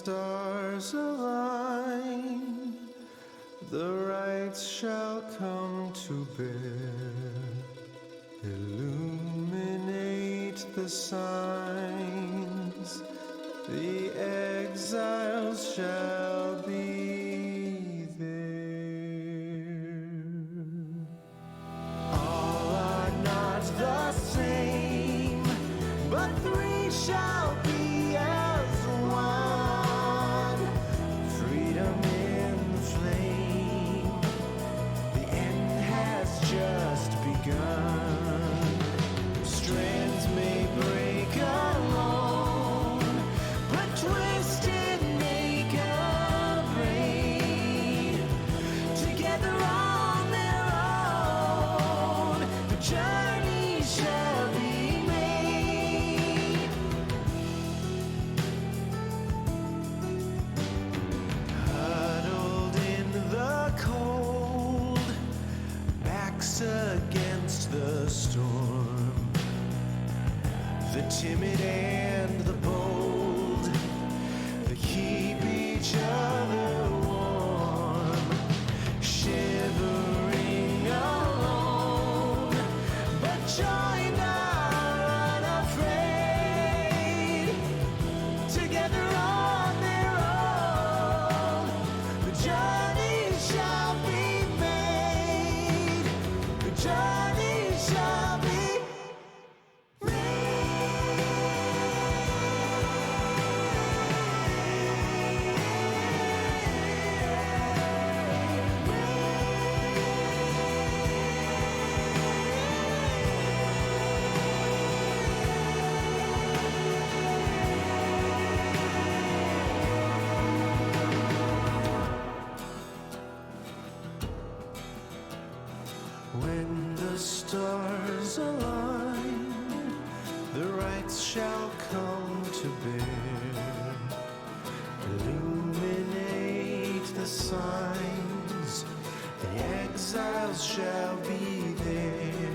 stars align, the rights shall come to bear. Illuminate the signs, the exiles shall be there. All are not the same, but three shall be as one. Freedom in the flame, the end has just begun. Strands may break alone, but twisted make a braid. Together on their own, the journey shall be made. Huddled in the cold, backs against the storm. The timid and the bold, they keep each other warm. Shivering alone, but joined are unafraid. Together on their own, the journey shall be made. The journey shall be when the stars align, the rights shall come to bear. Illuminate the signs, the exiles shall be there.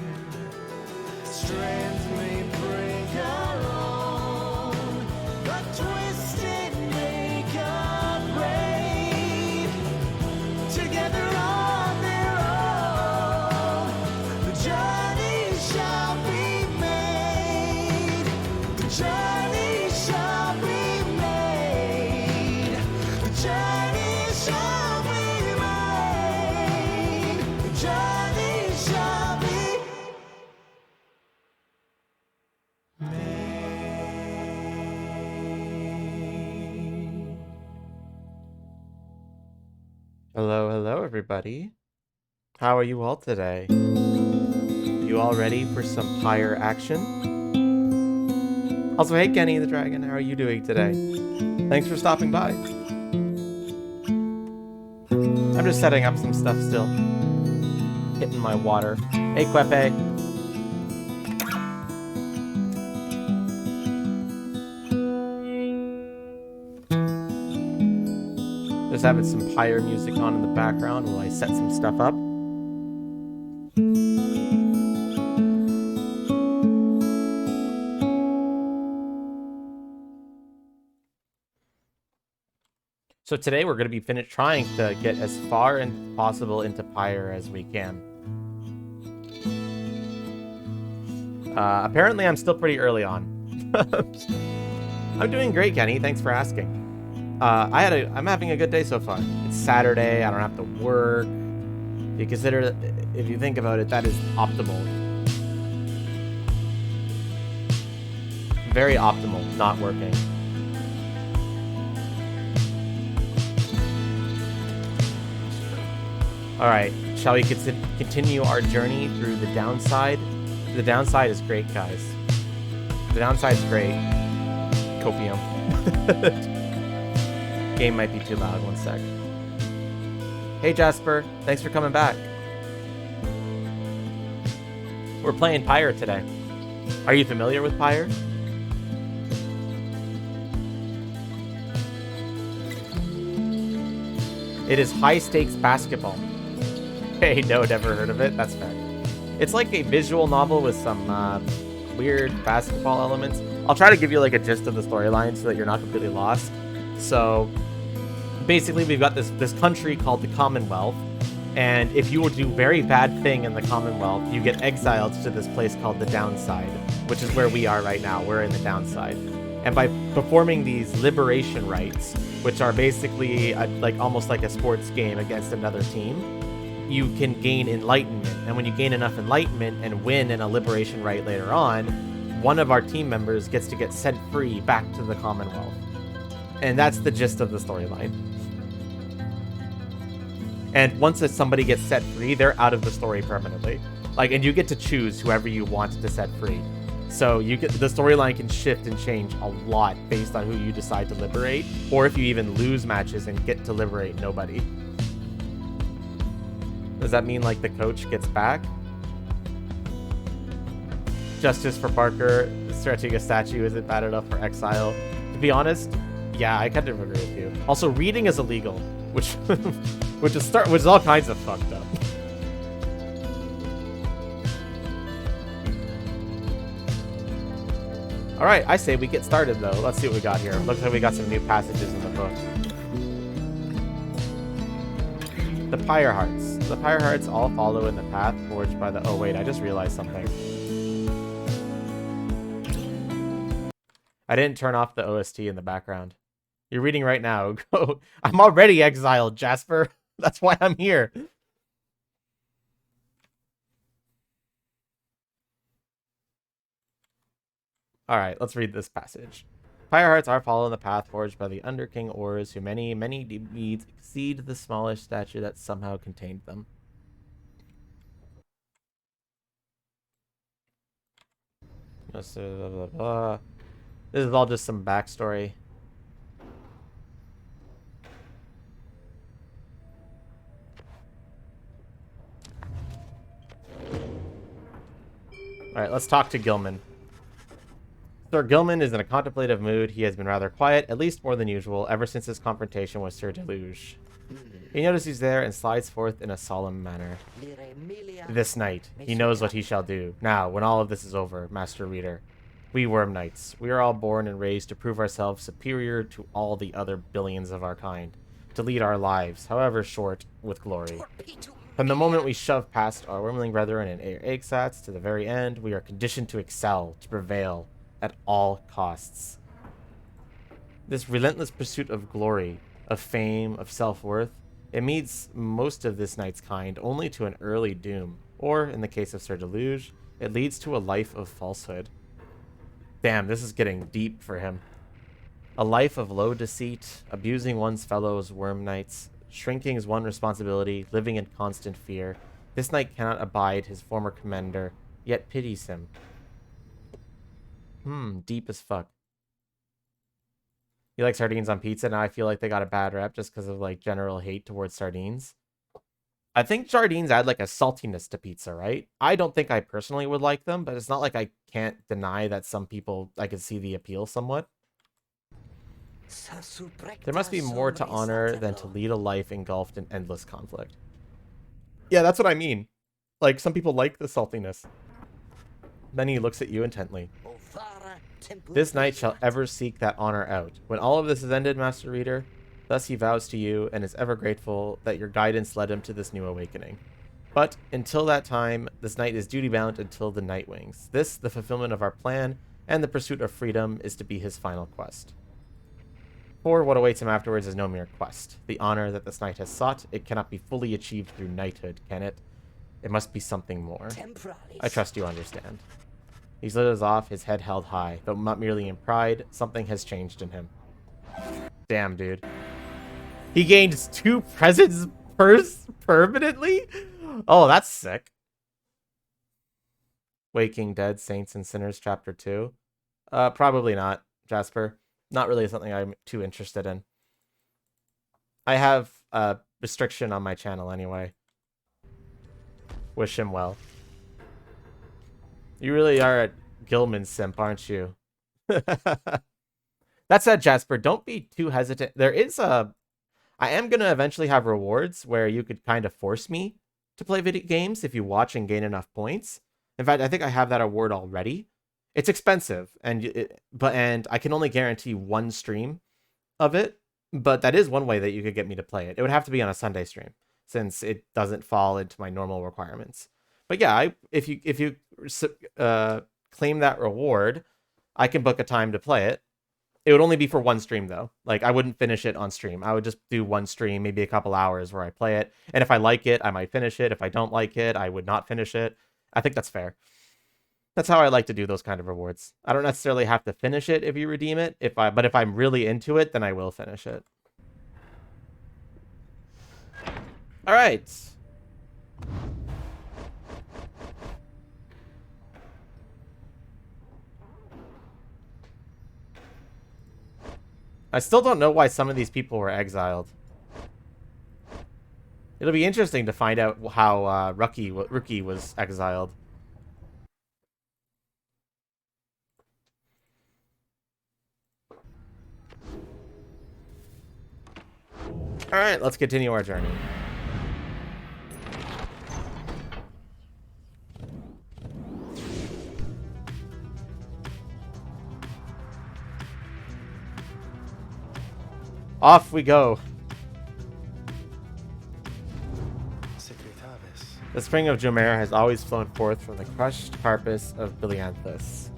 Strands may break alone, but twisted make a braid. Together on their own, the journey shall be made. The journey shall be made. The journey shall be made. The journey shall be made. Hello, hello, everybody. How are you all today? You all ready for some Pyre action? Also, hey, Kenny the Dragon, how are you doing today? Thanks for stopping by. I'm just setting up some stuff still. Hitting my water. Hey, Quepe. Just having some Pyre music on in the background while I set some stuff up. So today we're going to be trying to get as far as possible into Pyre as we can. Apparently I'm still pretty early on. I'm doing great, Kenny. Thanks for asking. I'm having a good day so far. It's Saturday. I don't have to work. If you think about it, that is optimal. Very optimal, not working. All right, shall we continue our journey through the downside? The downside is great, guys. The downside is great. Copium. Game might be too loud. One sec. Hey, Jasper. Thanks for coming back. We're playing Pyre today. Are you familiar with Pyre? It is high-stakes basketball. Hey, no, never heard of it. That's fair. It's like a visual novel with some weird basketball elements. I'll try to give you like a gist of the storyline so that you're not completely lost. So basically, we've got this country called the Commonwealth, and if you will do very bad thing in the Commonwealth, you get exiled to this place called the Downside, which is where we are right now. We're in the Downside. And by performing these liberation rites, which are basically almost like a sports game against another team, you can gain enlightenment. And when you gain enough enlightenment and win in a liberation rite later on, one of our team members gets to get sent free back to the Commonwealth. And that's the gist of the storyline. And once somebody gets set free, they're out of the story permanently. And you get to choose whoever you want to set free. So the storyline can shift and change a lot based on who you decide to liberate, or if you even lose matches and get to liberate nobody. Does that mean the coach gets back? Justice for Parker, stretching a statue isn't bad enough for Exile. To be honest, yeah, I kind of agree with you. Also, reading is illegal, which is all kinds of fucked up. All right, I say we get started though. Let's see what we got here. Looks like we got some new passages in the book. The Pyre Hearts. The Pyre Hearts all follow in the path forged by the... Oh wait, I just realized something. I didn't turn off the OST in the background. You're reading right now. Go. I'm already exiled, Jasper. That's why I'm here. All right, let's read this passage. Pyre Hearts are following the path forged by the Underking Ores, who many deeds exceed the smallest statue that somehow contained them. This is all just some backstory. All right, let's talk to Gilman. Sir Gilman is in a contemplative mood. He has been rather quiet, at least more than usual, ever since his confrontation with Sir Deluge. He notices he's there and slides forth in a solemn manner. This night, he knows what he shall do. Now, when all of this is over, Master Reader, we Worm Knights, we are all born and raised to prove ourselves superior to all the other billions of our kind, to lead our lives, however short, with glory. From the moment we shove past our wormling brethren and Exiles to the very end, we are conditioned to excel, to prevail, at all costs. This relentless pursuit of glory, of fame, of self-worth, it meets most of this knight's kind only to an early doom, or, in the case of Sir Deluge, it leads to a life of falsehood. Damn, this is getting deep for him. A life of low deceit, abusing one's fellows worm knights, shrinking is one responsibility, living in constant fear. This knight cannot abide his former commander, yet pities him. Deep as fuck. You like sardines on pizza? Now I feel like they got a bad rep just because of general hate towards sardines. I think sardines add a saltiness to pizza, right? I don't think I personally would like them, but it's not like I can't deny that some people, I could see the appeal somewhat. There must be more to honor than to lead a life engulfed in endless conflict. Yeah, that's what I mean. Some people like the saltiness. Then he looks at you intently. This knight shall ever seek that honor out. When all of this is ended, Master Reader, thus he vows to you and is ever grateful that your guidance led him to this new awakening. But until that time, this knight is duty-bound until the Night Wings. This, the fulfillment of our plan, and the pursuit of freedom, is to be his final quest. For what awaits him afterwards is no mere quest. The honor that this knight has sought, it cannot be fully achieved through knighthood, can it? It must be something more. I trust you understand. He slithers off, his head held high, though not merely in pride, something has changed in him. Damn, dude. He gained 2 presents permanently? Oh, that's sick. Waking Dead, Saints and Sinners, Chapter 2. Probably not, Jasper. Not really something I'm too interested in. I have a restriction on my channel anyway. Wish him well. You really are a Gilman simp, aren't you? That said, Jasper, don't be too hesitant. There is I am going to eventually have rewards where you could kind of force me to play video games if you watch and gain enough points. In fact, I think I have that award already. It's expensive, and I can only guarantee 1 stream of it. But that is one way that you could get me to play it. It would have to be on a Sunday stream, since it doesn't fall into my normal requirements. But yeah, if you claim that reward, I can book a time to play it. It would only be for one stream, though. Like, I wouldn't finish it on stream. I would just do one stream, maybe a couple hours where I play it. And if I like it, I might finish it. If I don't like it, I would not finish it. I think that's fair. That's how I like to do those kind of rewards. I don't necessarily have to finish it if you redeem it. But if I'm really into it, then I will finish it. All right. I still don't know why some of these people were exiled. It'll be interesting to find out how Rookie was exiled. All right, let's continue our journey. Off we go. The spring of Jumeirah has always flown forth from the crushed carcass of Bilianthus.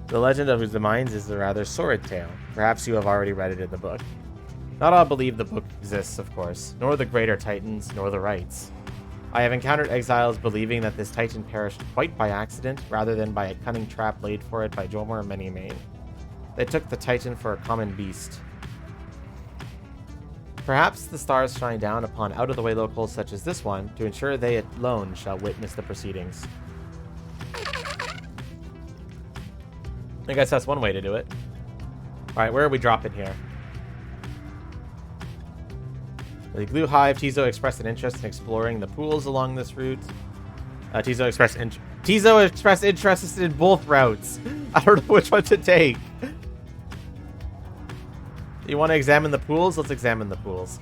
The legend of whose demise is a rather sordid tale. Perhaps you have already read it in the book. Not all believe the book exists, of course, nor the greater titans, nor the rites. I have encountered exiles believing that this titan perished quite by accident, rather than by a cunning trap laid for it by Jomar Manymane. They took the titan for a common beast. Perhaps the stars shine down upon out-of-the-way locals such as this one to ensure they alone shall witness the proceedings. I guess that's one way to do it. Alright, where are we dropping here? The Glue Hive, Tizo expressed an interest in exploring the pools along this route. Tizo expressed interest in both routes. I don't know which one to take. You want to examine the pools? Let's examine the pools.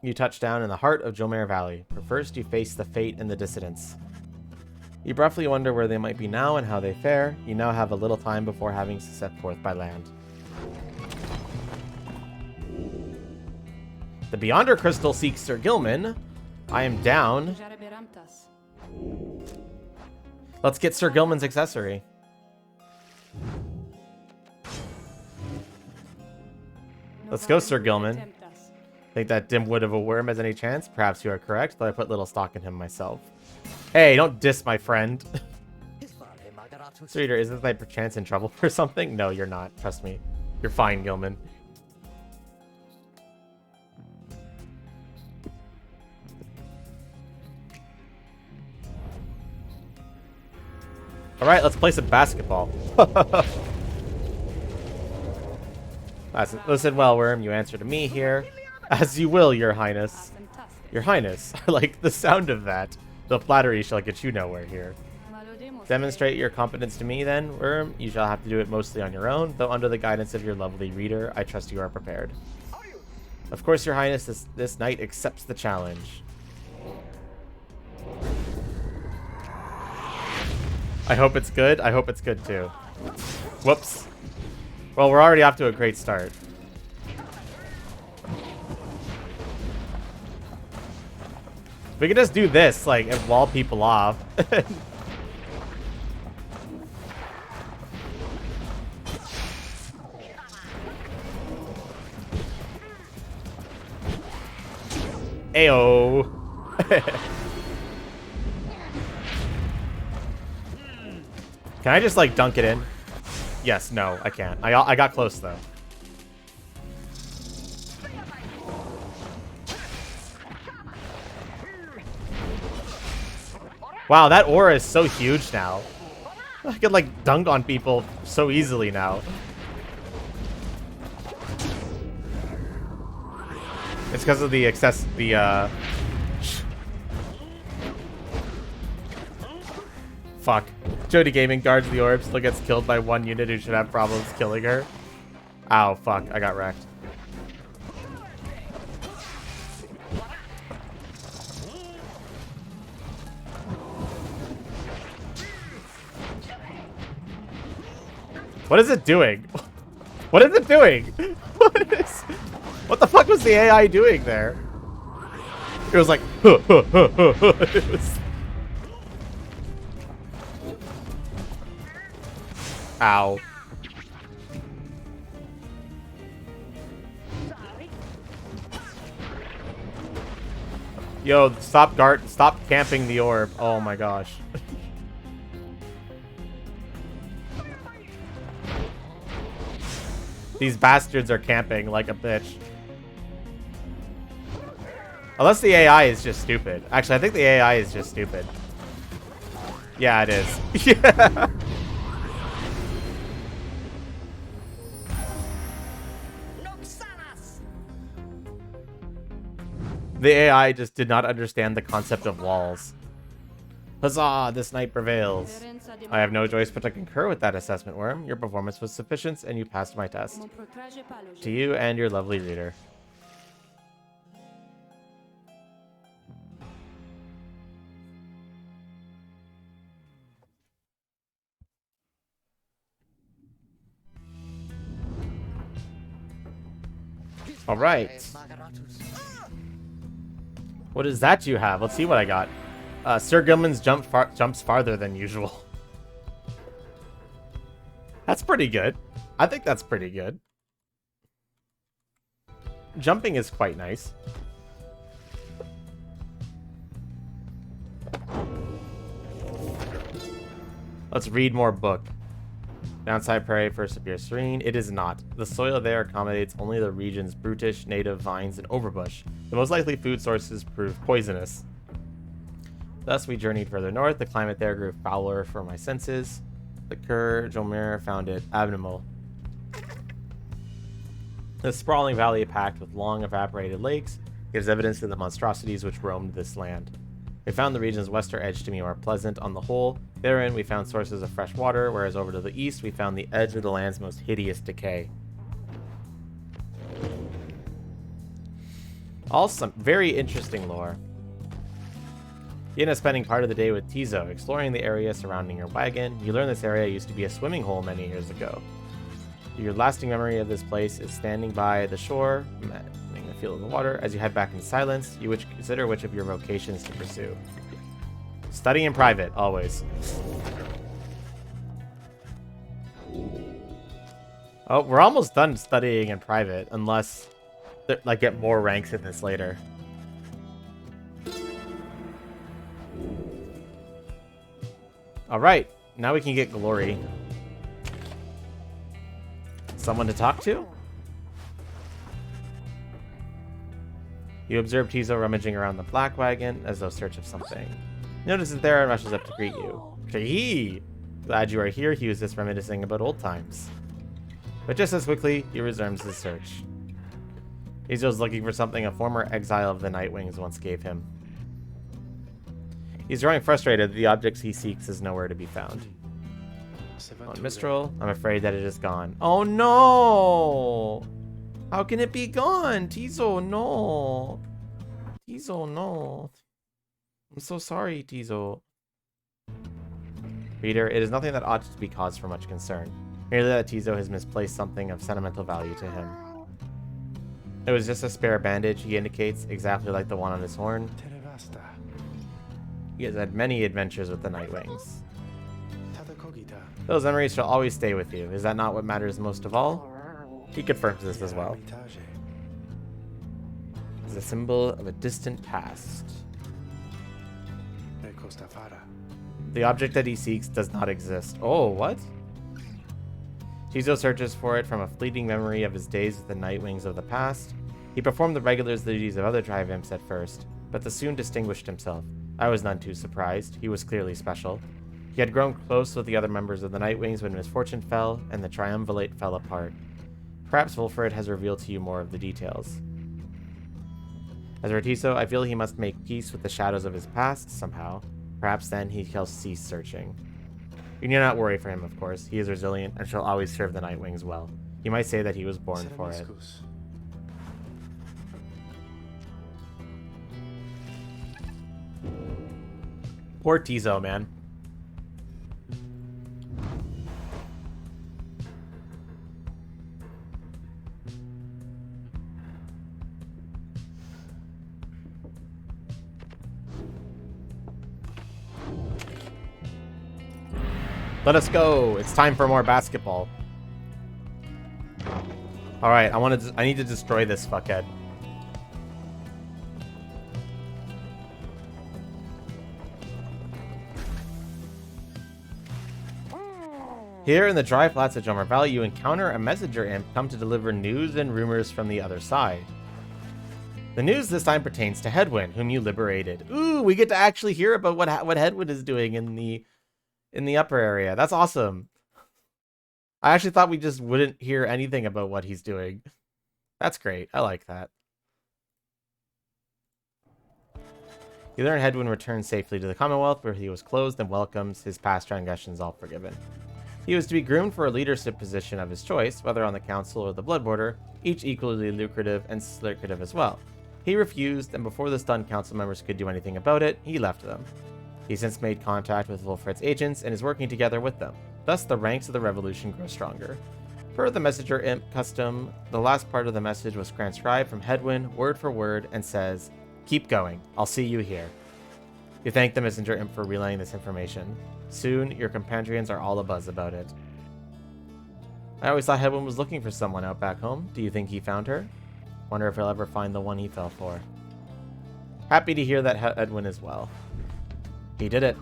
You touch down in the heart of Jomare Valley, but first you face the fate and the dissidents. You briefly wonder where they might be now and how they fare. You now have a little time before having to set forth by land. The Beyonder Crystal seeks Sir Gilman. I am down. Let's get Sir Gilman's accessory. Let's go, Sir Gilman. Think that dimwit of a worm has any chance? Perhaps you are correct, though I put little stock in him myself. Hey, don't diss my friend. Sir Eater, isn't I perchance in trouble for something? No, you're not. Trust me. You're fine, Gilman. Alright, let's play some basketball. Listen well, Worm, you answer to me here. As you will, Your Highness. Your Highness, I like the sound of that. The flattery shall get you nowhere here. Demonstrate your competence to me, then, Worm. You shall have to do it mostly on your own, though under the guidance of your lovely reader, I trust you are prepared. Of course, Your Highness, this knight accepts the challenge. I hope it's good. I hope it's good, too. Whoops. Well, we're already off to a great start. We could just do this, like, and wall people off. Ayo. Can I just, like, dunk it in? Yes, no, I can't. I got close, though. Wow, that aura is so huge now. I can, like, dunk on people so easily now. It's because of the Fuck. Jody Gaming guards the orb, still gets killed by one unit who should have problems killing her. Ow, fuck. I got wrecked. What is it doing? What is it doing? What the fuck was the AI doing there? It was like, it was... Ow. Yo, stop camping the orb. Oh my gosh. These bastards are camping like a bitch. Unless the AI is just stupid. Actually, I think the AI is just stupid. Yeah, it is. Yeah. The AI just did not understand the concept of walls. Huzzah, this knight prevails. I have no choice but to concur with that assessment, Worm. Your performance was sufficient and you passed my test. To you and your lovely reader. All right. What is that you have? Let's see what I got. Sir Gilman's jumps farther than usual. That's pretty good. I think that's pretty good. Jumping is quite nice. Let's read more book. Downside Pyre first appears serene. It is not. The soil there accommodates only the region's brutish native vines and overbush. The most likely food sources prove poisonous. Thus, we journeyed further north. The climate there grew fouler for my senses. The Cur Jomir found it abnormal. The sprawling valley packed with long evaporated lakes gives evidence to the monstrosities which roamed this land. We found the region's western edge to be more pleasant on the whole. Therein, we found sources of fresh water, whereas over to the east, we found the edge of the land's most hideous decay. All some very interesting lore. You end up spending part of the day with Tizo, exploring the area surrounding your wagon. You learn this area used to be a swimming hole many years ago. Your lasting memory of this place is standing by the shore, imagining the feel of the water. As you head back in silence, you consider which of your vocations to pursue. Study in private, always. Oh, we're almost done studying in private, unless like get more ranks in this later. All right, now we can get glory. Someone to talk to? You observe Tizo rummaging around the black wagon as though search of something. He notices there and rushes up to greet you. Hey! Glad you are here, he was just reminiscing about old times. But just as quickly, he resumes his search. Tizo's looking for something a former exile of the Nightwings once gave him. He's growing frustrated that the objects he seeks is nowhere to be found. On Mistral, I'm afraid that it is gone. Oh no! How can it be gone? Tizo, no. Tizo, no. I'm so sorry, Tizo. Reader, it is nothing that ought to be cause for much concern. Merely that Tizo has misplaced something of sentimental value to him. It was just a spare bandage, he indicates, exactly like the one on his horn. He has had many adventures with the Nightwings. Those memories shall always stay with you. Is that not what matters most of all? He confirms this as well. It's a symbol of a distant past. The object that he seeks does not exist. Oh, what? Tizo searches for it from a fleeting memory of his days with the Nightwings of the past. He performed the regular duties of other tribe imps at first, but soon distinguished himself. I was none too surprised. He was clearly special. He had grown close with the other members of the Nightwings when misfortune fell and the Triumvirate fell apart. Perhaps Volfred has revealed to you more of the details. As for Tizo, I feel he must make peace with the shadows of his past somehow. Perhaps then he shall cease searching. You need not worry for him, of course. He is resilient and shall always serve the Nightwings well. You might say that he was born for it. Poor Tizo, man. Let us go. It's time for more basketball. All right, I need to destroy this fuckhead. Here in the dry flats of Jomer Valley, you encounter a messenger imp come to deliver news and rumors from the other side. The news this time pertains to Hedwyn, whom you liberated. Ooh, we get to actually hear about what Hedwyn is doing in the upper area. That's awesome. I actually thought we just wouldn't hear anything about what he's doing. That's great. I like that. You learn Hedwyn returned safely to the Commonwealth, where he was closed and welcomes his past transgressions all forgiven. He was to be groomed for a leadership position of his choice, whether on the council or the blood border, each equally lucrative and lucrative as well. He refused, and before the stunned council members could do anything about it, he left them. He's since made contact with Wolfred's agents and is working together with them. Thus, the ranks of the revolution grow stronger. Per the messenger imp custom, the last part of the message was transcribed from Hedwyn, word for word, and says, "Keep going. I'll see you here." You thank the messenger imp for relaying this information. Soon, your compatriots are all abuzz about it. I always thought Hedwyn was looking for someone out back home. Do you think he found her? Wonder if he'll ever find the one he fell for. Happy to hear that Hedwyn is well. He did it.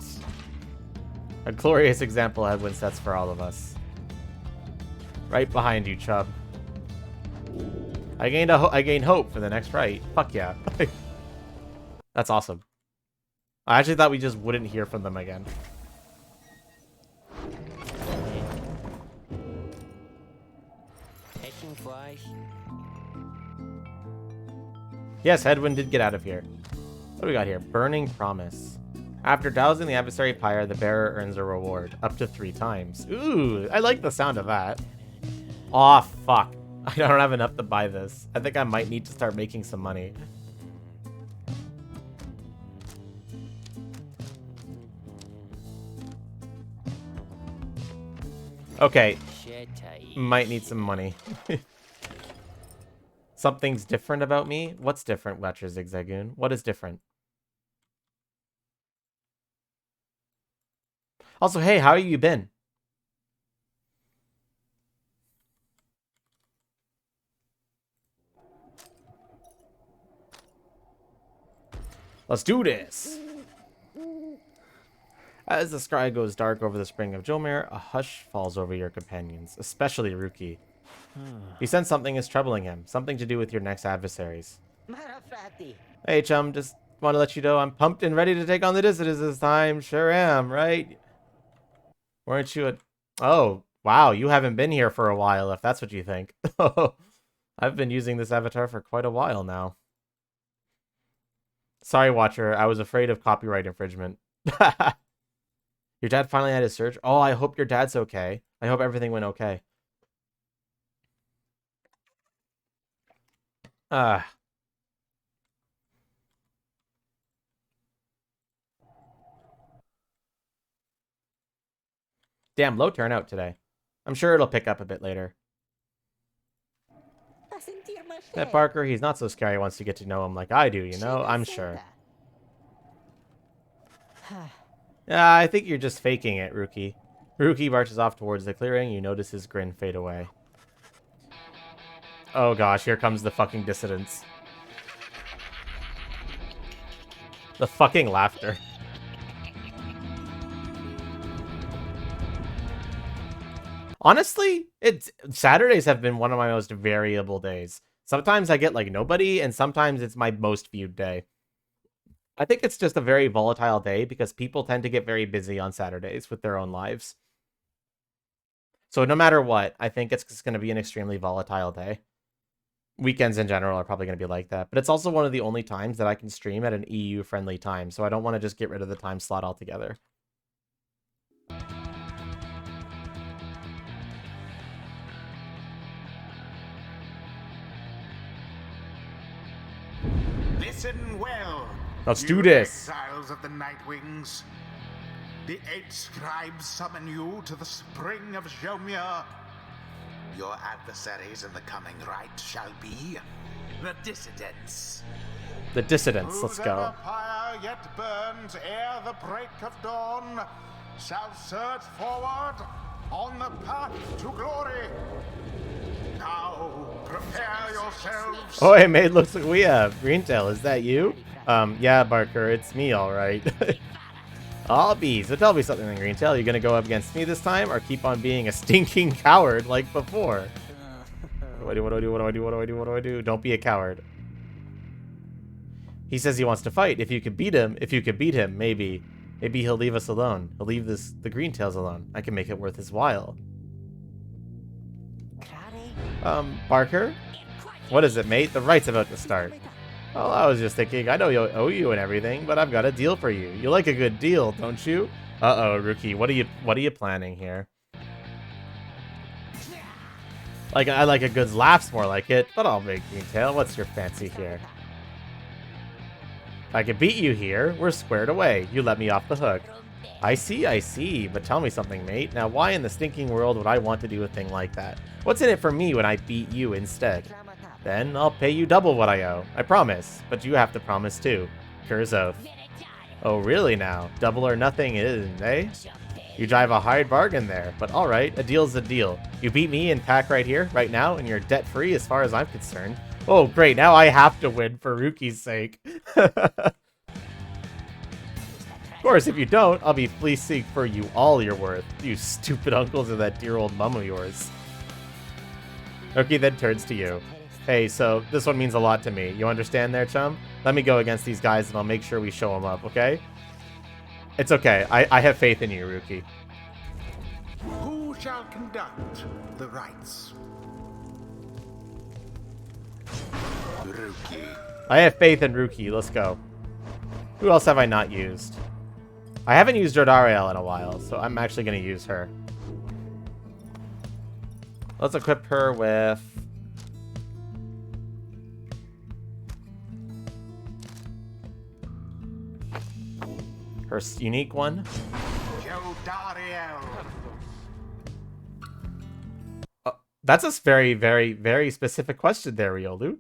A glorious example Hedwyn sets for all of us. Right behind you, Chub. I gained hope for the next fight. Fuck yeah. That's awesome. I actually thought we just wouldn't hear from them again. Yes, Hedwyn did get out of here. What do we got here? Burning Promise. After dousing the adversary Pyre, the bearer earns a reward, up to 3 times. Ooh, I like the sound of that. Aw, fuck. I don't have enough to buy this. I think I might need to start making some money. Okay. Might need some money. Something's different about me? What's different, Wetcher Zigzagoon? What is different? Also, hey, how have you been? Let's do this! As the sky goes dark over the spring of Jolmir, a hush falls over your companions, especially Ruki. You sense something is troubling him, something to do with your next adversaries. Hey, chum, just want to let you know I'm pumped and ready to take on the dissidents this time. Sure am, right? Weren't you a... Oh, wow, you haven't been here for a while, if that's what you think. I've been using this avatar for quite a while now. Sorry, Watcher, I was afraid of copyright infringement. Your dad finally had his surgery? Oh, I hope your dad's okay. I hope everything went okay. Damn, low turnout today. I'm sure it'll pick up a bit later. That Parker, he's not so scary once you get to know him like I do, you know? I'm sure. Yeah, I think you're just faking it, Ruki. Ruki marches off towards the clearing. You notice his grin fade away. Oh gosh, here comes the fucking dissidents. The fucking laughter. Honestly, Saturdays have been one of my most variable days. Sometimes I get like nobody, and sometimes it's my most viewed day. I think it's just a very volatile day because people tend to get very busy on Saturdays with their own lives. So no matter what, I think it's just going to be an extremely volatile day. Weekends in general are probably going to be like that. But it's also one of the only times that I can stream at an EU-friendly time. So I don't want to just get rid of the time slot altogether. Listen well. Let's do this. Exiles of the Nightwings. The 8 scribes summon you to the spring of Jomir. Your adversaries in the coming right shall be the dissidents. The dissidents, let's go. Whose empire yet burns ere the break of dawn, shall surge forward on the path to glory. Now, prepare yourselves. Oh, hey, mate, looks like we have. Greentail, is that you? Yeah, Barker, it's me, alright. I'll be. So tell me something, then, Greentail. You gonna go up against me this time, or keep on being a stinking coward like before? What do I do? What do I do? What do I do? What do I do? Don't be a coward. He says he wants to fight. If you could beat him, maybe he'll leave us alone. He'll leave the Greentails alone. I can make it worth his while. Barker? What is it, mate? The right's about to start. Well, I was just thinking, I know you owe you and everything, but I've got a deal for you. You like a good deal, don't you? Uh-oh, Rookie. What are you planning here? Like, I like a good laugh's more like it, but I'll make Greentail. What's your fancy here? If I can beat you here, we're squared away. You let me off the hook. I see, but tell me something, mate. Now, why in the stinking world would I want to do a thing like that? What's in it for me when I beat you instead? Then I'll pay you double what I owe. I promise, but you have to promise too. Kur's oath. Oh, really now? Double or nothing, isn't they? You drive a hard bargain there, but alright, a deal's a deal. You beat me in pack right here, right now, and you're debt-free as far as I'm concerned. Oh, great, now I have to win for Rookie's sake. Of course, if you don't, I'll be fleecing for you all you're worth. You stupid uncles and that dear old mum of yours. Rookie then turns to you. Hey, so this one means a lot to me. You understand there, chum? Let me go against these guys and I'll make sure we show them up, okay? It's okay. I have faith in you, Rookie. Who shall conduct the rites? Rookie. I have faith in Rookie. Let's go. Who else have I not used? I haven't used Jordariel in a while, so I'm actually going to use her. Let's equip her with... her unique one. That's a very, very, very specific question there, Riolu.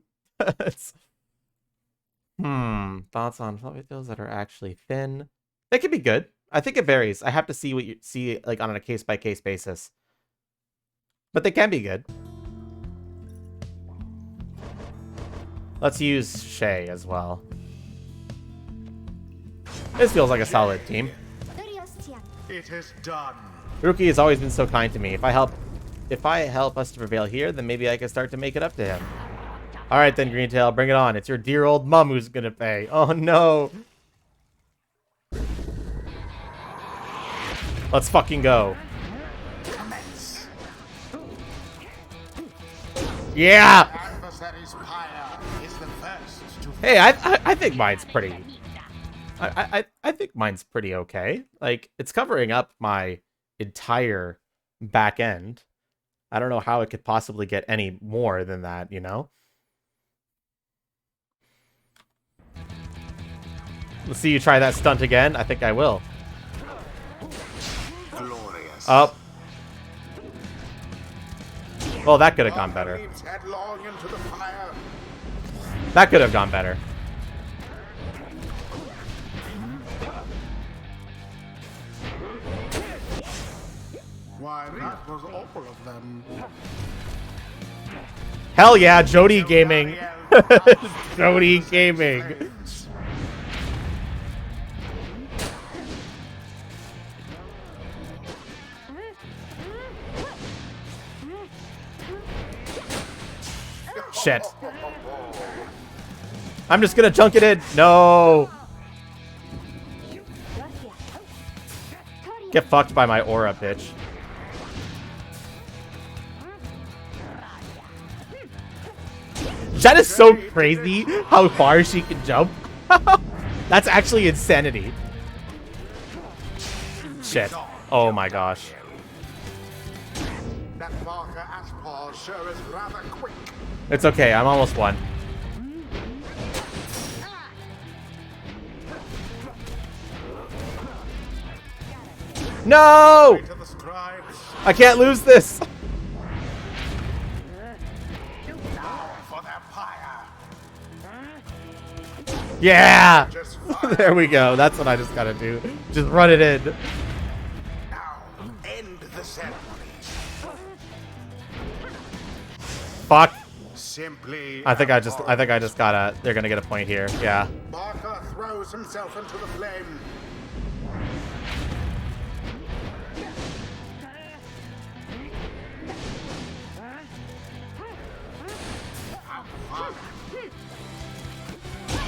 Thoughts on fluffy tails that are actually thin? They could be good. I think it varies. I have to see what you see, like, on a case-by-case basis. But they can be good. Let's use Shay as well. This feels like a solid team. It is done. Rookie has always been so kind to me. If I help us to prevail here, then maybe I can start to make it up to him. Alright then, Greentail, bring it on. It's your dear old mum who's gonna pay. Oh no. Let's fucking go. Yeah! Hey, I think mine's pretty... I think mine's pretty okay. Like, it's covering up my entire back end. I don't know how it could possibly get any more than that, you know? Let's see you try that stunt again. I think I will. Glorious. Up. Well, that could have gone better. That could have gone better. Why, that was all of them. Hell yeah, Jody Gaming. Jody Gaming. Shit. I'm just gonna junk it in. No. Get fucked by my aura, bitch. That is so crazy how far she can jump. That's actually insanity. Shit. Oh my gosh. That Barker Ashpaw sure is rather quick. It's okay, I'm almost won. No! I can't lose this. Yeah! There we go. That's what I just gotta do. Just run it in. Fuck. Simply. I think I just gotta. They're gonna get a point here. Yeah. Barker throws himself into the flame.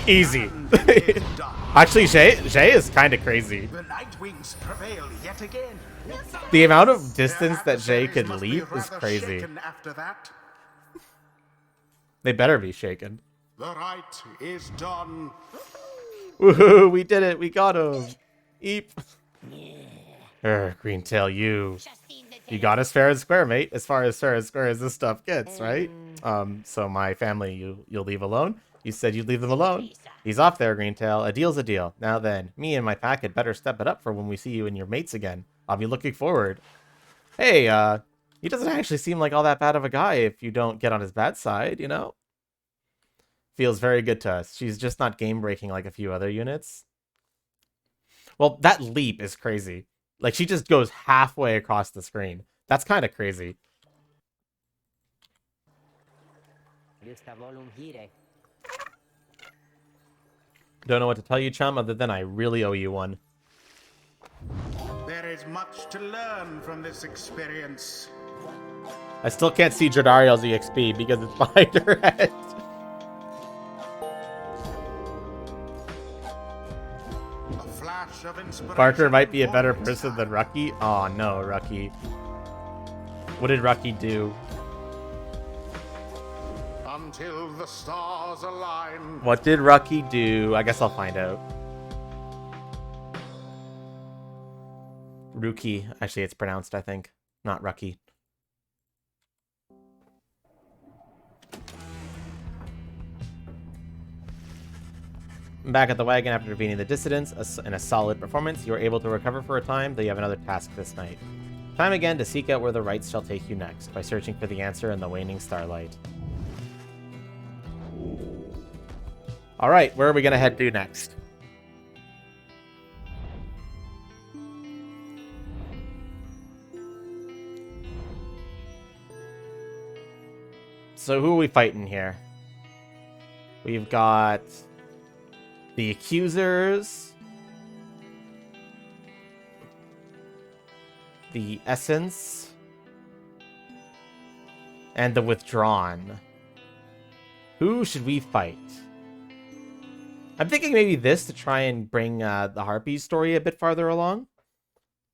Easy. Actually, Jay is kind of crazy. The Nightwings prevail yet again. The amount of distance that Jay could leap is crazy. After that, they better be shaken. the right is done. Woohoo! We did it. We got him. Eep. Greentail, you got us fair and square, mate. As far as fair and square as this stuff gets, right? So my family, you'll leave alone. You said you'd leave them alone. He's off there, Greentail. A deal's a deal. Now then, me and my pack had better step it up for when we see you and your mates again. I'll be looking forward. Hey, he doesn't actually seem like all that bad of a guy if you don't get on his bad side, you know? Feels very good to us. She's just not game-breaking like a few other units. Well, that leap is crazy. Like, she just goes halfway across the screen. That's kind of crazy. Don't know what to tell you, chum, other than I really owe you one. There is much to learn from this experience. I still can't see Jordario's EXP because it's behind her head. A flash of inspiration. Parker might be a better person than Rucky. Oh no, Rucky. What did Rucky do? Until the stars align. What did Rucky do? I guess I'll find out. Ruki. Actually, it's pronounced, I think. Not Rucky. Back at the wagon after defeating the dissidents in a solid performance, you are able to recover for a time, though you have another task this night. Time again to seek out where the rites shall take you next, by searching for the answer in the waning starlight. Alright, where are we going to head to next? So who are we fighting here? We've got the Accusers, the Essence, and the Withdrawn. Who should we fight? I'm thinking maybe this to try and bring the Harpies story a bit farther along.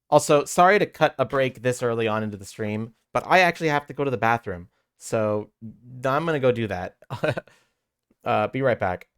Also, sorry to cut a break this early on into the stream, but I actually have to go to the bathroom. So I'm going to go do that. Be right back.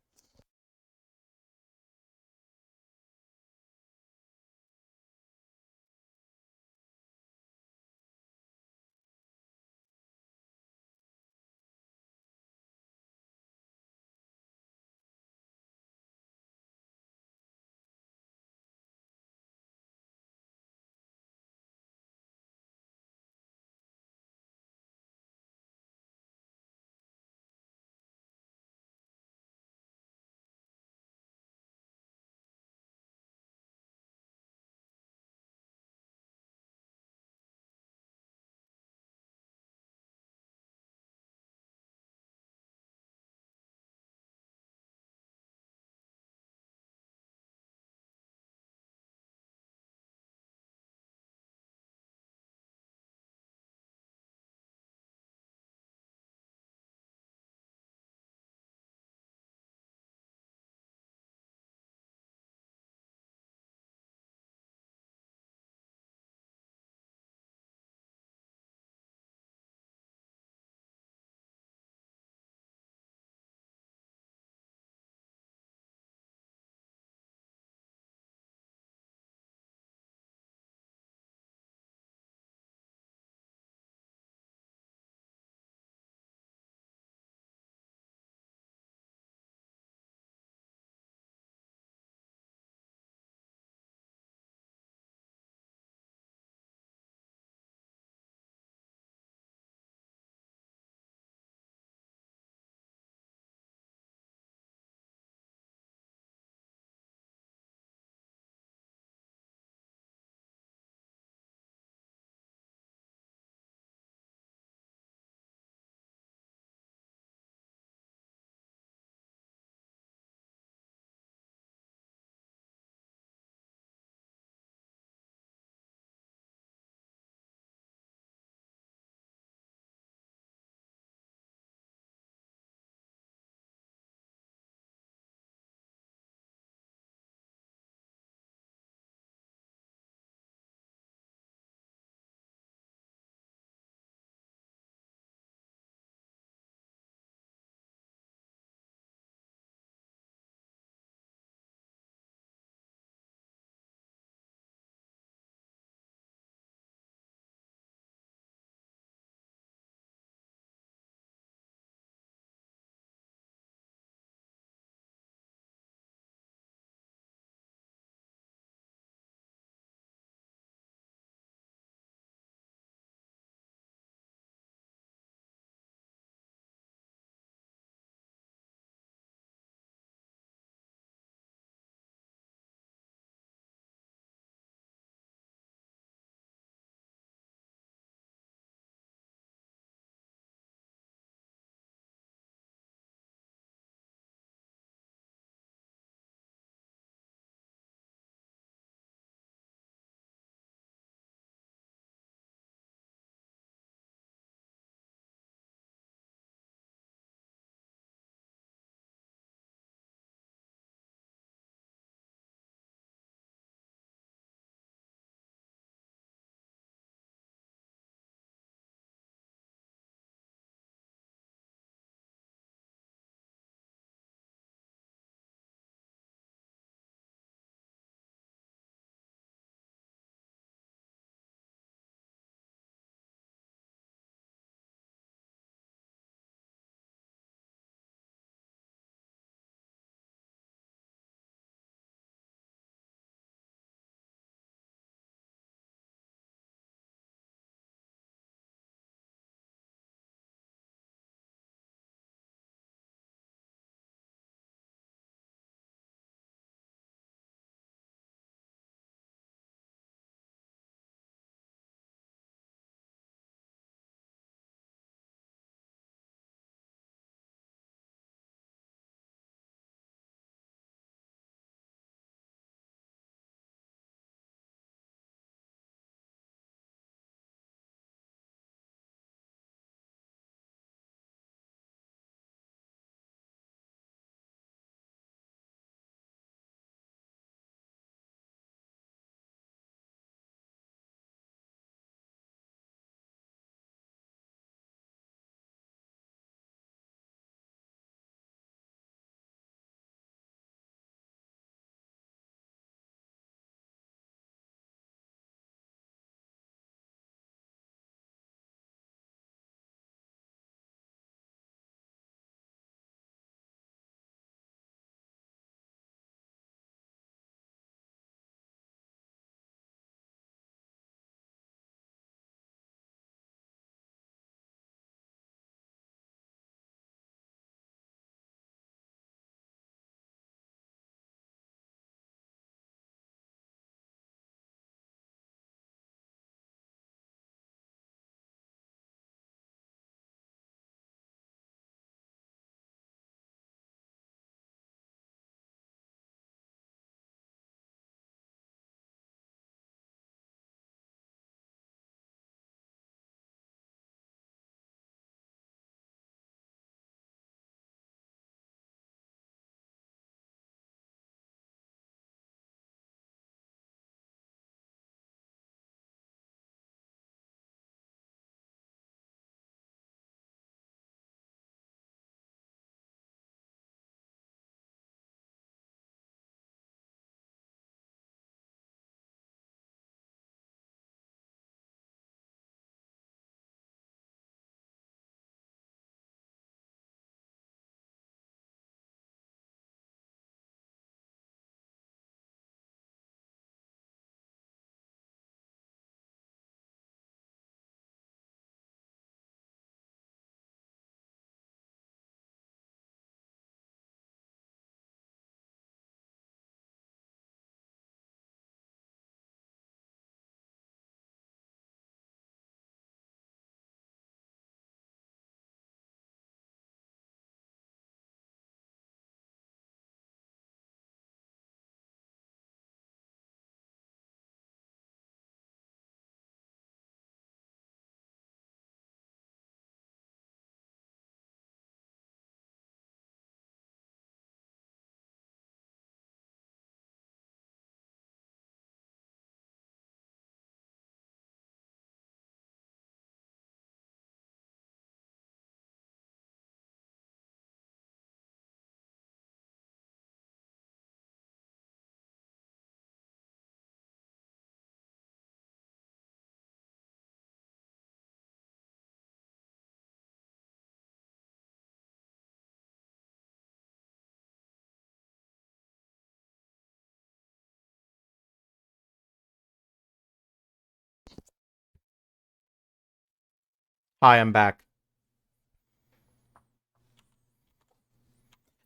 Hi, I'm back.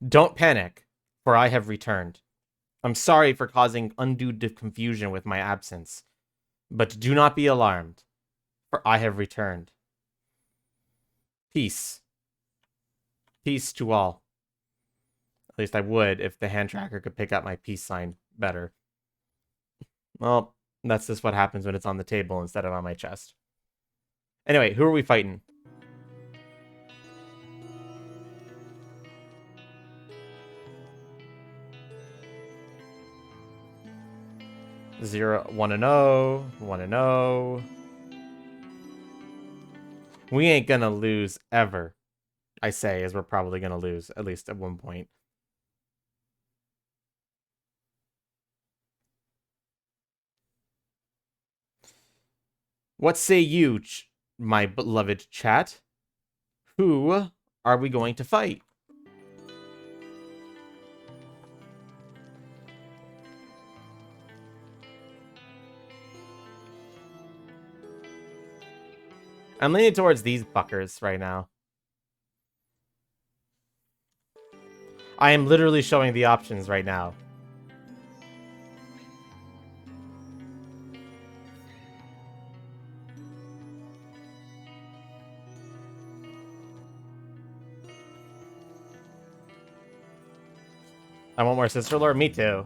Don't panic, for I have returned. I'm sorry for causing undue confusion with my absence, but do not be alarmed, for I have returned. Peace. Peace to all. At least I would if the hand tracker could pick up my peace sign better. Well, that's just what happens when it's on the table instead of on my chest. Anyway, who are we fighting? Zero, 1-0, 1-0. We ain't gonna lose ever. I say, as we're probably gonna lose, at least at one point. What say you, my beloved chat? Who are we going to fight? I'm leaning towards these fuckers right now. I am literally showing the options right now. I want more Sister Lord? Me too.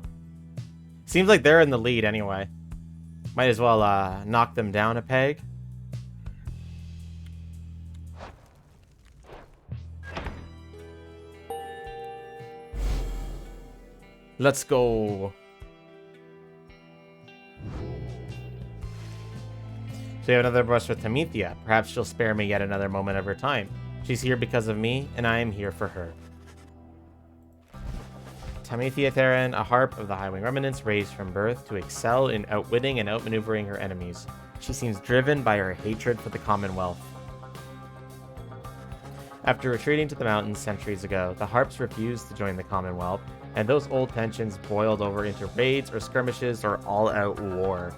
Seems like they're in the lead anyway. Might as well knock them down a peg. Let's go. So we have another brush with Tamithia. Perhaps she'll spare me yet another moment of her time. She's here because of me, and I am here for her. Tamithia Theron, a harp of the Highwing Remnants, raised from birth to excel in outwitting and outmaneuvering her enemies. She seems driven by her hatred for the Commonwealth. After retreating to the mountains centuries ago, the harps refused to join the Commonwealth, and those old tensions boiled over into raids or skirmishes or all-out war.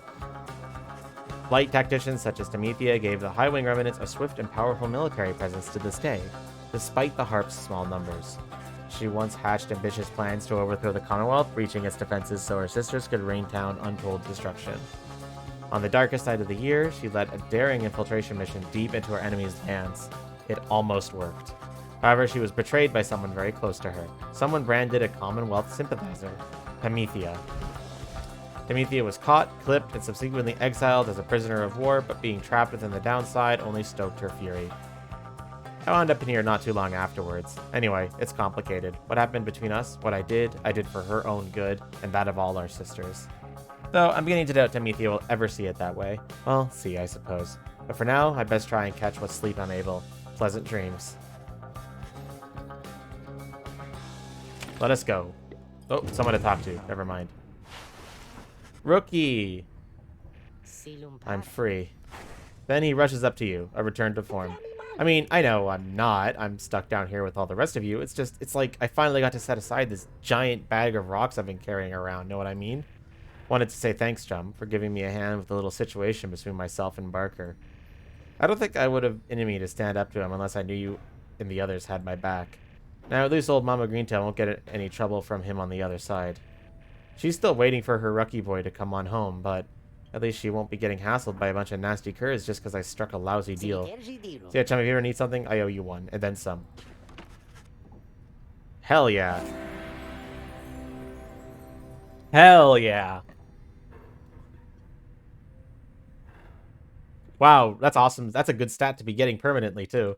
Light tacticians such as Tamithia gave the Highwing Remnants a swift and powerful military presence to this day, despite the harp's small numbers. She once hatched ambitious plans to overthrow the Commonwealth, breaching its defenses so her sisters could rain down untold destruction. On the darkest night of the year, she led a daring infiltration mission deep into her enemy's lands. It almost worked. However, she was betrayed by someone very close to her. Someone branded a Commonwealth sympathizer, Tamithia. Tamithia was caught, clipped, and subsequently exiled as a prisoner of war, but being trapped within the downside only stoked her fury. I wound up in here not too long afterwards. Anyway, it's complicated. What happened between us, what I did for her own good, and that of all our sisters. Though I'm beginning to doubt Tamithia will ever see it that way. Well, see, I suppose. But for now, I'd best try and catch what sleep I'm able. Pleasant dreams. Let us go. Oh, someone to talk to. Never mind. Rookie! I'm free. Then he rushes up to you, a return to form. I mean, I know I'm not. I'm stuck down here with all the rest of you. It's like I finally got to set aside this giant bag of rocks I've been carrying around. Know what I mean? Wanted to say thanks, chum, for giving me a hand with the little situation between myself and Barker. I don't think I would have in me to stand up to him unless I knew you and the others had my back. Now, at least old Mama Greentail won't get any trouble from him on the other side. She's still waiting for her Rucky boy to come on home, but at least she won't be getting hassled by a bunch of nasty curs just because I struck a lousy deal. So yeah, chum, if you ever need something, I owe you one, and then some. Hell yeah. Hell yeah. Wow, that's awesome. That's a good stat to be getting permanently, too.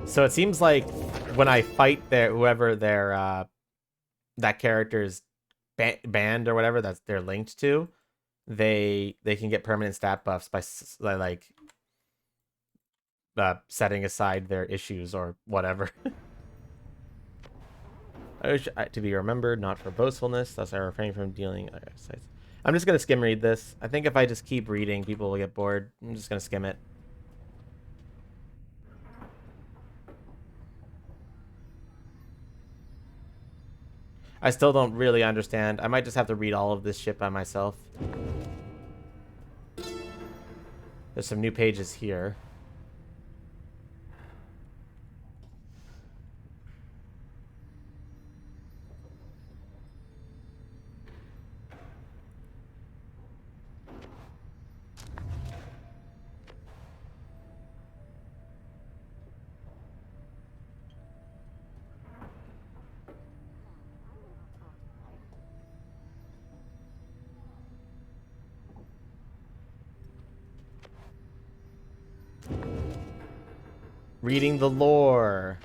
So it seems like when I fight whoever their that character's band or whatever that they're linked to, they can get permanent stat buffs by like setting aside their issues or whatever. I wish to be remembered, not for boastfulness, thus I refrain from dealing. I'm just gonna skim read this. I think if I just keep reading, people will get bored. I'm just gonna skim it. I still don't really understand. I might just have to read all of this shit by myself. There's some new pages here. Reading the lore.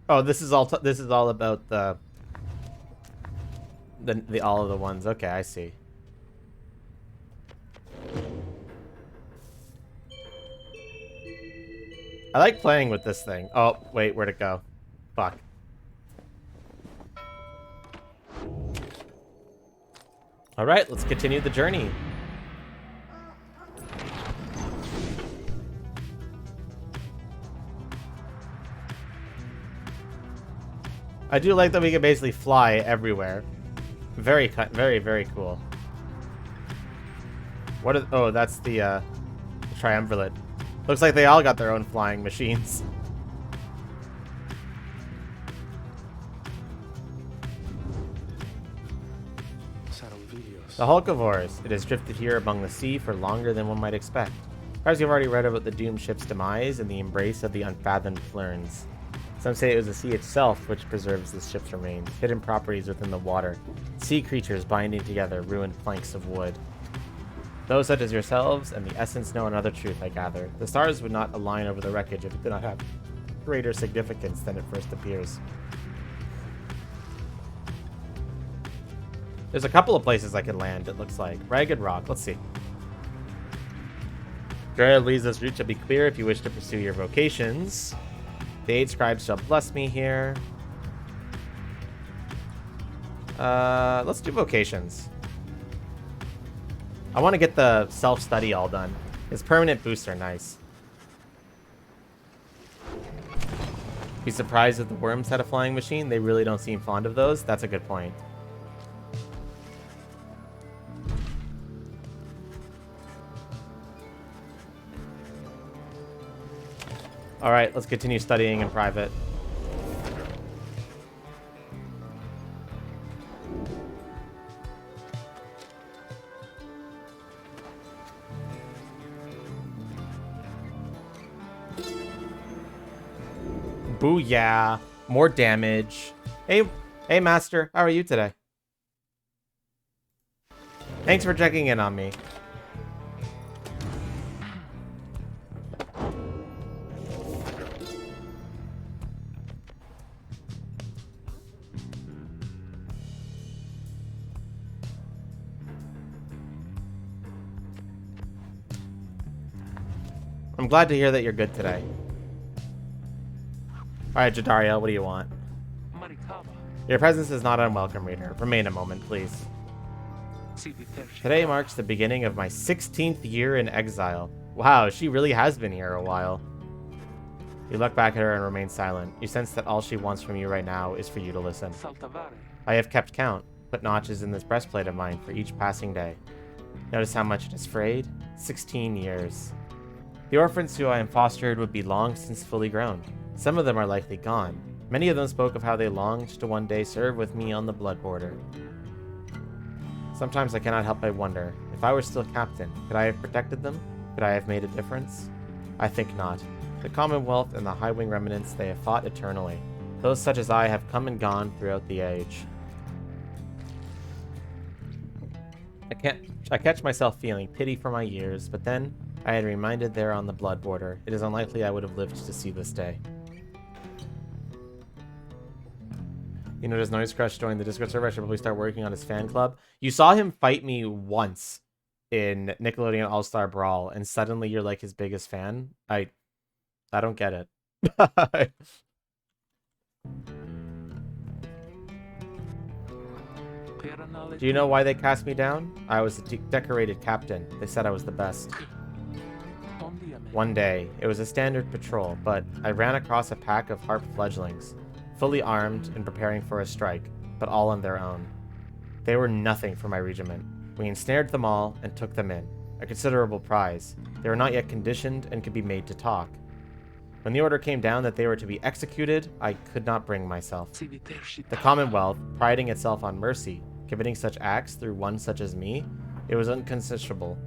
Oh, this is all about the all of the ones. Okay, I see. I like playing with this thing. Oh, wait, where'd it go? Fuck. All right, let's continue the journey. I do like that we can basically fly everywhere. Very, very cool. What is... Oh, that's the triumvirate. Looks like they all got their own flying machines. The Hulkivores. It has drifted here among the sea for longer than one might expect. Perhaps you've already read about the doomed ship's demise and the embrace of the unfathomed flurns. Some say it was the sea itself which preserves the ship's remains, hidden properties within the water, sea creatures binding together ruined planks of wood. Those such as yourselves and the essence know another truth, I gather. The stars would not align over the wreckage if it did not have greater significance than it first appears. There's a couple of places I could land, it looks like. Ragged Rock, let's see. Drea leads this route shall be clear if you wish to pursue your vocations. The 8 scribes shall bless me here. Let's do vocations. I want to get the self-study all done. His permanent boosts are nice. Be surprised if the worms had a flying machine. They really don't seem fond of those. That's a good point. All right, let's continue studying in private. Booyah. More damage. Hey, Master. How are you today? Thanks for checking in on me. I'm glad to hear that you're good today. Alright, Jadaria, what do you want? Your presence is not unwelcome, reader. Remain a moment, please. Today marks the beginning of my 16th year in exile. Wow, she really has been here a while. You look back at her and remain silent. You sense that all she wants from you right now is for you to listen. I have kept count, put notches in this breastplate of mine for each passing day. Notice how much it is frayed? 16 years. The orphans who I am fostered would be long since fully grown. Some of them are likely gone. Many of them spoke of how they longed to one day serve with me on the blood border. Sometimes I cannot help but wonder, if I were still captain, could I have protected them? Could I have made a difference? I think not. The Commonwealth and the High Wing remnants, they have fought eternally. Those such as I have come and gone throughout the age. I catch myself feeling pity for my years, but then I had reminded there on the blood border. It is unlikely I would have lived to see this day. You know, does Noise Crush join the Discord server? I should probably start working on his fan club. You saw him fight me once in Nickelodeon All-Star Brawl, and suddenly you're like his biggest fan. I don't get it. Do you know why they cast me down? I was a decorated captain. They said I was the best. One day, it was a standard patrol, but I ran across a pack of harp fledglings, fully armed and preparing for a strike, but all on their own. They were nothing for my regiment. We ensnared them all and took them in, a considerable prize. They were not yet conditioned and could be made to talk. When the order came down that they were to be executed, I could not bring myself. The Commonwealth, priding itself on mercy, committing such acts through one such as me, it was inconceivable.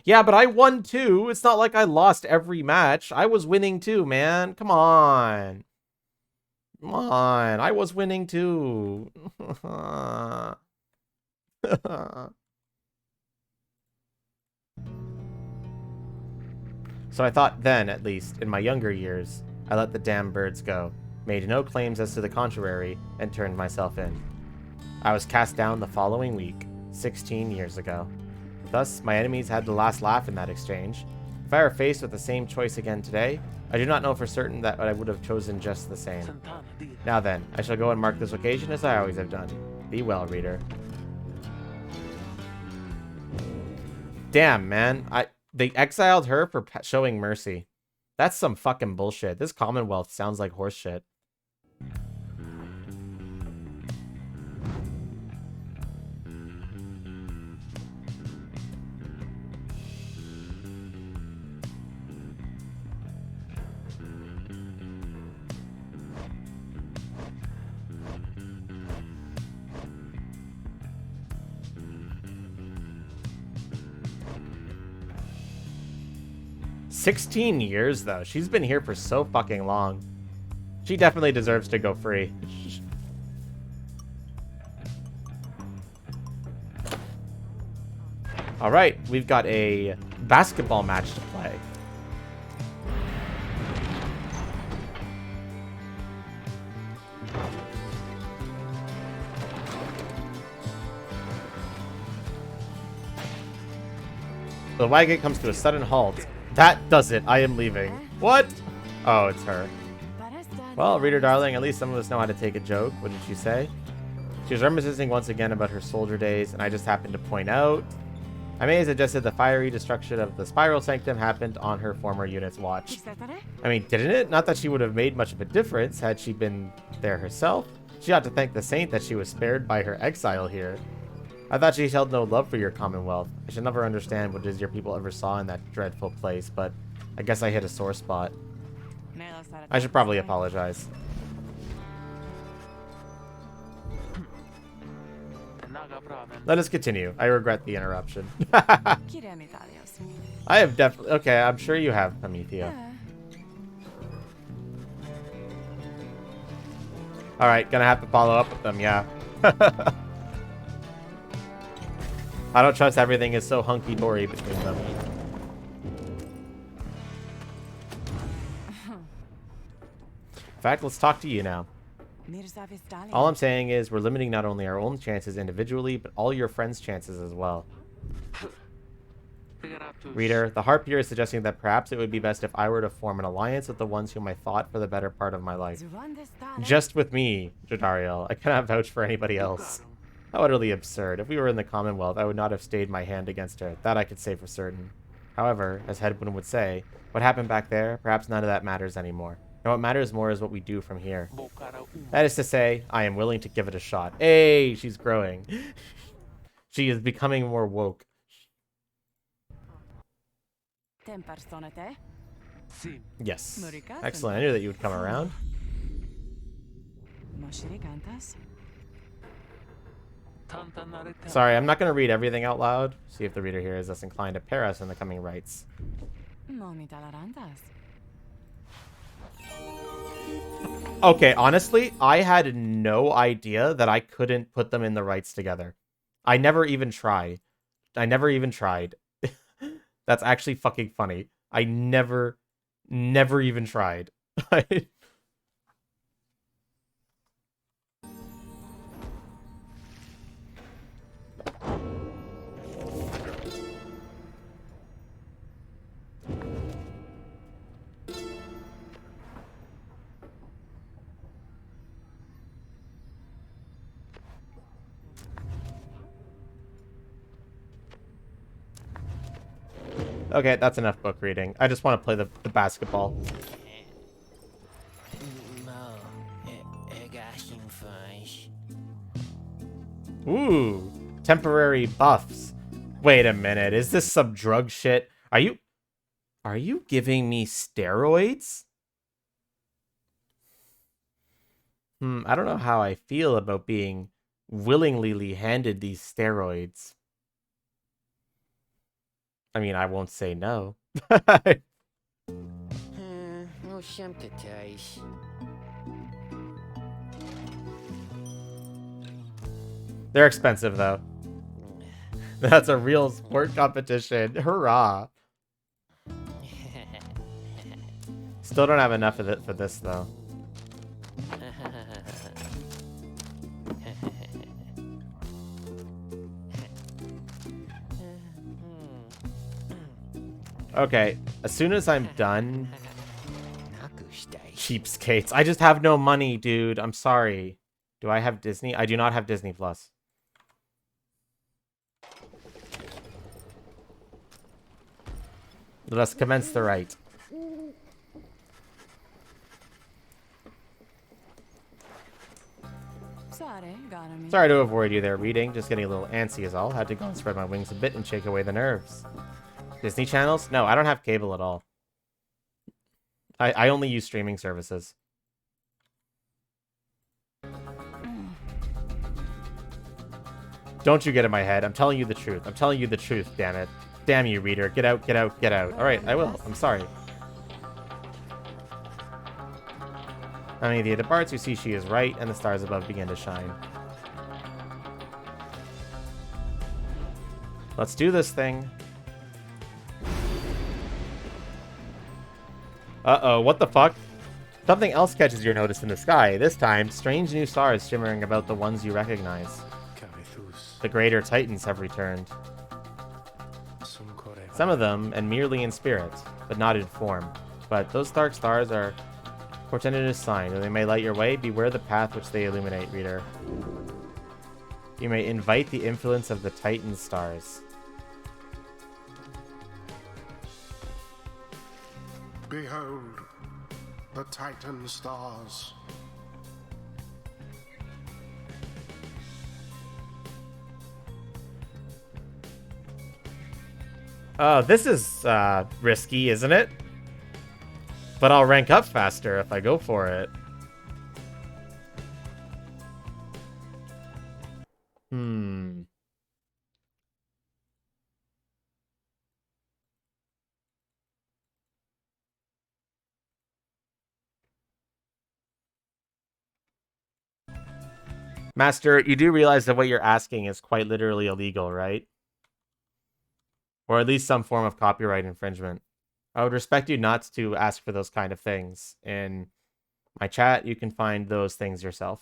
Yeah, but I won too. It's not like I lost every match. I was winning too, man. Come on. Come on. I was winning too. So I thought then, at least, in my younger years, I let the damn birds go, made no claims as to the contrary, and turned myself in. I was cast down the following week, 16 years ago. Thus, my enemies had the last laugh in that exchange. If I were faced with the same choice again today, I do not know for certain that I would have chosen just the same. Now then, I shall go and mark this occasion as I always have done. Be well, reader. Damn, man. They exiled her for showing mercy. That's some fucking bullshit. This Commonwealth sounds like horse shit. "16 years, though. She's been here for so fucking long. She definitely deserves to go free." Alright, we've got a basketball match to play. The wagon comes to a sudden halt. That does it. I am leaving. What? Oh, it's her. Well, reader darling, at least some of us know how to take a joke, wouldn't you say? She was reminiscing once again about her soldier days, and I just happened to point out. I may have suggested the fiery destruction of the Spiral Sanctum happened on her former unit's watch. I mean, didn't it? Not that she would have made much of a difference had she been there herself. She ought to thank the saint that she was spared by her exile here. I thought she held no love for your Commonwealth. I should never understand what it is your people ever saw in that dreadful place, but I guess I hit a sore spot. I should probably apologize. Let us continue. I regret the interruption. I have definitely... Okay, I'm sure you have, Amethea. Alright, gonna have to follow up with them, yeah. I don't trust everything is so hunky-dory between them. In fact, let's talk to you now. All I'm saying is we're limiting not only our own chances individually, but all your friends' chances as well. Reader, the harp here is suggesting that perhaps it would be best if I were to form an alliance with the ones whom I fought for the better part of my life. Just with me, Jodariel. I cannot vouch for anybody else. How utterly absurd. If we were in the Commonwealth, I would not have stayed my hand against her. That I could say for certain. However, as Headwind would say, what happened back there, perhaps none of that matters anymore. And what matters more is what we do from here. That is to say, I am willing to give it a shot. Hey, she's growing. She is becoming more woke. Yes. Excellent. I knew that you would come around. Sorry, I'm not going to read everything out loud. See if the reader here is thus inclined to pair us in the coming rites. Okay, honestly, I had no idea that I couldn't put them in the rites together. I never even tried. That's actually fucking funny. I never even tried. Okay, that's enough book reading. I just want to play the basketball. Ooh, temporary buffs. Wait a minute, is this some drug shit? Are you giving me steroids? I don't know how I feel about being willingly handed these steroids. I mean, I won't say no. They're expensive, though. That's a real sport competition. Hurrah. Still don't have enough of it for this, though. Okay, as soon as I'm done... Cheapskates. I just have no money, dude. I'm sorry. Do I have Disney? I do not have Disney Plus. Let us commence the rite. Sorry to avoid you there, reading. Just getting a little antsy is all. Had to go and spread my wings a bit and shake away the nerves. Disney channels? No, I don't have cable at all. I only use streaming services. Don't you get in my head. I'm telling you the truth. I'm telling you the truth, damn it. Damn you, reader. Get out, get out, get out. Alright, I will. I'm sorry. On any of the other parts, you see she is right, and the stars above begin to shine. Let's do this thing. Uh-oh, what the fuck? Something else catches your notice in the sky. This time, strange new stars shimmering about the ones you recognize. The greater titans have returned. Some of them, and merely in spirit, but not in form. But those dark stars are portentous sign, though they may light your way. Beware the path which they illuminate, reader. You may invite the influence of the titan stars. Behold, the Titan stars. Oh, this is risky, isn't it? But I'll rank up faster if I go for it. Master, you do realize that what you're asking is quite literally illegal, right? Or at least some form of copyright infringement. I would respect you not to ask for those kind of things. In my chat, you can find those things yourself.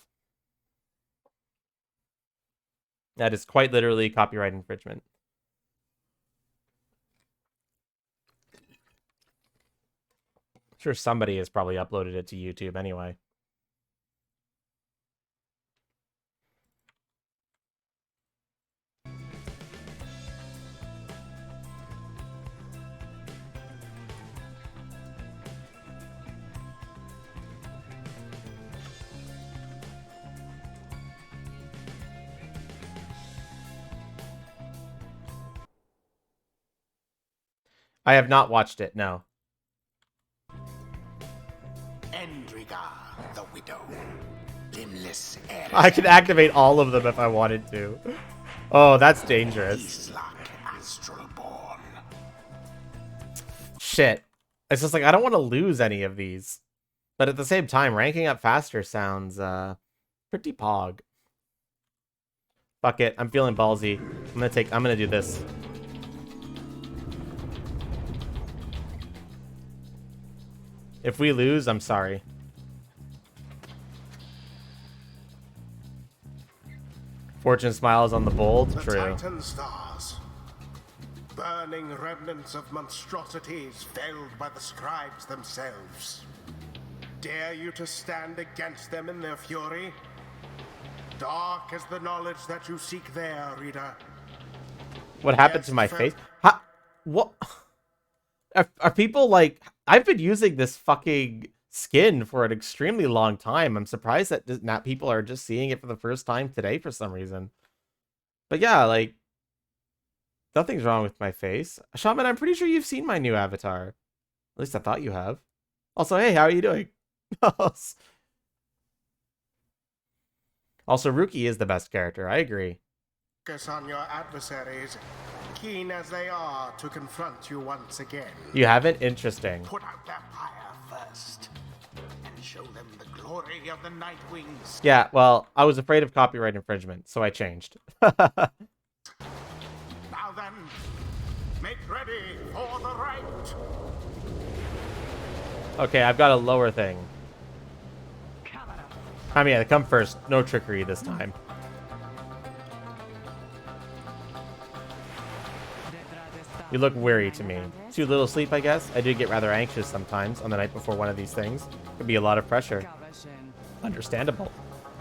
That is quite literally copyright infringement. I'm sure somebody has probably uploaded it to YouTube anyway. I have not watched it, no. Endriga, the widow. Limbless heir. I can activate all of them if I wanted to. Oh, that's dangerous. Astralborn. Shit. It's just like, I don't want to lose any of these. But at the same time, ranking up faster sounds pretty pog. Fuck it, I'm feeling ballsy. I'm gonna do this. If we lose, I'm sorry. Fortune smiles on the bold. The True. Titan stars. Burning remnants of monstrosities felled by the scribes themselves. Dare you to stand against them in their fury? Dark is the knowledge that you seek there, reader. What happened to my face? What? Are people like... I've been using this fucking skin for an extremely long time. I'm surprised that not people are just seeing it for the first time today for some reason. But yeah, like... Nothing's wrong with my face. Shaman, I'm pretty sure you've seen my new avatar. At least I thought you have. Also, hey, how are you doing? Also, Ruki is the best character. I agree. Focus on your adversaries, keen as they are to confront you once again. You haven't? Interesting. Put out their fire first, and show them the glory of the Night Wings. Yeah, well, I was afraid of copyright infringement, so I changed. Now then, make ready for the right. Okay, I've got a lower thing. I mean, yeah, come first. No trickery this time. You look weary to me. Too little sleep, I guess? I do get rather anxious sometimes on the night before one of these things. Could be a lot of pressure. Understandable.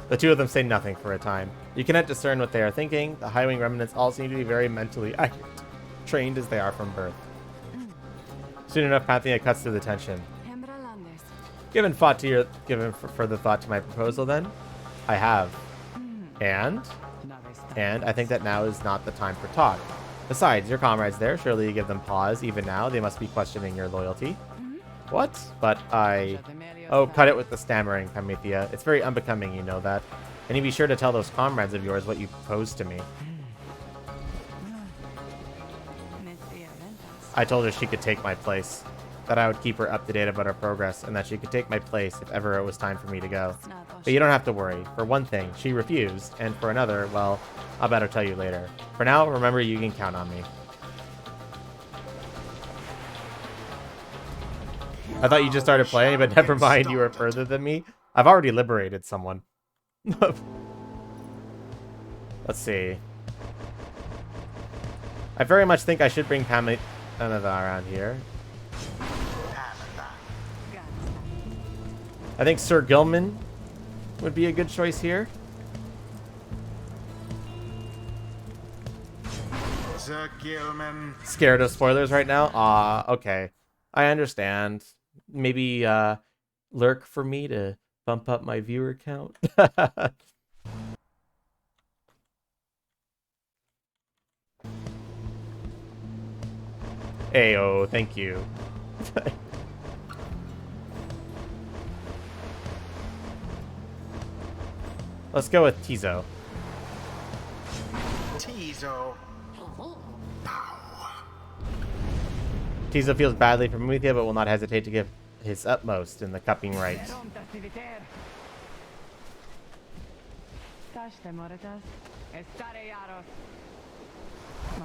The two of them say nothing for a time. You cannot discern what they are thinking. The High Wing remnants all seem to be very mentally accurate, trained as they are from birth. Soon enough, Panthea cuts through the tension. Given further thought to my proposal, then I have, and I think that now is not the time for talk. Besides, your comrades there, surely you give them pause. Even now, they must be questioning your loyalty. What? But oh, cut it with the stammering, Panthea. It's very unbecoming, you know that. And you be sure to tell those comrades of yours what you proposed to me. I told her she could take my place. That I would keep her up to date about our progress, and that she could take my place if ever it was time for me to go. But you don't have to worry. For one thing, she refused, and for another, well, I'll better tell you later. For now, remember you can count on me. I thought you just started playing, but never mind, you were further than me. I've already liberated someone. Let's see. I very much think I should bring Pamela around here. I think Sir Gilman would be a good choice here. Sir Gilman. Scared of spoilers right now? Okay. I understand. Maybe lurk for me to bump up my viewer count. Ayo, thank you. Let's go with Tizo. Tizo. Tizo feels badly for Muthia, but will not hesitate to give his utmost in the cupping rites.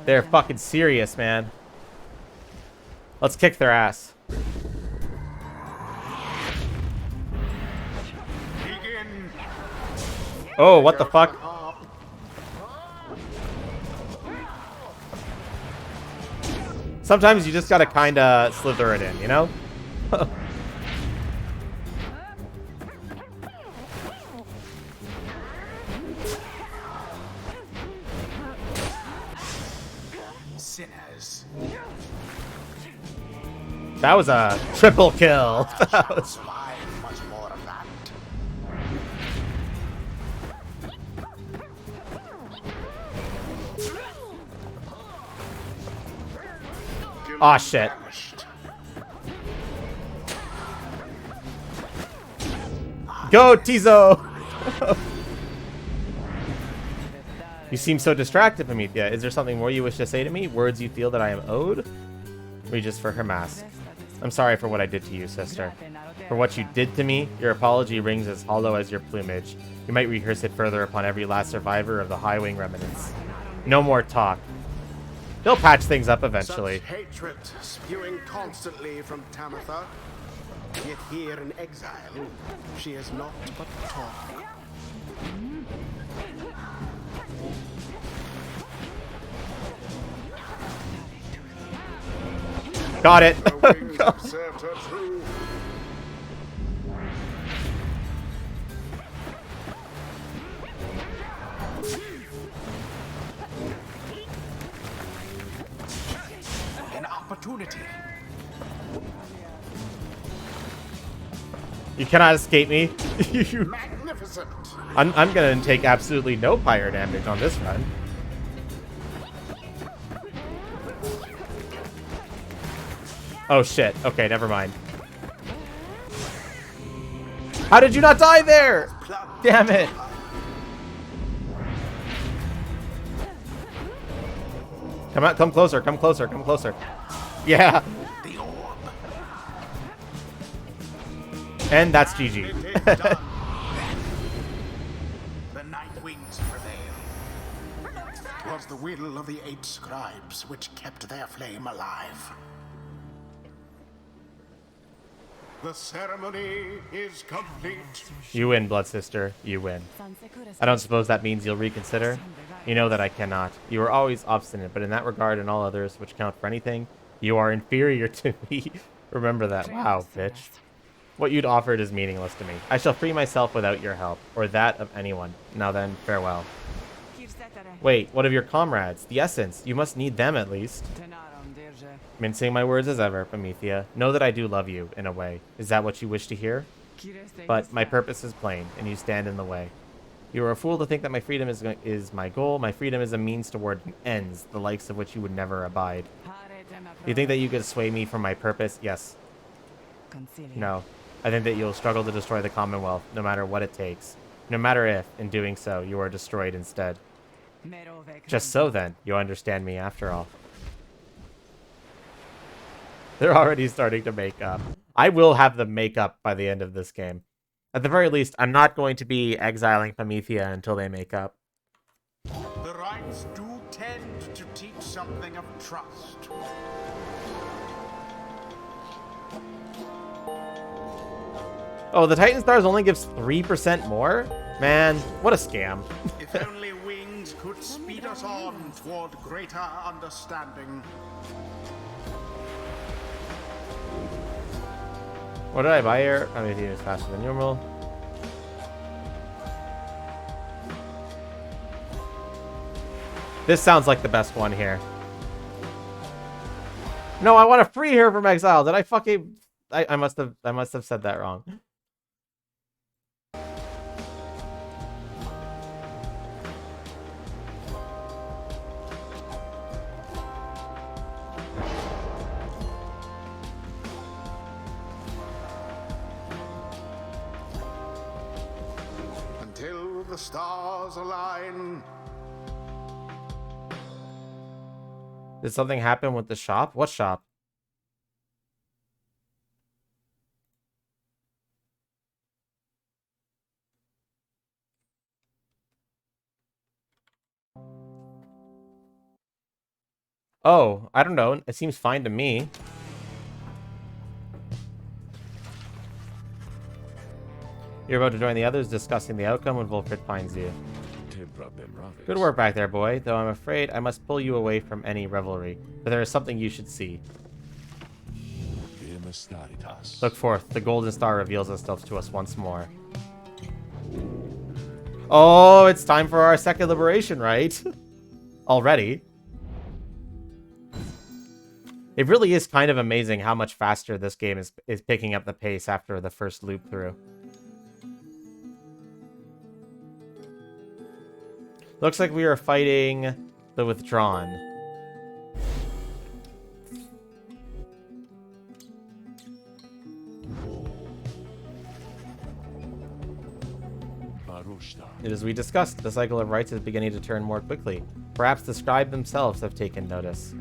They're fucking serious, man. Let's kick their ass. Begin. Oh, what the fuck? Sometimes you just gotta kinda slither it in, you know? Sinners. That was a triple kill. Why much more of that? Aw, shit. Go, Tizo! You seem so distracted, Amithia. Is there something more you wish to say to me? Words you feel that I am owed? Regis for her mask. I'm sorry for what I did to you, sister. For what you did to me, your apology rings as hollow as your plumage. You might rehearse it further upon every last survivor of the High Wing remnants. No more talk. They'll patch things up eventually. Such hatred spewing constantly from Tamitha. Yet here in exile, she is not but talk. Got it. Her wings have served her true. An opportunity. You cannot escape me. Magnificent. I'm gonna take absolutely no pyre damage on this run. Oh shit. Okay, never mind. How did you not die there? Damn it. Come out, come closer, come closer, come closer. Yeah. The orb. And that's GG. The night wings prevail. It was the will of the 8 scribes which kept their flame alive. The ceremony is complete. You win, Blood Sister. You win. I don't suppose that means you'll reconsider? You know that I cannot. You are always obstinate, but in that regard and all others which count for anything, you are inferior to me. Remember that. Wow, bitch. What you'd offered is meaningless to me. I shall free myself without your help, or that of anyone. Now then, farewell. Wait, what of your comrades? The Essence. You must need them at least. Mincing my words as ever, Promethea. Know that I do love you, in a way. Is that what you wish to hear? But my purpose is plain, and you stand in the way. You are a fool to think that my freedom is my goal. My freedom is a means toward ends, the likes of which you would never abide. You think that you could sway me from my purpose? Yes. No. I think that you'll struggle to destroy the Commonwealth, no matter what it takes. No matter if, in doing so, you are destroyed instead. Just so then, you understand me after all. They're already starting to make up. I will have them make up by the end of this game. At the very least, I'm not going to be exiling Promethea until they make up. The rites do tend to teach something of trust. Oh, the Titan Stars only gives 3% more? Man, what a scam. If only wings could speed us on toward greater understanding. What did I buy here? Promethea is faster than normal. This sounds like the best one here. No, I want to free her from exile. Did I fucking... I must have said that wrong. Until the stars align. Did something happen with the shop? What shop? Oh, I don't know. It seems fine to me. You're about to join the others discussing the outcome when Volfred finds you. Good work back there, boy, though I'm afraid I must pull you away from any revelry. But there is something you should see. Look forth. The golden star reveals itself to us once more. Oh, it's time for our second liberation, right? Already. It really is kind of amazing how much faster this game is picking up the pace after the first loop through. Looks like we are fighting the Withdrawn. It is we discussed, the cycle of rites is beginning to turn more quickly. Perhaps the scribe themselves have taken notice.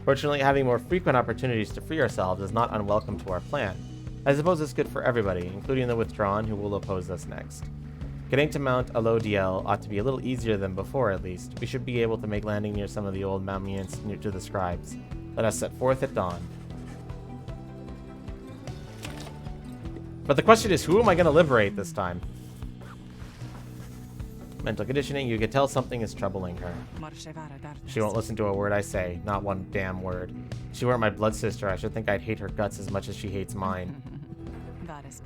Fortunately, having more frequent opportunities to free ourselves is not unwelcome to our plan. I suppose it's good for everybody, including the Withdrawn, who will oppose us next. Getting to Mount Alodiel ought to be a little easier than before, at least. We should be able to make landing near some of the old monuments near to the scribes. Let us set forth at dawn. But the question is, who am I going to liberate this time? Mental conditioning, you can tell something is troubling her. She won't listen to a word I say, not one damn word. If she weren't my blood sister, I should think I'd hate her guts as much as she hates mine.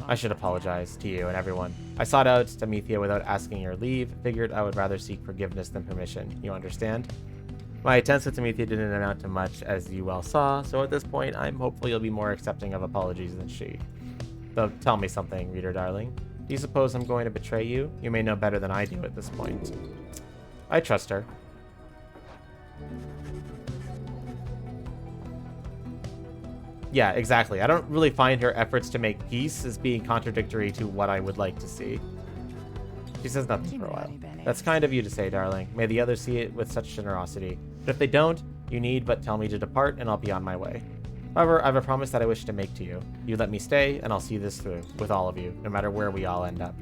I should apologize to you and everyone. I sought out Promethea without asking your leave, figured I would rather seek forgiveness than permission. You understand? My attempts with Promethea didn't amount to much, as you well saw, so at this point, I'm hopeful you'll be more accepting of apologies than she. So tell me something, reader darling. Do you suppose I'm going to betray you? You may know better than I do at this point. I trust her. Yeah, exactly. I don't really find her efforts to make peace as being contradictory to what I would like to see. She says nothing for a while. That's kind of you to say, darling. May the others see it with such generosity. But if they don't, you need but tell me to depart, and I'll be on my way. However, I have a promise that I wish to make to you. You let me stay, and I'll see this through, with all of you, no matter where we all end up.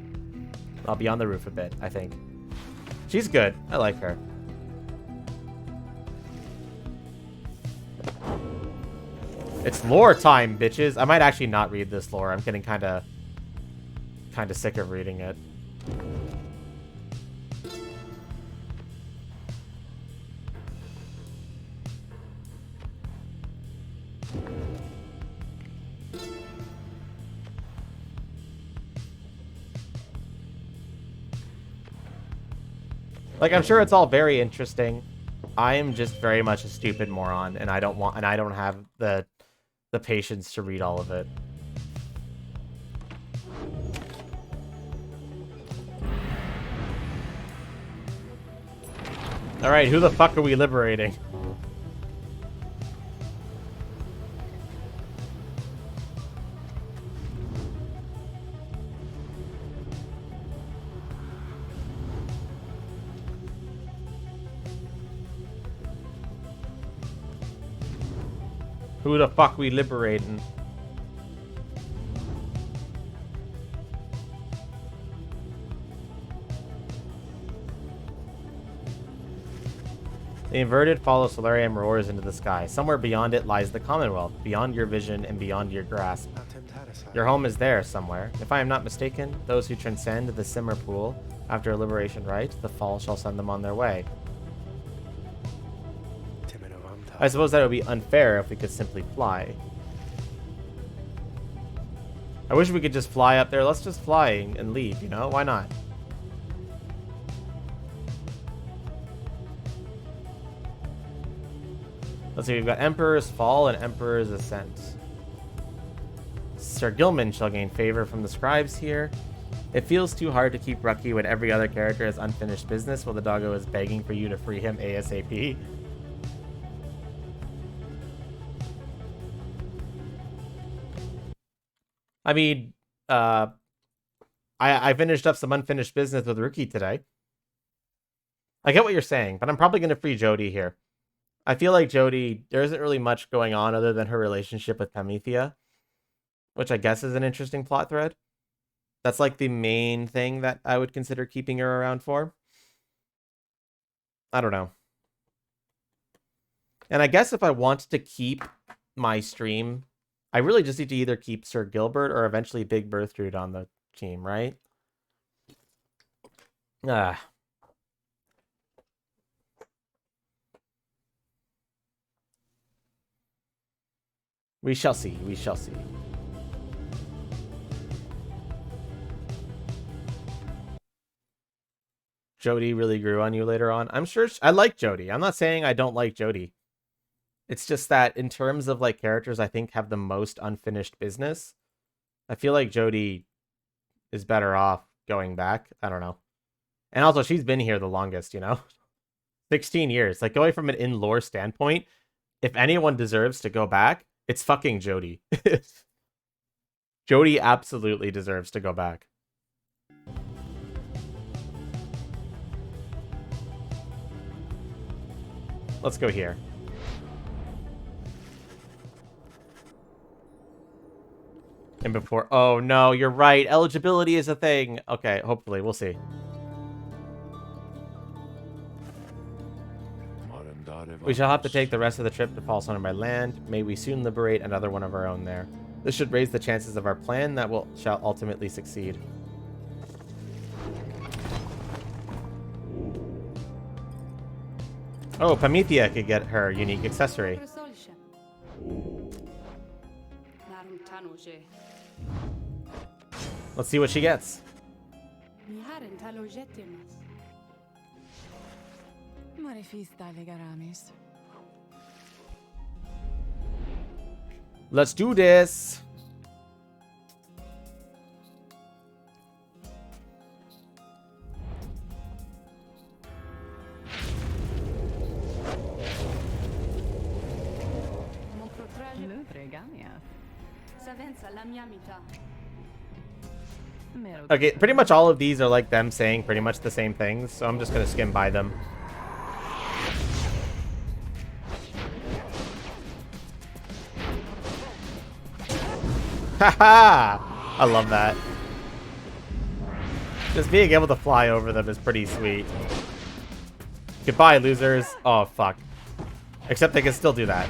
I'll be on the roof a bit, I think. She's good. I like her. It's lore time, bitches. I might actually not read this lore. I'm getting kind of sick of reading it. Like, I'm sure it's all very interesting. I am just very much a stupid moron, and I don't have the patience to read all of it. All right, who the fuck are we liberating? Who the fuck we liberating? The inverted follow Solarium roars into the sky. Somewhere beyond it lies the Commonwealth, beyond your vision and beyond your grasp. Your home is there somewhere. If I am not mistaken, those who transcend the Simmer Pool after a liberation rite, the fall shall send them on their way. I suppose that would be unfair if we could simply fly. I wish we could just fly up there. Let's just fly and leave, you know? Why not? Let's see, we've got Emperor's Fall and Emperor's Ascent. Sir Gilman shall gain favor from the scribes here. It feels too hard to keep Rucky when every other character has unfinished business while the doggo is begging for you to free him ASAP. I mean, I finished up some unfinished business with Rookie today. I get what you're saying, but I'm probably going to free Jodie here. I feel like Jodie, there isn't really much going on other than her relationship with Promethea, which I guess is an interesting plot thread. That's like the main thing that I would consider keeping her around for. I don't know. And I guess if I want to keep my stream, I really just need to either keep Sir Gilbert or eventually Big Bertrude on the team, right? We shall see. We shall see. Jodie really grew on you later on. I'm sure I like Jodie. I'm not saying I don't like Jodie. It's just that in terms of like characters I think have the most unfinished business, I feel like Jodie is better off going back. I don't know. And also she's been here the longest, you know? 16 years. Like going from an in-lore standpoint, if anyone deserves to go back, it's fucking Jodie. Jodie absolutely deserves to go back. Let's go here. And before... Oh, no, you're right. Eligibility is a thing. Okay, hopefully. We'll see. We shall have to take the rest of the trip to Fall Sunner by land. May we soon liberate another one of our own there. This should raise the chances of our plan that shall ultimately succeed. Oh, Promethea could get her unique accessory. Let's see what she gets. Let's do this. Okay, pretty much all of these are like them saying pretty much the same things, so I'm just gonna skim by them. Haha! I love that. Just being able to fly over them is pretty sweet. Goodbye, losers. Oh, fuck. Except they can still do that.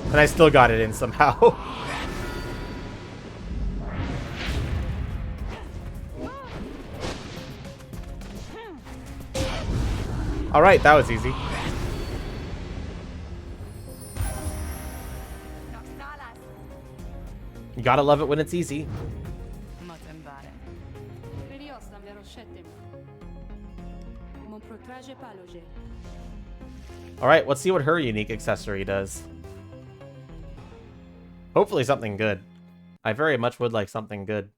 And I still got it in somehow. Alright, that was easy. You gotta love it when it's easy. Alright, let's see what her unique accessory does. Hopefully something good. I very much would like something good.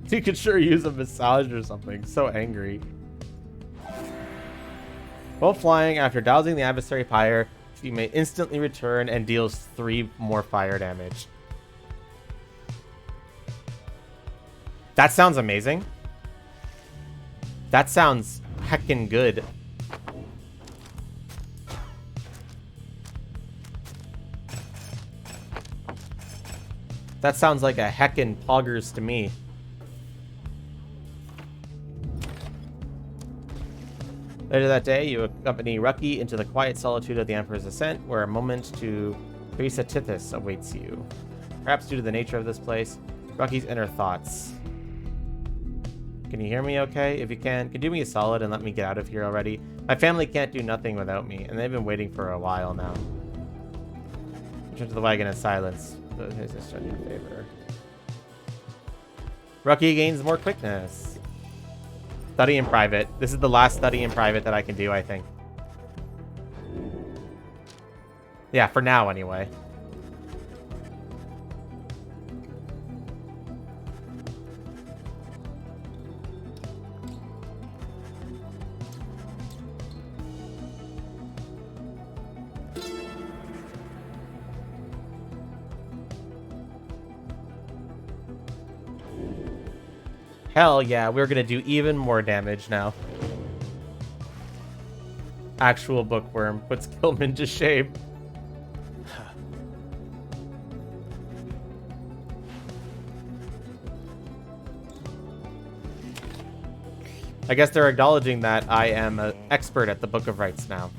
You could sure use a massage or something. So angry. While flying, after dousing the adversary Pyre, you may instantly return and deals 3 more fire damage. That sounds amazing. That sounds heckin' good. That sounds like a heckin' poggers to me. Later that day, you accompany Rucky into the quiet solitude of the Emperor's Ascent, where a moment to Tithys awaits you. Perhaps due to the nature of this place, Rucky's inner thoughts. Can you hear me okay? If you can do me a solid and let me get out of here already? My family can't do nothing without me, and they've been waiting for a while now. Return to the wagon in silence. Here's a starting favor. Rucky gains more quickness. Study in private. This is the last study in private that I can do, I think. Yeah, for now anyway. Hell yeah, we're gonna do even more damage now. Actual bookworm puts Gilman to shame. I guess they're acknowledging that I am an expert at the Book of Rites now.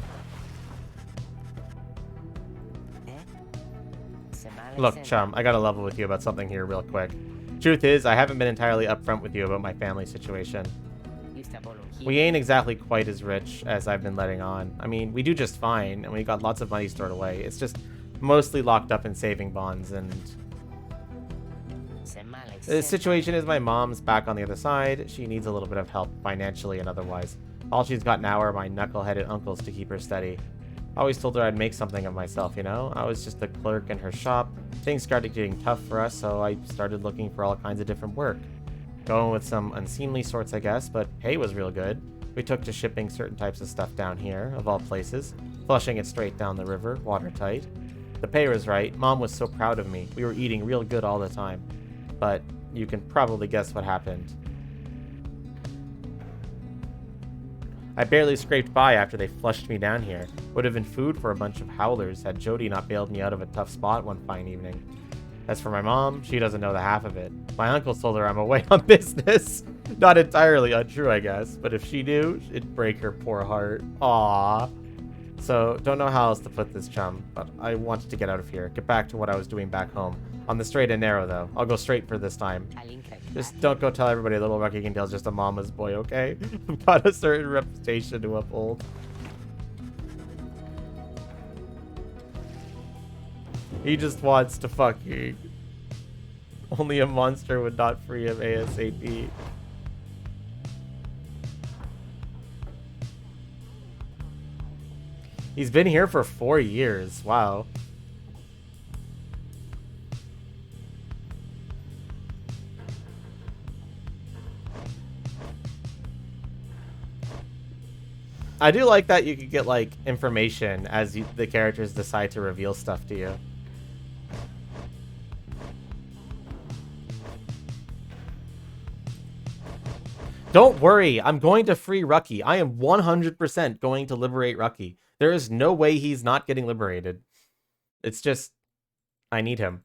Look, chum, I gotta level with you about something here real quick. Truth is, I haven't been entirely upfront with you about my family situation. We ain't exactly quite as rich as I've been letting on. I mean, we do just fine, and we got lots of money stored away. It's just mostly locked up in saving bonds, and... The situation is my mom's back on the other side. She needs a little bit of help financially and otherwise. All she's got now are my knuckle-headed uncles to keep her steady. I always told her I'd make something of myself, you know? I was just a clerk in her shop. Things started getting tough for us, so I started looking for all kinds of different work. Going with some unseemly sorts, I guess, but pay was real good. We took to shipping certain types of stuff down here, of all places, flushing it straight down the river, watertight. The pay was right. Mom was so proud of me. We were eating real good all the time. But you can probably guess what happened. I barely scraped by after they flushed me down here. Would have been food for a bunch of howlers had Jody not bailed me out of a tough spot one fine evening. As for my mom, she doesn't know the half of it. My uncle told her I'm away on business. Not entirely untrue, I guess, but if she knew, it'd break her poor heart. Aww. So, don't know how else to put this, chum, but I wanted to get out of here. Get back to what I was doing back home. On the straight and narrow, though. I'll go straight for this time. Just don't go tell everybody little Rucky Gandale's just a mama's boy, okay? I've got a certain reputation to uphold. He just wants to fucking... Only a monster would not free him ASAP. He's been here for 4 years. Wow. I do like that you could get, like, information as the characters decide to reveal stuff to you. Don't worry, I'm going to free Rucky. I am 100% going to liberate Rucky. There is no way he's not getting liberated. It's just, I need him.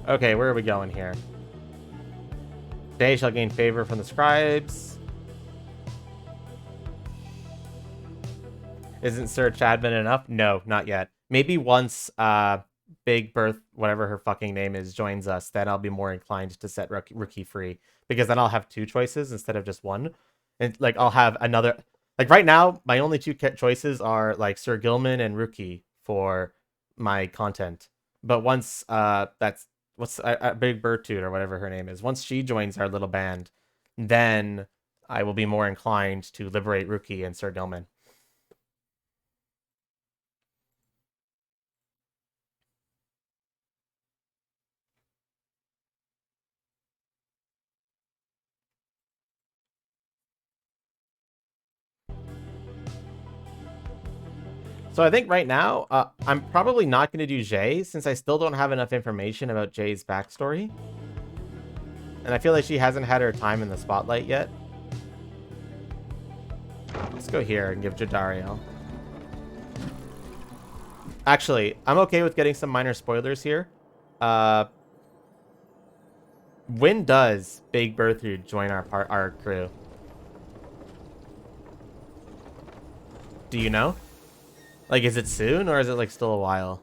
Okay, where are we going here? They shall gain favor from the scribes. Isn't Search admin enough? No, not yet. Maybe once Big Birth, whatever her fucking name is, joins us, then I'll be more inclined to set Rookie free. Because then I'll have 2 choices instead of just 1. And, like, I'll have another... Like, right now, my only 2 choices are, like, Sir Gilman and Rookie for my content. But once that's... What's Big Bertude or whatever her name is. Once she joins our little band, then I will be more inclined to liberate Rookie and Sir Gilman. So I think right now, I'm probably not going to do Jay, since I still don't have enough information about Jay's backstory. And I feel like she hasn't had her time in the spotlight yet. Let's go here and give Jadariel. Actually, I'm okay with getting some minor spoilers here. When does Big Bertrude join our crew? Do you know? Like, is it soon, or is it, like, still a while?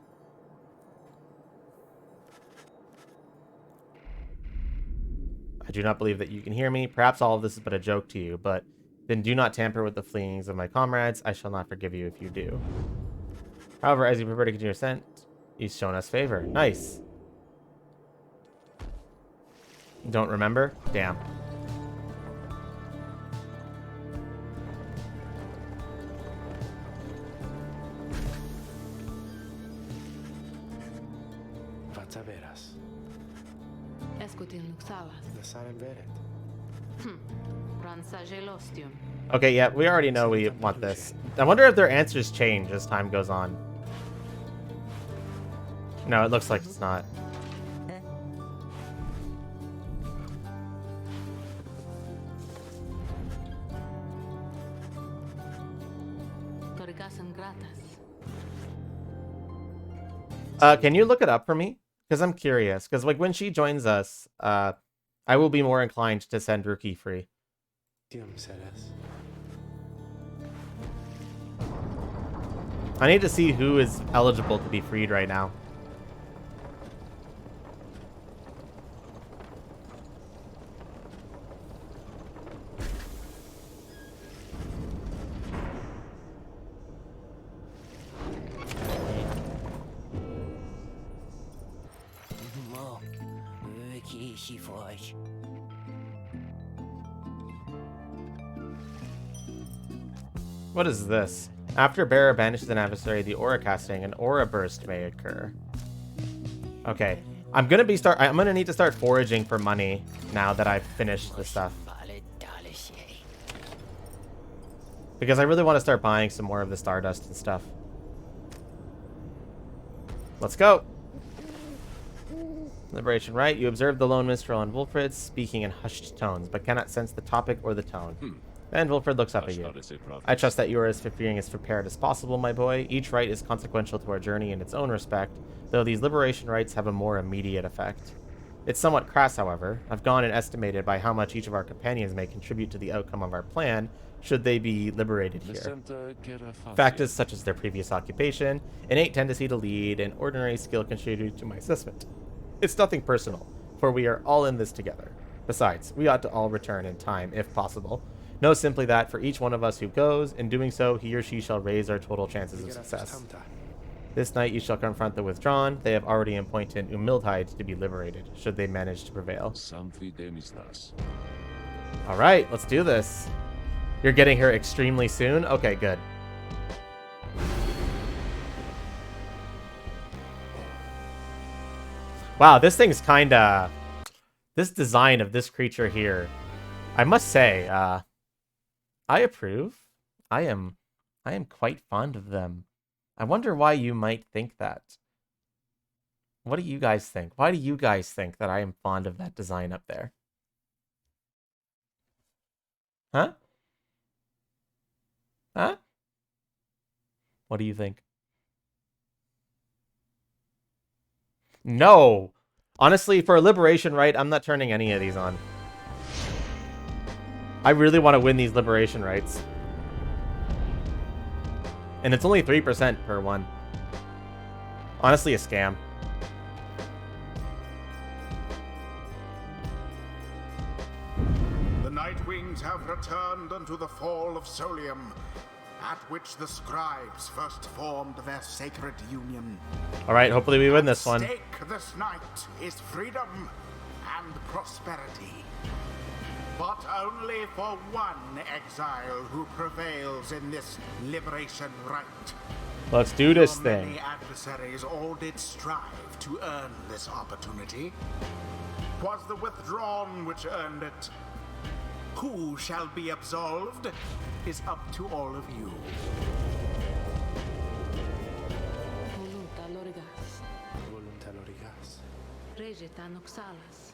I do not believe that you can hear me. Perhaps all of this is but a joke to you, but then do not tamper with the fleeings of my comrades. I shall not forgive you if you do. However, as you prefer to continue your ascent, you've shown us favor. Nice. Don't remember? Damn. Okay, yeah, we already know we want this. I wonder if their answers change as time goes on. No, it looks like it's not. Can you look it up for me? Because I'm curious. Because, like, when she joins us, I will be more inclined to send Rookie free. I need to see who is eligible to be freed right now. What is this? After Bearer banishes an adversary, the aura casting, an aura burst may occur. Okay. I'm gonna need to start foraging for money now that I've finished the stuff. Because I really want to start buying some more of the Stardust and stuff. Let's go! Liberation right. You observe the lone minstrel and Wilfred speaking in hushed tones, but cannot sense the topic or the tone. Then Wilfred looks up at you. I trust that you are as prepared as possible, my boy. Each rite is consequential to our journey in its own respect, though these liberation rites have a more immediate effect. It's somewhat crass, however. I've gone and estimated by how much each of our companions may contribute to the outcome of our plan, should they be liberated here. Factors such as their previous occupation, innate tendency to lead, and ordinary skill contribute to my assessment. It's nothing personal, for we are all in this together. Besides, we ought to all return in time, if possible. Know simply that for each one of us who goes, in doing so, he or she shall raise our total chances of success. This night you shall confront the withdrawn. They have already appointed Umildheid to be liberated, should they manage to prevail. Alright, let's do this. You're getting her extremely soon? Okay, good. Wow, this thing's kinda... This design of this creature here, I must say, I approve. I am quite fond of them. I wonder why you might think that. What do you guys think? Why do you guys think that I am fond of that design up there? Huh? Huh? What do you think? No! Honestly, for a liberation right, I'm not turning any of these on. I really want to win these liberation rights. And it's only 3% per one. Honestly, a scam. The Nightwings have returned unto the fall of Solium, at which the scribes first formed their sacred union. Alright, hopefully we win this one. At stake this night is freedom and prosperity. But only for one exile who prevails in this liberation right. Let's do this Your thing. many adversaries all did strive to earn this opportunity. 'Twas the withdrawn which earned it. Who shall be absolved is up to all of you. Volunta lorigas. Regetan oxalas.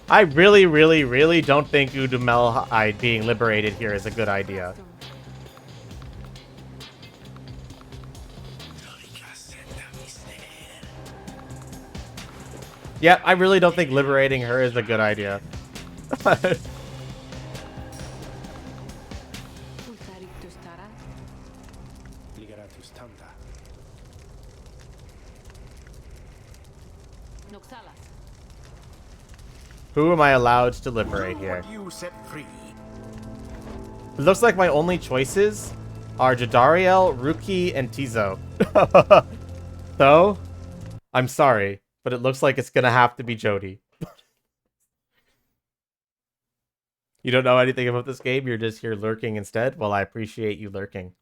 I really, really, really don't think Udumelhide being liberated here is a good idea. Yeah, I really don't think liberating her is a good idea. Pulsarictus tara. Ligeratus tanta. Noxalas. Who am I allowed to liberate Who here? would you set free? It looks like my only choices are Jadariel, Ruki, and Tizo. So, I'm sorry, but it looks like it's gonna have to be Jody. You don't know anything about this game? You're just here lurking instead? Well, I appreciate you lurking.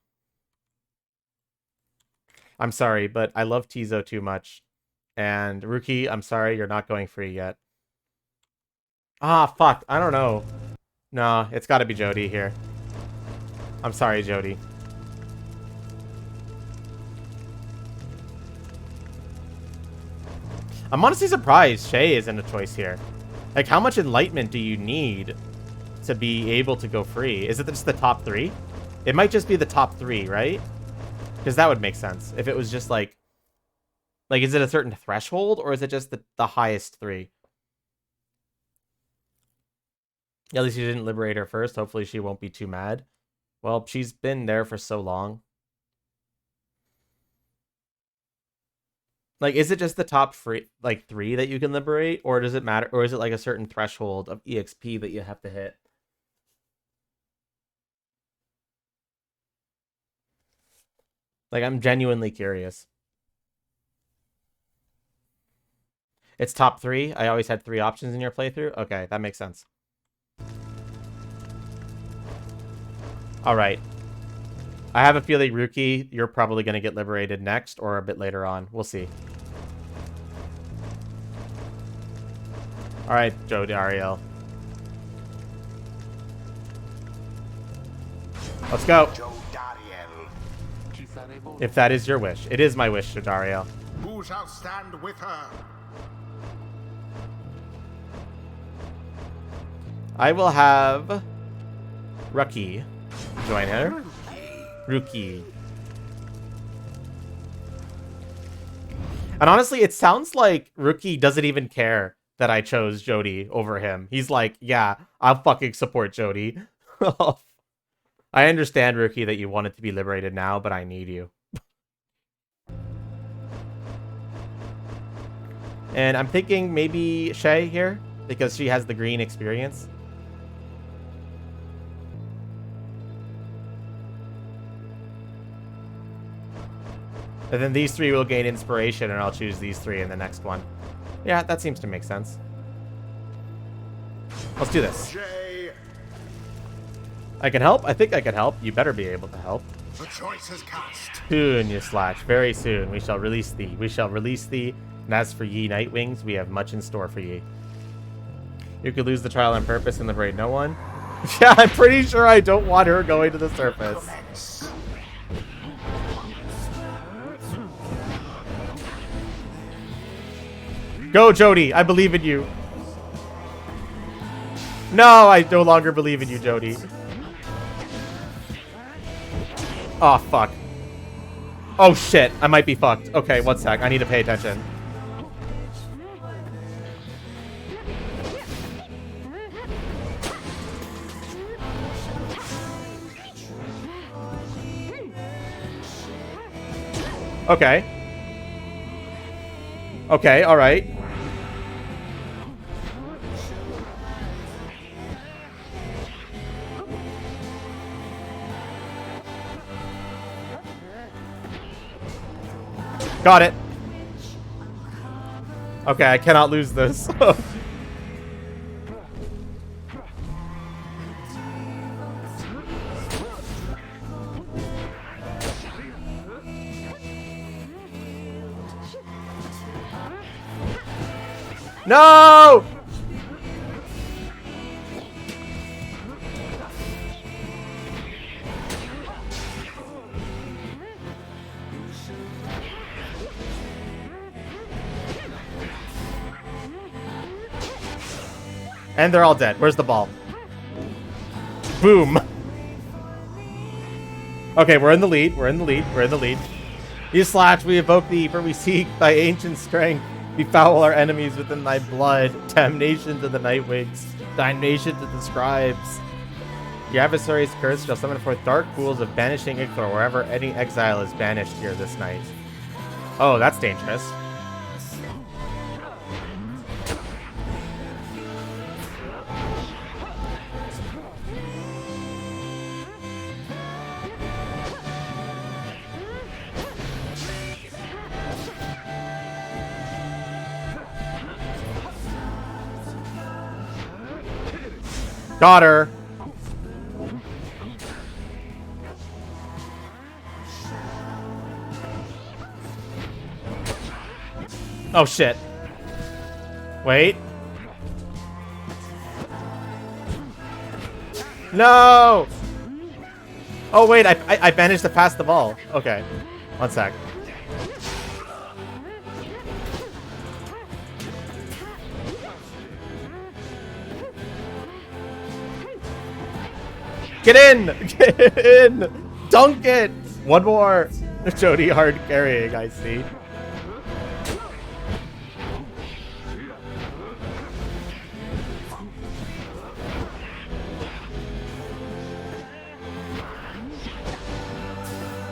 I'm sorry, but I love Tizo too much. And Ruki, I'm sorry, you're not going free yet. Ah, fuck. I don't know. No, it's gotta be Jody here. I'm sorry, Jody. I'm honestly surprised Shay isn't a choice here. Like, how much enlightenment do you need to be able to go free? Is it just the top 3? It might just be the top 3, right? Because that would make sense. If it was just like, is it a certain threshold, or is it just the highest 3? At least you didn't liberate her first. Hopefully she won't be too mad. Well, she's been there for so long. Like, is it just the top 3 that you can liberate? Or does it matter? Or is it like a certain threshold of EXP that you have to hit? Like, I'm genuinely curious. It's top 3? I always had 3 options in your playthrough? Okay, that makes sense. Alright. I have a feeling, Ruki, you're probably going to get liberated next or a bit later on. We'll see. Alright, Joe Dariel. Let's go. Joe Dariel. If that is your wish. It is my wish, Jodariel. Who shall stand with her? I will have Ruki join her. Ruki. And honestly, it sounds like Ruki doesn't even care that I chose Jody over him. He's like, yeah, I'll fucking support Jody. I understand, Ruki, that you wanted to be liberated now, but I need you. And I'm thinking maybe Shay here, because she has the green experience. And then these 3 will gain inspiration, and I'll choose these 3 in the next one. Yeah, that seems to make sense. Let's do this. Jay, I can help? I think I can help. You better be able to help. The choice is cast. Soon, you Slash. Very soon. We shall release thee. We shall release thee. And as for ye Nightwings, we have much in store for ye. You could lose the trial on purpose and liberate no one. Yeah, I'm pretty sure I don't want her going to the surface. Commence. Go, Jody. I believe in you. No, I no longer believe in you, Jody. Oh, fuck. Oh, shit. I might be fucked. Okay, one sec. I need to pay attention. Okay. Okay, alright. Got it. Okay, I cannot lose this. No! And they're all dead. Where's the ball? Boom. Okay, we're in the lead. We're in the lead. We're in the lead. You Slash, we evoke thee, for we seek thy ancient strength. Befoul our enemies within thy blood. Damnation to the Nightwings. Damnation to the Scribes. Your adversary's curse shall summon forth dark pools of banishing ichor wherever any exile is banished here this night. Oh, that's dangerous. Got her. Oh shit. Wait. No. Oh wait, I managed to pass the ball. Okay. One sec. Get in! Get in! Dunk it! One more! Jody hard carrying, I see.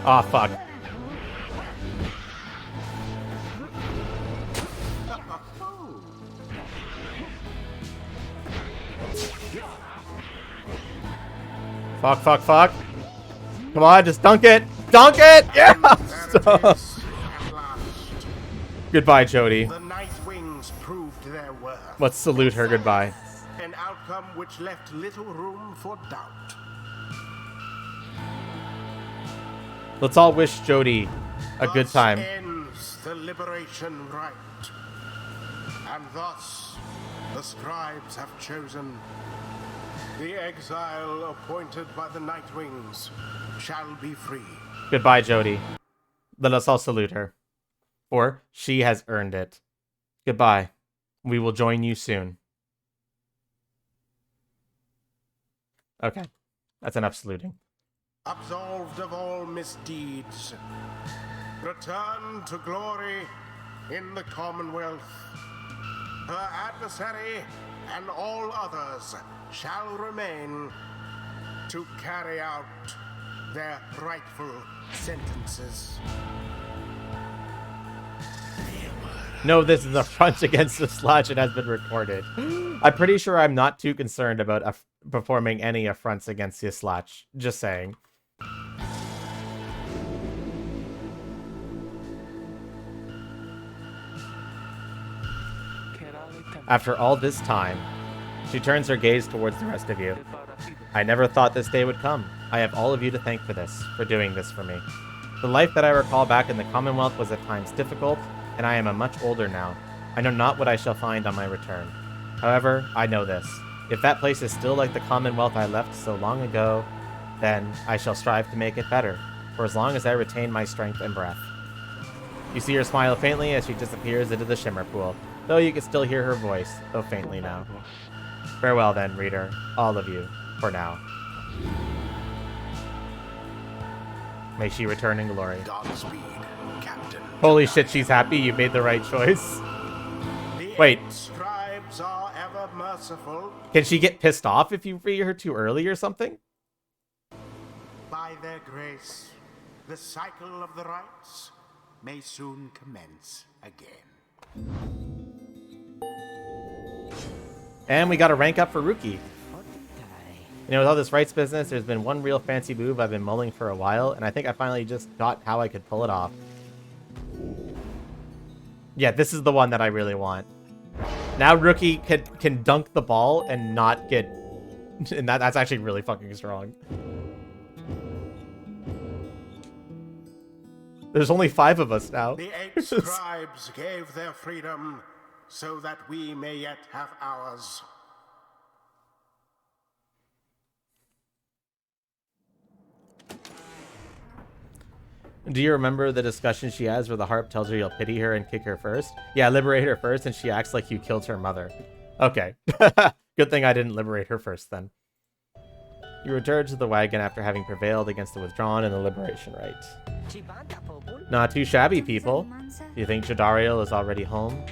Ah, fuck. Fuck, fuck, fuck. Come on, just dunk it. Dunk it! Yeah! Goodbye, Jody. the Nightwings proved their worth. Let's salute her goodbye. An outcome which left little room for doubt. Let's all wish Jody a good Thus time. ends the liberation rite. And thus, the scribes have chosen. The exile appointed by the Nightwings shall be free. Goodbye, Jody. Let us all salute her. For she has earned it. Goodbye. We will join you soon. Okay. That's enough saluting. Absolved of all misdeeds. Return to glory in the Commonwealth. Her adversary and all others shall remain to carry out their rightful sentences. No, this is a front against the Slash. It has been recorded. I'm pretty sure I'm not too concerned about performing any affronts against the Slash. Just saying. After all this time, she turns her gaze towards the rest of you. I never thought this day would come. I have all of you to thank for this, for doing this for me. The life that I recall back in the Commonwealth was at times difficult, and I am a much older now. I know not what I shall find on my return. However, I know this. If that place is still like the Commonwealth I left so long ago, then I shall strive to make it better, for as long as I retain my strength and breath. You see her smile faintly as she disappears into the shimmer pool, though you can still hear her voice, though faintly now. Farewell then, reader, all of you, for now. May she return in glory. Godspeed, Captain. Holy shit, she's happy you made the right choice. The Wait. 8 scribes are ever merciful. Can she get pissed off if you free her too early or something? By their grace, the cycle of the rites may soon commence again. And we got a rank up for Rookie. You know, with all this rights business, there's been one real fancy move I've been mulling for a while, and I think I finally just got how I could pull it off. Yeah, this is the one that I really want. Now Rookie can dunk the ball and not get... And that's actually really fucking strong. There's only 5 of us now. The 8 scribes gave their freedom so that we may yet have ours. Do you remember the discussion she has where the harp tells her you'll pity her and kick her first? Yeah, liberate her first, and she acts like you killed her mother. Okay. Good thing I didn't liberate her first, then. You return to the wagon after having prevailed against the withdrawn and the liberation rite. Not too shabby, people. Do you think Jodariel is already home?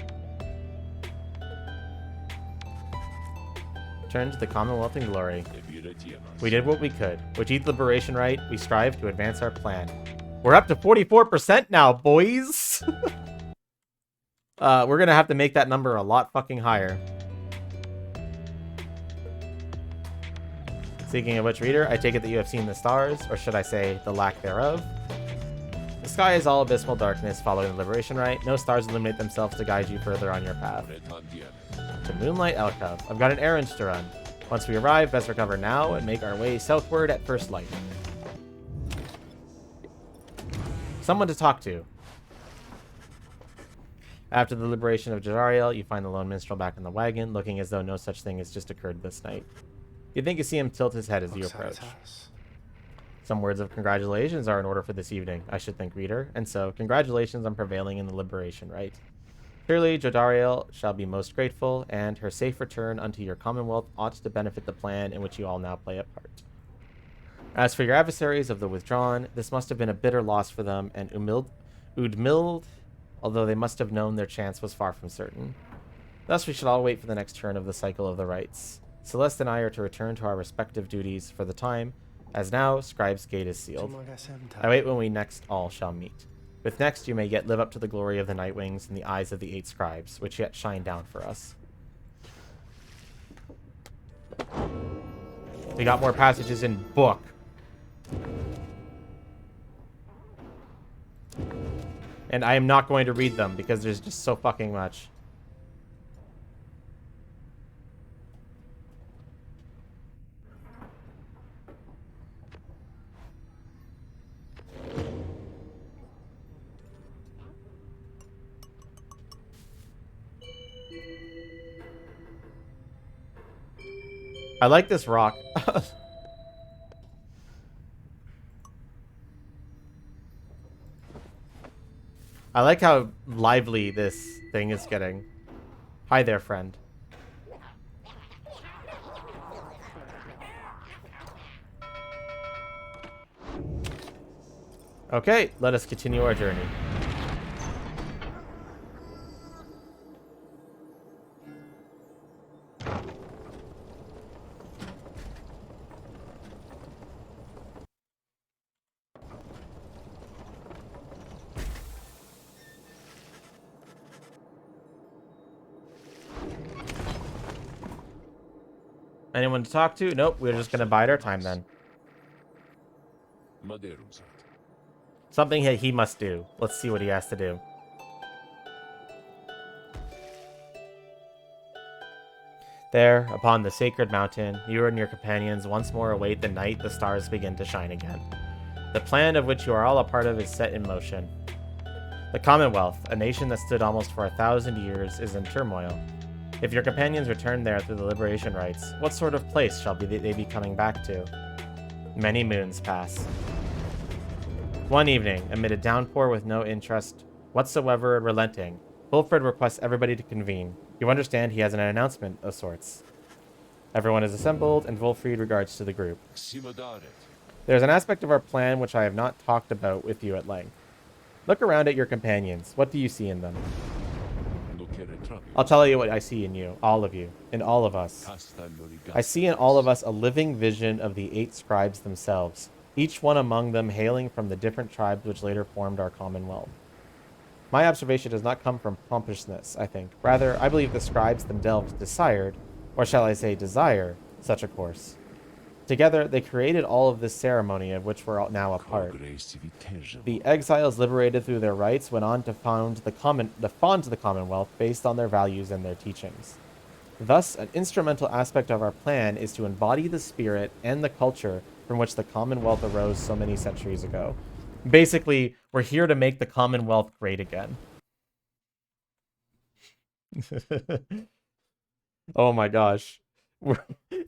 Return to the Commonwealth in glory. We did what we could. With each liberation rite, we strive to advance our plan. We're up to 44% now, boys! We're gonna have to make that number a lot fucking higher. Speaking of which, reader, I take it that you have seen the stars, or should I say, the lack thereof. The sky is all abysmal darkness following the liberation rite. No stars illuminate themselves to guide you further on your path. To Moonlight Alcove. I've got an errand to run. Once we arrive, best recover now and make our way southward at first light. Someone to talk to. After the liberation of Jodariel, you find the lone minstrel back in the wagon, looking as though no such thing has just occurred this night. You think you see him tilt his head as you approach. Some words of congratulations are in order for this evening, I should think, reader, and so congratulations on prevailing in the liberation rite. Clearly, Jodariel shall be most grateful, and her safe return unto your commonwealth ought to benefit the plan in which you all now play a part. As for your adversaries of the withdrawn, this must have been a bitter loss for them, and Udmild, although they must have known their chance was far from certain. Thus we should all wait for the next turn of the cycle of the rites. Celeste and I are to return to our respective duties for the time, as now Scribe's Gate is sealed. I wait when we next all shall meet. With next you may yet live up to the glory of the Nightwings in the eyes of the 8 scribes, which yet shine down for us. We got more passages in book. And I am not going to read them because there's just so fucking much. I like this rock. I like how lively this thing is getting. Hi there, friend. Okay, let us continue our journey. Anyone to talk to? Nope, we're just gonna bide our time then. Something he must do. Let's see what he has to do. There, upon the sacred mountain, you and your companions once more await the night the stars begin to shine again. The plan of which you are all a part of is set in motion. The Commonwealth, a nation that stood almost for 1,000 years, is in turmoil. If your companions return there through the liberation rites, what sort of place shall they be coming back to? Many moons pass. One evening, amid a downpour with no interest whatsoever relenting, Wilfred requests everybody to convene. You understand he has an announcement of sorts. Everyone is assembled, and Wolfried regards to the group. There's an aspect of our plan which I have not talked about with you at length. Look around at your companions. What do you see in them? I'll tell you what I see in you, all of you, in all of us. I see in all of us a living vision of the 8 scribes themselves, each one among them hailing from the different tribes which later formed our Commonwealth. My observation does not come from pompousness, I think. Rather, I believe the scribes themselves desired, or shall I say desire, such a course. Together, they created all of this ceremony of which we're now a part. The exiles liberated through their rites went on to found the Commonwealth based on their values and their teachings. Thus, an instrumental aspect of our plan is to embody the spirit and the culture from which the Commonwealth arose so many centuries ago. Basically, we're here to make the Commonwealth great again. Oh my gosh.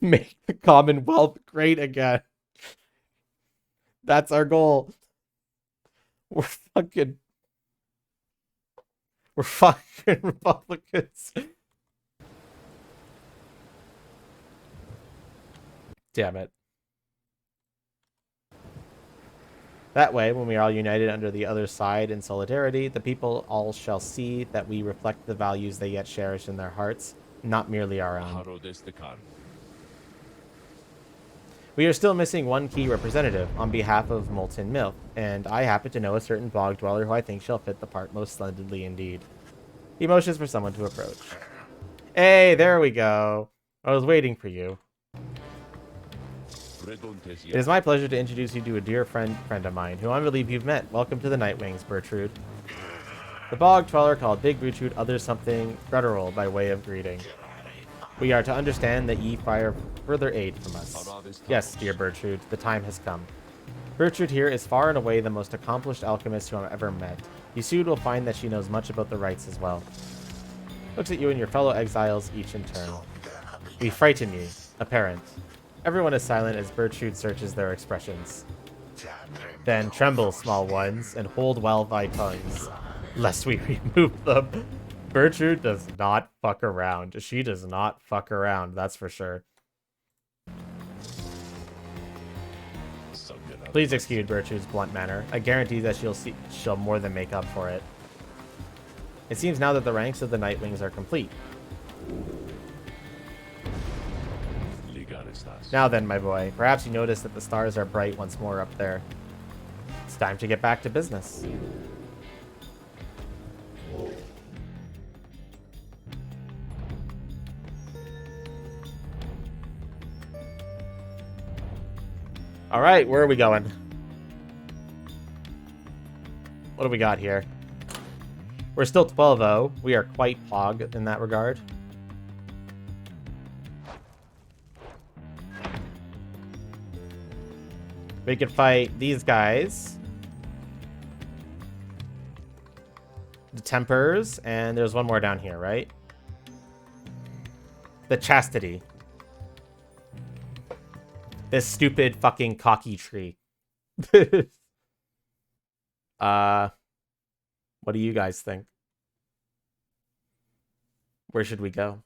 Make the Commonwealth great again. That's our goal. We're fucking Republicans. Damn it. That way, when we are all united under the other side in solidarity, the people all shall see that we reflect the values they yet cherish in their hearts, not merely our own. We are still missing one key representative on behalf of Molten Milk, and I happen to know a certain bog dweller who I think shall fit the part most splendidly indeed. He motions for someone to approach. Hey, there we go. I was waiting for you. It is my pleasure to introduce you to a dear friend of mine, who I believe you've met. Welcome to the Nightwings, Bertrude. The bog trawler called Big Bertrude utters something guttural by way of greeting. We are to understand that ye fire further aid from us. Yes, dear Bertrude, the time has come. Bertrude here is far and away the most accomplished alchemist whom I've ever met. You soon will find that she knows much about the rites as well. Looks at you and your fellow exiles, each in turn. We frighten ye, apparent. Everyone is silent as Bertrude searches their expressions. Then tremble, small ones, and hold well thy tongues, lest we remove them. Bertrude does not fuck around. She does not fuck around, that's for sure. Please excuse Bertrude's blunt manner. I guarantee that she'll more than make up for it. It seems now that the ranks of the Nightwings are complete. Now then, my boy, perhaps you notice that the stars are bright once more up there. It's time to get back to business. All right, where are we going? What do we got here? We're still 12-0. We are quite pog in that regard. We can fight these guys. The Tempers, and there's one more down here, right? The Chastity. This stupid fucking cocky tree. What do you guys think? Where should we go?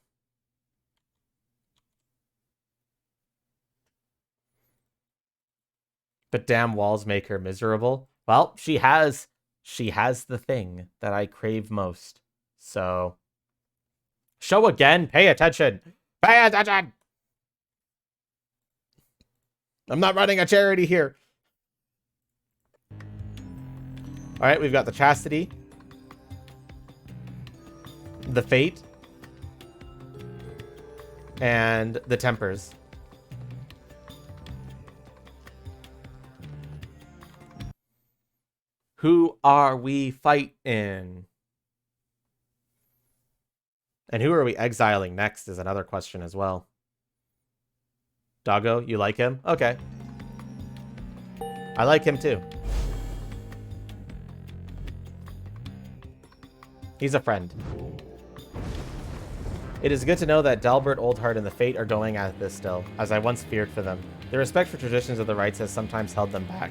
But damn walls make her miserable. Well, she has the thing that I crave most. So, show again. Pay attention. Pay attention. I'm not running a charity here. All right, we've got the Chastity, the Fate, and the Tempers. Who are we fighting? And who are we exiling next is another question as well. Doggo, you like him? Okay. I like him too. He's a friend. It is good to know that Dalbert, Oldheart, and the Fate are going at this still, as I once feared for them. Their respect for traditions of the rites has sometimes held them back.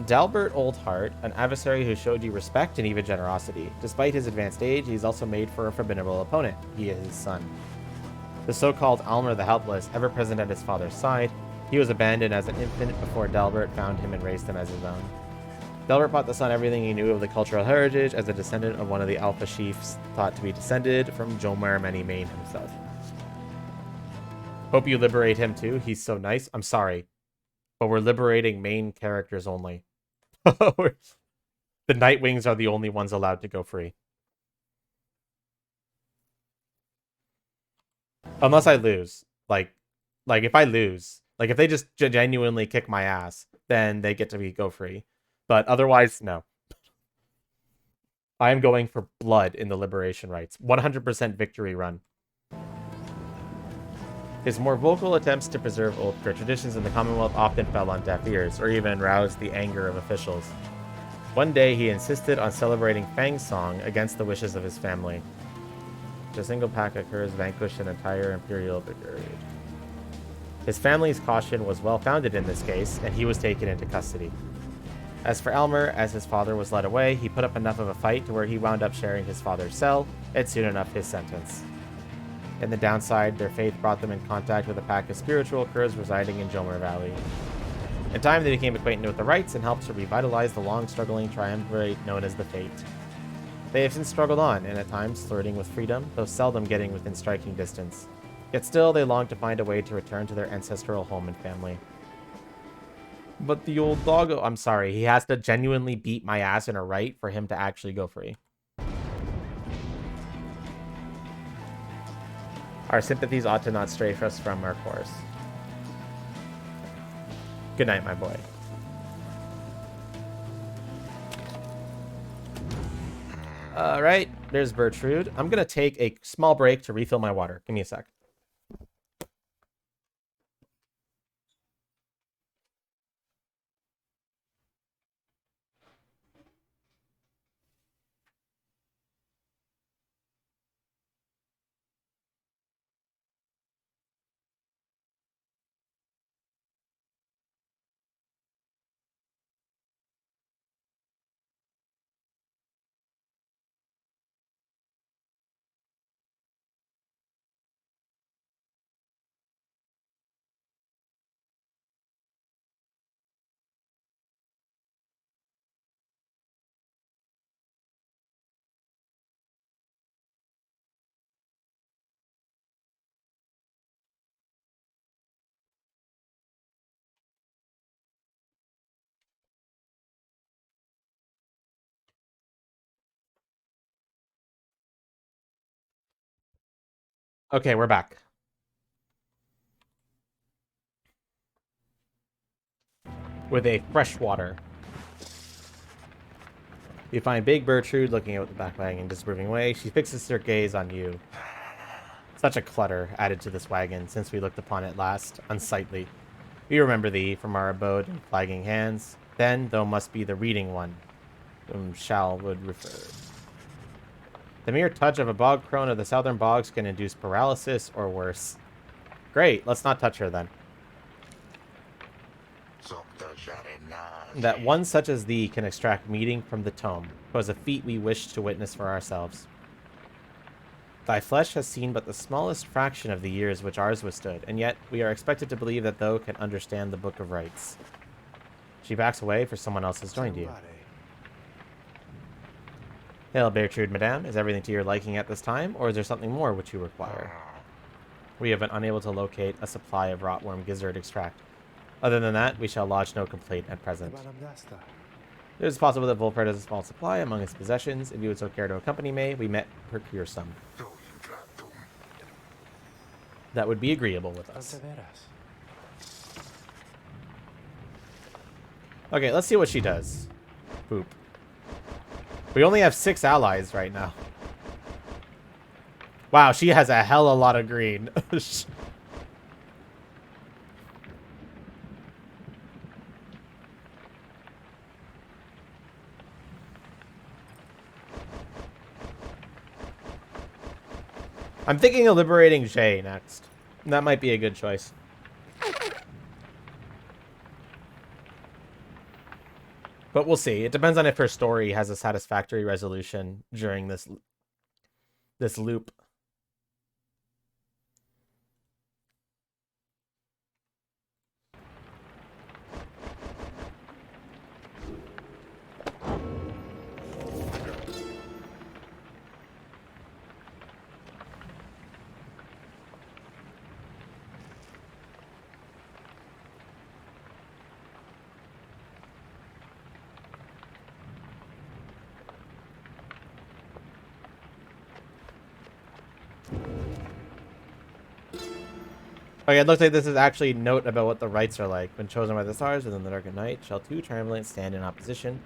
Dalbert Oldheart, an adversary who showed you respect and even generosity. Despite his advanced age, he's also made for a formidable opponent. He is his son. The so-called Almer the Helpless, ever present at his father's side, he was abandoned as an infant before Dalbert found him and raised him as his own. Dalbert taught the son everything he knew of the cultural heritage as a descendant of one of the Alpha Chiefs thought to be descended from Jomar Many Mane himself. Hope you liberate him too. He's so nice. I'm sorry, but we're liberating main characters only. The Nightwings are the only ones allowed to go free. Unless I lose. Like if I lose, like if they just genuinely kick my ass, then they get to go free. But otherwise, no. I am going for blood in the liberation rites. 100% victory run. His more vocal attempts to preserve old traditions in the Commonwealth often fell on deaf ears, or even roused the anger of officials. One day, he insisted on celebrating Fang's song against the wishes of his family. A single pack occurs vanquished an entire Imperial brigade. His family's caution was well-founded in this case, and he was taken into custody. As for Elmer, as his father was led away, he put up enough of a fight to where he wound up sharing his father's cell, and soon enough his sentence. In the downside, their faith brought them in contact with a pack of spiritual curs residing in Jomer Valley. In time, they became acquainted with the rites and helped to revitalize the long-struggling triumvirate known as the Fate. They have since struggled on, and at times flirting with freedom, though seldom getting within striking distance. Yet still, they long to find a way to return to their ancestral home and family. But the old doggo... I'm sorry, he has to genuinely beat my ass in a rite for him to actually go free. Our sympathies ought to not stray us from our course. Good night, my boy. Alright, there's Bertrude. I'm gonna take a small break to refill my water. Give me a sec. Okay, we're back. With a fresh water. You find Big Bertrude looking out the back wagon, disapproving way. She fixes her gaze on you. Such a clutter added to this wagon since we looked upon it last. Unsightly. We remember thee from our abode in flagging hands. Then, thou must be the reading one, whom Shal would refer. The mere touch of a bog crone of the southern bogs can induce paralysis or worse. Great, let's not touch her then. That one such as thee can extract meaning from the tome was a feat we wished to witness for ourselves. Thy flesh has seen but the smallest fraction of the years which ours withstood, and yet we are expected to believe that thou can understand the Book of Rites. She backs away, for someone else has joined you. Hail, Bertrude, madame. Is everything to your liking at this time, or is there something more which you require? We have been unable to locate a supply of rotworm gizzard extract. Other than that, we shall lodge no complaint at present. It is possible that Volpert has a small supply among his possessions. If you would so care to accompany me, we may procure some. That would be agreeable with us. Okay, let's see what she does. Boop. We only have 6 allies right now. Wow, she has a hella lot of green. I'm thinking of liberating Jay next. That might be a good choice. But we'll see. It depends on if her story has a satisfactory resolution during this loop. Okay, it looks like this is actually a note about what the rites are like. When chosen by the stars within the dark of night, shall two triumvirate stand in opposition.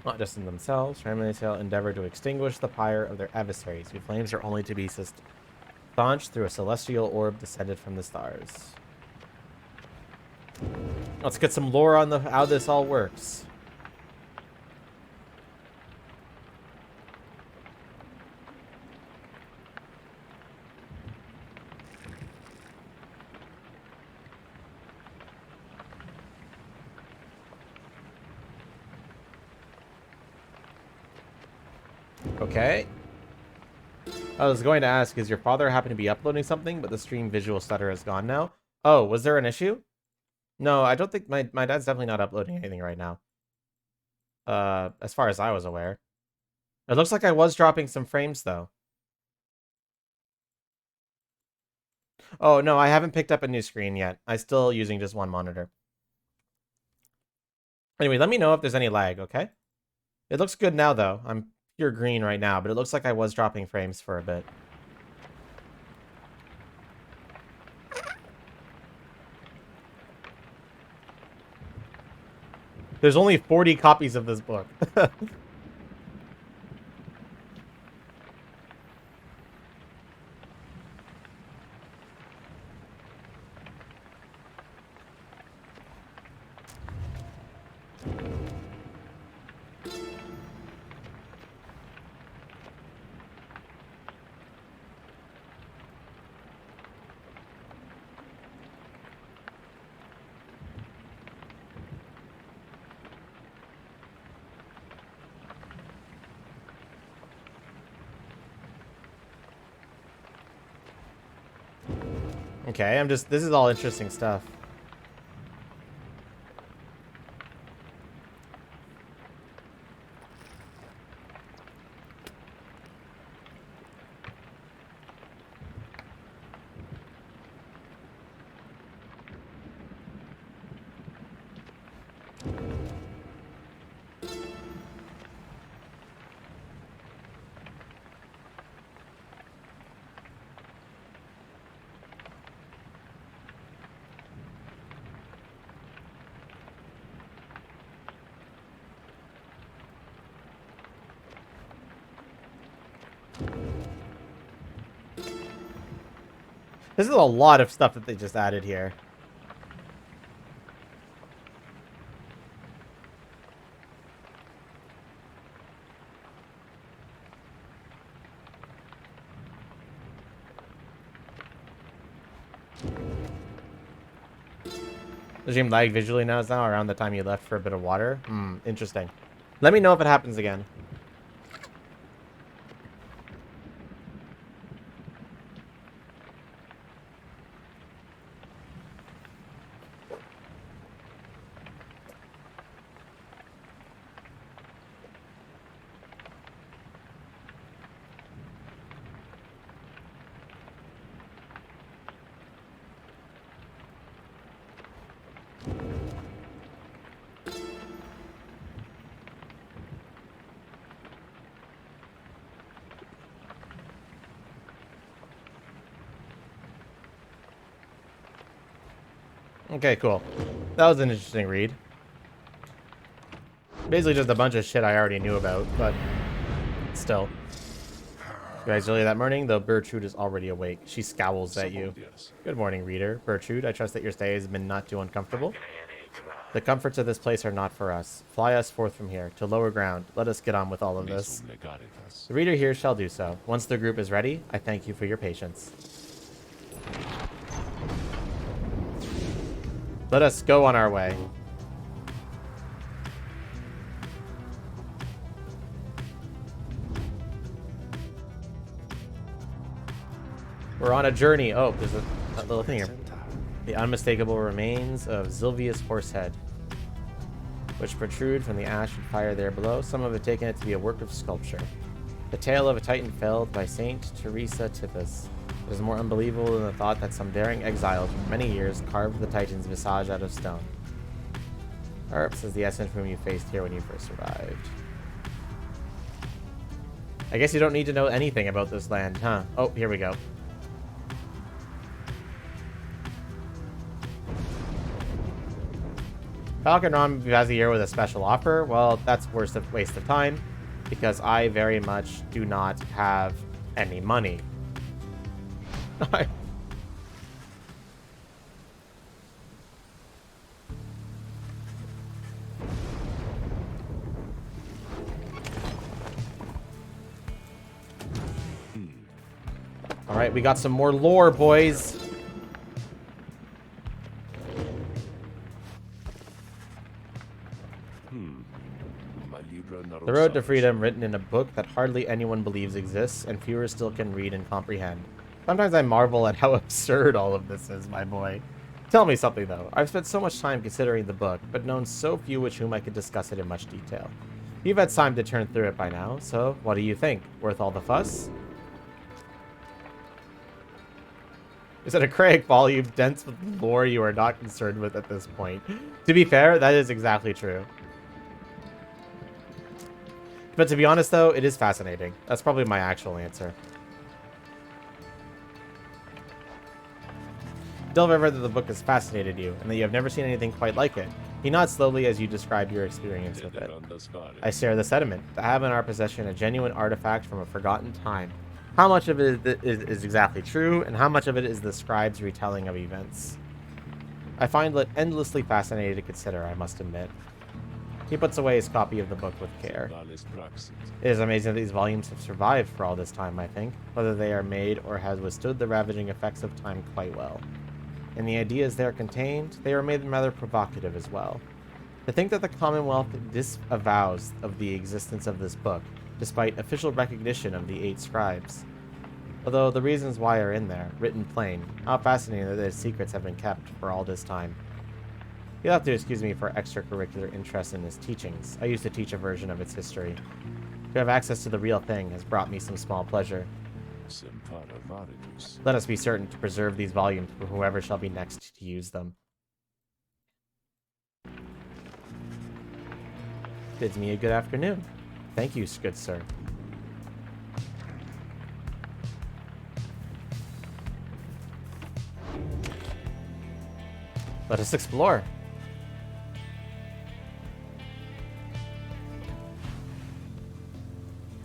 Not just in themselves, triumvirate shall endeavor to extinguish the pyre of their adversaries, whose flames are only to be staunched through a celestial orb descended from the stars. Let's get some lore on how this all works. Okay. I was going to ask, is your father happen to be uploading something, but the stream visual stutter is gone now? Oh, was there an issue? No, I don't think my dad's definitely not uploading anything right now. As far as I was aware. It looks like I was dropping some frames, though. Oh, no, I haven't picked up a new screen yet. I'm still using just one monitor. Anyway, let me know if there's any lag, okay? It looks good now, though. I'm pure green right now, but it looks like I was dropping frames for a bit. There's only 40 copies of this book. Okay, this is all interesting stuff. This is a lot of stuff that they just added here. The stream lagged visually now around the time you left for a bit of water. Interesting. Let me know if it happens again. Okay, cool. That was an interesting read. Basically just a bunch of shit I already knew about, but still. You guys early that morning, though Bertrude is already awake. She scowls at you. Good morning, reader. Bertrude, I trust that your stay has been not too uncomfortable. The comforts of this place are not for us. Fly us forth from here, to lower ground. Let us get on with all of this. The reader here shall do so. Once the group is ready, I thank you for your patience. Let us go on our way. We're on a journey. Oh, there's a little thing here. The unmistakable remains of Zilvius Horsehead, which protrude from the ash and fire there below. Some have taken it to be a work of sculpture. The tale of a titan felled by Saint Teresa Tippus. It is more unbelievable than the thought that some daring exile for many years carved the titan's visage out of stone. Arps is the essence whom you faced here when you first arrived. I guess you don't need to know anything about this land, huh? Oh, here we go. Falcon Ron Vazier with a special offer. Well, that's worth a waste of time because I very much do not have any money. All right, we got some more lore, boys. The Road to Freedom, written in a book that hardly anyone believes exists, and fewer still can read and comprehend. Sometimes I marvel at how absurd all of this is, my boy. Tell me something, though. I've spent so much time considering the book, but known so few with whom I could discuss it in much detail. You've had time to turn through it by now, so what do you think? Worth all the fuss? Is it a Craig volume dense with lore you are not concerned with at this point? To be fair, that is exactly true. But to be honest, though, it is fascinating. That's probably my actual answer. Delve ever that the book has fascinated you, and that you have never seen anything quite like it. He nods slowly as you describe your experience with it. I share the sentiment. To have in our possession a genuine artifact from a forgotten time. How much of it is exactly true, and how much of it is the scribe's retelling of events? I find it endlessly fascinating to consider, I must admit. He puts away his copy of the book with care. It is amazing that these volumes have survived for all this time, I think, whether they are made or has withstood the ravaging effects of time quite well. And the ideas there contained, they are made rather provocative as well. To think that the Commonwealth disavows of the existence of this book, despite official recognition of the 8 scribes. Although the reasons why are in there, written plain. How fascinating that their secrets have been kept for all this time. You'll have to excuse me for extracurricular interest in his teachings. I used to teach a version of its history. To have access to the real thing has brought me some small pleasure. Let us be certain to preserve these volumes for whoever shall be next to use them. Bids me a good afternoon. Thank you, good sir. Let us explore.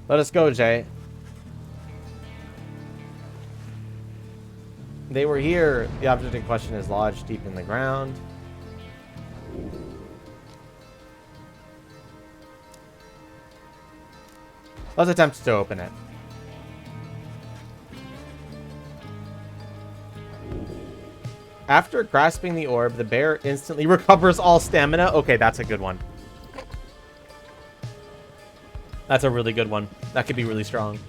Let us go, Jay. They were here. The object in question is lodged deep in the ground. Let's attempt to open it. After grasping the orb, the bear instantly recovers all stamina. Okay, that's a good one. That's a really good one. That could be really strong.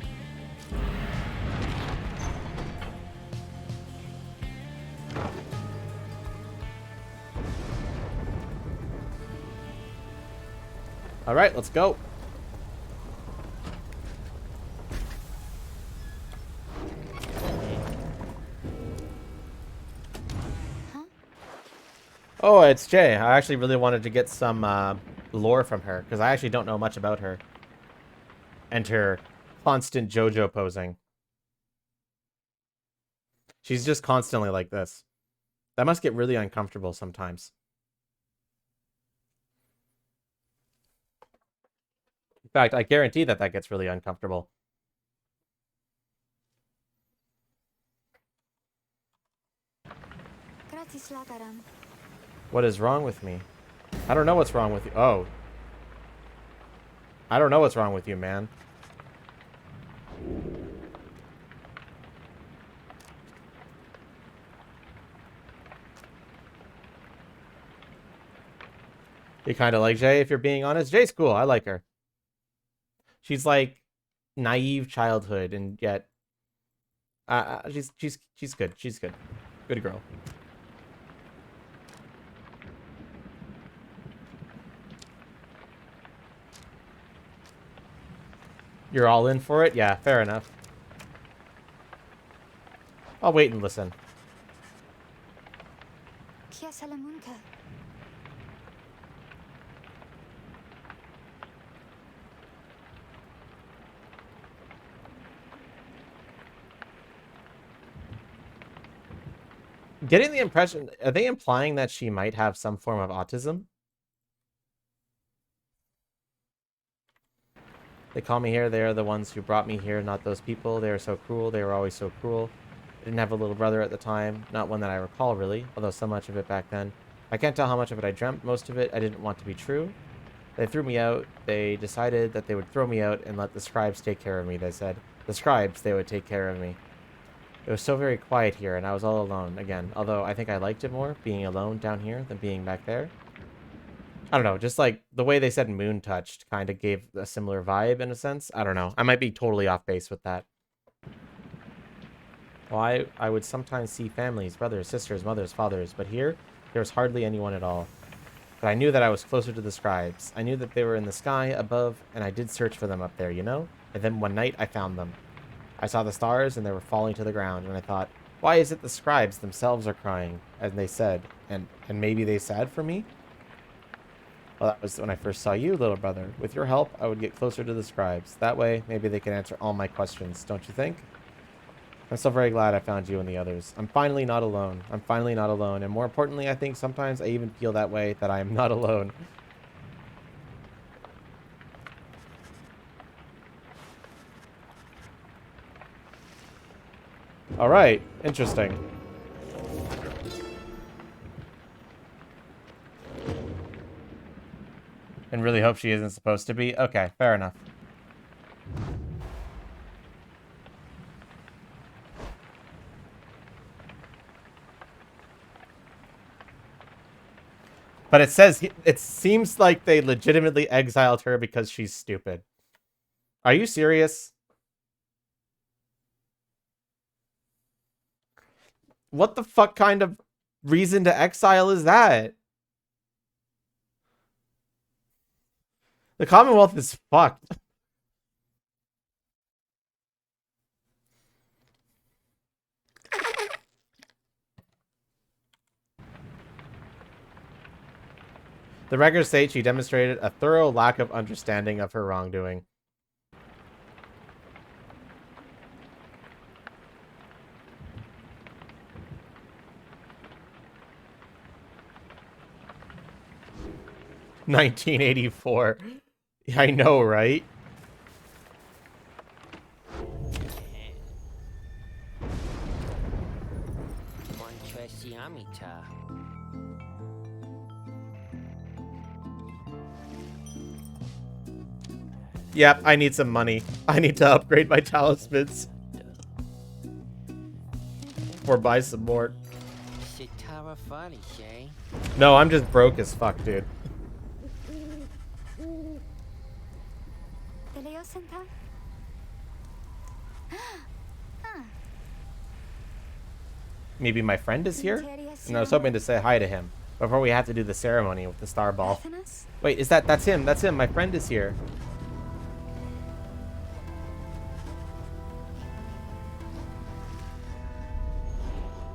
All right, let's go. Oh, it's Jay. I actually really wanted to get some lore from her because I actually don't know much about her. And her constant JoJo posing. She's just constantly like this. That must get really uncomfortable sometimes. In fact, I guarantee that that gets really uncomfortable. What is wrong with me? I don't know what's wrong with you. Oh. I don't know what's wrong with you, man. You kind of like Jay, if you're being honest. Jay's cool. I like her. She's like naive childhood, and yet she's good. She's good. Good girl. You're all in for it? Yeah, fair enough. I'll wait and listen. Getting the impression, are they implying that she might have some form of autism? They call me here. They are the ones who brought me here, not those people. They are so cruel. They were always so cruel. I didn't have a little brother at the time. Not one that I recall, really, although so much of it back then. I can't tell how much of it I dreamt. Most of it I didn't want to be true. They threw me out. They decided that they would throw me out and let the scribes take care of me, they said. The scribes, they would take care of me. It was so very quiet here, and I was all alone again. Although I think I liked it more, being alone down here, than being back there. I don't know, just like the way they said moon touched kind of gave a similar vibe in a sense. I don't know. I might be totally off base with that. Well, I would sometimes see families, brothers, sisters, mothers, fathers, but here, there was hardly anyone at all. But I knew that I was closer to the scribes. I knew that they were in the sky above, and I did search for them up there, you know? And then one night, I found them. I saw the stars, and they were falling to the ground, and I thought, why is it the scribes themselves are crying? And they said, and maybe they sad for me? Well, that was when I first saw you, little brother. With your help, I would get closer to the scribes. That way, maybe they can answer all my questions, don't you think? I'm so very glad I found you and the others. I'm finally not alone. I'm finally not alone. And more importantly, I think sometimes I even feel that way, that I am not alone. All right. Interesting. And really hope she isn't supposed to be? Okay, fair enough. But it says, it seems like they legitimately exiled her because she's stupid. Are you serious? What the fuck kind of reason to exile is that? The Commonwealth is fucked. The records state she demonstrated a thorough lack of understanding of her wrongdoing. "1984. I know, right? Yep, I need some money. I need to upgrade my talismans. Or buy some more. No, I'm just broke as fuck, dude. Maybe my friend is here? And I was hoping to say hi to him before we have to do the ceremony with the star ball. Wait, that's him? That's him. My friend is here.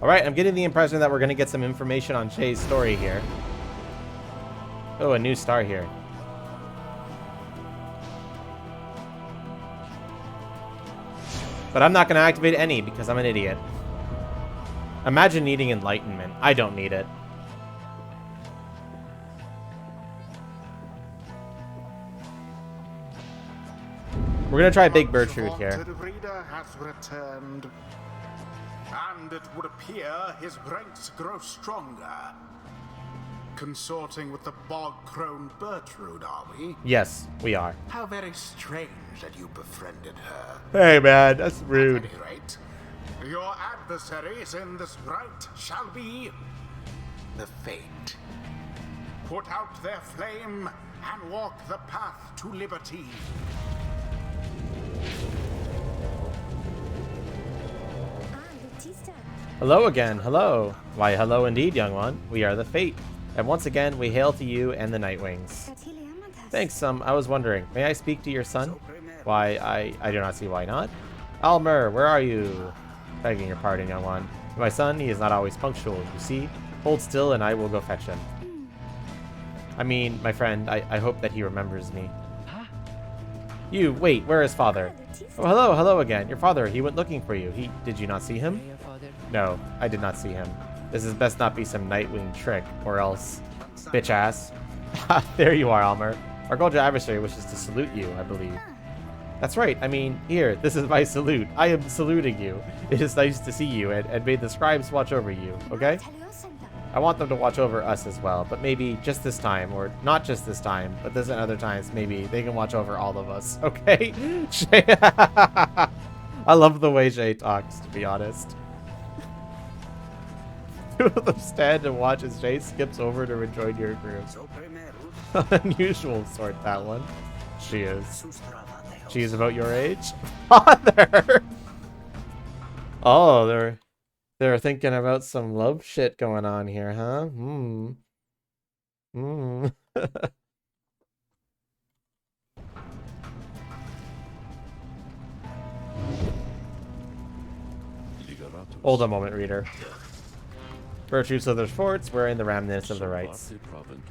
Alright, I'm getting the impression that we're going to get some information on Jay's story here. Oh, a new star here. But I'm not going to activate any because I'm an idiot. Imagine needing enlightenment. I don't need it. We're gonna try Big Bertrude here. The reader has returned, and it would appear his ranks grow stronger. Consorting with the bog-crone Bertrude, are we? Yes, we are. How very strange that you befriended her. Hey man, that's rude. At any rate, your adversaries in this rite shall be The fate. put out their flame and walk the path to liberty. Hello again, hello. Why, hello indeed, young one. We are the Fate. And once again, we hail to you and the Nightwings. Thanks, I was wondering, may I speak to your son? Why, I do not see why not. Almer, where are you? Begging your pardon, young one. My son, he is not always punctual, you see. Hold still and I will go fetch him. I mean, my friend, I hope that he remembers me. You, wait, where is father? Oh, hello again. Your father, he went looking for you. Did you not see him? No, I did not see him. This is best not be some Nightwing trick, or else, bitch ass. There you are, Almer. Our golden adversary wishes to salute you, I believe. That's right. I mean, here, this is my salute. I am saluting you. It is nice to see you, and may the scribes watch over you, okay? I want them to watch over us as well, but maybe just this time, or not just this time, but there's other times maybe they can watch over all of us, okay? Shay, I love the way Shay talks, to be honest. Two of them stand and watch as Shay skips over to rejoin your group. Unusual sort, that one. She is. She is about your age? Father! Oh, they're thinking about some love shit going on here, huh? Hold a moment, reader. Bertrude Slithers forts, wearing the remnants of the rites.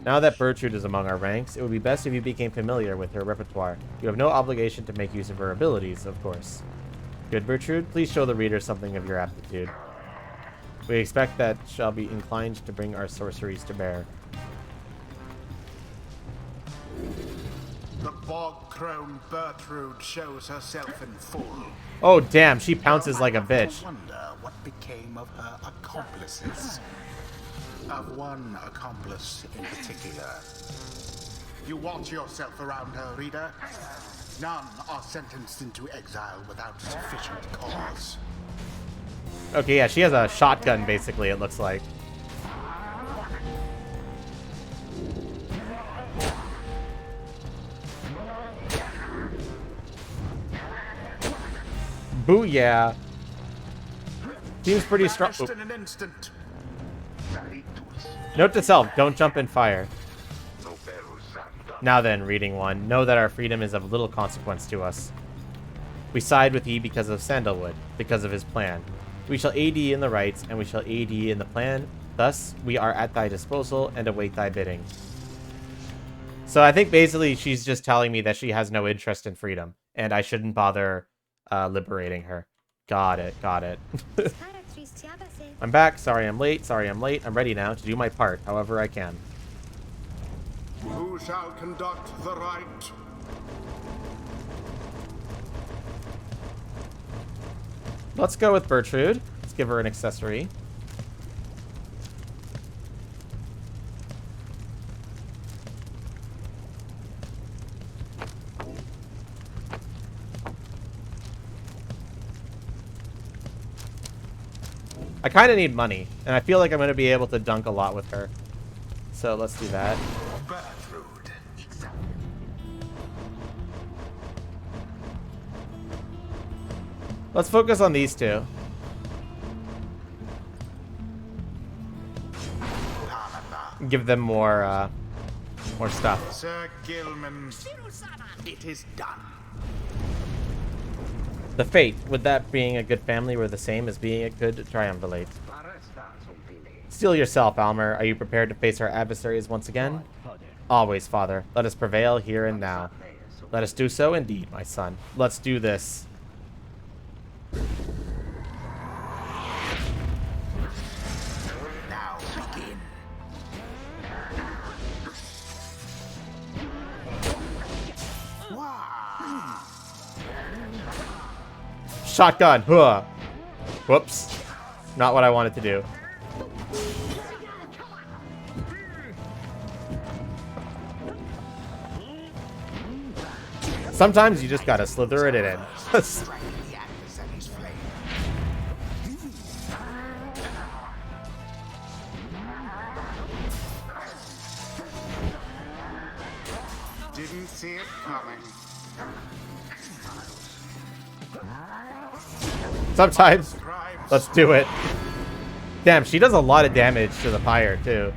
Now that Bertrude is among our ranks, it would be best if you became familiar with her repertoire. You have no obligation to make use of her abilities, of course. Good, Bertrude, please show the reader something of your aptitude. We expect that shall be inclined to bring our sorceries to bear. The bog-crone Bertrude shows herself in full. Oh damn, she pounces like a bitch. I wonder what became of her accomplices. Of one accomplice in particular. You watch yourself around her, reader. None are sentenced into exile without sufficient cause. Okay, yeah, she has a shotgun, basically, it looks like. Booyah. Seems pretty strong. In an instant. Note to self, don't jump in fire. Now then, reading one, know that our freedom is of little consequence to us. We side with ye because of Sandalwood, because of his plan. We shall aid ye in the rites, and we shall aid ye in the plan. Thus, we are at thy disposal, and await thy bidding. So I think basically she's just telling me that she has no interest in freedom, and I shouldn't bother liberating her. Got it, got it. I'm back, sorry I'm late, I'm ready now to do my part, however I can. Who shall conduct the rite? Let's go with Bertrude. Let's give her an accessory. I kind of need money, and I feel like I'm going to be able to dunk a lot with her. So let's do that. Bertrude. Let's focus on these two. Give them more stuff. Sir Gilman. It is done. The fate, would that being a good family were the same as being a good triumvirate? Steel yourself, Almer. Are you prepared to face our adversaries once again? Always, father. Let us prevail here and now. Let us do so indeed, my son. Let's do this. Now begin. Shotgun. Huh. Whoops. Not what I wanted to do. Sometimes you just gotta slither it in. Strike the adversary's flame. Didn't see it coming. Sometimes. Let's do it. Damn, she does a lot of damage to the Pyre, too.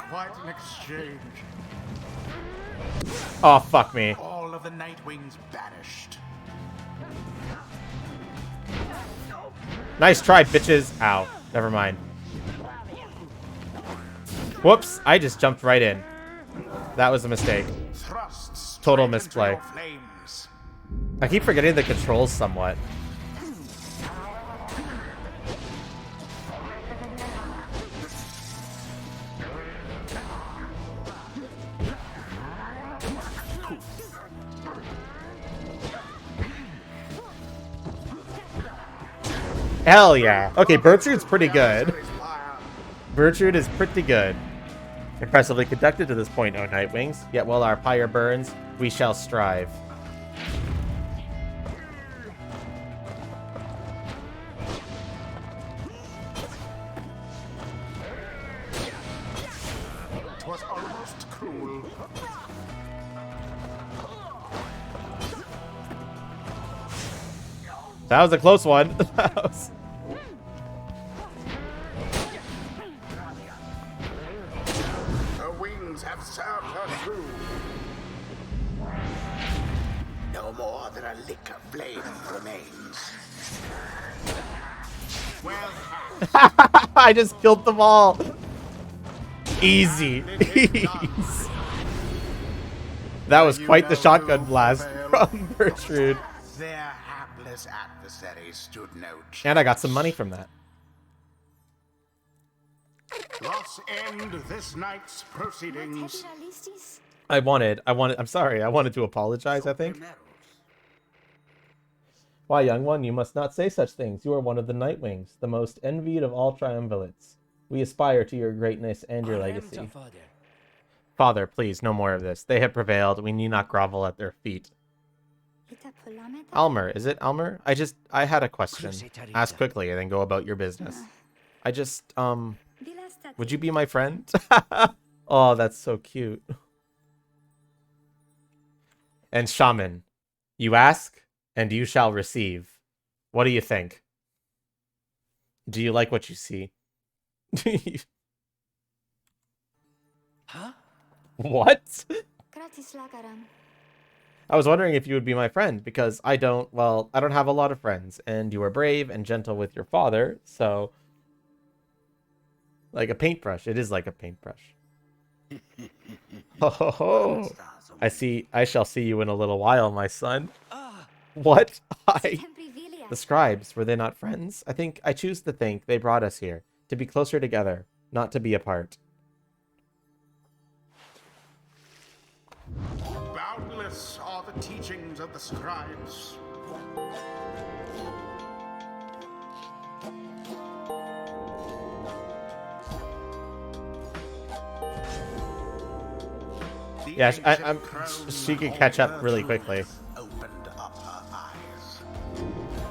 Quite an exchange. Oh, fuck me. All of the Nightwings banished. Nice try, bitches. Ow. Never mind. Whoops. I just jumped right in. That was a mistake. Thrusts Total straight into misplay. your flames. I keep forgetting the controls somewhat. Hell yeah. Okay, Bertrude's pretty good. Bertrude is pretty good. Impressively conducted to this point, O Nightwings. Yet while our pyre burns, we shall strive. Twas almost cruel. That was a close one. That was... Her wings have served her through. No more than a lick of flame remains. Well, I just killed them all. Easy. Easy. That was quite the shotgun blast from Bertrude. their hapless adversaries stood no chance. And I got some money from that. Thus end this night's proceedings. I'm sorry, I wanted to apologize, I think. Why, young one, you must not say such things. You are one of the Nightwings, the most envied of all triumvirates. We aspire to your greatness and your legacy. Father, please, no more of this. They have prevailed. We need not grovel at their feet. Almer, is it Almer? I had a question. Ask quickly and then go about your business. Would you be my friend? Oh, that's so cute. And Shaman, you ask and you shall receive. What do you think? Do you like what you see? Huh? What? I was wondering if you would be my friend, because I don't have a lot of friends, and you are brave and gentle with your father, so... Like a paintbrush. It is like a paintbrush. Ho ho ho! I shall see you in a little while, my son. What? The scribes, were they not friends? I choose to think they brought us here, to be closer together, not to be apart. Boundless are the teachings of the scribes. Yeah, she can catch up really quickly. Opened up her eyes.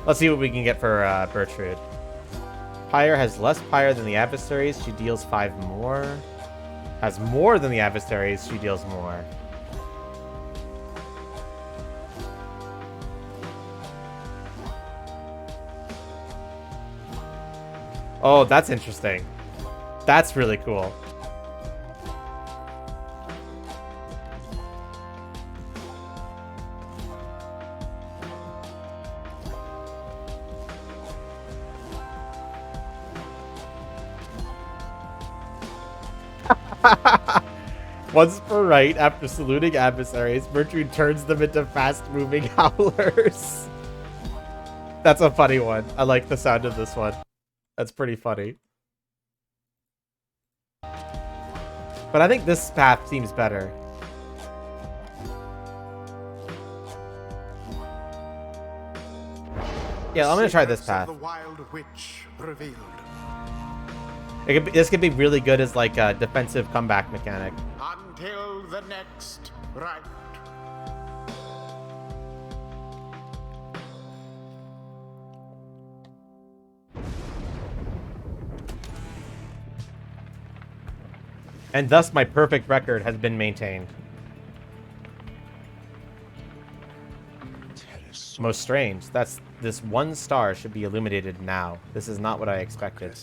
Let's see what we can get for Bertrude. Pyre has less Pyre than the adversaries. She deals 5 more. Has more than the adversaries. She deals more. Oh, that's interesting. That's really cool. Once per right, after saluting adversaries, Bertrude turns them into fast-moving howlers. That's a funny one. I like the sound of this one. That's pretty funny. But I think this path seems better. Yeah, I'm gonna try this Secrets path. of the Wild Witch revealed. This could be really good as like a defensive comeback mechanic. Until the next rite. And thus my perfect record has been maintained. Most strange. This one star should be illuminated now. This is not what I expected.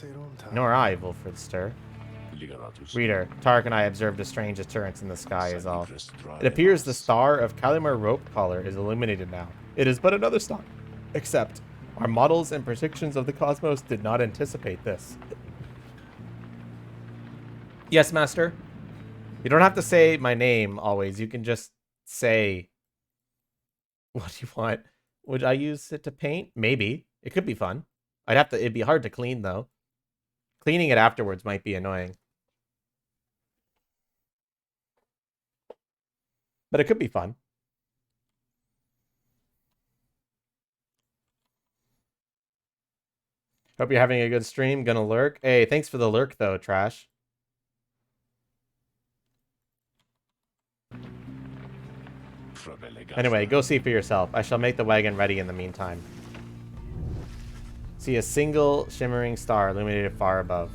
Nor I, Wolfridster. Reader, Tarek and I observed a strange occurrence in the sky is all. It appears the star of Kalimar Rope Collar is illuminated now. It is but another star. Except, our models and predictions of the cosmos did not anticipate this. Yes, Master? You don't have to say my name always. You can just say what you want. Would I use it to paint? Maybe. It could be fun. It'd be hard to clean, though. Cleaning it afterwards might be annoying. But it could be fun. Hope you're having a good stream. Gonna lurk. Hey, thanks for the lurk, though, Trash. Anyway, go see for yourself. I shall make the wagon ready in the meantime. See a single shimmering star illuminated far above.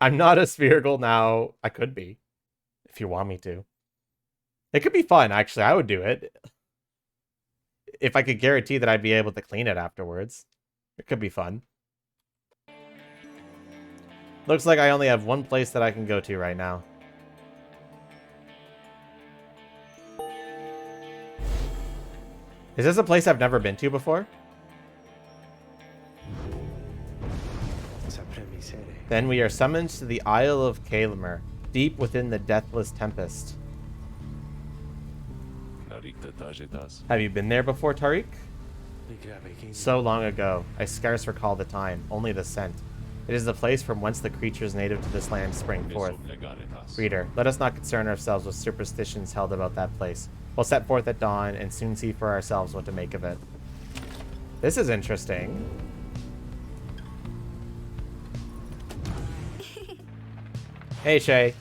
I'm not a spherical now. I could be, if you want me to. It could be fun, actually. I would do it. If I could guarantee that I'd be able to clean it afterwards. It could be fun. Looks like I only have one place that I can go to right now. Is this a place I've never been to before? Then we are summoned to the Isle of Kalimar, deep within the deathless tempest. Have you been there before, Tariq? So long ago, I scarce recall the time, only the scent. It is the place from whence the creatures native to this land spring forth. Reader, let us not concern ourselves with superstitions held about that place. We'll set forth at dawn and soon see for ourselves what to make of it. This is interesting. Hey, Shay.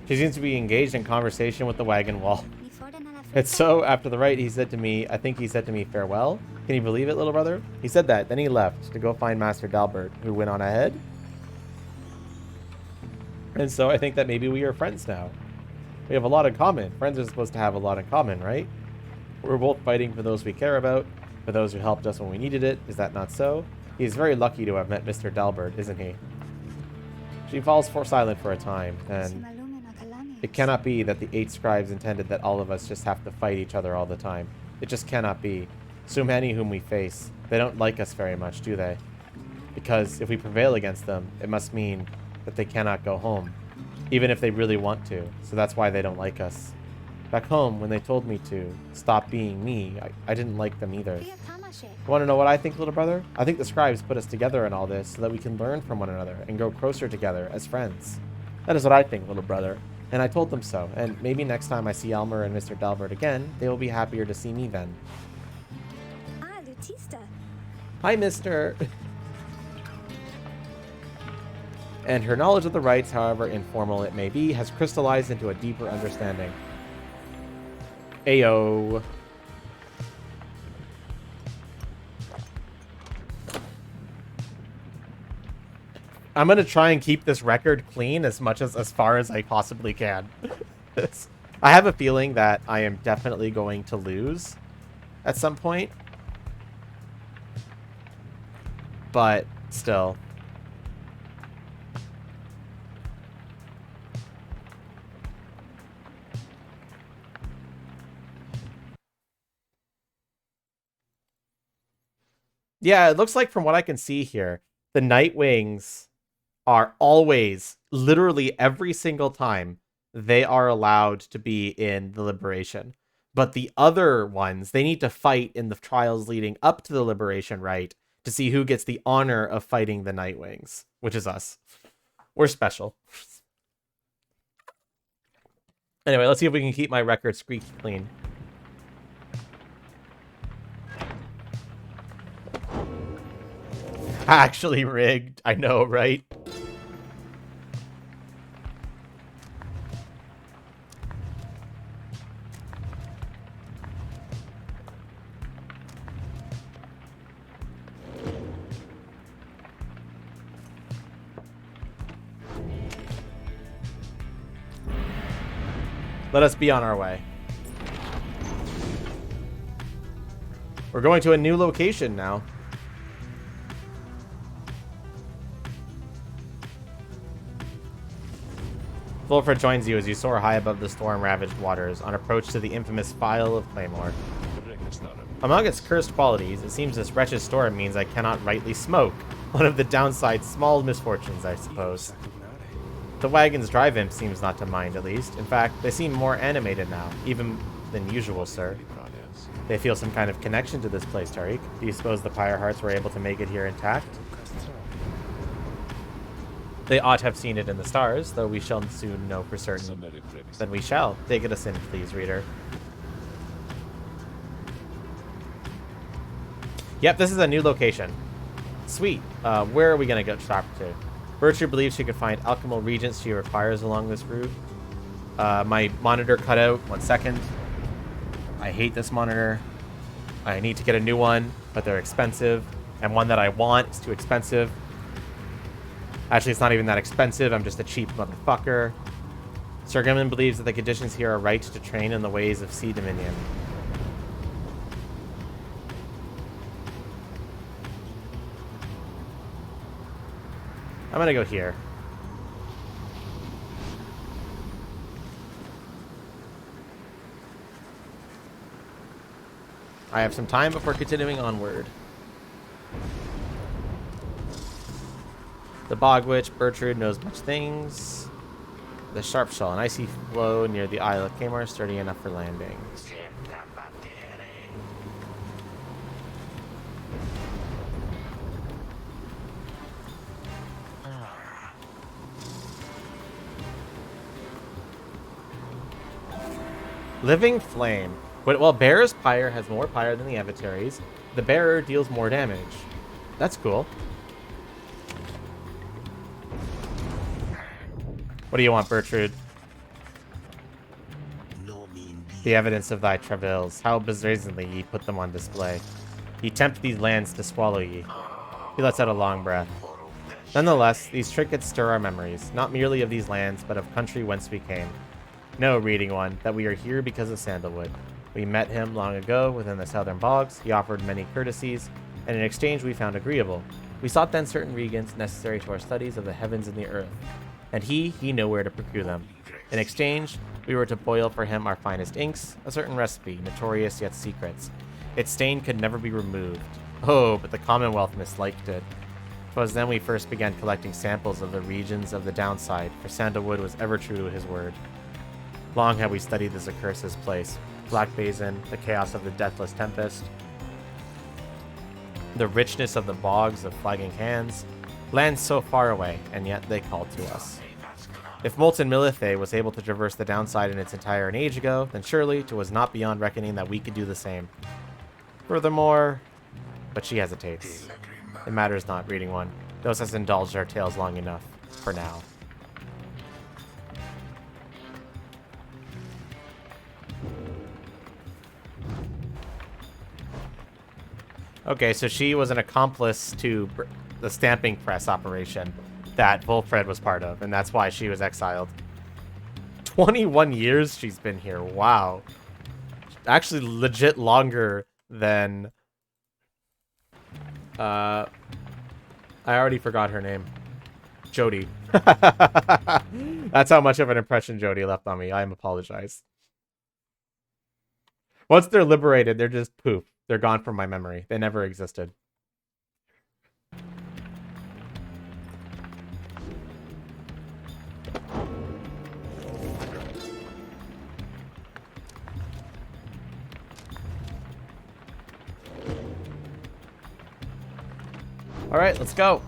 She seems to be engaged in conversation with the wagon wall. It's so, after the rite, I think he said to me, farewell? Can you believe it, little brother? He said that, then he left to go find Master Dalbert, who went on ahead. And so I think that maybe we are friends now. We have a lot in common. Friends are supposed to have a lot in common, right? We're both fighting for those we care about, for those who helped us when we needed it. Is that not so? He's very lucky to have met Mr. Dalbert, isn't he? She falls silent for a time, and it cannot be that the 8 scribes intended that all of us just have to fight each other all the time. It just cannot be. So many whom we face, they don't like us very much, do they? Because if we prevail against them, it must mean that they cannot go home, even if they really want to. So that's why they don't like us. Back home, when they told me to stop being me, I didn't like them either. You want to know what I think, little brother? I think the scribes put us together in all this so that we can learn from one another and grow closer together as friends. That is what I think, little brother. And I told them so, and maybe next time I see Elmer and Mr. Dalbert again, they will be happier to see me then. Hi, mister! And her knowledge of the rites, however informal it may be, has crystallized into a deeper understanding. Ayo. I'm gonna try and keep this record clean as far as I possibly can. I have a feeling that I am definitely going to lose at some point. But still. Yeah, it looks like from what I can see here, the Nightwings are always, literally every single time, they are allowed to be in the liberation. But the other ones, they need to fight in the trials leading up to the liberation rite to see who gets the honor of fighting the Nightwings, which is us. We're special. Anyway, let's see if we can keep my record squeaky clean. Actually rigged. I know, right? Let us be on our way. We're going to a new location now. Volfred joins you as you soar high above the storm-ravaged waters on approach to the infamous Phial of Claymore. Among its cursed qualities, it seems this wretched storm means I cannot rightly smoke. One of the downside's small misfortunes, I suppose. The wagon's drive imp seems not to mind, at least. In fact, they seem more animated now, even than usual, sir. They feel some kind of connection to this place, Tariq. Do you suppose the Pyre Hearts were able to make it here intact? They ought to have seen it in the stars, though we shall soon know for certain. Then we shall. Take us in, please, reader. Yep, this is a new location. Sweet. Where are we going to go stop to? Bertrude believes she could find alchemical regents she requires along this route. My monitor cut out. 1 second. I hate this monitor. I need to get a new one, but they're expensive. And one that I want is too expensive. Actually, it's not even that expensive. I'm just a cheap motherfucker. Sir Grimman believes that the conditions here are right to train in the ways of Sea Dominion. I'm gonna go here. I have some time before continuing onward. The Bog Witch, Bertrude knows much things. The Sharp Shell, an icy floe near the Isle of Kamar, sturdy enough for landing. Living Flame. While Bearer's Pyre has more Pyre than the Evitaries, the Bearer deals more damage. That's cool. What do you want, Bertrude? The evidence of thy travails. How brazenly ye put them on display. Ye tempt these lands to swallow ye. He lets out a long breath. Nonetheless, these trinkets stir our memories, not merely of these lands, but of country whence we came. Know, reading one, that we are here because of Sandalwood. We met him long ago within the southern bogs. He offered many courtesies, and in exchange we found agreeable. We sought then certain regents necessary to our studies of the heavens and the earth, and he knew where to procure them. In exchange, we were to boil for him our finest inks, a certain recipe, notorious yet secrets. Its stain could never be removed. Oh, but the Commonwealth misliked it. 'Twas then we first began collecting samples of the regions of the downside, for Sandalwood was ever true to his word. Long have we studied this accursed place. Black Basin, the chaos of the deathless tempest, the richness of the bogs of flagging hands, lands so far away, and yet they called to us. If Molten Milithe was able to traverse the downside in its entire an age ago, then surely it was not beyond reckoning that we could do the same. Furthermore, but she hesitates. It matters not, reading one. Those has indulged our tales long enough, for now. Okay, so she was an accomplice to the stamping press operation that Volfred was part of, and that's why she was exiled. 21 years she's been here. Wow. Actually, legit longer than... I already forgot her name. Jody. That's how much of an impression Jody left on me. I apologize. Once they're liberated, they're just poof. They're gone from my memory. They never existed. Alright, let's go.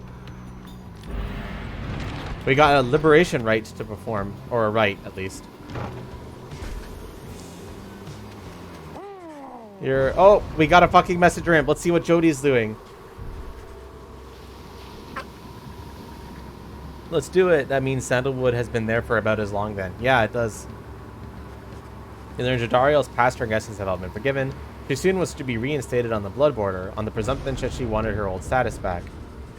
We got a liberation rite to perform. Or a rite, at least. Here. Oh, we got a fucking messenger imp. Let's see what Jody's doing. Let's do it. That means Sandalwood has been there for about as long then. Yeah, it does. You learn Jodariel's past transgressions have all been forgiven. She soon was to be reinstated on the blood border on the presumption that she wanted her old status back.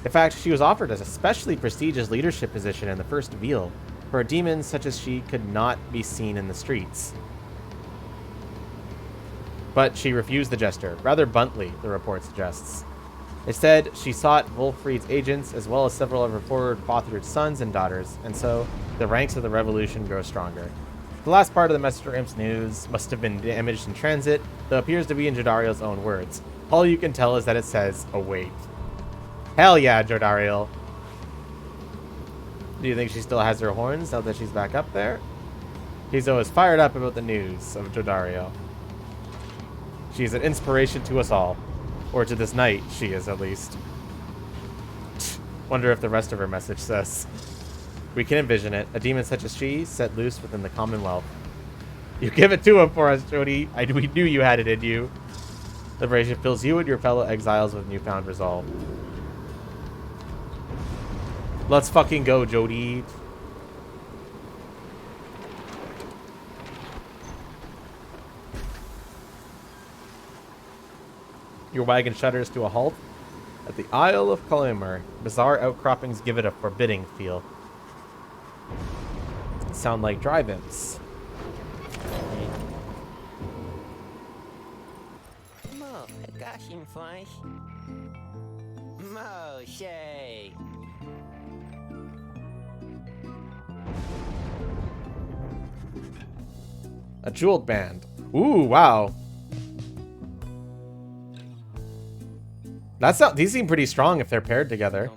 In fact, she was offered a especially prestigious leadership position in the first Veal, for a demon such as she could not be seen in the streets. But she refused the gesture, rather bluntly, the report suggests. Instead, she sought Wolfried's agents, as well as several of her forward-fathered sons and daughters, and so the ranks of the revolution grow stronger. The last part of the Messenger Imp's news must have been damaged in transit, though appears to be in Jodariel's own words. All you can tell is that it says, await. Hell yeah, Jodariel. Do you think she still has her horns now that she's back up there? He's always fired up about the news of Jodariel. She's an inspiration to us all. Or to this night, she is at least. Wonder if the rest of her message says. We can envision it. A demon such as she, set loose within the Commonwealth. You give it to him for us, Jody. We knew you had it in you. Liberation fills you and your fellow exiles with newfound resolve. Let's fucking go, Jody. Your wagon shudders to a halt. At the Isle of Kalimer, bizarre outcroppings give it a forbidding feel. Sound like drive-ins. Mo, got him fine. Mo, Shay. A jeweled band. Ooh, wow. That's not, these seem pretty strong if they're paired together.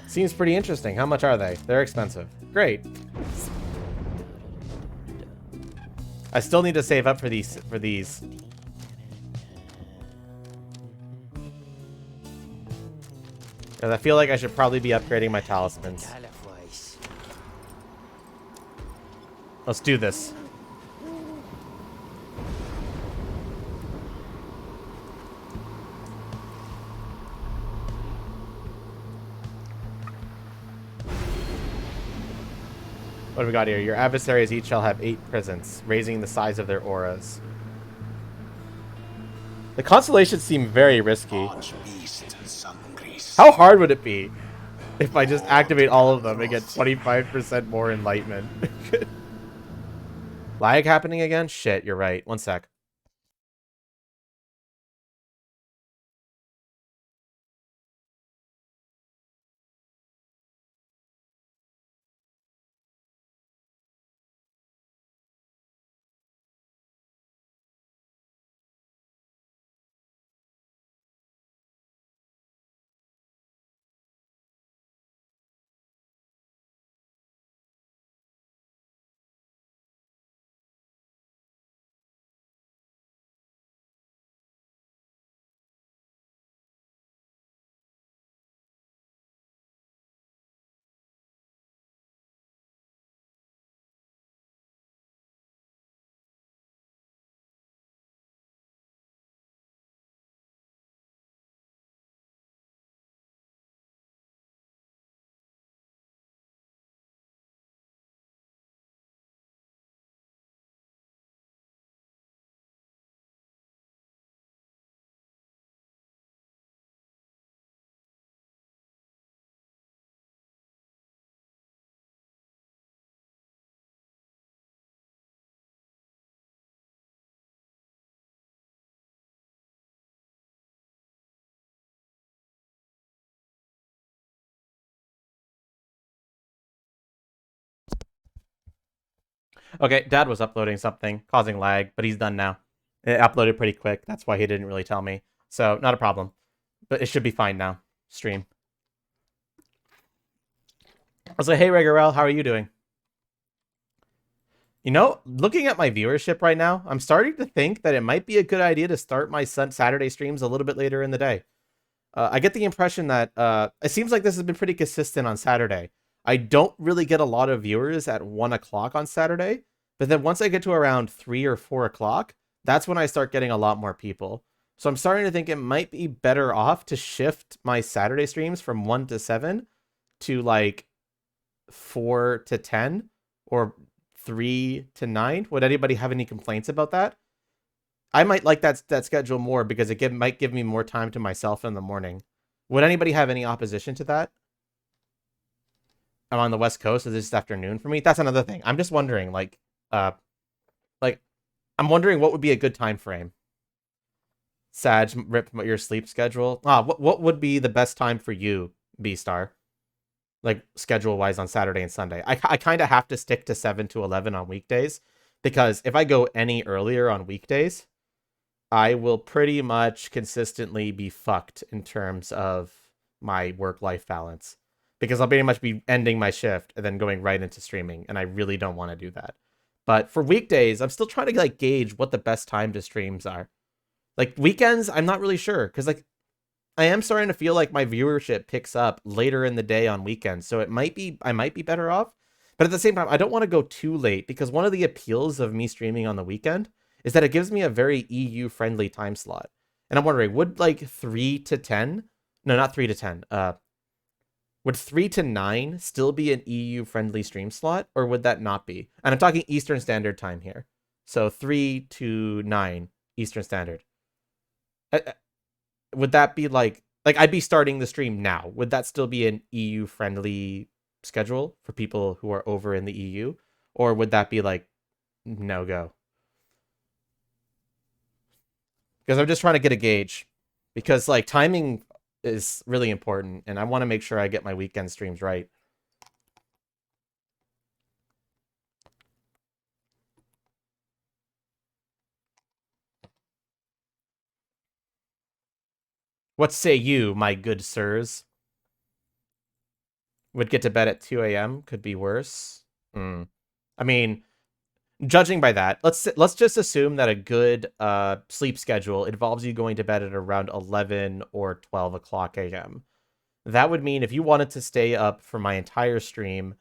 Seems pretty interesting. How much are they? They're expensive. Great. I still need to save up for these. Because I feel like I should probably be upgrading my talismans. Let's do this. What do we got here? Your adversaries each shall have 8 prisons, raising the size of their auras. The constellations seem very risky. How hard would it be if I just activate all of them and get 25% more enlightenment? Lag happening again? Shit, you're right. One sec. Okay, Dad was uploading something, causing lag, but he's done now. It uploaded pretty quick. That's why he didn't really tell me. So, not a problem. But it should be fine now. Stream. I was like, hey, Regarel, how are you doing? You know, looking at my viewership right now, I'm starting to think that it might be a good idea to start my Saturday streams a little bit later in the day. I get the impression that it seems like this has been pretty consistent on Saturday. I don't really get a lot of viewers at 1 o'clock on Saturday, but then once I get to around 3 or 4 o'clock, that's when I start getting a lot more people. So I'm starting to think it might be better off to shift my Saturday streams from 1 to 7 to like 4 to 10 or 3 to 9. Would anybody have any complaints about that? I might like that schedule more because it might give me more time to myself in the morning. Would anybody have any opposition to that? I'm on the West Coast, so this is afternoon for me. That's another thing. I'm just wondering, I'm wondering what would be a good time frame. Sag, rip your sleep schedule. What would be the best time for you, B-Star? Like, schedule-wise on Saturday and Sunday. I kind of have to stick to 7 to 11 on weekdays, because if I go any earlier on weekdays, I will pretty much consistently be fucked in terms of my work-life balance. Because I'll pretty much be ending my shift and then going right into streaming, and I really don't want to do that. But for weekdays, I'm still trying to like gauge what the best time to streams are. Like weekends, I'm not really sure, because like I am starting to feel like my viewership picks up later in the day on weekends, so I might be better off. But at the same time, I don't want to go too late, because one of the appeals of me streaming on the weekend is that it gives me a very EU-friendly time slot. And I'm wondering, would like 3 to 10... No, not 3 to 10. Would 3 to 9 still be an EU-friendly stream slot, or would that not be? And I'm talking Eastern Standard Time here. So 3 to 9 Eastern Standard. Would that be like I'd be starting the stream now. Would that still be an EU-friendly schedule for people who are over in the EU? Or would that be like no-go? Because I'm just trying to get a gauge. Because like timing is really important, and I want to make sure I get my weekend streams right. What say you, my good sirs? Would get to bed at 2 a.m. Could be worse. I mean, judging by that, let's just assume that a good sleep schedule involves you going to bed at around 11 or 12 o'clock a.m. That would mean if you wanted to stay up for my entire stream,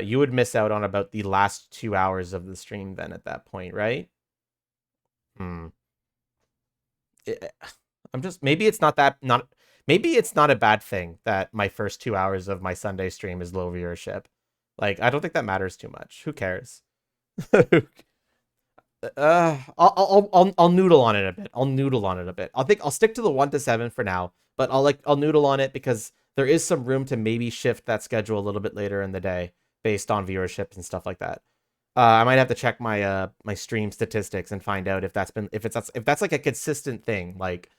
you would miss out on about the last 2 hours of the stream then at that point, right? I'm just, maybe it's not a bad thing that my first 2 hours of my Sunday stream is low viewership. Like, I don't think that matters too much. Who cares? I'll noodle on it a bit. I think I'll stick to the 1 to 7 for now, but I'll noodle on it because there is some room to maybe shift that schedule a little bit later in the day based on viewership and stuff like that. I might have to check my my stream statistics and find out if that's like a consistent thing, like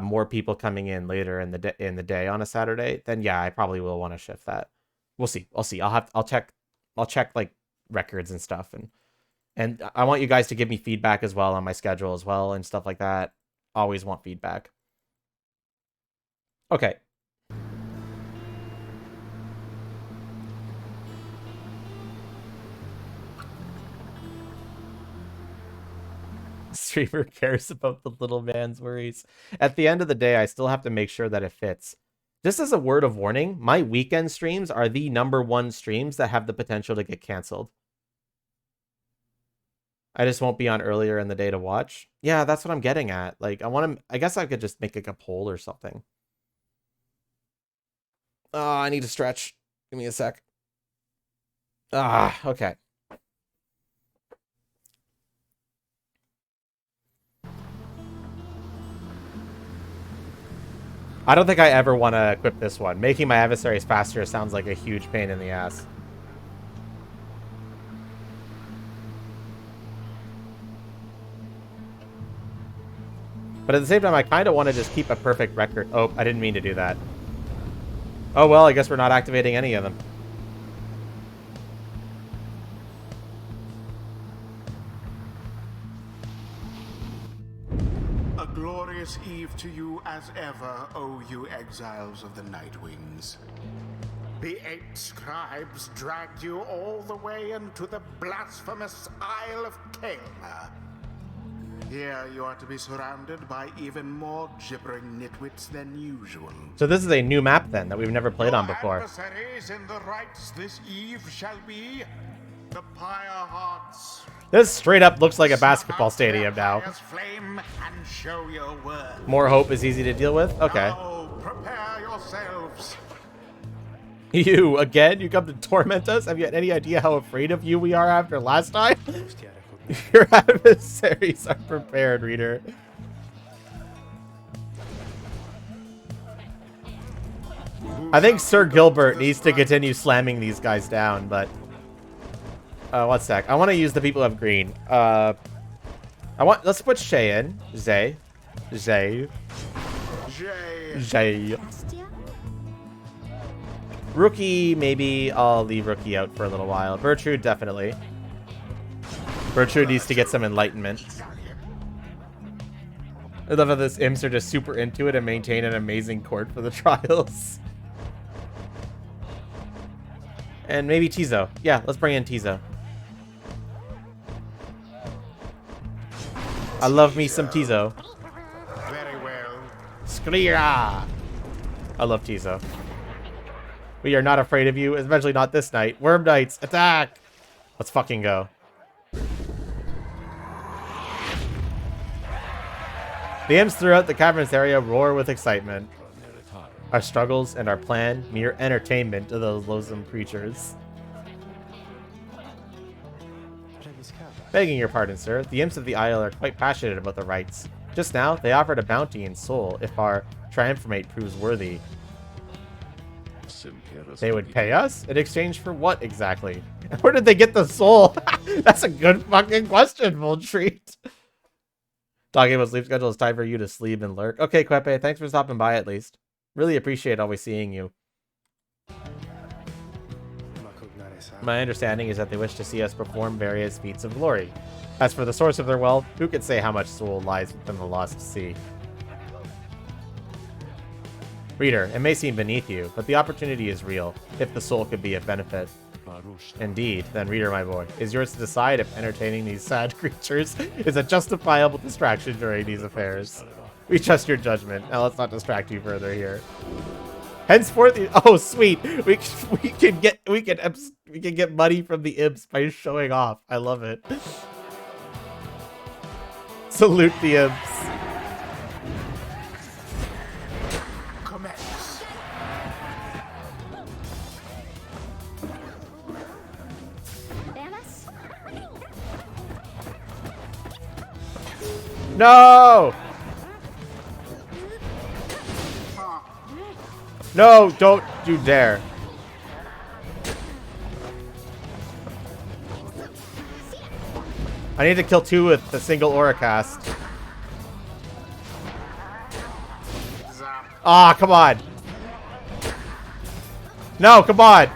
more people coming in later in the day on a Saturday. Then yeah, I probably will want to shift that. We'll see. I'll check like records and stuff, and I want you guys to give me feedback as well on my schedule as well and stuff like that. Always want feedback. Okay. Streamer cares about the little man's worries. At the end of the day, I still have to make sure that it fits. Just as a word of warning, my weekend streams are the #1 streams that have the potential to get canceled. I just won't be on earlier in the day to watch. Yeah, that's what I'm getting at. Like, I guess I could just make like a poll or something. I need to stretch. Give me a sec. Okay. I don't think I ever want to equip this one. Making my adversaries faster sounds like a huge pain in the ass. But at the same time, I kind of want to just keep a perfect record. Oh, I didn't mean to do that. Oh, well, I guess we're not activating any of them. A glorious eve to you as ever, O you exiles of the Night Wings. The 8 scribes dragged you all the way into the blasphemous Isle of Kaelma. Here you are to be surrounded by even more gibbering nitwits than usual. So this is a new map then that we've never played on before. Adversaries in the rites this eve shall be the Pyre Hearts. This straight up looks like a basketball stadium now. Flame and show your worth. More hope is easy to deal with? Okay. Now prepare yourselves. You, again? You come to torment us? Have you had any idea how afraid of you we are after last time? Your adversaries are prepared, reader. I think Sir Gilbert needs to continue slamming these guys down, but... one sec. I want to use the people of green. Let's put Shay in. Zay. Rookie, maybe I'll leave Rookie out for a little while. Bertrude, definitely. Bertrude needs to get some enlightenment. I love how those imps are just super into it and maintain an amazing court for the trials. And maybe Tizo. Yeah, let's bring in Tizo. I love me some Tizo. Very well. Skria! I love Tizo. We are not afraid of you, especially not this night. Worm Knights, attack! Let's fucking go. The imps throughout the cavernous area roar with excitement. Our struggles and our plan, mere entertainment to those loathsome creatures. Begging your pardon, sir, the imps of the Isle are quite passionate about the rites. Just now, they offered a bounty in soul if our triumphimate proves worthy. They would pay us? In exchange for what, exactly? Where did they get the soul? That's a good fucking question, Full Treat. Talking about sleep schedule, it's time for you to sleep and lurk. Okay, Kwepe, thanks for stopping by at least. Really appreciate always seeing you. My understanding is that they wish to see us perform various feats of glory. As for the source of their wealth, who could say how much soul lies within the lost sea? Reader, it may seem beneath you, but the opportunity is real, if the soul could be of benefit. Indeed, then reader, my boy, is yours to decide if entertaining these sad creatures is a justifiable distraction during these affairs. We trust your judgment. Now let's not distract you further here. Henceforth, oh sweet, we can get money from the imps by showing off. I love it. Salute the imps. Commence. No! No, don't you dare. I need to kill 2 with a single aura cast. Ah, come on. No, come on.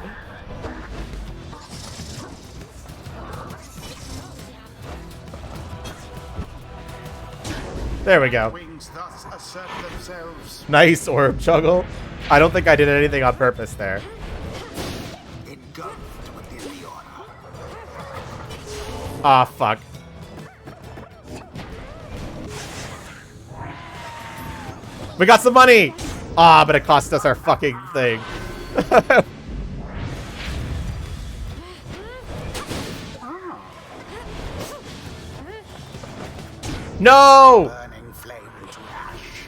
There we go. Wings thus assert themselves. Nice orb juggle. I don't think I did anything on purpose there. Engulfed within the aura. Ah, fuck. We got some money! Ah, but it cost us our fucking thing. No! Burning flame to ash.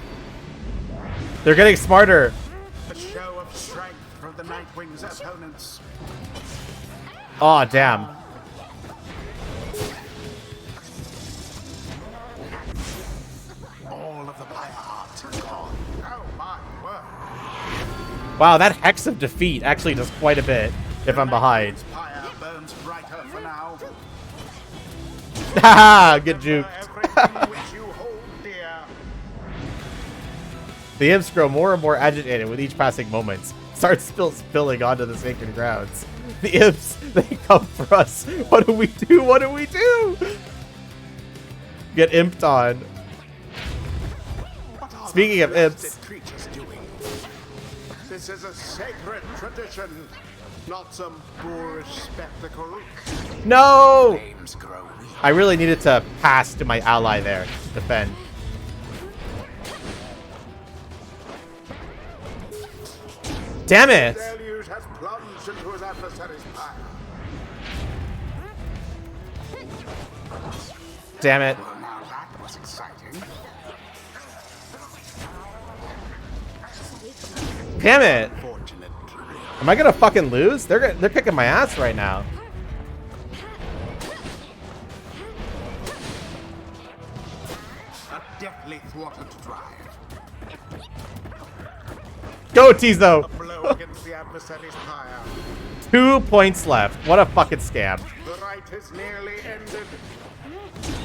They're getting smarter. A show of strength from the Nightwing's opponents. Aw, damn. All of the Pyre Hearts are gone. Oh my word. Wow, that Hex of Defeat actually does quite a bit if I'm behind. Pyre burns brighter for now. Haha, get juked. Everything which you hold dear. The imps grow more and more agitated with each passing moment. Start spilling onto the sacred grounds. The imps, they come for us. What do we do? What do we do? Get imped on. What are Speaking of the blasted imps. creatures doing? This is a sacred tradition, not some boorish spectacle. No! Flames grow weak. I really needed to pass to my ally there. Defend. Damn it! The deluge has plunged into his adversary's pyre. Damn it. Well, now that was exciting. Damn it! Fortunate. Am I gonna fucking lose? They're kicking my ass right now. A deftly thwarted drive. Go, Tizo! A blow against the adversary's pyre. 2 points left. What a fucking scam. The rite is nearly ended.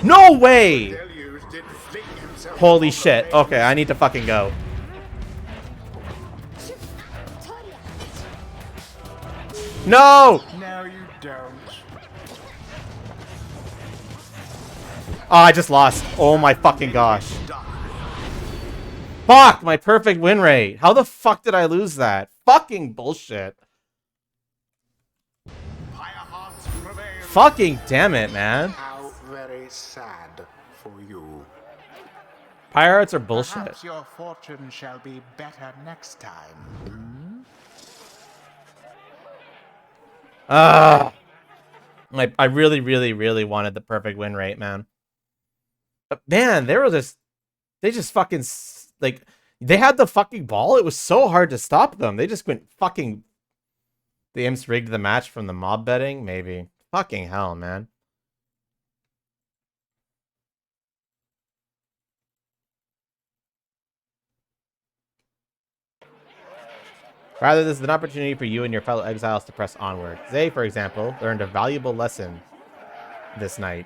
No way! Deluge did fling himself Holy upon the shit. maiden. Okay, I need to fucking go. No! No, you don't. Oh, I just lost. Oh my fucking gosh. Die. Fuck! My perfect win rate. How the fuck did I lose that? Fucking bullshit. Higher hearts prevail. Fucking damn it, man. How very sad for you. Pirates are bullshit. Perhaps your fortune shall be better next time. I really, really, really wanted the perfect win rate, man. But man, they just fucking, like, they had the fucking ball. It was so hard to stop them. They just went fucking, the imps rigged the match from the mob betting? Maybe. Fucking hell, man. Rather, this is an opportunity for you and your fellow exiles to press onward. Zay, for example, learned a valuable lesson this night.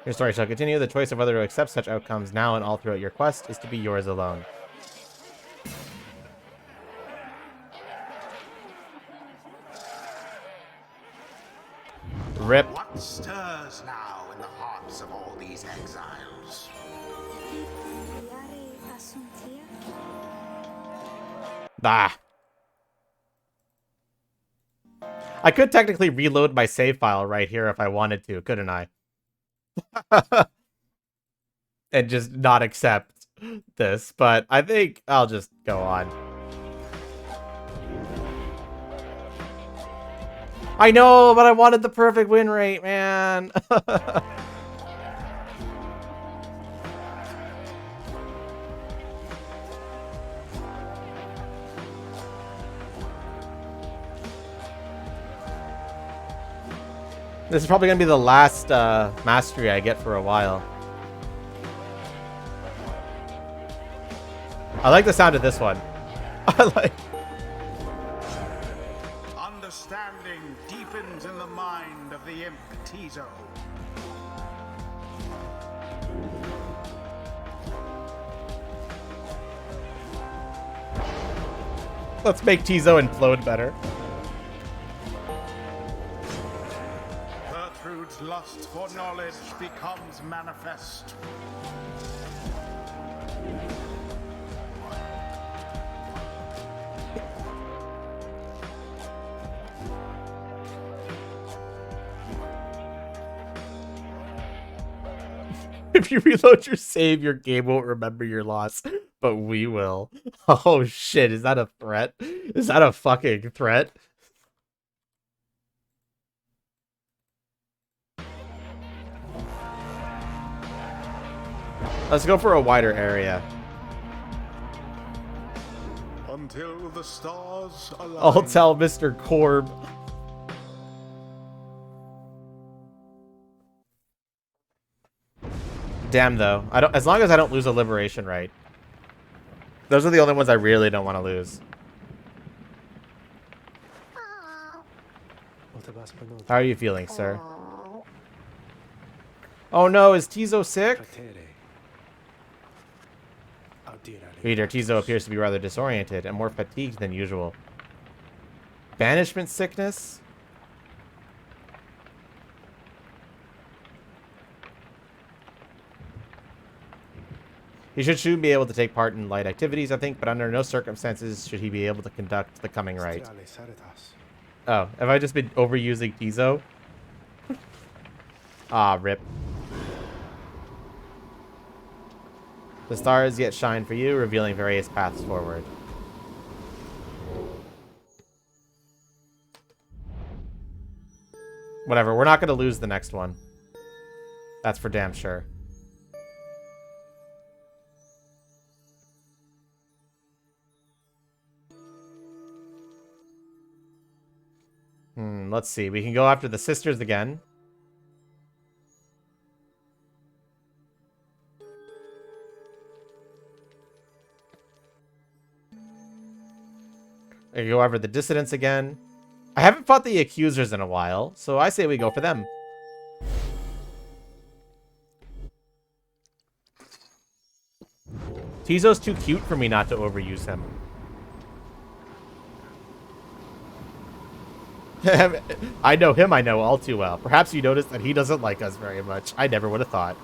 Your story shall continue. The choice of whether to accept such outcomes now and all throughout your quest is to be yours alone. Rip. What stirs now in the hearts of all these exiles? Ah. I could technically reload my save file right here if I wanted to, couldn't I? And just not accept this, but I think I'll just go on. I know, but I wanted the perfect win rate, man. This is probably going to be the last mastery I get for a while. I like the sound of this one. I like... Understanding deepens in the mind of the imp Tizo. Let's make Tizo implode better. Gertrude's lust for knowledge becomes manifest. If you reload your save, your game won't remember your loss, but we will. Oh shit, is that a threat? Is that a fucking threat? Let's go for a wider area. Until the stars align. I'll tell Mr. Corb. Damn though. I don't, as long as I don't lose a liberation right. Those are the only ones I really don't want to lose. How are you feeling, sir? Oh no, is Tizo sick? Reader, Tizo appears to be rather disoriented and more fatigued than usual. Banishment sickness? He should soon be able to take part in light activities, I think, but under no circumstances should he be able to conduct the coming rite. Oh, have I just been overusing Tizo? Ah, rip. The stars yet shine for you, revealing various paths forward. Whatever, we're not going to lose the next one. That's for damn sure. Let's see. We can go after the sisters again. We can go after the dissidents again. I haven't fought the accusers in a while, so I say we go for them. Tizo's too cute for me not to overuse him. I know him, I know all too well. Perhaps you noticed that he doesn't like us very much. I never would have thought.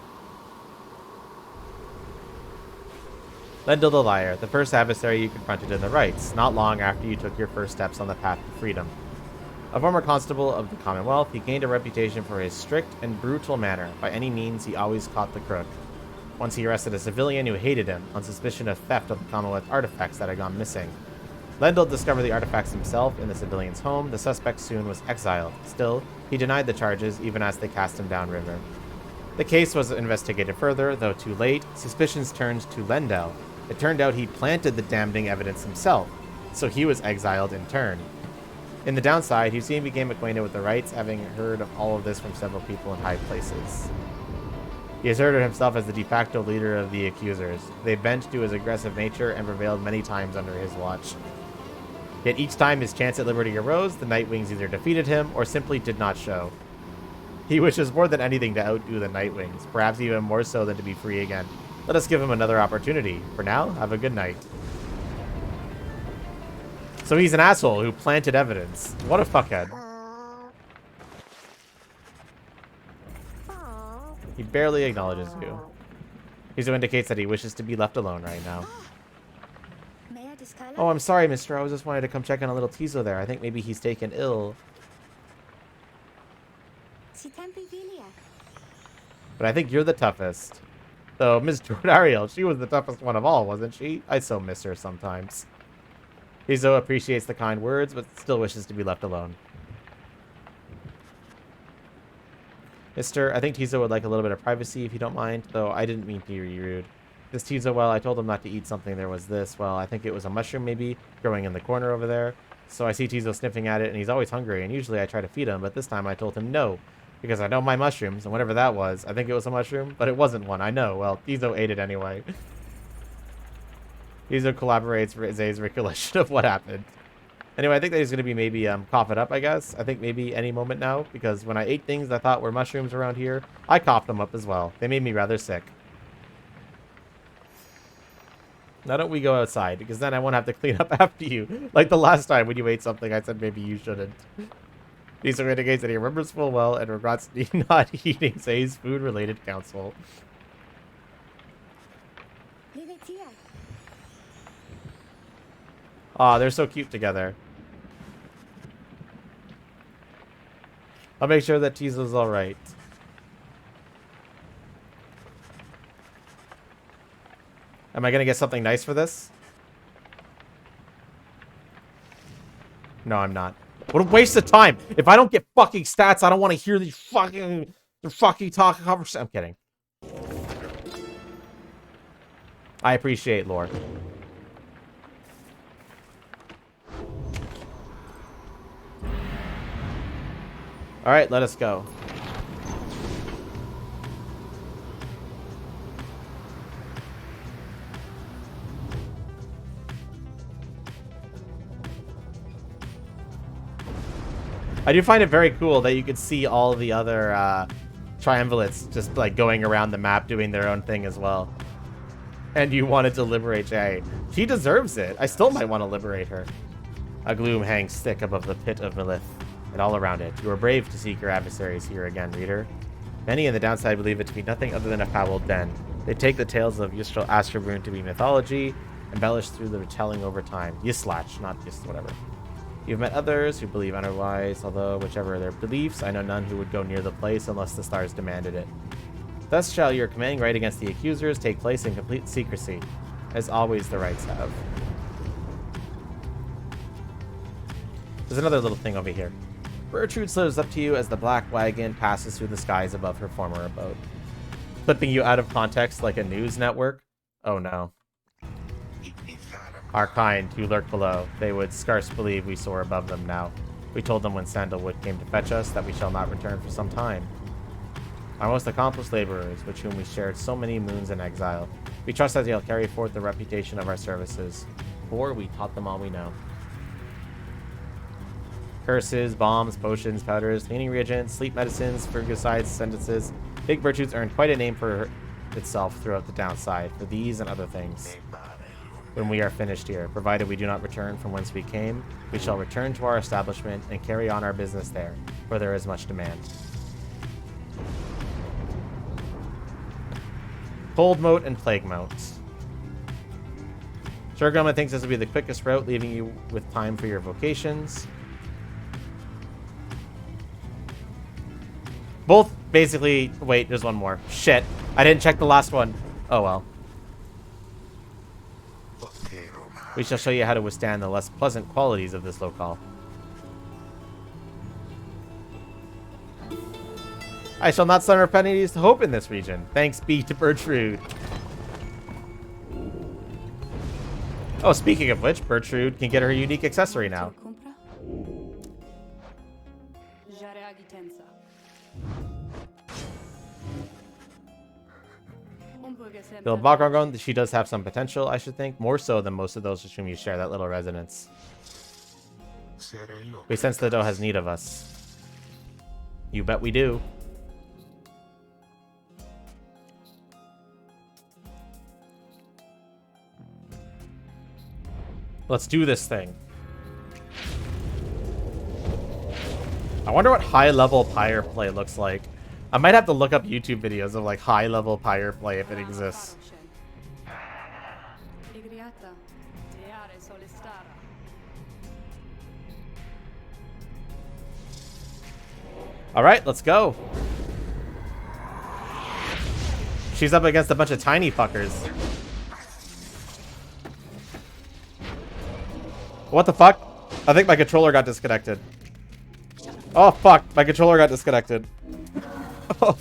Lendl the Liar, the first adversary you confronted in the rites, not long after you took your first steps on the path to freedom. A former constable of the Commonwealth, he gained a reputation for his strict and brutal manner. By any means, he always caught the crook. Once he arrested a civilian who hated him on suspicion of theft of the Commonwealth artifacts that had gone missing. Lendl discovered the artifacts himself in the civilian's home. The suspect soon was exiled. Still, he denied the charges, even as they cast him downriver. The case was investigated further, though too late. Suspicions turned to Lendl. It turned out he planted the damning evidence himself, so he was exiled in turn. In the downside, he soon became acquainted with the rites, having heard of all of this from several people in high places. He asserted himself as the de facto leader of the accusers. They bent to his aggressive nature and prevailed many times under his watch. Yet each time his chance at liberty arose, the Nightwings either defeated him or simply did not show. He wishes more than anything to outdo the Nightwings, perhaps even more so than to be free again. Let us give him another opportunity. For now, have a good night. So he's an asshole who planted evidence. What a fuckhead. He barely acknowledges you. Tizo indicates that he wishes to be left alone right now. Oh, I'm sorry, mister. I was just wanted to come check on a little Tizo there. I think maybe he's taken ill. But I think you're the toughest. So, Miss Jordariel, she was the toughest one of all, wasn't she? I so miss her sometimes. Tizo appreciates the kind words, but still wishes to be left alone. Mister, I think Tizo would like a little bit of privacy if you don't mind, though I didn't mean to be rude. This Tizo, well, I told him not to eat something. There was this, well, I think it was a mushroom maybe, growing in the corner over there. So I see Tizo sniffing at it, and he's always hungry, and usually I try to feed him, but this time I told him no, because I know my mushrooms, and whatever that was, I think it was a mushroom, but it wasn't one, I know. Well, Tizo ate it anyway. Tizo collaborates for Zay's recollection of what happened. Anyway, I think that he's going to be maybe coughing up, I guess. I think maybe any moment now, because when I ate things I thought were mushrooms around here, I coughed them up as well. They made me rather sick. Now don't we go outside, because then I won't have to clean up after you. Like the last time when you ate something, I said maybe you shouldn't. Tizo indicates that he remembers full well and regrets not eating Zay's food-related counsel. Aw, they're so cute together. I'll make sure that Tizo's alright. Am I gonna get something nice for this? No, I'm not. What a waste of time! If I don't get fucking stats, I don't want to hear these fucking talk conversation. I'm kidding. I appreciate lore. Alright, let us go. I do find it very cool that you could see all the other triumvirates just like going around the map doing their own thing as well. And you wanted to liberate Jay. She deserves it. I still might want to liberate her. A gloom hangs thick above the pit of Melith, and all around it. You are brave to seek your adversaries here again, reader. Many in the downside believe it to be nothing other than a foul den. They take the tales of Yistral Astravoon to be mythology, embellished through the retelling over time. Yislach, not Yist, whatever. You've met others who believe otherwise, although whichever their beliefs, I know none who would go near the place unless the stars demanded it. Thus shall your commanding right against the accusers take place in complete secrecy, as always the rights have. There's another little thing over here. Bertrude slows up to you as the black wagon passes through the skies above her former abode. Clipping you out of context like a news network? Oh no. Our kind, who lurk below, they would scarce believe we soar above them now. We told them when Sandalwood came to fetch us that we shall not return for some time. Our most accomplished laborers, with whom we shared so many moons in exile, we trust that they'll carry forth the reputation of our services, for we taught them all we know. Curses, bombs, potions, powders, cleaning reagents, sleep medicines, fungicides, sentences. Big Virtues earned quite a name for itself throughout the downside, for these and other things. When we are finished here, provided we do not return from whence we came, we shall return to our establishment and carry on our business there, for there is much demand. Cold Moat and Plague Moat. Shurgama thinks this will be the quickest route, leaving you with time for your vocations. Both basically... Wait, there's one more. Shit. I didn't check the last one. Oh well. We shall show you how to withstand the less pleasant qualities of this locale. I shall not suffer penalties to hope in this region. Thanks be to Bertrude. Oh, speaking of which, Bertrude can get her unique accessory now. Bill Bagargon, she does have some potential, I should think. More so than most of those with whom you share that little resonance. We sense the dough has need of us. You bet we do. Let's do this thing. I wonder what high-level Pyre play looks like. I might have to look up YouTube videos of like high-level Pyre play if it exists. All right, let's go. She's up against a bunch of tiny fuckers. What the fuck? I think my controller got disconnected. Oh fuck, my controller got disconnected. Oh.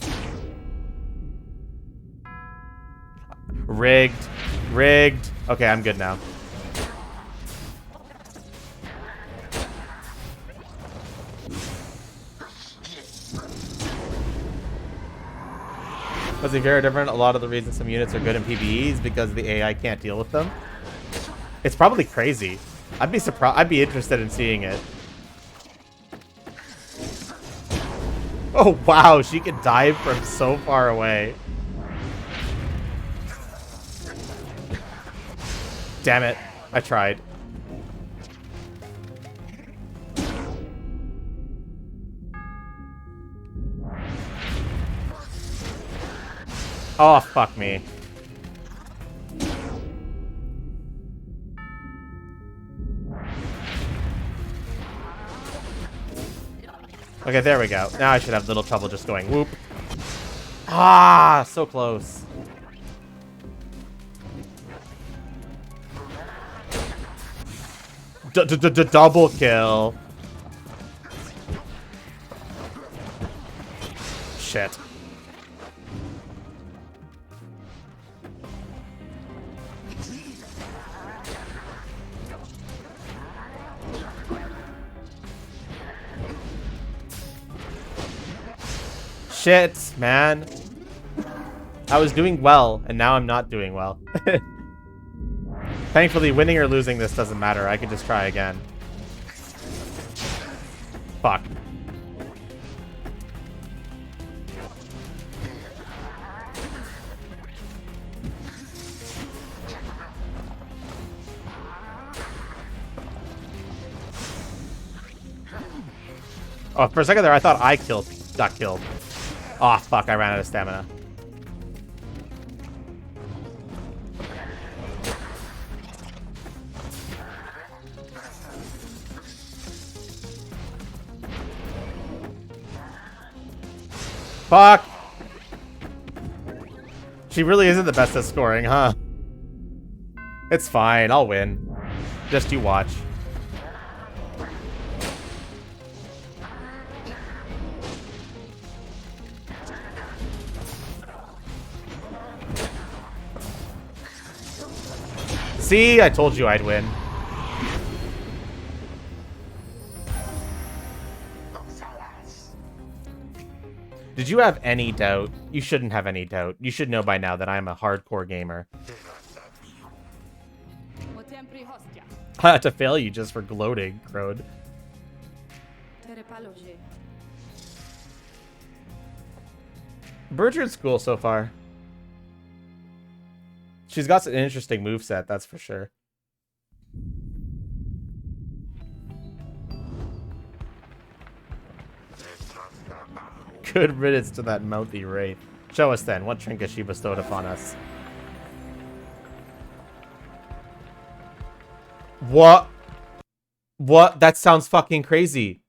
Rigged. Rigged. Okay, I'm good now. Was it very different? A lot of the reasons some units are good in PvE is because the AI can't deal with them. It's probably crazy. I'd be surprised. I'd be interested in seeing it. Oh, wow. She can dive from so far away. Damn it. I tried. Oh, fuck me. Okay, there we go. Now I should have little trouble just going whoop. Ah, so close. Double kill. Shit. Shit, man. I was doing well, and now I'm not doing well. Thankfully, winning or losing this doesn't matter. I can just try again. Fuck. Oh, for a second there, I thought I got killed. Oh, fuck, I ran out of stamina. Fuck! She really isn't the best at scoring, huh? It's fine, I'll win. Just you watch. See? I told you I'd win. Did you have any doubt? You shouldn't have any doubt. You should know by now that I'm a hardcore gamer. I had to fail you just for gloating, Crode. Bertrand's cool so far. She's got an interesting moveset, that's for sure. Good riddance to that mouthy wraith. Show us then, what trinket she bestowed upon us. What? What? That sounds fucking crazy.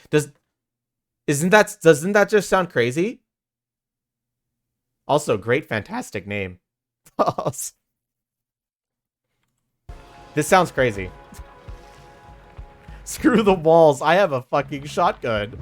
Doesn't that just sound crazy? Also, great, fantastic name. This sounds crazy. Screw the walls. I have a fucking shotgun.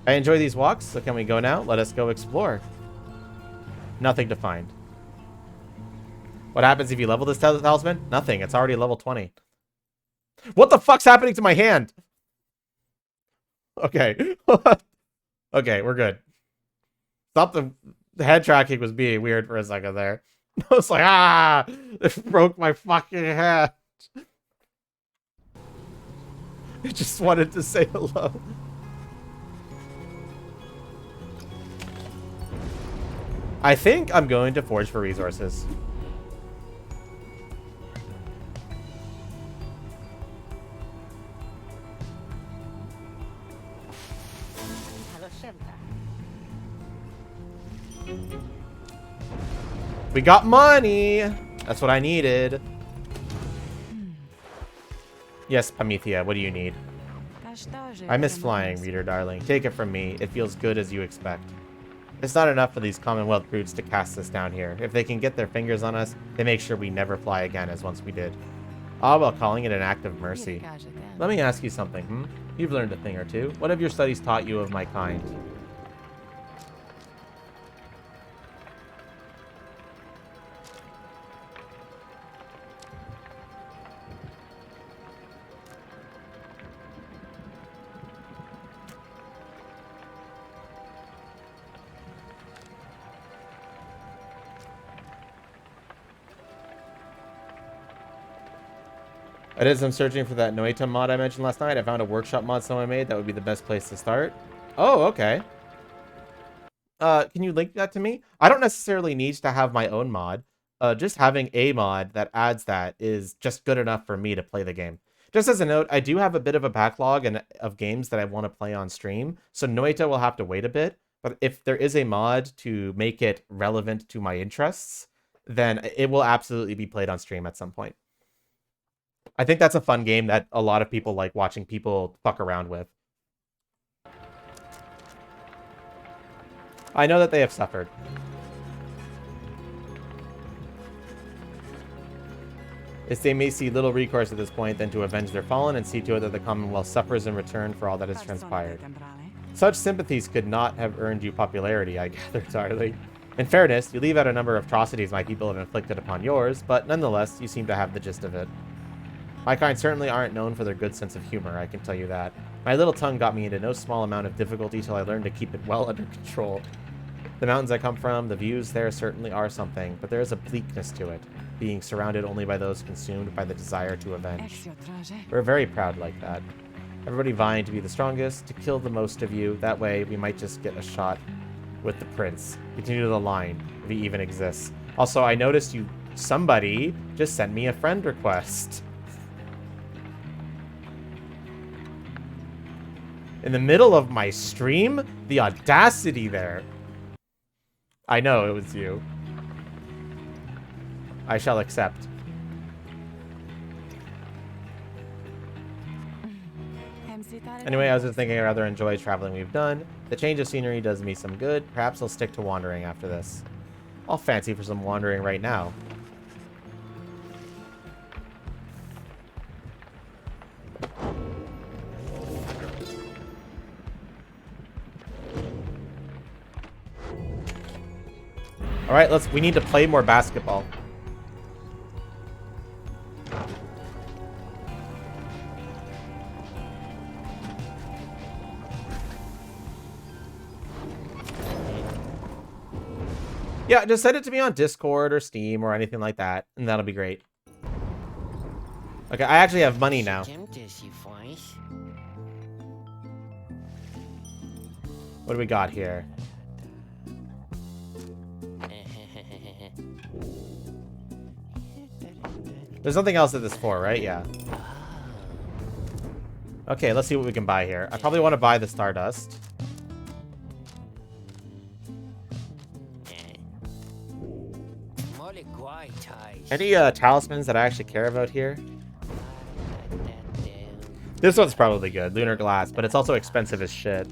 I enjoy these walks, so can we go now? Let us go explore. Nothing to find. What happens if you level this talisman? Nothing. It's already level 20. What the fuck's happening to my hand? Okay. Okay, we're good. Stop the head tracking was being weird for a second there. I was like, ah! It broke my fucking hand. I just wanted to say hello. I think I'm going to forge for resources. We got money! That's what I needed. Yes, Pamethea, what do you need? I miss flying, reader darling. Take it from me. It feels good as you expect. It's not enough for these Commonwealth brutes to cast us down here. If they can get their fingers on us, they make sure we never fly again as once we did. All while calling it an act of mercy. Let me ask you something, You've learned a thing or two. What have your studies taught you of my kind? I did some searching for that Noita mod I mentioned last night. I found a workshop mod someone made. That would be the best place to start. Oh, okay. Can you link that to me? I don't necessarily need to have my own mod. Just having a mod that adds that is just good enough for me to play the game. Just as a note, I do have a bit of a backlog of games that I want to play on stream, so Noita will have to wait a bit. But if there is a mod to make it relevant to my interests, then it will absolutely be played on stream at some point. I think that's a fun game that a lot of people like watching people fuck around with. I know that they have suffered. As they may see little recourse at this point than to avenge their fallen and see to it that the Commonwealth suffers in return for all that has transpired. Such sympathies could not have earned you popularity, I gather, darling. In fairness, you leave out a number of atrocities my people have inflicted upon yours, but nonetheless, you seem to have the gist of it. My kind certainly aren't known for their good sense of humor, I can tell you that. My little tongue got me into no small amount of difficulty till I learned to keep it well under control. The mountains I come from, the views there certainly are something, but there is a bleakness to it, being surrounded only by those consumed by the desire to avenge. We're very proud like that. Everybody vying to be the strongest, to kill the most of you, that way we might just get a shot with the prince. Continue the line, if he even exists. Also, I noticed somebody just sent me a friend request. In the middle of my stream? The audacity there. I know it was you. I shall accept. Anyway, I was just thinking I rather enjoy traveling we've done. The change of scenery does me some good. Perhaps I'll stick to wandering after this. I'll fancy for some wandering right now. Alright, we need to play more basketball. Yeah, just send it to me on Discord or Steam or anything like that, and that'll be great. Okay, I actually have money now. What do we got here? There's nothing else that this is for, right? Yeah. Okay, let's see what we can buy here. I probably want to buy the Stardust. Any talismans that I actually care about here? This one's probably good, Lunar Glass, but it's also expensive as shit.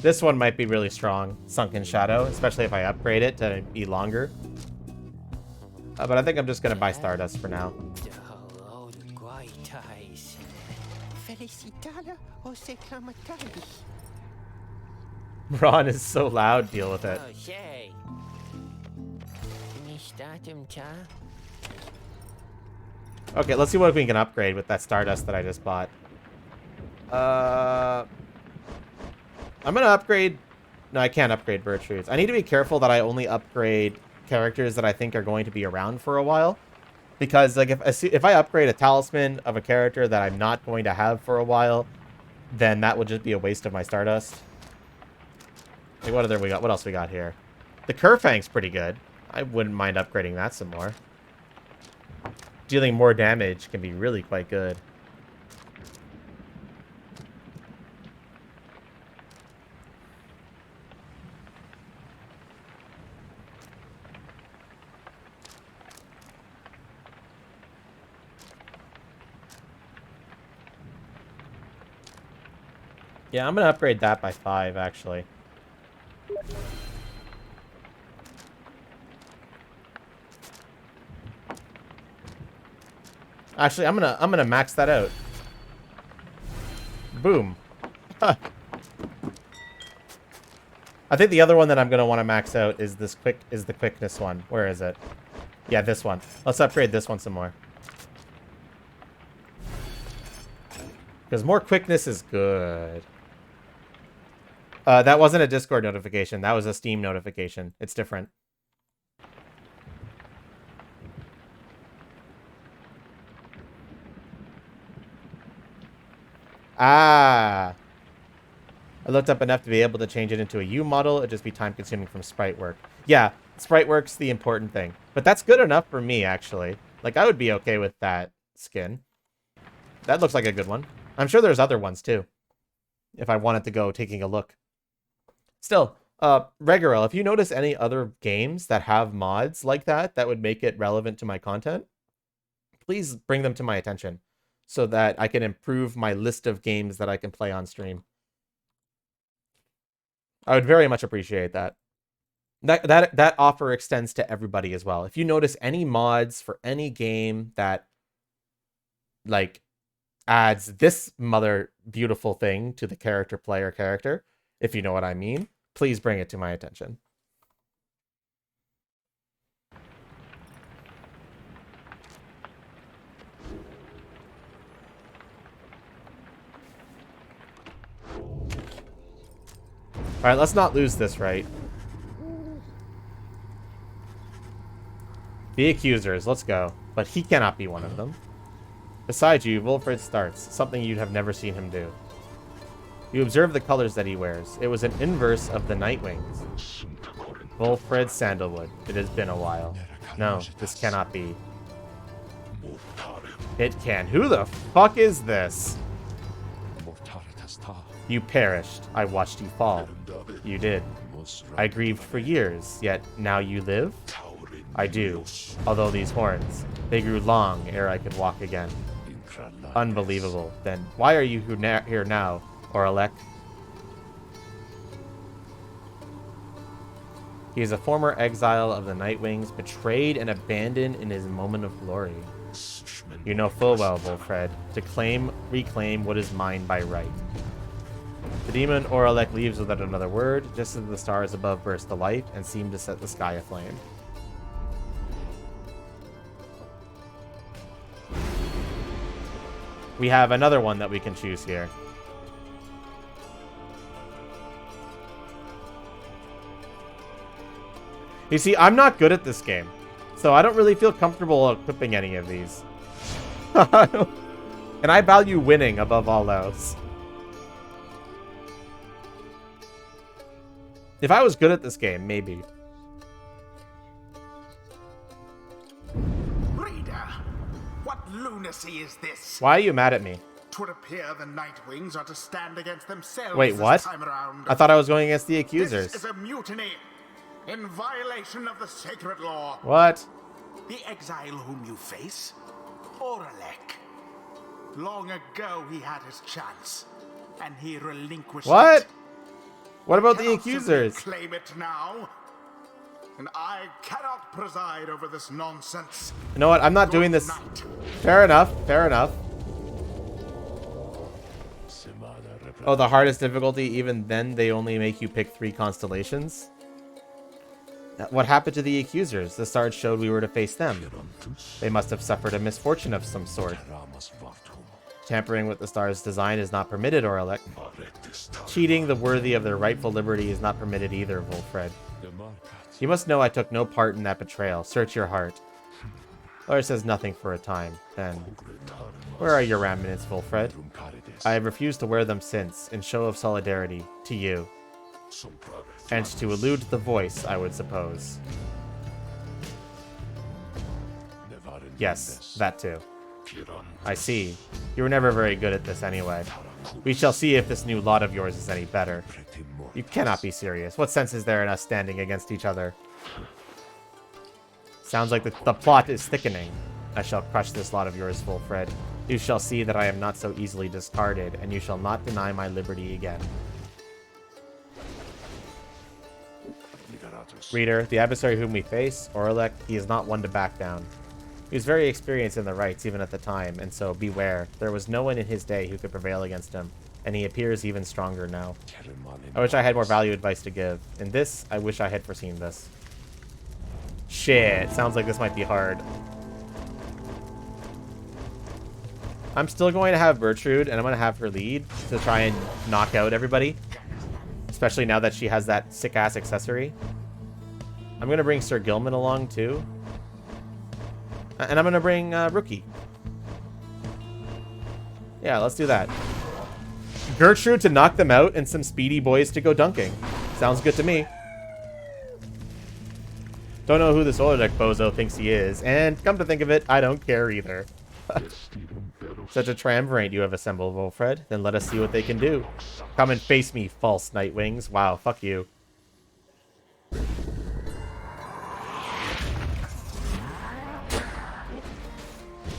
This one might be really strong, Sunken Shadow, especially if I upgrade it to be longer. But I think I'm just going to buy Stardust for now. Ron is so loud, deal with it. Okay, let's see what we can upgrade with that Stardust that I just bought. I'm gonna upgrade... No, I can't upgrade Virtues. I need to be careful that I only upgrade characters that I think are going to be around for a while. Because, like, if I upgrade a talisman of a character that I'm not going to have for a while, then that would just be a waste of my Stardust. Hey, what else we got here? The Kerfang's pretty good. I wouldn't mind upgrading that some more. Dealing more damage can be really quite good. Yeah, I'm going to upgrade that by 5, actually. Actually, I'm gonna max that out. Boom. Huh. I think the other one that I'm gonna want to max out is the quickness one. Where is it? Yeah, this one. Let's upgrade this one some more. Because more quickness is good. That wasn't a Discord notification. That was a Steam notification. It's different. Ah. I looked up enough to be able to change it into a U model. It'd just be time consuming from sprite work. Yeah, sprite work's the important thing. But that's good enough for me, actually. Like, I would be okay with that skin. That looks like a good one. I'm sure there's other ones, too. If I wanted to go taking a look. Still, Regorel, if you notice any other games that have mods like that would make it relevant to my content, please bring them to my attention so that I can improve my list of games that I can play on stream. I would very much appreciate that. That offer extends to everybody as well. If you notice any mods for any game that, like, adds this mother beautiful thing to the player character, if you know what I mean, please bring it to my attention. Alright, let's not lose this, right? The accusers, let's go. But he cannot be one of them. Beside you, Wilfred starts, something you'd have never seen him do. You observe the colors that he wears. It was an inverse of the Nightwings. Wilfred Sandalwood. It has been a while. No, this cannot be. It can. Who the fuck is this? You perished. I watched you fall. You did. I grieved for years, yet now you live? I do. Although these horns, they grew long ere I could walk again. Unbelievable. Then why are you here now, Oralek? He is a former exile of the Nightwings, betrayed and abandoned in his moment of glory. You know full well, Wilfred, to reclaim what is mine by right. The demon Oralek leaves without another word, just as the stars above burst alight and seem to set the sky aflame. We have another one that we can choose here. You see, I'm not good at this game, so I don't really feel comfortable equipping any of these. And I value winning above all else. If I was good at this game, maybe. Reader, what lunacy is this? Why are you mad at me? 'Twould appear the Nightwings are to stand against themselves. Wait, what? This time around. I thought I was going against the accusers. This is a mutiny in violation of the sacred law. What? The exile whom you face, Oralek. Long ago he had his chance, and he relinquished What? it. What about the Cannot simply accusers? claim it now, and I cannot preside over this nonsense. You know what? I'm not doing this. Night. Fair enough. Fair enough. Oh, the hardest difficulty, even then they only make you pick 3 constellations? What happened to the accusers? The stars showed we were to face them. They must have suffered a misfortune of some sort. Tampering with the stars' design is not permitted, Oralek. Cheating the worthy of their rightful liberty is not permitted either, Wilfred. You must know I took no part in that betrayal. Search your heart. Lawyer says nothing for a time. Then, where are your remnants, Wilfred? I have refused to wear them since, in show of solidarity, to you. And to elude the voice, I would suppose. Yes, that too. I see. You were never very good at this anyway. We shall see if this new lot of yours is any better. You cannot be serious. What sense is there in us standing against each other? Sounds like the plot is thickening. I shall crush this lot of yours, Wilfred. You shall see that I am not so easily discarded, and you shall not deny my liberty again. Reader, the adversary whom we face, Oralek, he is not one to back down. He was very experienced in the rites even at the time, and so beware. There was no one in his day who could prevail against him, and he appears even stronger now. I wish I had more value advice to give. In this, I wish I had foreseen this. Shit, sounds like this might be hard. I'm still going to have Bertrude, and I'm going to have her lead to try and knock out everybody. Especially now that she has that sick-ass accessory. I'm going to bring Sir Gilman along, too. And I'm going to bring Rookie. Yeah, let's do that. Gertrude to knock them out and some speedy boys to go dunking. Sounds good to me. Don't know who this Oralek bozo thinks he is. And come to think of it, I don't care either. Such a triumvirate you have assembled, Wilfred. Then let us see what they can do. Come and face me, false Nightwings. Wow, fuck you.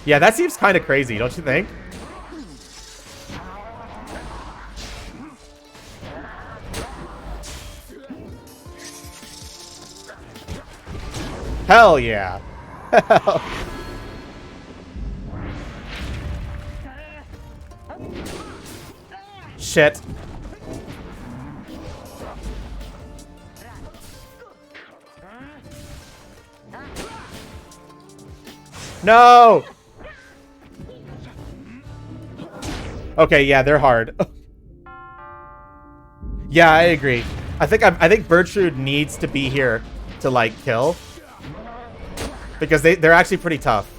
Yeah, that seems kind of crazy, don't you think? Hell yeah. Shit. No! Okay, yeah, they're hard. Yeah, I agree. I think Bertrude needs to be here to like kill. Because they're actually pretty tough.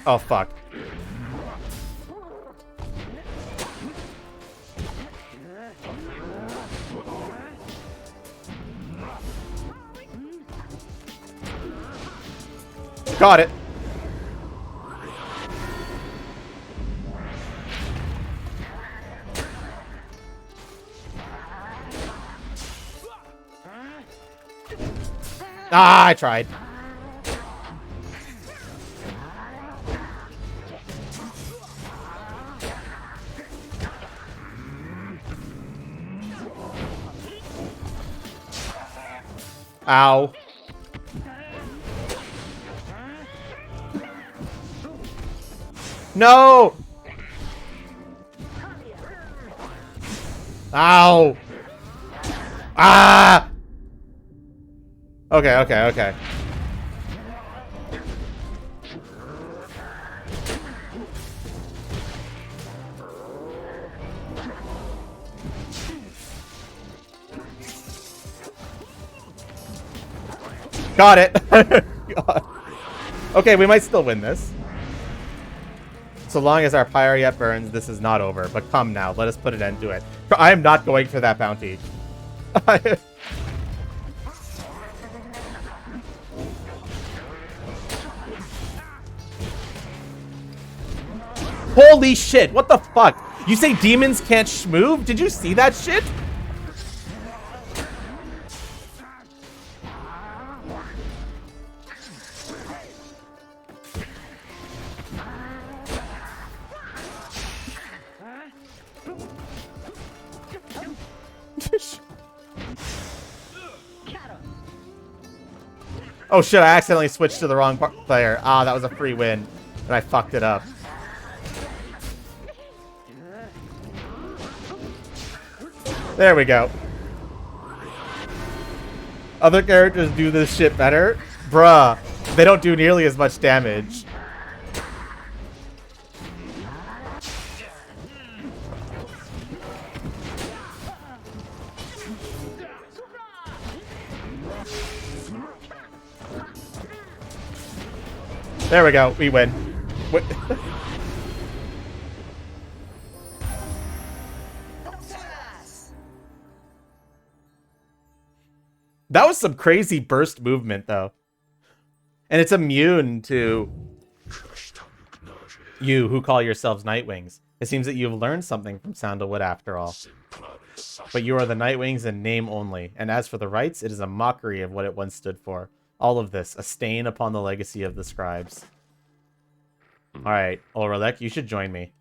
Oh, fuck. Got it. Ah, I tried. Ow. No! Ow! Ah! Okay, okay, okay. Got it. God. Okay, we might still win this. So long as our pyre yet burns, this is not over. But come now, let us put an end to it. I am not going for that bounty. Holy shit, what the fuck? You say demons can't move? Did you see that shit? Oh shit, I accidentally switched to the wrong player. Ah, that was a free win. And I fucked it up. There we go. Other characters do this shit better? Bruh, they don't do nearly as much damage. There we go, we win. That was some crazy burst movement, though. And it's immune to you who call yourselves Nightwings. It seems that you've learned something from Sandalwood after all. But you are the Nightwings in name only. And as for the rites, it is a mockery of what it once stood for. All of this, a stain upon the legacy of the scribes. Alright, Ulrelek, you should join me.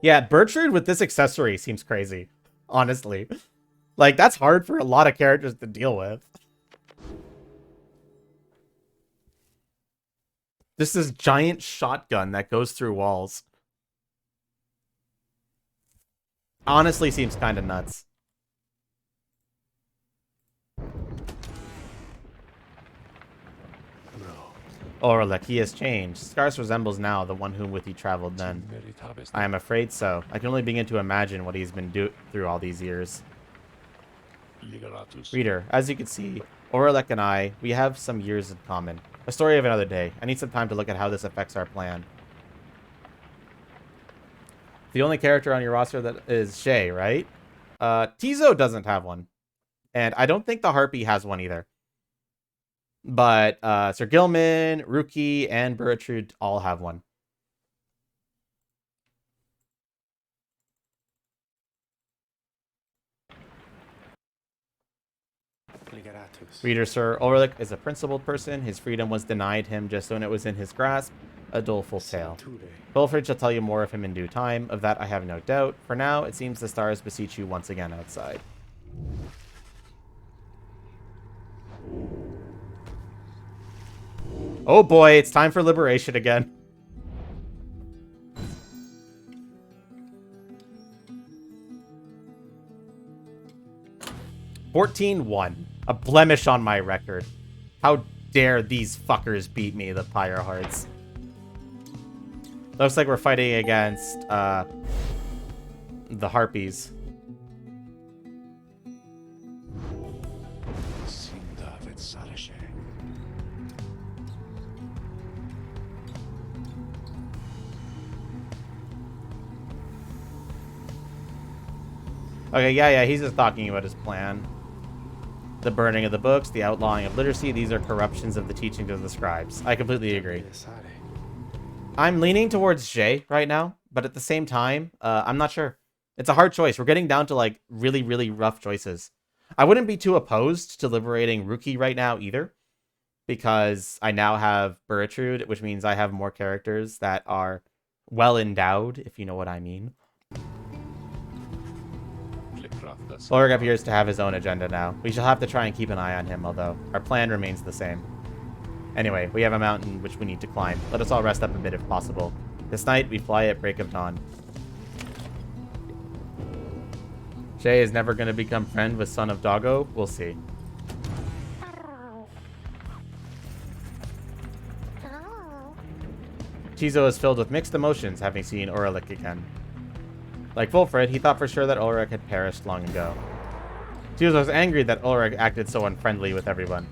Yeah, Bertrude with this accessory seems crazy, honestly. Like, that's hard for a lot of characters to deal with. This is giant shotgun that goes through walls. Honestly seems kind of nuts. Orlek, he has changed. Scarce resembles now the one whom with he traveled then. I am afraid so. I can only begin to imagine what he's been through all these years. Reader, as you can see, Orlek and I, we have some years in common. A story of another day. I need some time to look at how this affects our plan. The only character on your roster that is Shay, right? Tizo doesn't have one. And I don't think the Harpy has one either. But Sir Gilman, Rookie, and Bertrude all have one. Reader, Sir Ulrich is a principled person. His freedom was denied him just when it was in his grasp. A doleful tale. Wilfred shall tell you more of him in due time. Of that I have no doubt. For now, it seems the stars beseech you once again outside. Oh boy, it's time for liberation again. (14-1). A blemish on my record. How dare these fuckers beat me, the Pyre Hearts. Looks like we're fighting against, the Harpies. Okay, yeah, he's just talking about his plan. The burning of the books, the outlawing of literacy, these are corruptions of the teachings of the scribes. I completely agree. I'm leaning towards Jay right now, but at the same time, I'm not sure. It's a hard choice. We're getting down to, like, really, really rough choices. I wouldn't be too opposed to liberating Rookie right now either, because I now have Burritrude, which means I have more characters that are well endowed, if you know what I mean. Ulrich appears to have his own agenda now. We shall have to try and keep an eye on him, although our plan remains the same. Anyway, we have a mountain which we need to climb. Let us all rest up a bit if possible. This night, we fly at break of dawn. Shay is never going to become friend with Son of Doggo. We'll see. Tizo is filled with mixed emotions, having seen Orlik again. Like Wolfred, he thought for sure that Ulrich had perished long ago. Tizo was angry that Ulrich acted so unfriendly with everyone.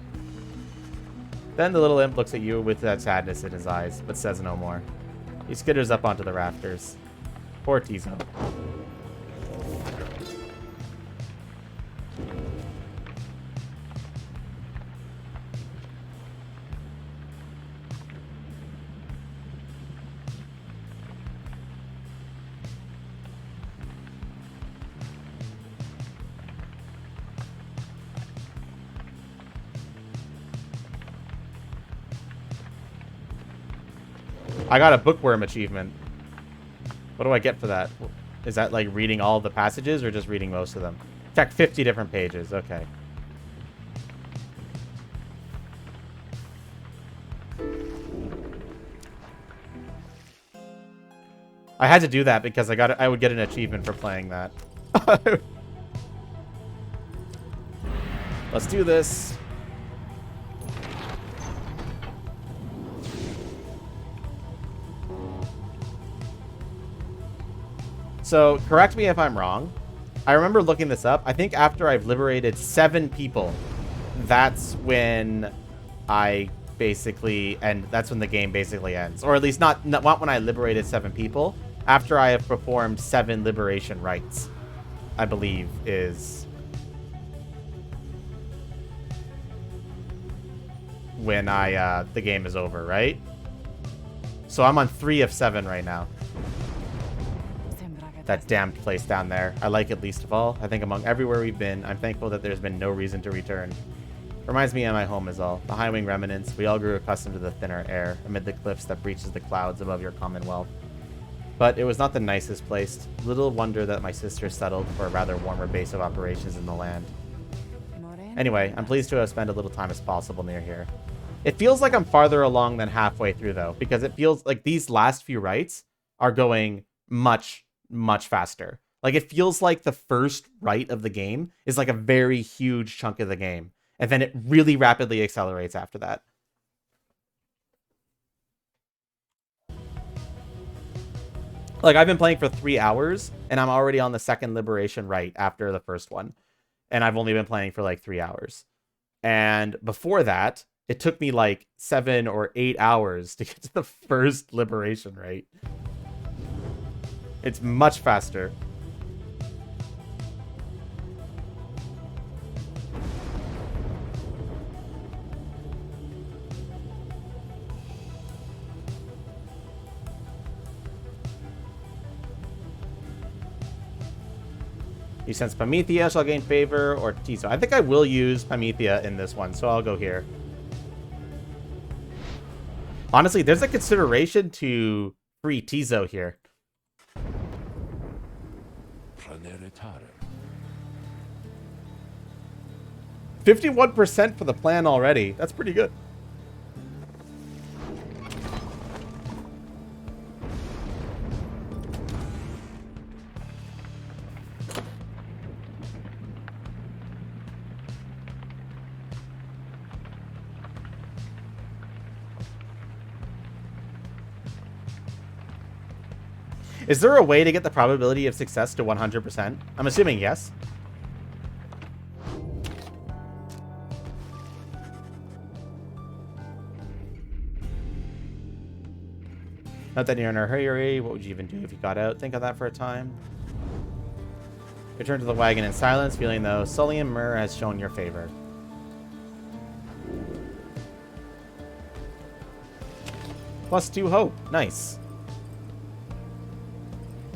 Then the little imp looks at you with that sadness in his eyes, but says no more. He skitters up onto the rafters. Poor Tizo. I got a bookworm achievement. What do I get for that? Is that like reading all the passages or just reading most of them? Check 50 different pages. Okay. I had to do that because I would get an achievement for playing that. Let's do this. So, correct me if I'm wrong. I remember looking this up. I think after I've liberated 7 people, that's when I basically... And that's when the game basically ends. Or at least not when I liberated 7 people. After I have performed 7 liberation rites, I believe, is... when the game is over, right? So I'm on 3 of 7 right now. That damned place down there. I like it least of all. I think among everywhere we've been, I'm thankful that there's been no reason to return. Reminds me of my home is all. The high wing remnants, we all grew accustomed to the thinner air, amid the cliffs that breaches the clouds above your commonwealth. But it was not the nicest place. Little wonder that my sister settled for a rather warmer base of operations in the land. Anyway, I'm pleased to have spent a little time as possible near here. It feels like I'm farther along than halfway through, though, because it feels like these last few rites are going much faster. Like, it feels like the first rite of the game is like a very huge chunk of the game, and then it really rapidly accelerates after that. Like, I've been playing for 3 hours, and I'm already on the second liberation rite after the first one, and I've only been playing for like 3 hours. And before that, it took me like 7 or 8 hours to get to the first liberation rite. It's much faster. You sense Promethea shall gain favor, or Tizo. I think I will use Promethea in this one, so I'll go here. Honestly, there's a consideration to free Tizo here. 51% for the plan already. That's pretty good. Is there a way to get the probability of success to 100%? I'm assuming yes. Not that you're in a hurry. What would you even do if you got out? Think of that for a time. Return to the wagon in silence, feeling though Sully and Myrrh has shown your favor. +2 hope. Nice.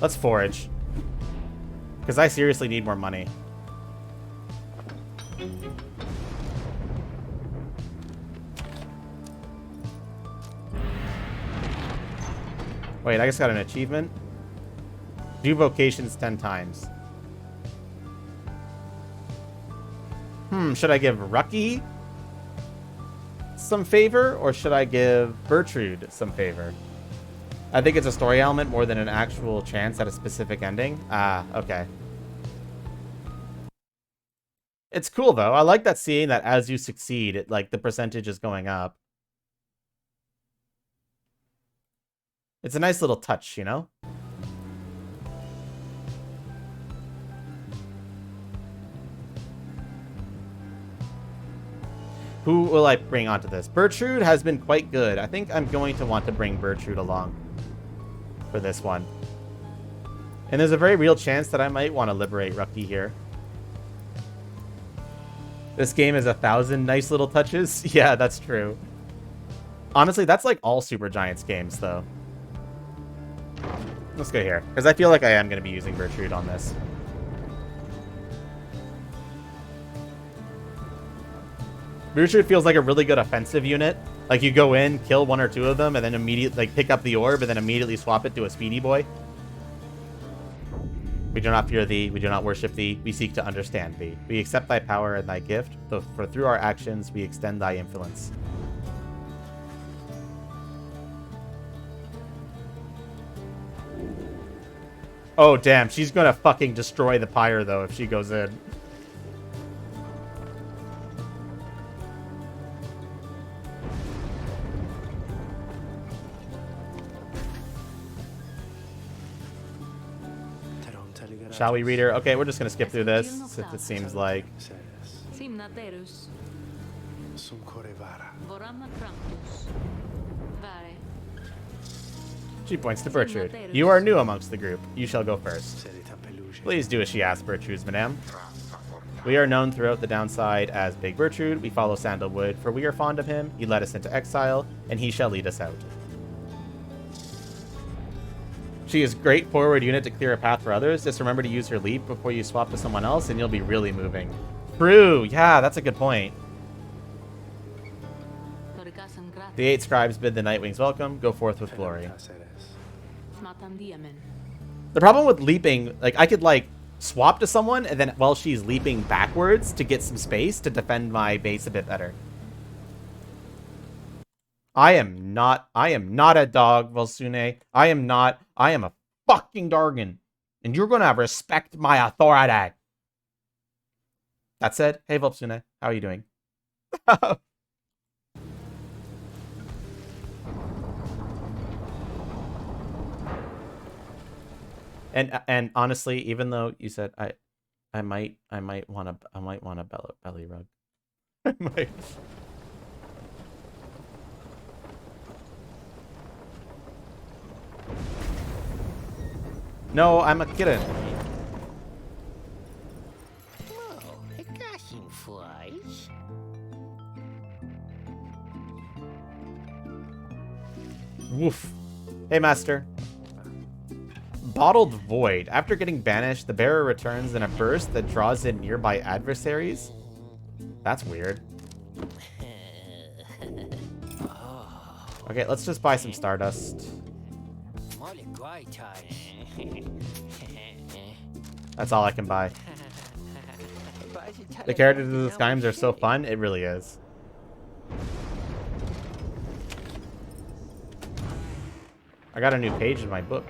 Let's forage. Because I seriously need more money. Wait, I just got an achievement. Do vocations 10 times. Should I give Rucky some favor, or should I give Bertrude some favor? I think it's a story element more than an actual chance at a specific ending. Ah, okay. It's cool, though. I like that seeing that as you succeed, it, like, the percentage is going up. It's a nice little touch, you know? Who will I bring onto this? Bertrude has been quite good. I think I'm going to want to bring Bertrude along for this one. And there's a very real chance that I might want to liberate Rucky here. This game is 1,000 nice little touches. Yeah, that's true. Honestly, that's like all Supergiants games, though. Let's go here, because I feel like I am going to be using Bertrude on this. Bertrude feels like a really good offensive unit. Like, you go in, kill 1 or 2 of them, and then immediately, like, pick up the orb, and then immediately swap it to a speedy boy. We do not fear thee, we do not worship thee, we seek to understand thee. We accept thy power and thy gift, for through our actions we extend thy influence. Oh, damn, she's gonna fucking destroy the Pyre, though, if she goes in. Shall we read her? Okay, we're just gonna skip through this, since it seems like... She points to Bertrude. You are new amongst the group. You shall go first. Please do as she asks, Bertrude, madame. We are known throughout the downside as Big Bertrude. We follow Sandalwood, for we are fond of him. He led us into exile, and he shall lead us out. She is great forward unit to clear a path for others. Just remember to use her leap before you swap to someone else, and you'll be really moving. True. Yeah, that's a good point. The 8 scribes bid the Nightwings welcome. Go forth with glory. The problem with leaping, like, I could, like, swap to someone, and then while she's leaping backwards to get some space to defend my base a bit better. I am not a dog, Volsune. I am a fucking Dargan. And you're gonna respect my authority. That said, hey Volsune, how are you doing? And honestly, even though you said I might want a belly rug. I might. No, I'm a kitten. Oh, I got some flies. Woof. Hey, Master. Bottled Void. After getting banished, the bearer returns in a burst that draws in nearby adversaries. That's weird. Okay, let's just buy some Stardust. That's all I can buy. The characters of the Skimes are so fun, it really is. I got a new page in my book.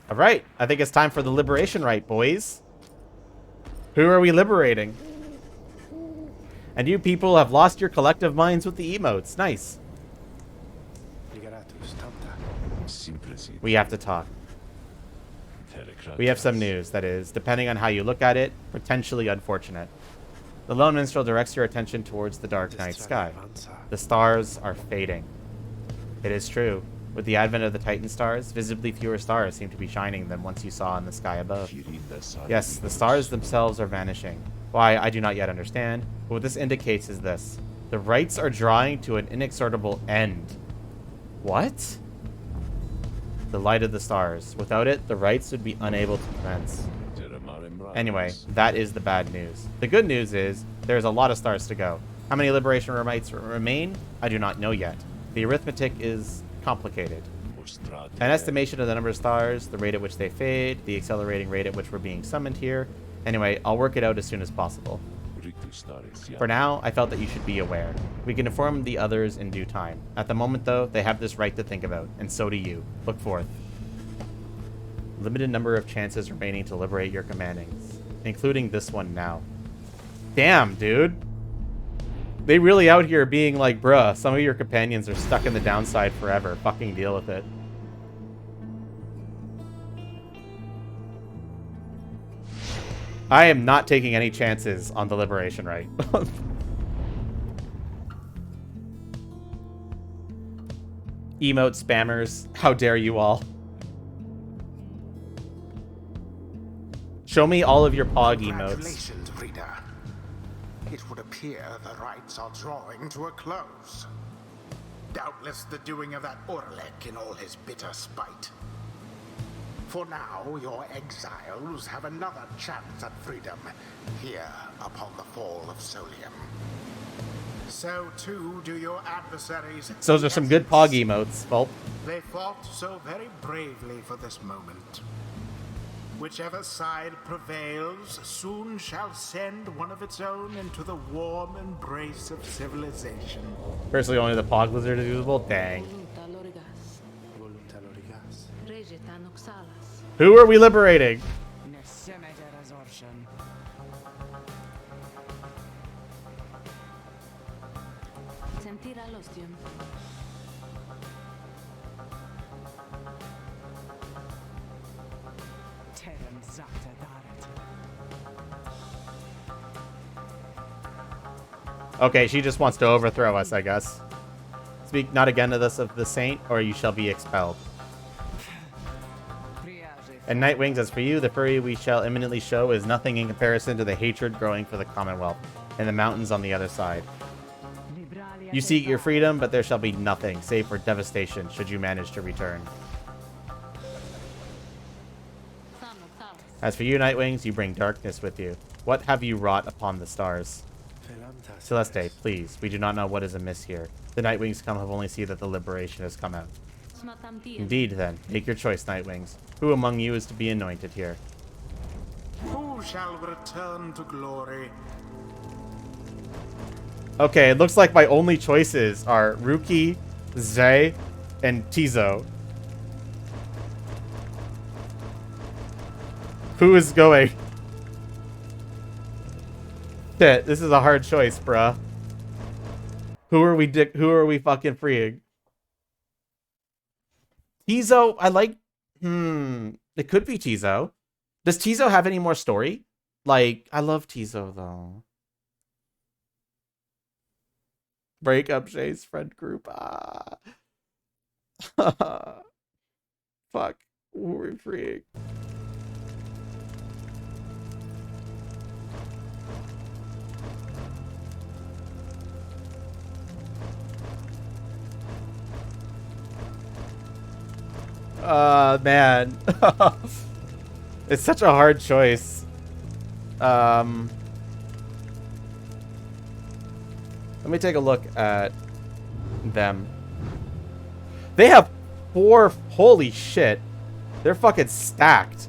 All right, I think it's time for the liberation rite, boys. Who are we liberating? And you people have lost your collective minds with the emotes. Nice. We have to talk. We have some news that is, depending on how you look at it, potentially unfortunate. The lone minstrel directs your attention towards the dark night sky. The stars are fading. It is true. With the advent of the Titan stars, visibly fewer stars seem to be shining than once you saw in the sky above. Yes, the stars themselves are vanishing. Why, I do not yet understand, but what this indicates is this. The rites are drawing to an inexorable end. What? The light of the stars. Without it, the rites would be unable to commence. Anyway, that is the bad news. The good news is, there's a lot of stars to go. How many liberation rites remain? I do not know yet. The arithmetic is complicated. An estimation of the number of stars, the rate at which they fade, the accelerating rate at which we're being summoned here. Anyway, I'll work it out as soon as possible. For now, I felt that you should be aware. We can inform the others in due time. At the moment, though, they have this right to think about, and so do you. Look forth. Limited number of chances remaining to liberate your commandings, including this one now. Damn, dude. They really out here being like, bruh, some of your companions are stuck in the downside forever. Fucking deal with it. I am not taking any chances on the liberation rite. Emote spammers. How dare you all. Show me all of your pog emotes. Congratulations, reader. It would appear the rites are drawing to a close. Doubtless the doing of that Orlek in all his bitter spite. For now, your exiles have another chance at freedom here upon the fall of Solium. So too do your adversaries. So those are some good pog emotes, Volp. They fought so very bravely for this moment. Whichever side prevails soon shall send one of its own into the warm embrace of civilization. Personally, only the pog lizard is usable? Dang. Who are we liberating? Okay, she just wants to overthrow us, I guess. Speak not again to this of the saint, or you shall be expelled. And Nightwings, as for you, the furry we shall imminently show is nothing in comparison to the hatred growing for the Commonwealth and the mountains on the other side. You seek your freedom, but there shall be nothing, save for devastation, should you manage to return. As for you, Nightwings, you bring darkness with you. What have you wrought upon the stars? Celeste, please, we do not know what is amiss here. The Nightwings come have only seen that the liberation has come out. Indeed, then. Make your choice, Nightwings. Who among you is to be anointed here? Who shall return to glory? Okay, it looks like my only choices are Ruki, Zay, and Tizo. Who is going? Shit, this is a hard choice, bruh. Who are we fucking freeing? Tizo, I like... It could be Tizo. Does Tizo have any more story? Like, I love Tizo, though. Break up Shay's friend group. Ah. Fuck. Who are we freeing? Man. It's such a hard choice. Let me take a look at them. They have 4... Holy shit. They're fucking stacked.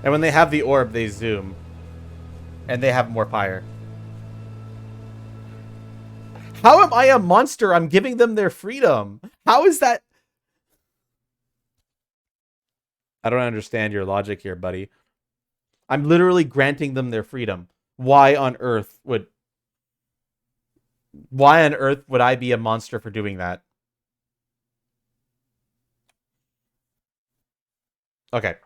And when they have the orb, they zoom. And they have more Pyre. How am I a monster? I'm giving them their freedom. How is that? I don't understand your logic here, buddy. I'm literally granting them their freedom. Why on earth would I be a monster for doing that? Okay.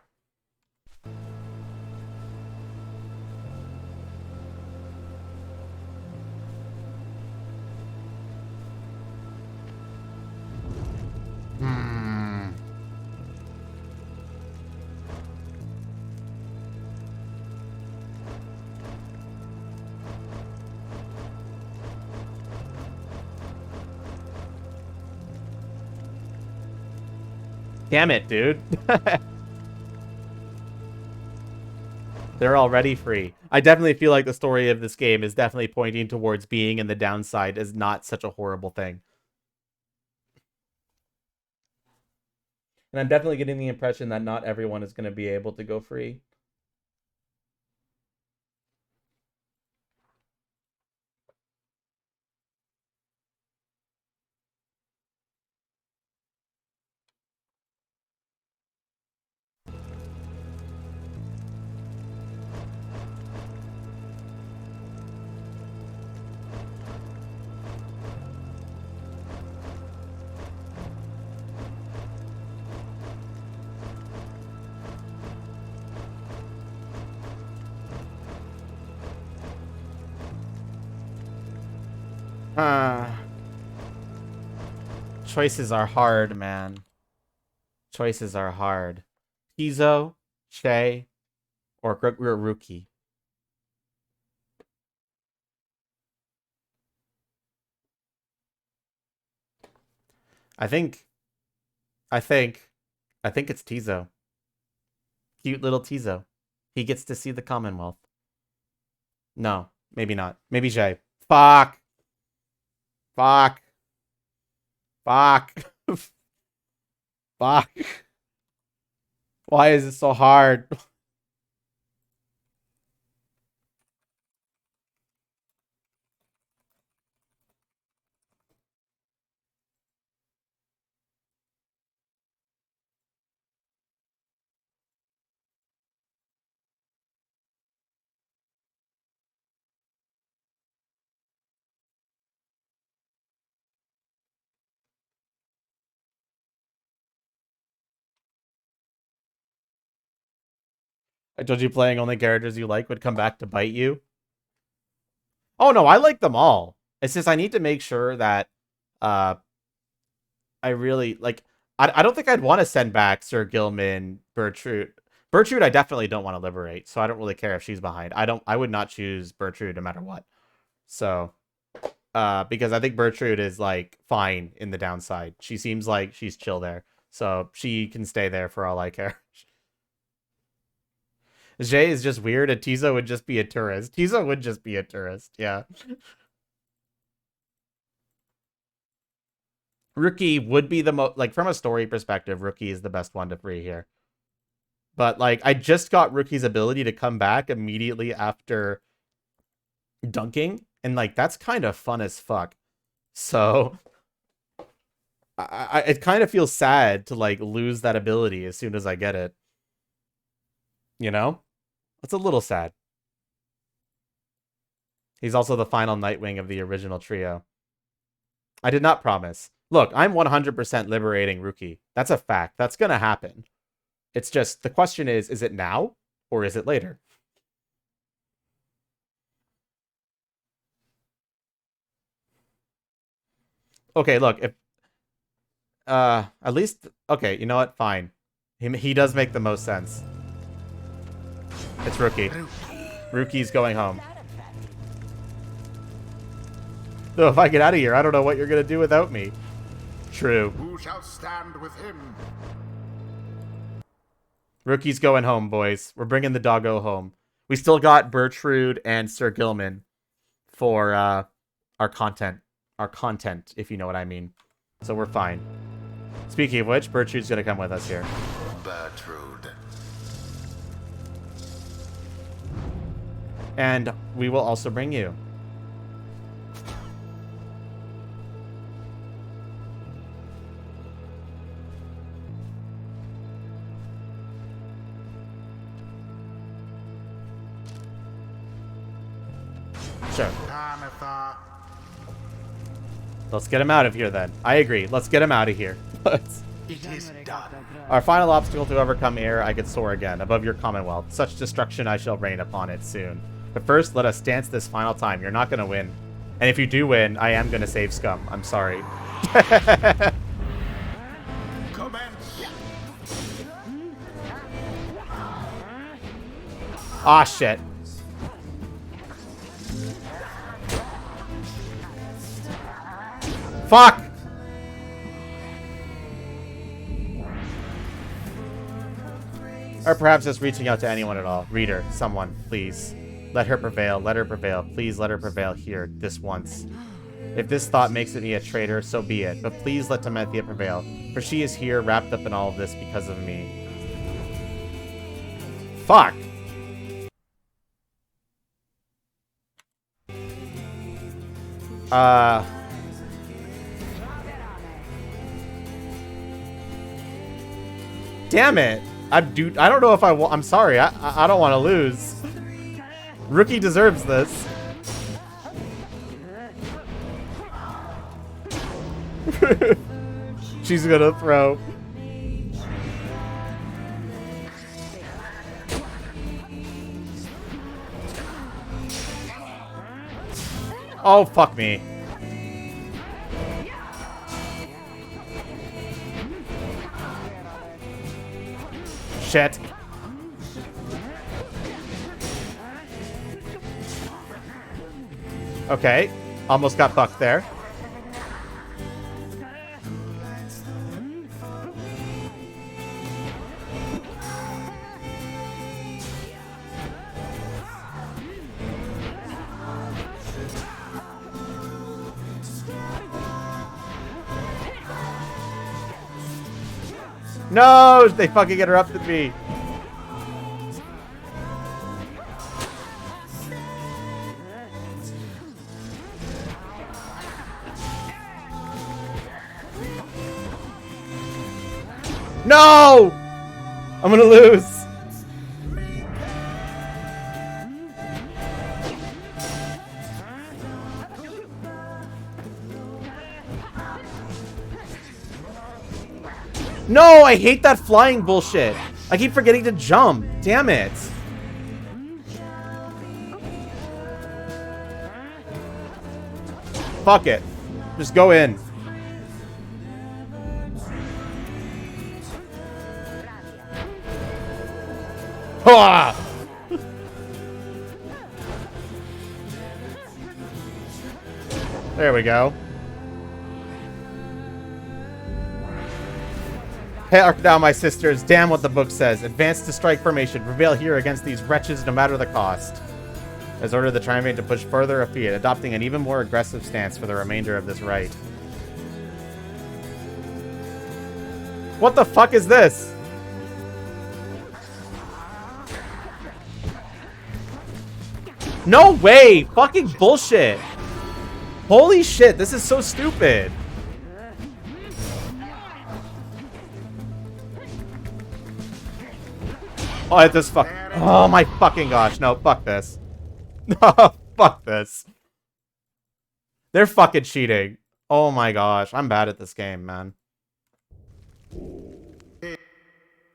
Damn it, dude. They're already free. I definitely feel like the story of this game is definitely pointing towards being in the downside is not such a horrible thing. And I'm definitely getting the impression that not everyone is going to be able to go free. Choices are hard, man. Choices are hard. Tizo, Shay, or Rookie. I think it's Tizo. Cute little Tizo. He gets to see the Commonwealth. No, maybe not. Maybe Shay. Fuck. Fuck. Fuck. Fuck. Why is it so hard? I told you playing only characters you like would come back to bite you. Oh no, I like them all. It's just I need to make sure that I really like I don't think I'd want to send back Sir Gilman, Bertrude. Bertrude I definitely don't want to liberate, so I don't really care if she's behind. I would not choose Bertrude no matter what. So because I think Bertrude is like fine in the downside. She seems like she's chill there. So she can stay there for all I care. Jay is just weird, and Tizo would just be a tourist. Tizo would just be a tourist, yeah. Rookie would be the most, like, from a story perspective, Rookie is the best one to free here. But, like, I just got Rookie's ability to come back immediately after dunking, and, like, that's kind of fun as fuck. So, it kind of feels sad to, like, lose that ability as soon as I get it. You know? It's a little sad. He's also the final Nightwing of the original trio. I did not promise. Look, I'm 100% liberating Rookie. That's a fact. That's going to happen. It's just, the question is it now or is it later? Okay, look, if at least, okay, you know what? Fine. He does make the most sense. It's Rookie. Rookie's going home. So if I get out of here, I don't know what you're going to do without me. True. Who shall stand with him? Rookie's going home, boys. We're bringing the doggo home. We still got Bertrude and Sir Gilman for our content. Our content, if you know what I mean. So we're fine. Speaking of which, Bertrude's going to come with us here. Bertrude. And we will also bring you. Sure. Kanatha. Let's get him out of here then. I agree. Let's get him out of here. It is done. Our final obstacle to overcome ere I could soar again above your commonwealth. Such destruction I shall rain upon it soon. But first, let us dance this final time. You're not going to win. And if you do win, I am going to save scum. I'm sorry. Commence. Ah, shit. Fuck! Or perhaps just reaching out to anyone at all. Reader, someone, please. Let her prevail, let her prevail. Please let her prevail here, this once. If this thought makes me a traitor, so be it. But please let Timethia prevail, for she is here, wrapped up in all of this because of me. Fuck! Damn it! I don't know if I'm sorry. I don't want to lose. Rookie deserves this. She's gonna throw. Oh, fuck me. Shit. Okay. Almost got fucked there. No! They fucking interrupted me. No! I'm gonna lose. No, I hate that flying bullshit. I keep forgetting to jump. Damn it. Fuck it. Just go in. Ah! There we go. Hark now, my sisters. Damn what the book says. Advance to strike formation. Prevail here against these wretches no matter the cost. Has ordered the Triumvirate to push further afield, adopting an even more aggressive stance for the remainder of this rite. What the fuck is this? No way! Fucking bullshit! Holy shit, this is so stupid! Oh, this fuck. Oh my fucking gosh. No, fuck this. No, fuck this. They're fucking cheating. Oh my gosh. I'm bad at this game, man.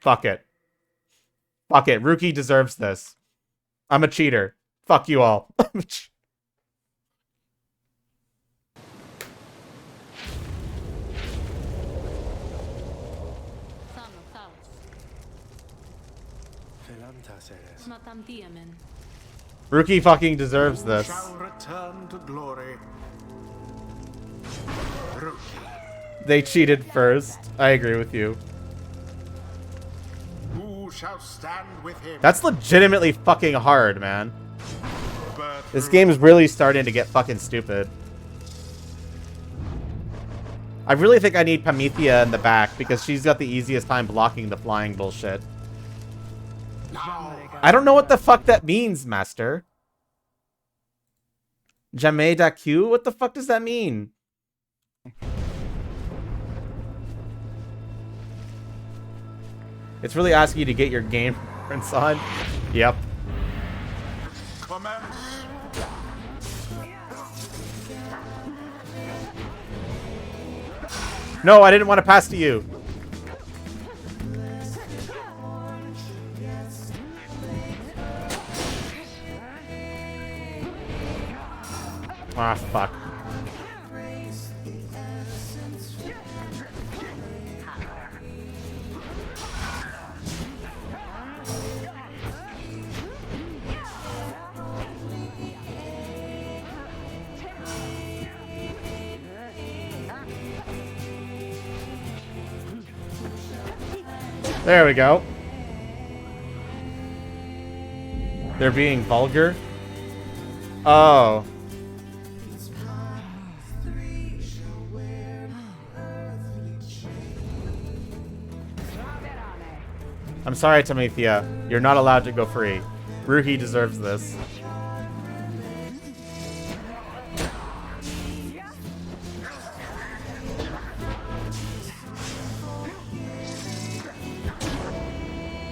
Fuck it. Fuck it. Rookie deserves this. I'm a cheater. Fuck you all. Rookie fucking deserves this. Shall return to glory. Rookie. They cheated first. I agree with you. Who shall stand with him? That's legitimately fucking hard, man. But This game is really starting to get fucking stupid. I really think I need Pyre in the back because she's got the easiest time blocking the flying bullshit. I don't know what the fuck that means, Master. Jamais d'Aq? What the fuck does that mean? It's really asking you to get your game reference on. Yep. commence. No, I didn't want to pass to you. Ah, fuck. There we go. They're being vulgar? Oh. I'm sorry, Tamithia. You're not allowed to go free. Ruhi deserves this.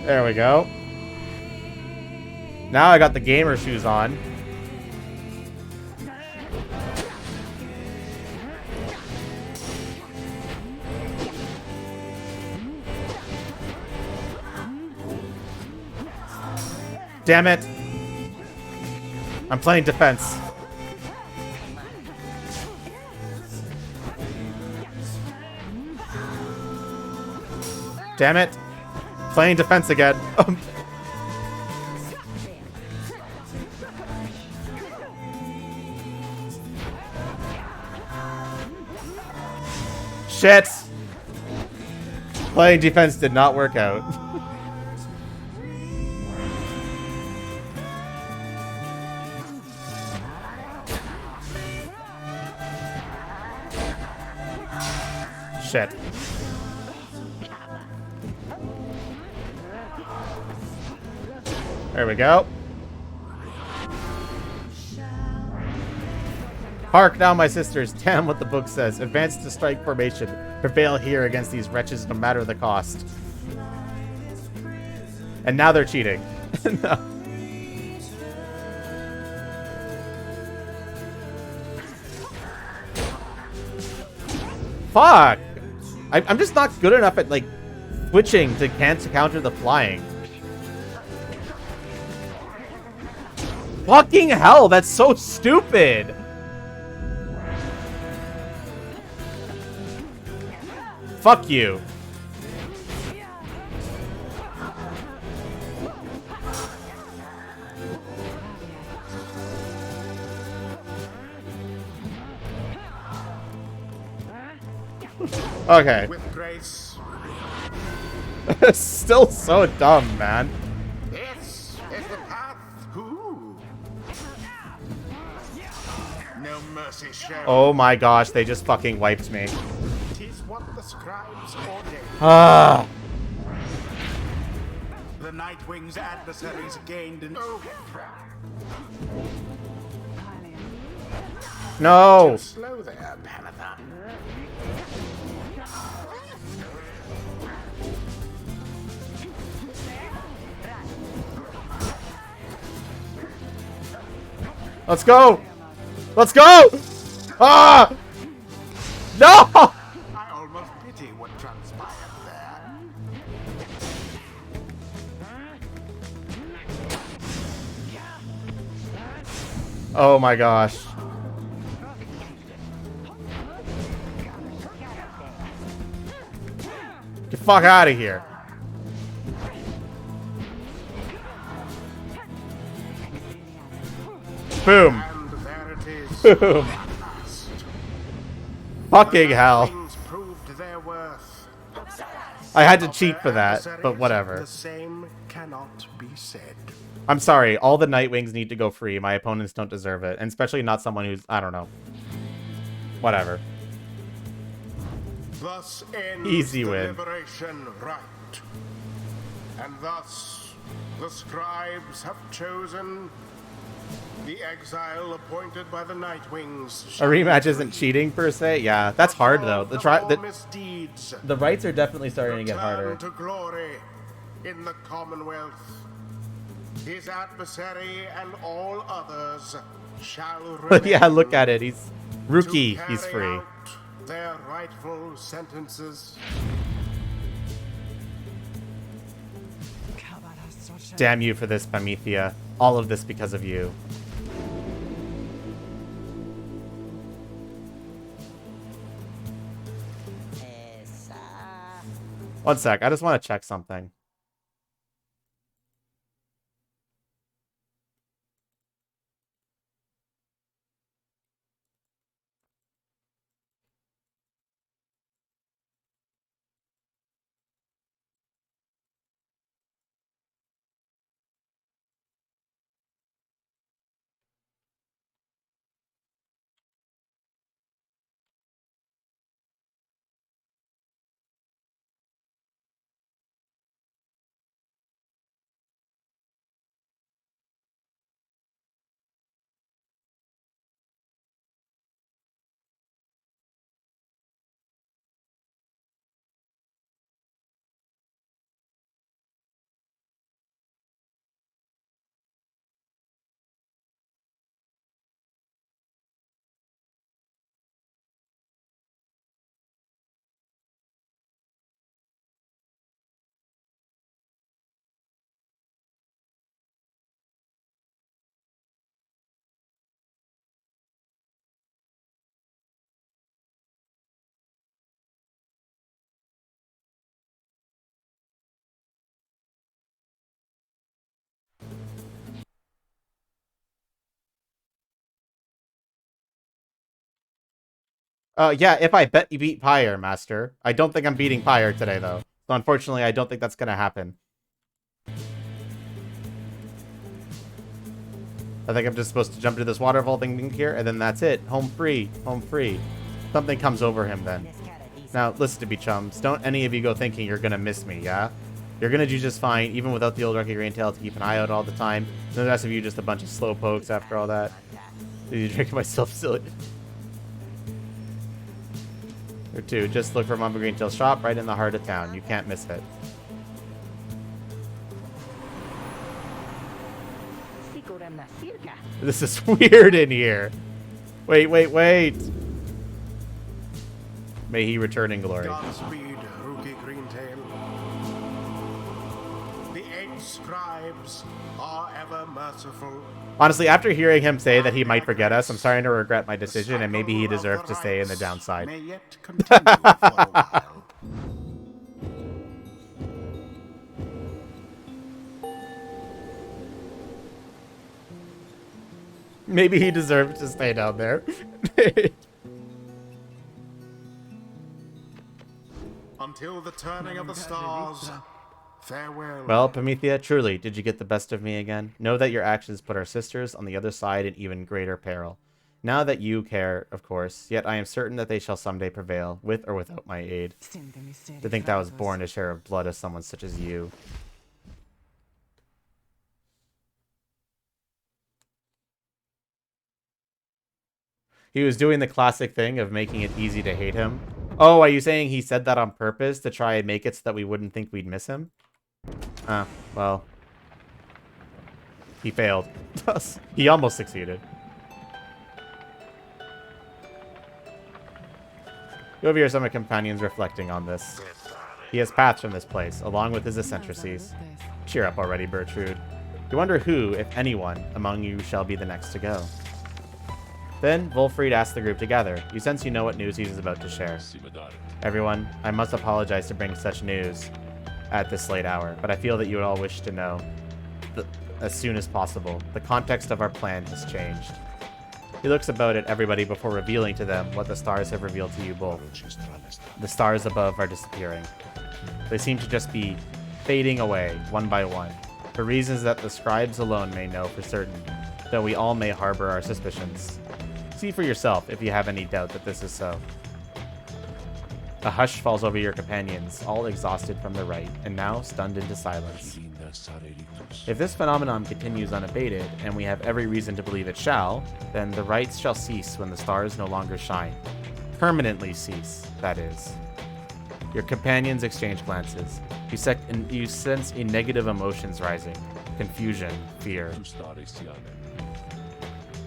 There we go. Now I got the gamer shoes on. Damn it. I'm playing defense. Damn it. Playing defense again. Shit. Playing defense did not work out. Shit. There we go. Hark now, my sisters. Damn what the book says. Advance to strike formation. Prevail here against these wretches no matter the cost. And now they're cheating. No. Fuck! I'm just not good enough at, like, switching to counter the flying. Fucking hell, that's so stupid! Fuck you. Okay. With grace. Still so dumb, man. This is the path. Who? No mercy shown. Oh my gosh, they just fucking wiped me. Tis what the scribes ordained. Ah. The Nightwing's adversaries gained an No. slow there, Panathon. Let's go. Let's go. Ah. No. I almost pity what transpired there. Oh my gosh. Get the fuck out of here. Boom. And there it is. Boom. Fucking hell. Things proved their worth. I had to cheat for that, but whatever. The same cannot be said. I'm sorry. All the Nightwings need to go free. My opponents don't deserve it. And especially not someone who's, I don't know. Whatever. Thus ends Easy the win. liberation right. And thus the scribes have chosen the exile appointed by the Nightwings. A rematch isn't cheating per se. Yeah, that's hard though. Misdeeds. The rights are definitely starting to get harder. Return to glory in the Commonwealth. His adversary and all others shall remain. Yeah, look at it. He's to rookie. He's carry free. out their rightful sentences. Damn you for this, Pamethia. All of this because of you. One sec, I just want to check something. Yeah, if I bet you beat Pyre, Master. I don't think I'm beating Pyre today, though. So unfortunately, I don't think that's gonna happen. I think I'm just supposed to jump into this waterfall thing here, and then that's it. Home free. Home free. Something comes over him then. Now, listen to me, chums. Don't any of you go thinking you're gonna miss me, yeah? You're gonna do just fine, even without the old Rocky Greentail to keep an eye out all the time. And the rest of you just a bunch of slow pokes after all that. You drinking myself silly. Or two, just look for Mama Greentail's shop right in the heart of town. You can't miss it. This is weird in here. Wait, wait, wait. May he return in glory. Godspeed, Rookie Greentail. The 8 scribes are ever merciful. Honestly, after hearing him say that he might forget us, I'm starting to regret my decision, and maybe he deserved to stay in the downside. May yet continue for a while. Maybe he deserved to stay down there. Until the turning of the stars, farewell. Well, Pamethia, truly, did you get the best of me again? Know that your actions put our sisters on the other side in even greater peril. Now that you care, of course, yet I am certain that they shall someday prevail, with or without my aid. To think that I was born to share of blood of someone such as you. He was doing the classic thing of making it easy to hate him. Oh, are you saying he said that on purpose to try and make it so that we wouldn't think we'd miss him? Well. He failed. He almost succeeded. You overhear some of my companions reflecting on this. He has paths from this place, along with his eccentricities. Cheer up already, Bertrude. You wonder who, if anyone, among you shall be the next to go. Then, Wolfried asked the group to gather. You sense you know what news he is about to share. Everyone, I must apologize to bring such news at this late hour, but I feel that you would all wish to know as soon as possible. The context of our plan has changed. He looks about at everybody before revealing to them what the stars have revealed to you both. The stars above are disappearing. They seem to just be fading away, one by one, for reasons that the scribes alone may know for certain, though we all may harbor our suspicions. See for yourself if you have any doubt that this is so. A hush falls over your companions, all exhausted from the rite, and now stunned into silence. If this phenomenon continues unabated, and we have every reason to believe it shall, then the rites shall cease when the stars no longer shine. Permanently cease, that is. Your companions exchange glances. You sense a negative emotions rising. Confusion, fear.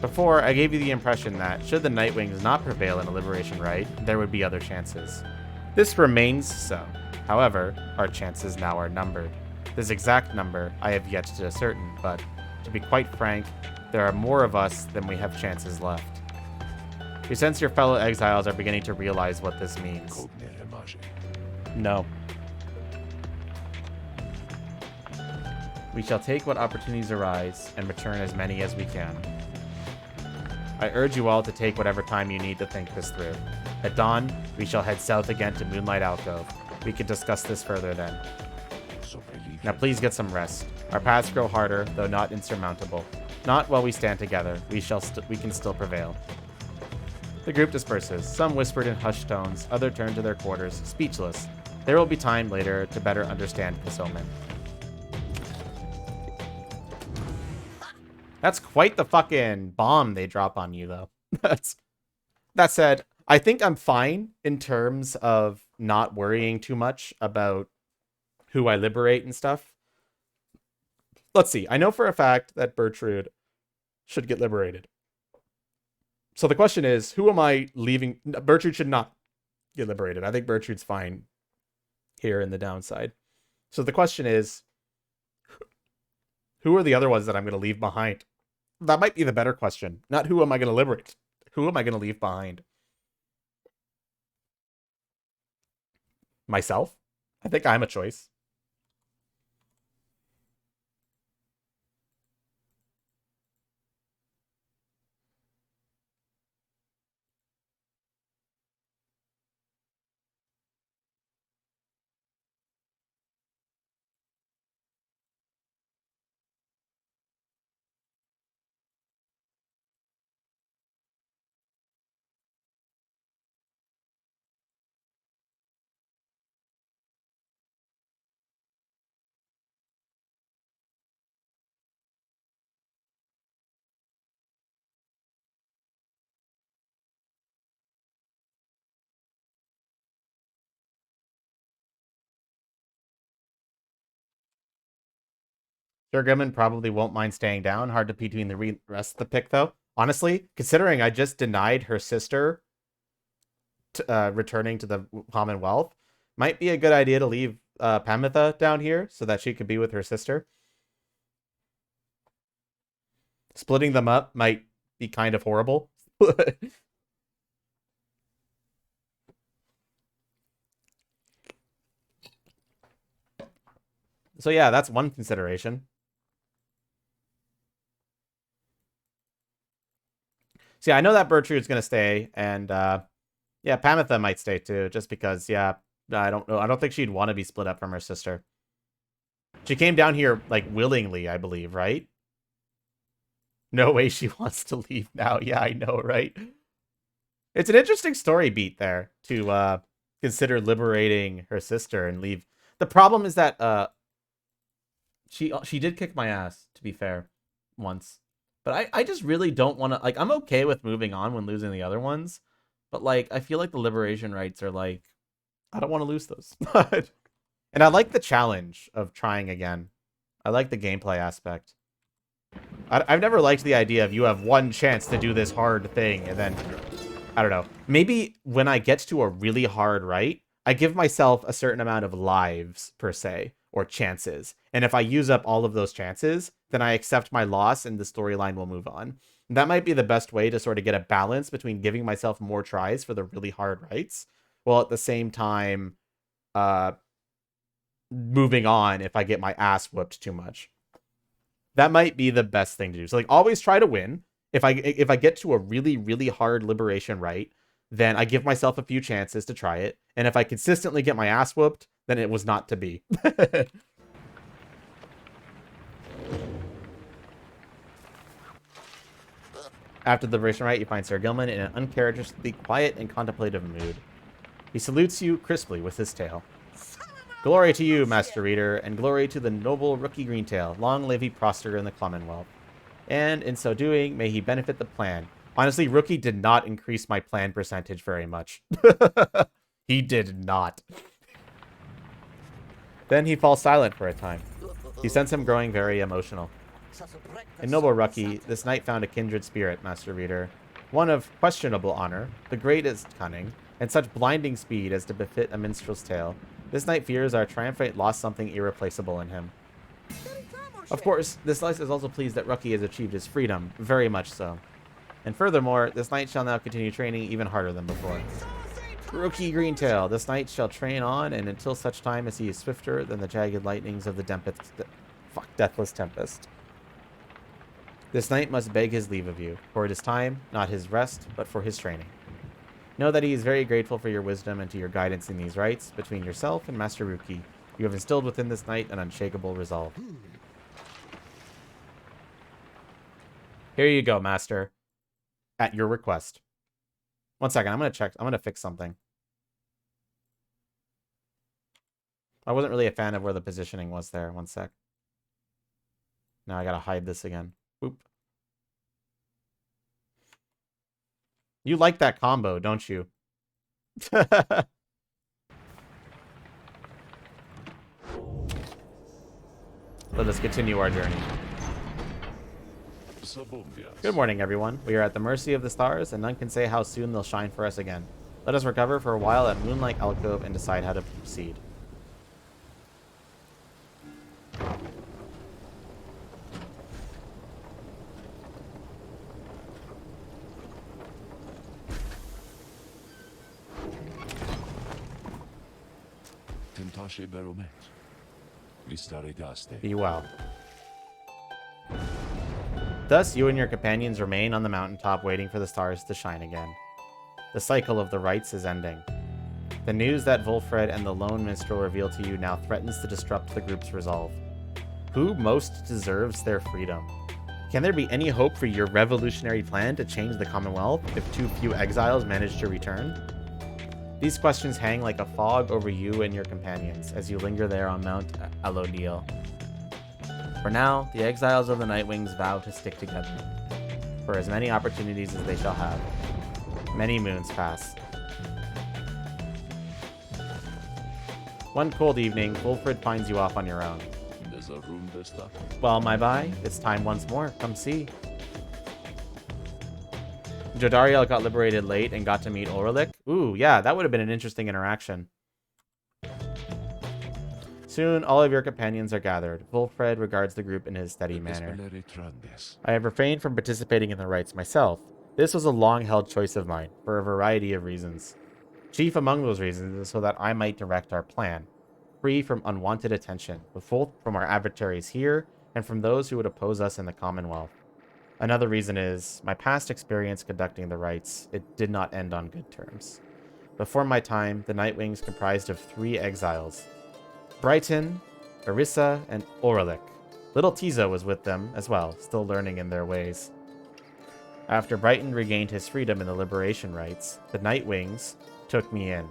Before, I gave you the impression that, should the Nightwings not prevail in a liberation rite, there would be other chances. This remains so. However, our chances now are numbered. This exact number I have yet to ascertain, but, to be quite frank, there are more of us than we have chances left. You sense your fellow exiles are beginning to realize what this means. No. We shall take what opportunities arise and return as many as we can. I urge you all to take whatever time you need to think this through. At dawn, we shall head south again to Moonlight Alcove. We can discuss this further then. Now please get some rest. Our paths grow harder, though not insurmountable. Not while we stand together. We can still prevail. The group disperses. Some whispered in hushed tones, others turned to their quarters, speechless. There will be time later to better understand this omen. That's quite the fucking bomb they drop on you, though. That said, I think I'm fine in terms of not worrying too much about who I liberate and stuff. Let's see. I know for a fact that Bertrude should get liberated. So the question is, who am I leaving? Bertrude should not get liberated. I think Bertrude's fine here in the downside. So the question is, who are the other ones that I'm going to leave behind? That might be the better question. Not who am I going to liberate? Who am I going to leave behind? Myself? I think I'm a choice. Sir Grimman probably won't mind staying down. Hard to pick between the rest of the pick, though. Honestly, considering I just denied her sister returning to the Commonwealth, might be a good idea to leave Pamitha down here so that she could be with her sister. Splitting them up might be kind of horrible. So yeah, that's one consideration. So yeah, I know that Bertrude's going to stay, and yeah, Pamitha might stay too, just because, yeah, I don't know. I don't think she'd want to be split up from her sister. She came down here, like, willingly, I believe, right? No way she wants to leave now. Yeah, I know, right? It's an interesting story beat there to consider liberating her sister and leave. The problem is that she did kick my ass, to be fair, once. But I just really don't want to, like, I'm okay with moving on when losing the other ones. But, like, I feel like the liberation rights are, like, I don't want to lose those. And I like the challenge of trying again. I like the gameplay aspect. I've never liked the idea of you have one chance to do this hard thing, and then, I don't know. Maybe when I get to a really hard right, I give myself a certain amount of lives, per se, or chances. And if I use up all of those chances, then I accept my loss and the storyline will move on. And that might be the best way to sort of get a balance between giving myself more tries for the really hard rights, while at the same time moving on if I get my ass whooped too much. That might be the best thing to do. So, like, always try to win. If I get to a really, really hard liberation right, then I give myself a few chances to try it. And if I consistently get my ass whooped, then it was not to be. After the liberation rite, you find Sir Gilman in an uncharacteristically quiet and contemplative mood. He salutes you crisply with his tail. Glory to you, Master Reader, and glory to the noble rookie Greentail. Long live he prosper in the Commonwealth. And in so doing, may he benefit the plan. Honestly, Rookie did not increase my plan percentage very much. He did not. Then he falls silent for a time. You sense him growing very emotional. In noble Rucky, this knight found a kindred spirit, Master Reader. One of questionable honor, the greatest cunning, and such blinding speed as to befit a minstrel's tale. This knight fears our triumphate lost something irreplaceable in him. Of course, this knight is also pleased that Rucky has achieved his freedom, very much so. And furthermore, this knight shall now continue training even harder than before. Rookie Greentail, this knight shall train on and until such time as he is swifter than the jagged lightnings of the deathless tempest. This knight must beg his leave of you, for it is time, not his rest, but for his training. Know that he is very grateful for your wisdom and to your guidance in these rites. Between yourself and Master Ruki, you have instilled within this knight an unshakable resolve. Here you go, Master. At your request. One second, I'm going to check. I'm going to fix something. I wasn't really a fan of where the positioning was there. One sec. Now I got to hide this again. Boop. You like that combo, don't you? Let us continue our journey. Good morning, everyone. We are at the mercy of the stars, and none can say how soon they'll shine for us again. Let us recover for a while at Moonlight Alcove and decide how to proceed. Be well. Thus, you and your companions remain on the mountaintop waiting for the stars to shine again. The cycle of the rites is ending. The news that Volfred and the lone minstrel reveal to you now threatens to disrupt the group's resolve. Who most deserves their freedom? Can there be any hope for your revolutionary plan to change the Commonwealth if too few exiles manage to return? These questions hang like a fog over you and your companions as you linger there on Mount Alodiel. For now, the exiles of the Nightwings vow to stick together, for as many opportunities as they shall have. Many moons pass. One cold evening, Wolfred finds you off on your own. Well, my boy, it's time once more. Come see. Jodariel got liberated late and got to meet Orlik. Ooh, yeah, that would have been an interesting interaction. Soon, all of your companions are gathered. Wolfred regards the group in his steady manner. I have refrained from participating in the rites myself. This was a long-held choice of mine, for a variety of reasons. Chief among those reasons is so that I might direct our plan, free from unwanted attention, both from our adversaries here and from those who would oppose us in the Commonwealth. Another reason is, my past experience conducting the rites, it did not end on good terms. Before my time, the Nightwings comprised of 3 exiles. Brighton, Orisa, and Orlik. Little Tizo was with them as well, still learning in their ways. After Brighton regained his freedom in the liberation rites, the Nightwings took me in.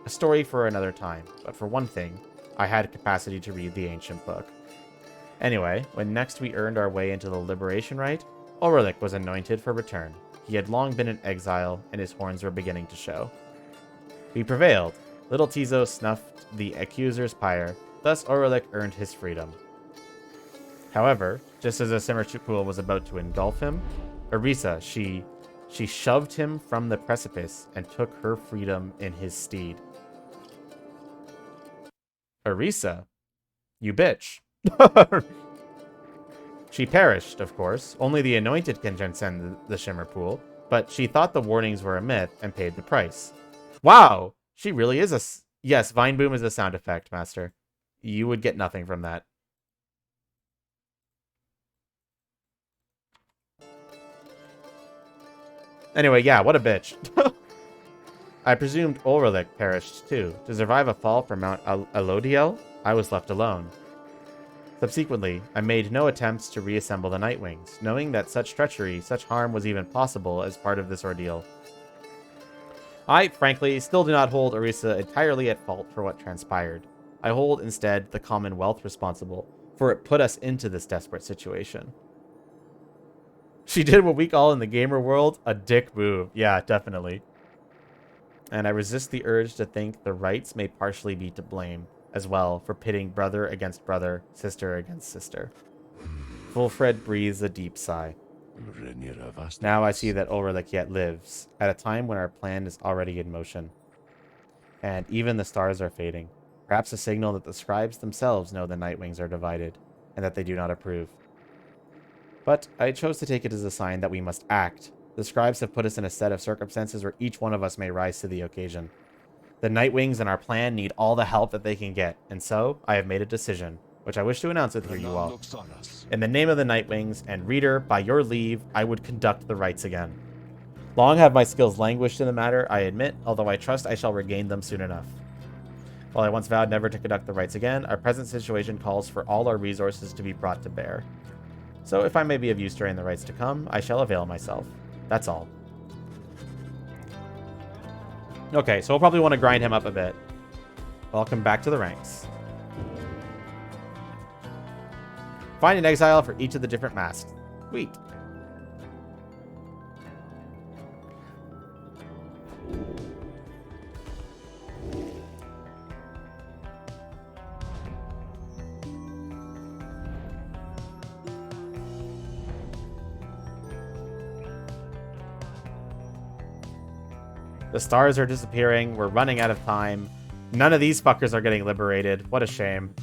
A story for another time, but for one thing, I had capacity to read the ancient book. Anyway, when next we earned our way into the liberation rite, Orlik was anointed for return. He had long been in exile, and his horns were beginning to show. We prevailed. Little Tizo snuffed the accuser's pyre, thus Orlik earned his freedom. However, just as a simmer pool was about to engulf him, Orisa, she shoved him from the precipice and took her freedom in his stead. Orisa? You bitch. She perished, of course. Only the anointed can transcend the shimmer pool, but she thought the warnings were a myth and paid the price. Wow! She really is a... Yes, Vine Boom is a sound effect, Master. You would get nothing from that. Anyway, yeah, what a bitch. I presumed Orlik perished too. To survive a fall from Mount Alodiel, I was left alone. Subsequently, I made no attempts to reassemble the Nightwings, knowing that such treachery, such harm was even possible as part of this ordeal. I, frankly, still do not hold Orisa entirely at fault for what transpired. I hold, instead, the Commonwealth responsible, for it put us into this desperate situation. She did what we call in the gamer world a dick move. Yeah, definitely. And I resist the urge to think the rights may partially be to blame as well for pitting brother against brother, sister against sister. Wolfred breathes a deep sigh. Now I see that Ulrich yet lives, at a time when our plan is already in motion. And even the stars are fading. Perhaps a signal that the scribes themselves know the Nightwings are divided, and that they do not approve. But I chose to take it as a sign that we must act. The scribes have put us in a set of circumstances where each one of us may rise to the occasion. The Nightwings and our plan need all the help that they can get, and so I have made a decision, which I wish to announce with you all. In the name of the Nightwings, and reader, by your leave, I would conduct the rites again. Long have my skills languished in the matter, I admit, although I trust I shall regain them soon enough. While I once vowed never to conduct the rites again, our present situation calls for all our resources to be brought to bear. So if I may be of use during the rites to come, I shall avail myself. That's all. Okay, so we'll probably want to grind him up a bit. Welcome back to the ranks. Find an exile for each of the different masks. Sweet. The stars are disappearing. We're running out of time. None of these fuckers are getting liberated. What a shame.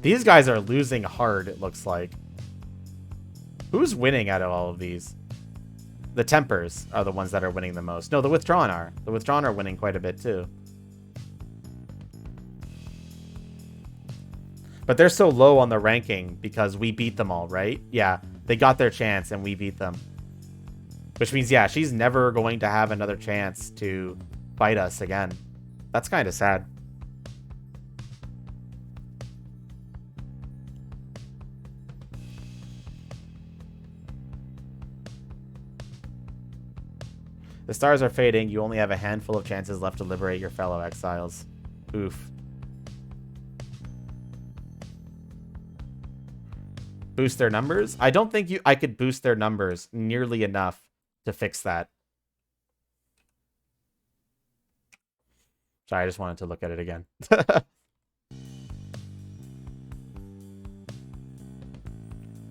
These guys are losing hard, it looks like. Who's winning out of all of these? The Tempers are the ones that are winning the most. No, the Withdrawn are. The Withdrawn are winning quite a bit, too. But they're so low on the ranking because we beat them all, right? Yeah, they got their chance and we beat them. Which means, yeah, she's never going to have another chance to fight us again. That's kind of sad. The stars are fading. You only have a handful of chances left to liberate your fellow exiles. Oof. Boost their numbers? I don't think I could boost their numbers nearly enough to fix that. Sorry, I just wanted to look at it again.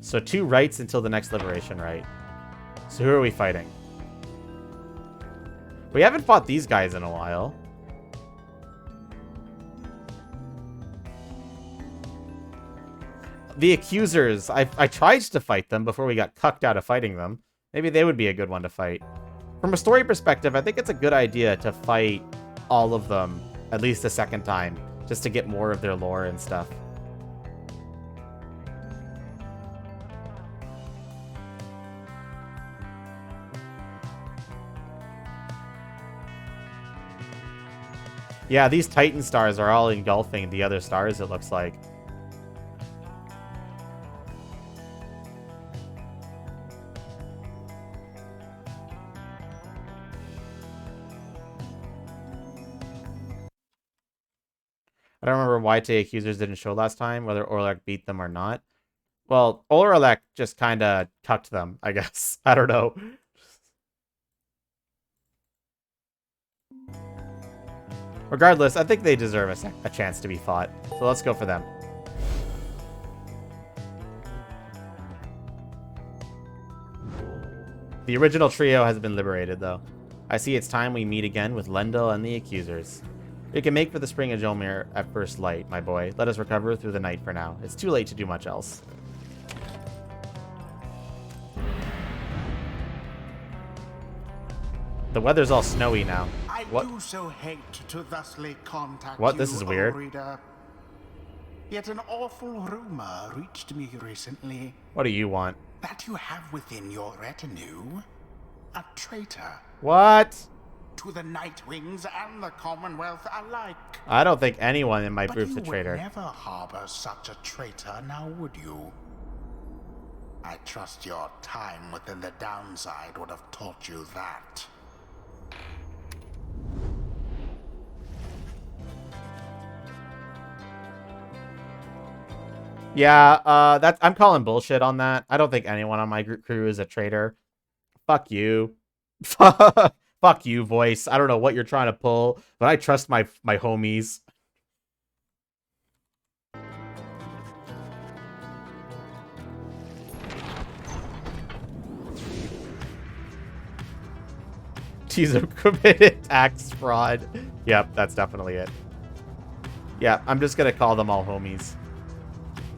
So 2 rights until the next liberation right. So who are we fighting? We haven't fought these guys in a while. The Accusers, I tried to fight them before we got cucked out of fighting them. Maybe they would be a good one to fight. From a story perspective, I think it's a good idea to fight all of them at least a second time, just to get more of their lore and stuff. Yeah, these Titan stars are all engulfing the other stars, it looks like. I don't remember why the Accusers didn't show last time, whether Orlek beat them or not. Well, Orlek just kind of cucked them, I guess. I don't know. Regardless, I think they deserve a chance to be fought. So let's go for them. The original trio has been liberated, though. I see it's time we meet again with Lendl and the Accusers. We can make for the spring of Jolmir at first light, my boy. Let us recover through the night for now. It's too late to do much else. The weather's all snowy now. What? I do so hate to thusly contact What? you, This is weird. reader. Yet an awful rumor reached me recently What do you want? that you have within your retinue a traitor What? to the Nightwings and the Commonwealth alike. I don't think anyone in my But group's you a traitor. would never harbor such a traitor, now would you? I trust your time within the downside would have taught you that. Yeah, I'm calling bullshit on that. I don't think anyone on my crew is a traitor. Fuck you. Fuck you, voice. I don't know what you're trying to pull, but I trust my homies. accused of committed tax fraud. Yep, that's definitely it. Yeah, I'm just gonna call them all homies.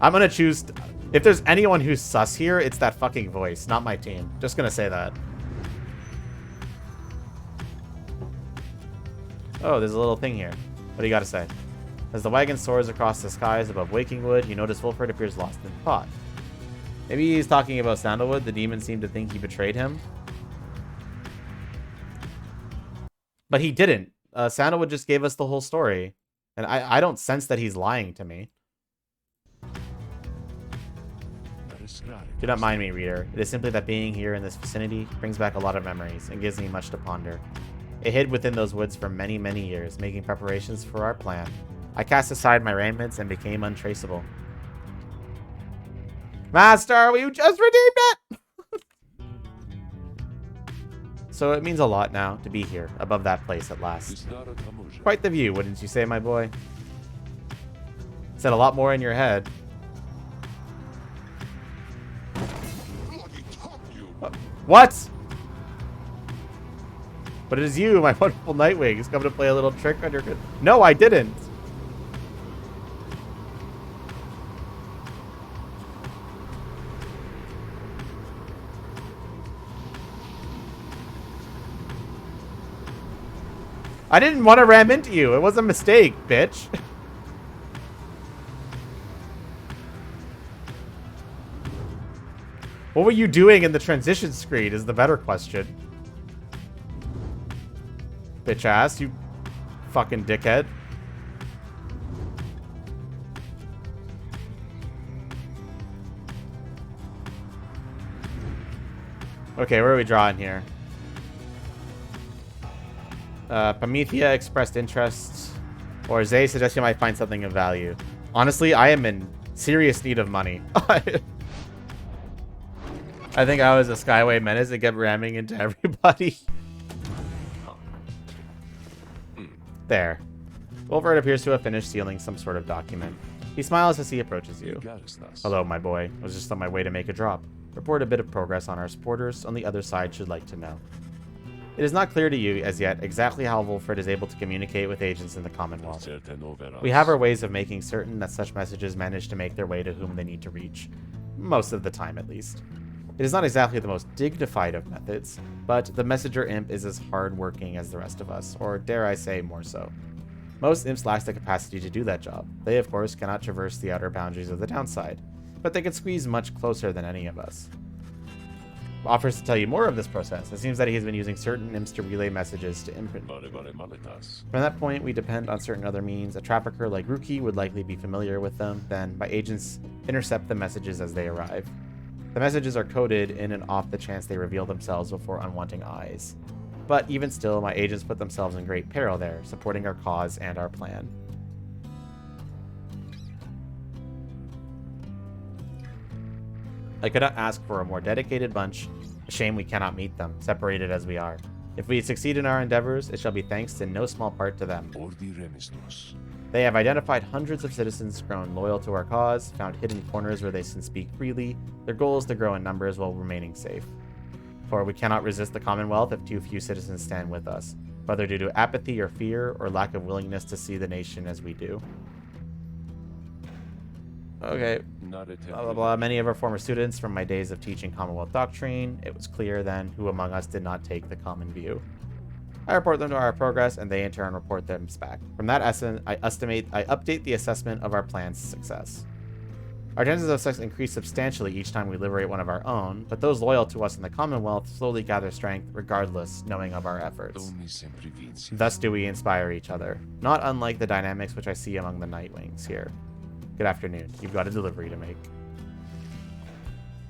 I'm gonna choose... If there's anyone who's sus here, it's that fucking voice, not my team. Just gonna say that. Oh, there's a little thing here. What do you gotta say? As the wagon soars across the skies above Wakingwood, you notice Wolford appears lost in thought. Maybe he's talking about Sandalwood. The demon seemed to think he betrayed him. But he didn't. Sandalwood just gave us the whole story. And I don't sense that he's lying to me. Do not mind me, reader. It is simply that being here in this vicinity brings back a lot of memories and gives me much to ponder. It hid within those woods for many, many years, making preparations for our plan. I cast aside my raiments and became untraceable. Master, we just redeemed it! So it means a lot now to be here, above that place at last. Quite the view, wouldn't you say, my boy? Said a lot more in your head. What? But it is you, my wonderful Nightwing, who's come to play a little trick on your... No, I didn't. I didn't want to ram into you. It was a mistake, bitch. What were you doing in the transition screen is the better question. Bitch ass, you fucking dickhead. Okay, where are we drawing here? Promethea expressed interest, or Zay suggests you might find something of value. Honestly, I am in serious need of money. I think I was a Skyway menace that kept ramming into everybody. There. Wolford appears to have finished sealing some sort of document. He smiles as he approaches you. Hello, my boy. I was just on my way to make a drop. Report a bit of progress on our supporters on the other side should like to know. It is not clear to you, as yet, exactly how Wolford is able to communicate with agents in the Commonwealth. We have our ways of making certain that such messages manage to make their way to whom they need to reach. Most of the time, at least. It is not exactly the most dignified of methods, but the messenger imp is as hard-working as the rest of us, or dare I say, more so. Most imps lack the capacity to do that job. They, of course, cannot traverse the outer boundaries of the downside, but they can squeeze much closer than any of us. Offers to tell you more of this process. It seems that he has been using certain imps to relay messages to imprint. From that point, we depend on certain other means. A trafficker like Ruki would likely be familiar with them. Then, my agents intercept the messages as they arrive. The messages are coded in and off the chance they reveal themselves before unwanting eyes. But even still, my agents put themselves in great peril there, supporting our cause and our plan. I could not ask for a more dedicated bunch. A shame we cannot meet them, separated as we are. If we succeed in our endeavors, it shall be thanks in no small part to them. They have identified hundreds of citizens grown loyal to our cause, found hidden corners where they can speak freely. Their goal is to grow in numbers while remaining safe. For we cannot resist the Commonwealth if too few citizens stand with us, whether due to apathy or fear, or lack of willingness to see the nation as we do. Okay. Blah, blah, blah. Many of our former students from my days of teaching Commonwealth doctrine, it was clear then who among us did not take the common view. I report them to our progress, and they in turn report them back. From that essence, I update the assessment of our plan's success. Our chances of success increase substantially each time we liberate one of our own, but those loyal to us in the Commonwealth slowly gather strength regardless, knowing of our efforts. Thus do we inspire each other, not unlike the dynamics which I see among the Nightwings here. Good afternoon. You've got a delivery to make.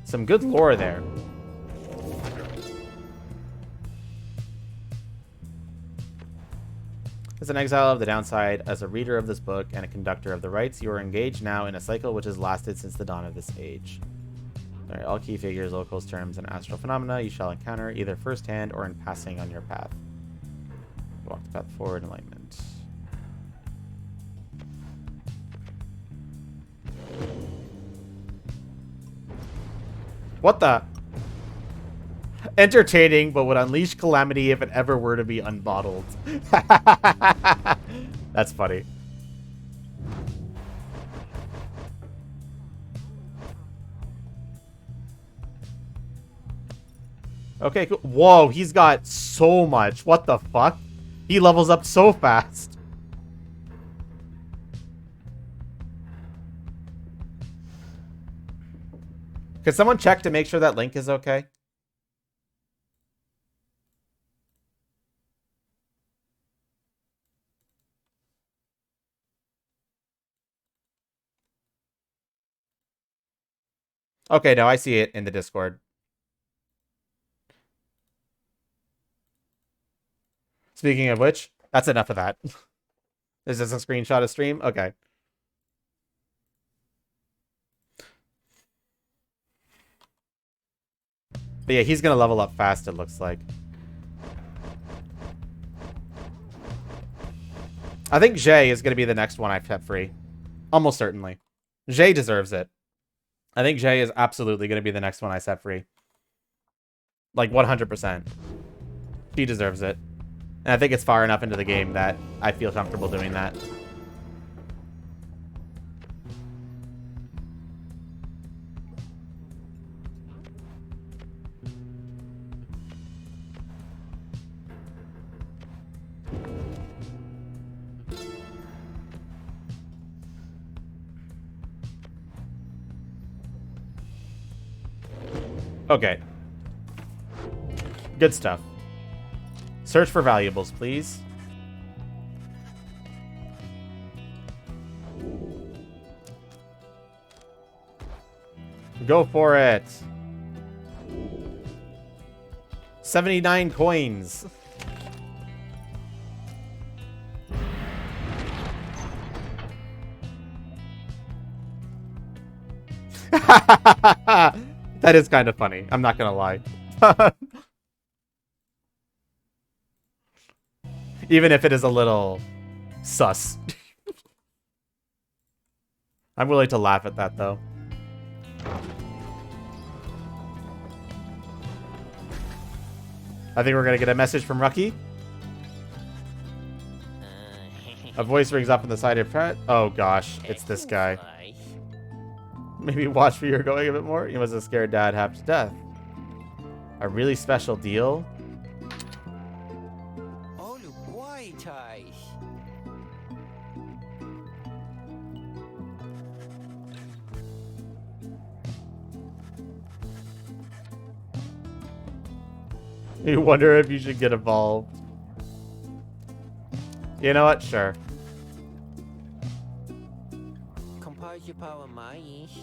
Some good lore there. As an exile of the downside, as a reader of this book, and a conductor of the rites, you are engaged now in a cycle which has lasted since the dawn of this age. Alright, all key figures, locals, terms, and astral phenomena you shall encounter either firsthand or in passing on your path. Walk the path forward, enlightenment. What the? Entertaining, but would unleash calamity if it ever were to be unbottled. That's funny. Okay, cool. Whoa, he's got so much. What the fuck? He levels up so fast. Could someone check to make sure that Link is okay? Okay, no, I see it in the Discord. Speaking of which, that's enough of that. Is this a screenshot of stream? Okay. But yeah, he's gonna level up fast, it looks like. I think Jay is gonna be the next one I've set free. Almost certainly. Jay deserves it. I think Jay is absolutely gonna be the next one I set free. Like 100%. He deserves it. And I think it's far enough into the game that I feel comfortable doing that. Okay. Good stuff. Search for valuables, please. Go for it. 79 coins. That is kind of funny. I'm not gonna lie. Even if it is a little sus. I'm willing to laugh at that, though. I think we're gonna get a message from Rucky. A voice rings up on the side of Pratt. Oh gosh, it's this guy. Maybe watch for you're going a bit more. You must have scared Dad half to death. A really special deal? You wonder if you should get involved. You know what? Sure.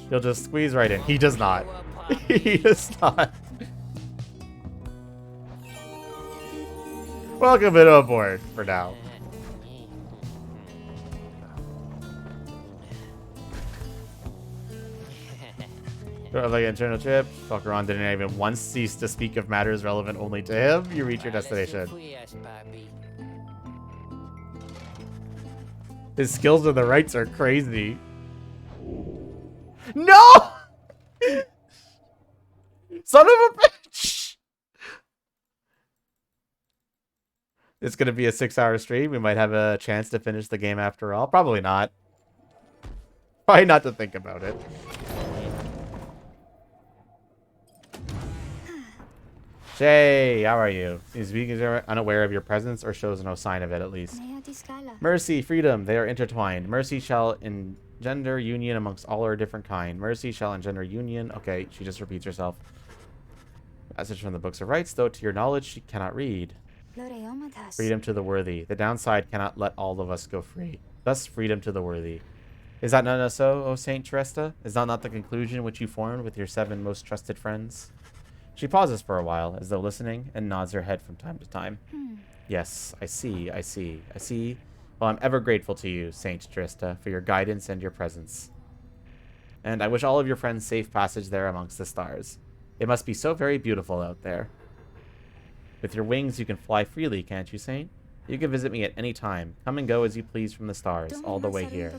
He'll just squeeze right in. He does not. He does not. Welcome it aboard for now. Like internal trip. Falcaron didn't even once cease to speak of matters relevant only to him. You reach your destination. His skills with the rights are crazy. No! Son of a bitch! It's gonna be a 6-hour stream. We might have a chance to finish the game after all. Probably not. Probably not to think about it. Shay, how are you? Is Vegans unaware of your presence or shows no sign of it at least? Mercy, freedom, they are intertwined. Mercy shall engender union amongst all our different kind. Mercy shall engender union. Okay, she just repeats herself. Message from the books of rights, though to your knowledge she cannot read. Freedom to the worthy. The downside cannot let all of us go free. Thus freedom to the worthy. Is that not so, O Saint Teresta? Is that not the conclusion which you formed with your 7 most trusted friends? She pauses for a while, as though listening, and nods her head from time to time. Yes, I see, I see, I see. Well, I'm ever grateful to you, Saint Teresta, for your guidance and your presence. And I wish all of your friends safe passage there amongst the stars. It must be so very beautiful out there. With your wings, you can fly freely, can't you, Saint? You can visit me at any time. Come and go as you please from the stars, all the way here.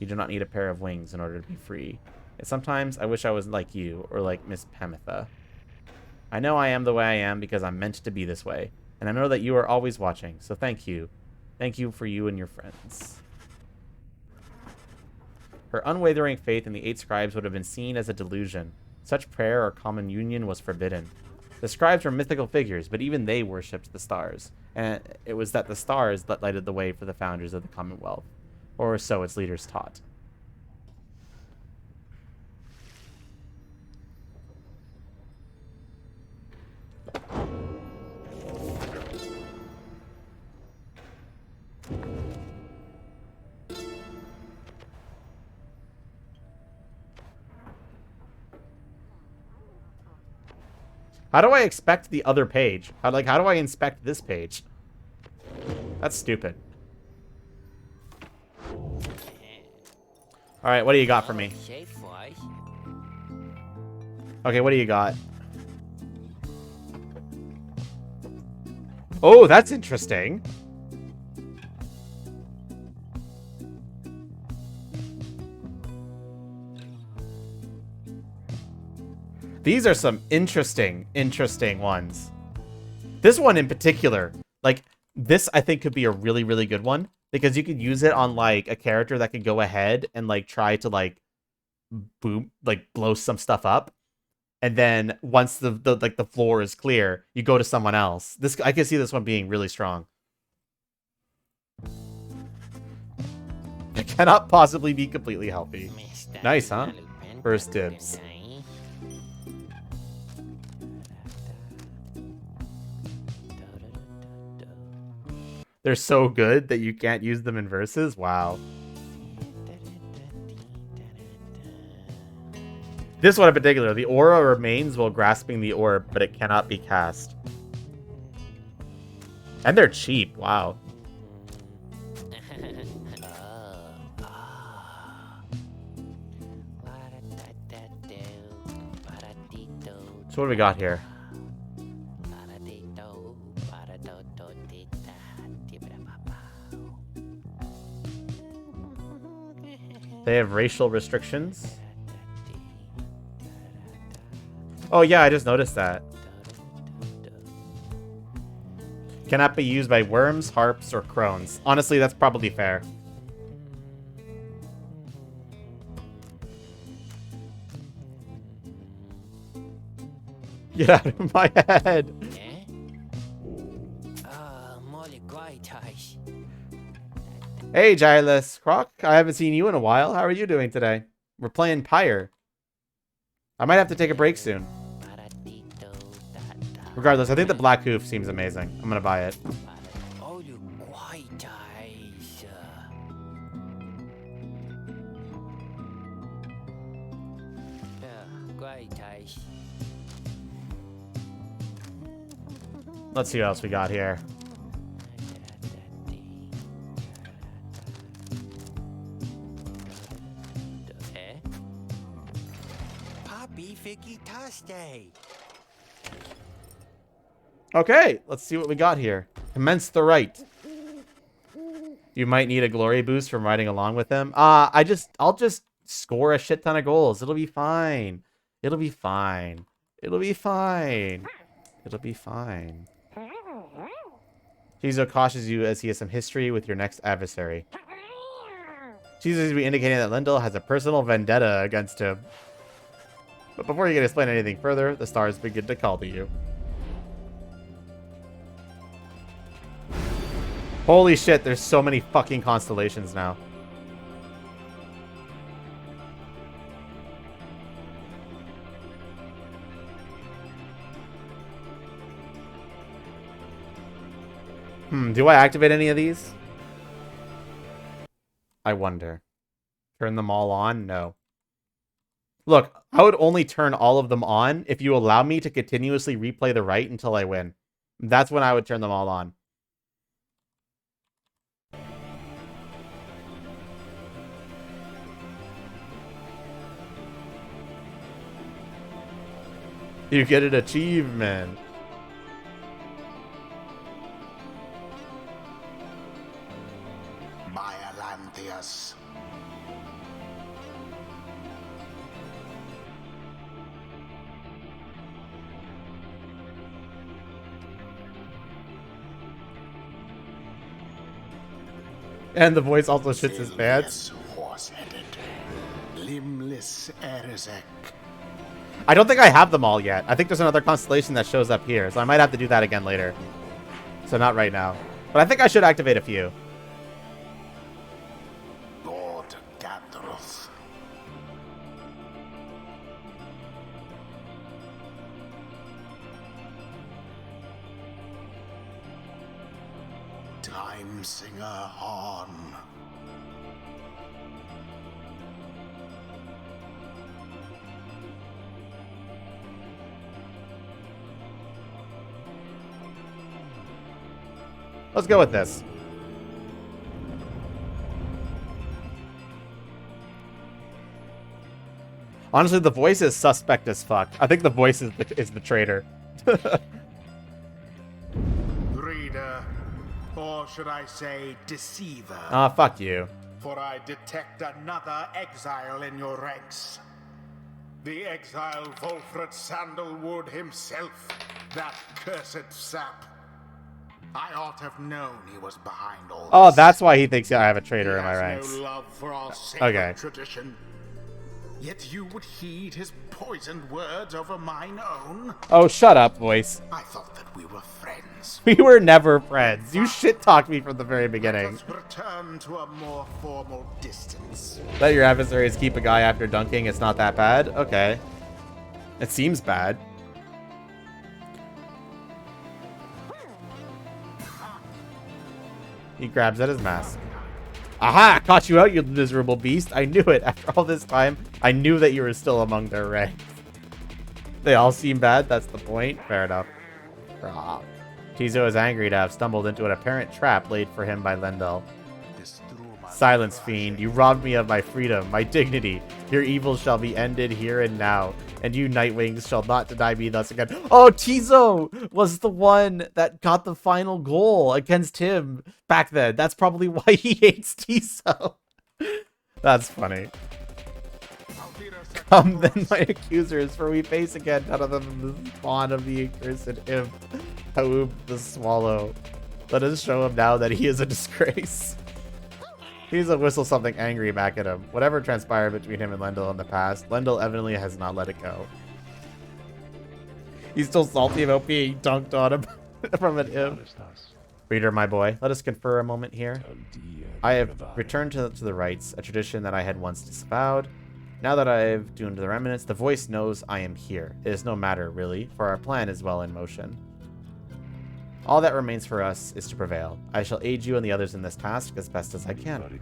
You do not need a pair of wings in order to be free. And sometimes I wish I was like you, or like Miss Pamitha. I know I am the way I am because I'm meant to be this way. And I know that you are always watching, so thank you. Thank you for you and your friends. Her unwavering faith in the 8 scribes would have been seen as a delusion. Such prayer or common union was forbidden. The scribes were mythical figures, but even they worshipped the stars. And it was that the stars that lighted the way for the founders of the Commonwealth. Or so its leaders taught. How do I inspect the other page? How do I inspect this page? That's stupid. Alright, what do you got for me? Okay, what do you got? Oh, that's interesting. These are some interesting ones. This one in particular, like, this I think could be a really, really good one. Because you could use it on, like, a character that could go ahead and, like, try to, like, boom, like, blow some stuff up. And then once the floor is clear, you go to someone else. I can see this one being really strong. It cannot possibly be completely healthy. Nice, huh? First dibs. They're so good that you can't use them in verses? Wow. This one in particular, the aura remains while grasping the orb, but it cannot be cast. And they're cheap, wow. So what do we got here? They have racial restrictions. Oh yeah, I just noticed that. Cannot be used by worms, harps, or crones. Honestly, that's probably fair. Get out of my head! Hey, Giles. Croc, I haven't seen you in a while. How are you doing today? We're playing Pyre. I might have to take a break soon. Regardless, I think the black hoof seems amazing. I'm gonna buy it. Let's see what else we got here. Okay, let's see what we got here. Commence the rite. You might need a glory boost from riding along with them. I'll just score a shit ton of goals. It'll be fine. It'll be fine. It'll be fine. It'll be fine. Shizu cautions you as he has some history with your next adversary. Shizu seems to be indicating that Lendl has a personal vendetta against him. But before you can explain anything further, the stars begin to call to you. Holy shit, there's so many fucking constellations now. Do I activate any of these? I wonder. Turn them all on? No. Look, I would only turn all of them on if you allow me to continuously replay the rite until I win. That's when I would turn them all on. You get an achievement. Biolantheus. And the voice also shits his pants. Horse-headed, limbless Erzek. I don't think I have them all yet. I think there's another constellation that shows up here, so I might have to do that again later. So not right now. But I think I should activate a few. Lord Gandalf. Time Singer Horn. Let's go with this. Honestly, the voice is suspect as fuck. I think the voice is the traitor. Reader, or should I say deceiver? Ah, fuck you. For I detect another exile in your ranks. The exile Volfred Sandalwood himself, that cursed sap. I ought to have known he was behind all this. Oh, that's why he thinks I have a traitor in my He ranks. has no love for our sacred Okay. tradition. Yet you would heed his poisoned words over mine own? Oh, shut up, voice. I thought that we were friends. We were never friends. You shit-talked me from the very beginning. Let's return to a more formal distance. Let your adversaries keep a guy after dunking. It's not that bad? Okay. It seems bad. He grabs at his mask. Aha! Caught you out, you miserable beast. I knew it. After all this time, I knew that you were still among their ranks. They all seem bad. That's the point. Fair enough. Tizo is angry to have stumbled into an apparent trap laid for him by Lendl. Silence, fiend. You robbed me of my freedom, my dignity. Your evil shall be ended here and now. And you, Nightwings, shall not deny me thus again. Oh, Tizo was the one that got the final goal against him back then. That's probably why he hates Tizo. That's funny. Come then, my accusers, for we face again none other than the spawn of the accursed imp, Haub the Swallow. Let us show him now that he is a disgrace. He's a whistle something angry back at him. Whatever transpired between him and Lendl in the past, Lendl evidently has not let it go. He's still salty about being dunked on him from an imp. Reader, my boy, let us confer a moment here. I have returned to the rites, a tradition that I had once disavowed. Now that I have doomed the remnants, the voice knows I am here. It is no matter, really, for our plan is well in motion. All that remains for us is to prevail. I shall aid you and the others in this task as best as I can.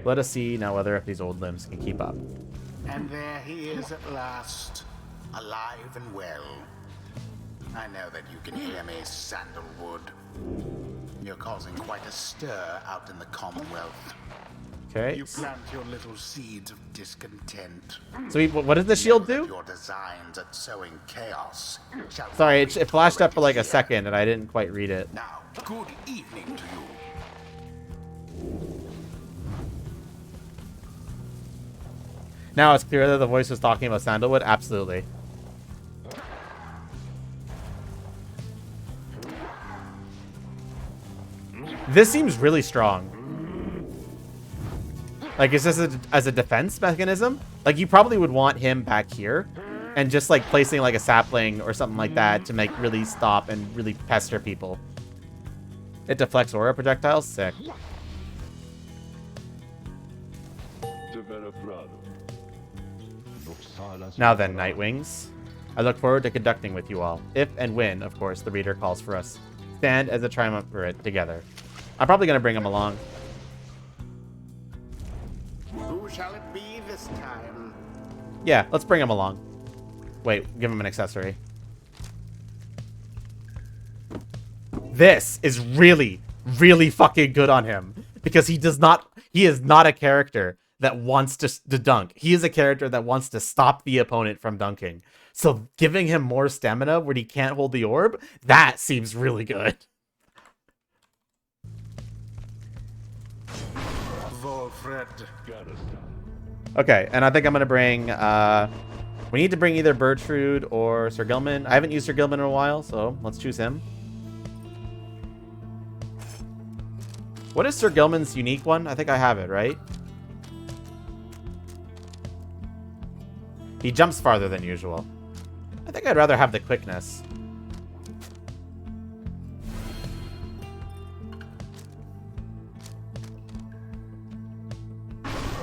Let us see now whether if these old limbs can keep up. And there he is at last, alive and well. I know that you can hear me, Sandalwood. You're causing quite a stir out in the Commonwealth. Okay. You plant your little seeds of discontent. So what did the shield do? Your designs at sowing chaos. Sorry, it flashed up for like a second and I didn't quite read it. Now, good evening to you. Now it's clear that the voice was talking about Sandalwood. Absolutely. This seems really strong. Like, is this as a defense mechanism? Like, you probably would want him back here and just, like, placing, like, a sapling or something like that to make really stop and really pester people. It deflects aura projectiles? Sick. Now then, Nightwings. I look forward to conducting with you all. If and when, of course, the reader calls for us. Stand as a triumvirate together. I'm probably going to bring him along. Who shall it be this time? Yeah, let's bring him along. Wait, give him an accessory. This is really, really fucking good on him. Because he is not a character that wants to dunk. He is a character that wants to stop the opponent from dunking. So giving him more stamina when he can't hold the orb, that seems really good. Volfred. Okay, and I think I'm going to bring... we need to bring either Bertrude or Sir Gilman. I haven't used Sir Gilman in a while, so let's choose him. What is Sir Gilman's unique one? I think I have it, right? He jumps farther than usual. I think I'd rather have the quickness.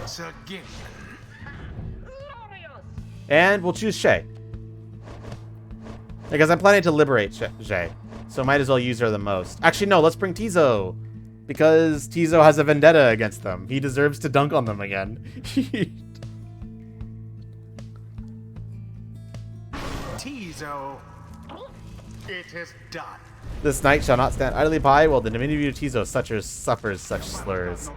Sir Gilman. And we'll choose Shay. Because I'm planning to liberate Shay. So might as well use her the most. Actually, no, let's bring Tizo. Because Tizo has a vendetta against them. He deserves to dunk on them again. Tizo. It is done. This knight shall not stand idly by while the divinity of Tizo suffers such slurs.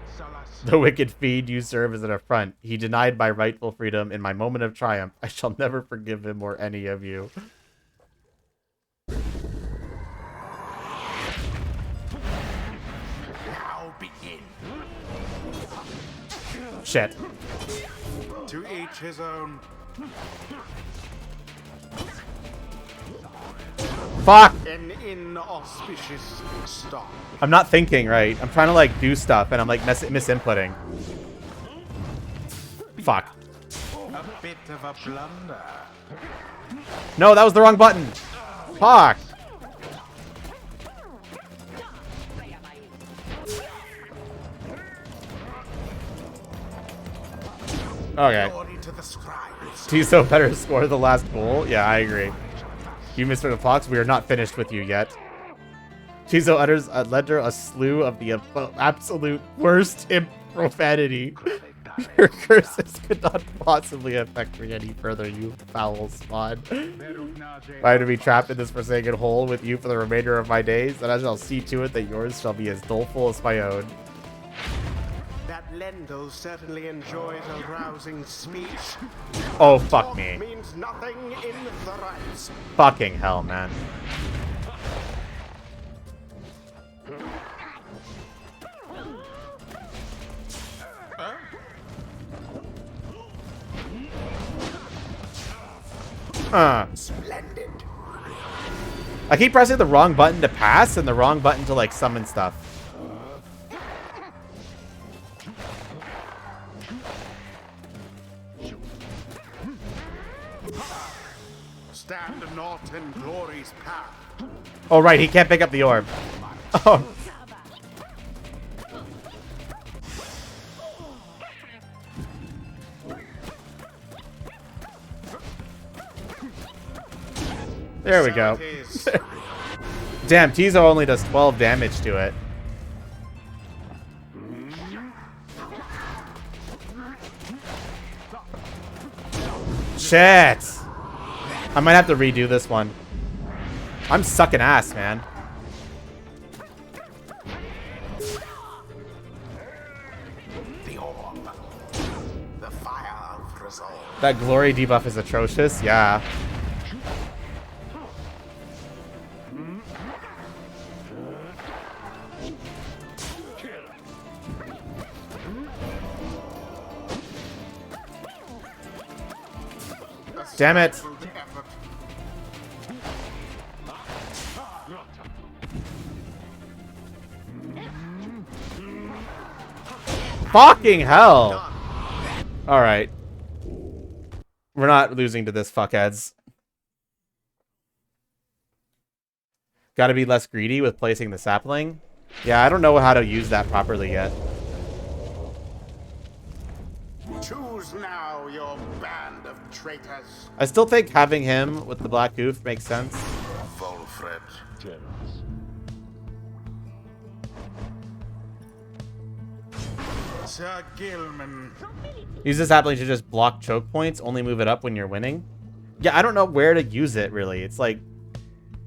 The wicked fiend you serve is an affront. He denied my rightful freedom in my moment of triumph. I shall never forgive him or any of you. Now begin. Shit. To each his own. Fuck! An inauspicious start. I'm not thinking right. I'm trying to like do stuff and I'm like misinputting. Fuck. A bit of a blunder. No, that was the wrong button. Fuck. Okay. Glory to the scribes. Tizo better score the last goal. Yeah, I agree. You, Mr. Fox, we are not finished with you yet. Tizo utters a ledger a slew of the absolute worst profanity. Your curses could not possibly affect me any further, you foul spawn. If I am to be trapped in this forsaken hole with you for the remainder of my days, then I shall see to it that yours shall be as doleful as my own. That Lendl certainly enjoys a rousing speech. Oh, fuck me. Means nothing in the rights. Fucking hell, man. Splendid. I keep pressing the wrong button to pass and the wrong button to, like, summon stuff. Stand not in glory's path. Oh, right, he can't pick up the orb. Oh. There we go. Damn, Tizo only does 12 damage to it. Shit! I might have to redo this one. I'm sucking ass, man. The orb. The fire of resolve. That glory debuff is atrocious. Yeah. Damn it. Fucking hell. Alright. We're not losing to this fuckheads. Gotta be less greedy with placing the sapling. Yeah, I don't know how to use that properly yet. Choose now your band of traitors. I still think having him with the black goof makes sense. Volfred. Sir Gilman. Use this sapling to just block choke points. Only move it up when you're winning. Yeah, I don't know where to use it, really. It's like...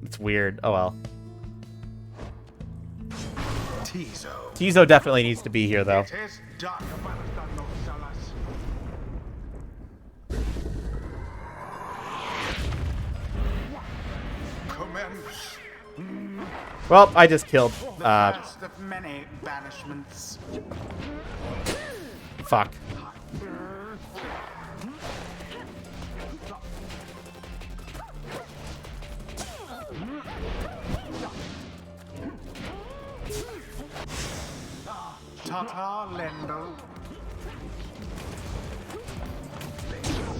It's weird. Oh, well. Tizo. Tizo definitely needs to be here, though. It is done. Commence. Well, I just killed... The first of many banishments. Fuck. Ta-ta, Lendl.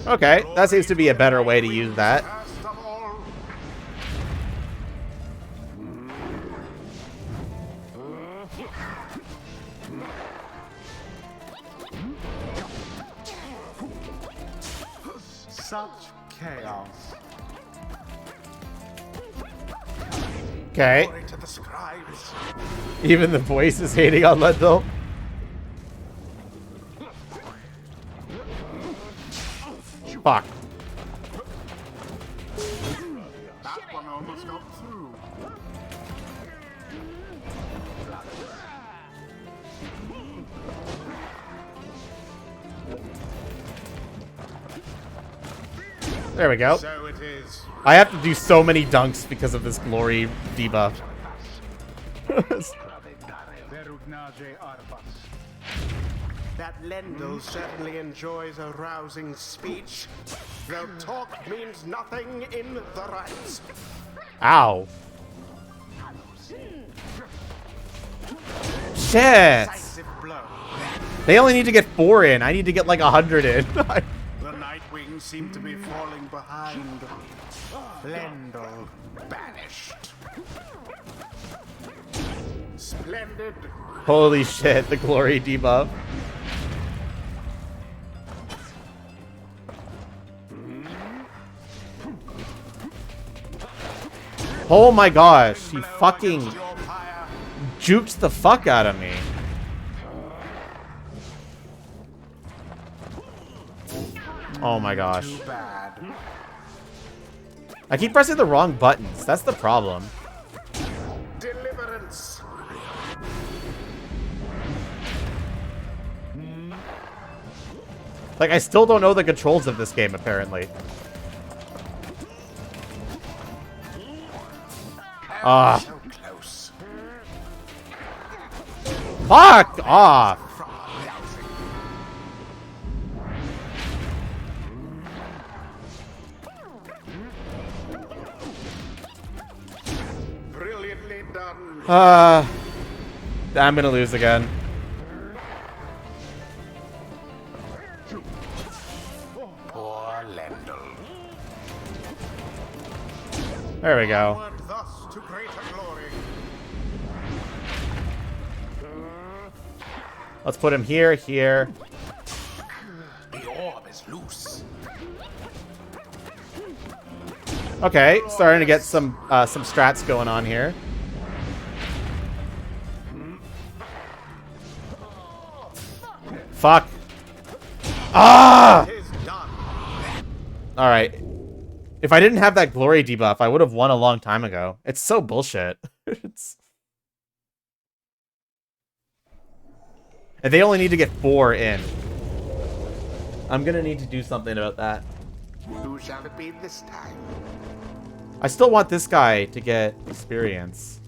Okay, that seems to be a better way to use that. First of all, such chaos. Okay. Glory to the scribes. Even the voice is hating on Lendl. Fuck. That one almost got through. There we go. So it is. I have to do so many dunks because of this glory debuff. That Lendl certainly enjoys a rousing speech, though talk means nothing in the rites. Ow. Shit. Decisive blow. They only need to get 4 in. I need to get like 100 in. The Nightwings seem to be falling behind. Lendl banished. Splendid. Holy shit, the glory debuff. Oh my gosh, he fucking Your pyre. jukes the fuck out of me. Oh my gosh. Too bad. I keep pressing the wrong buttons. That's the problem. Deliverance. Like, I still don't know the controls of this game, apparently. Ah. So close. Fuck off. Brilliantly done. I'm gonna lose again. Poor Lendl. There we go. Onward thus to greater glory. Let's put him here, here. The orb is loose. Okay, starting to get some strats going on here. Fuck. Ah! Tis done. All right. If I didn't have that glory debuff, I would have won a long time ago. It's so bullshit. And they only need to get 4 in. I'm gonna need to do something about that. Who shall it be this time? I still want this guy to get experience.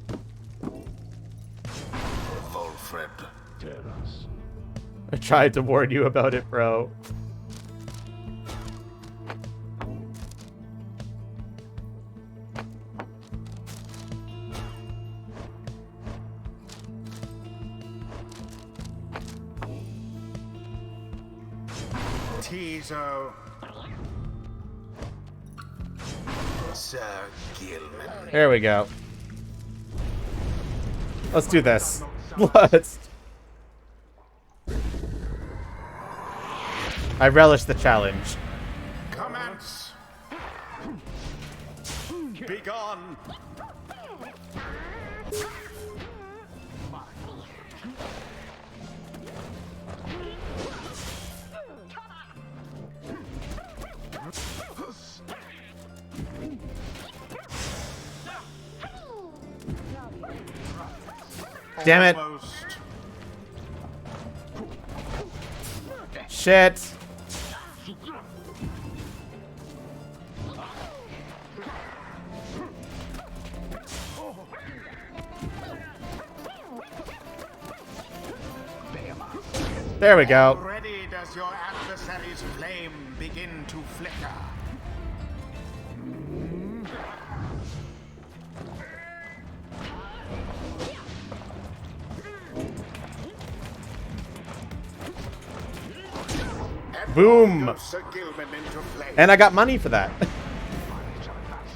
Volfred. I tried to warn you about it, bro. Tizo. Sir Gilman. There we go. Let's do this. Let's. I relish the challenge. Commence. Begone. Damn it. Almost. Shit. There we go. Already does your adversary's flame begin to flicker. Boom. Goes Sir Gilman into flame. And I got money for that.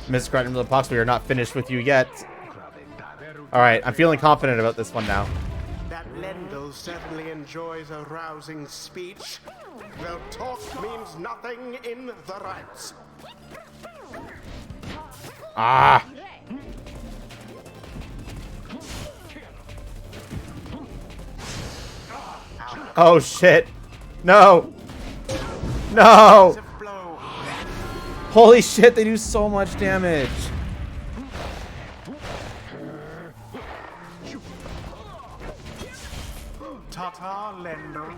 Miss Crichton of the Pox, we are not finished with you yet. Alright, I'm feeling confident about this one now. That Lendl certainly enjoys a rousing speech, though talk means nothing in the rights. Ah! Oh shit! No! No! Blow. Holy shit, they do so much damage! Ta-ta, Lendl.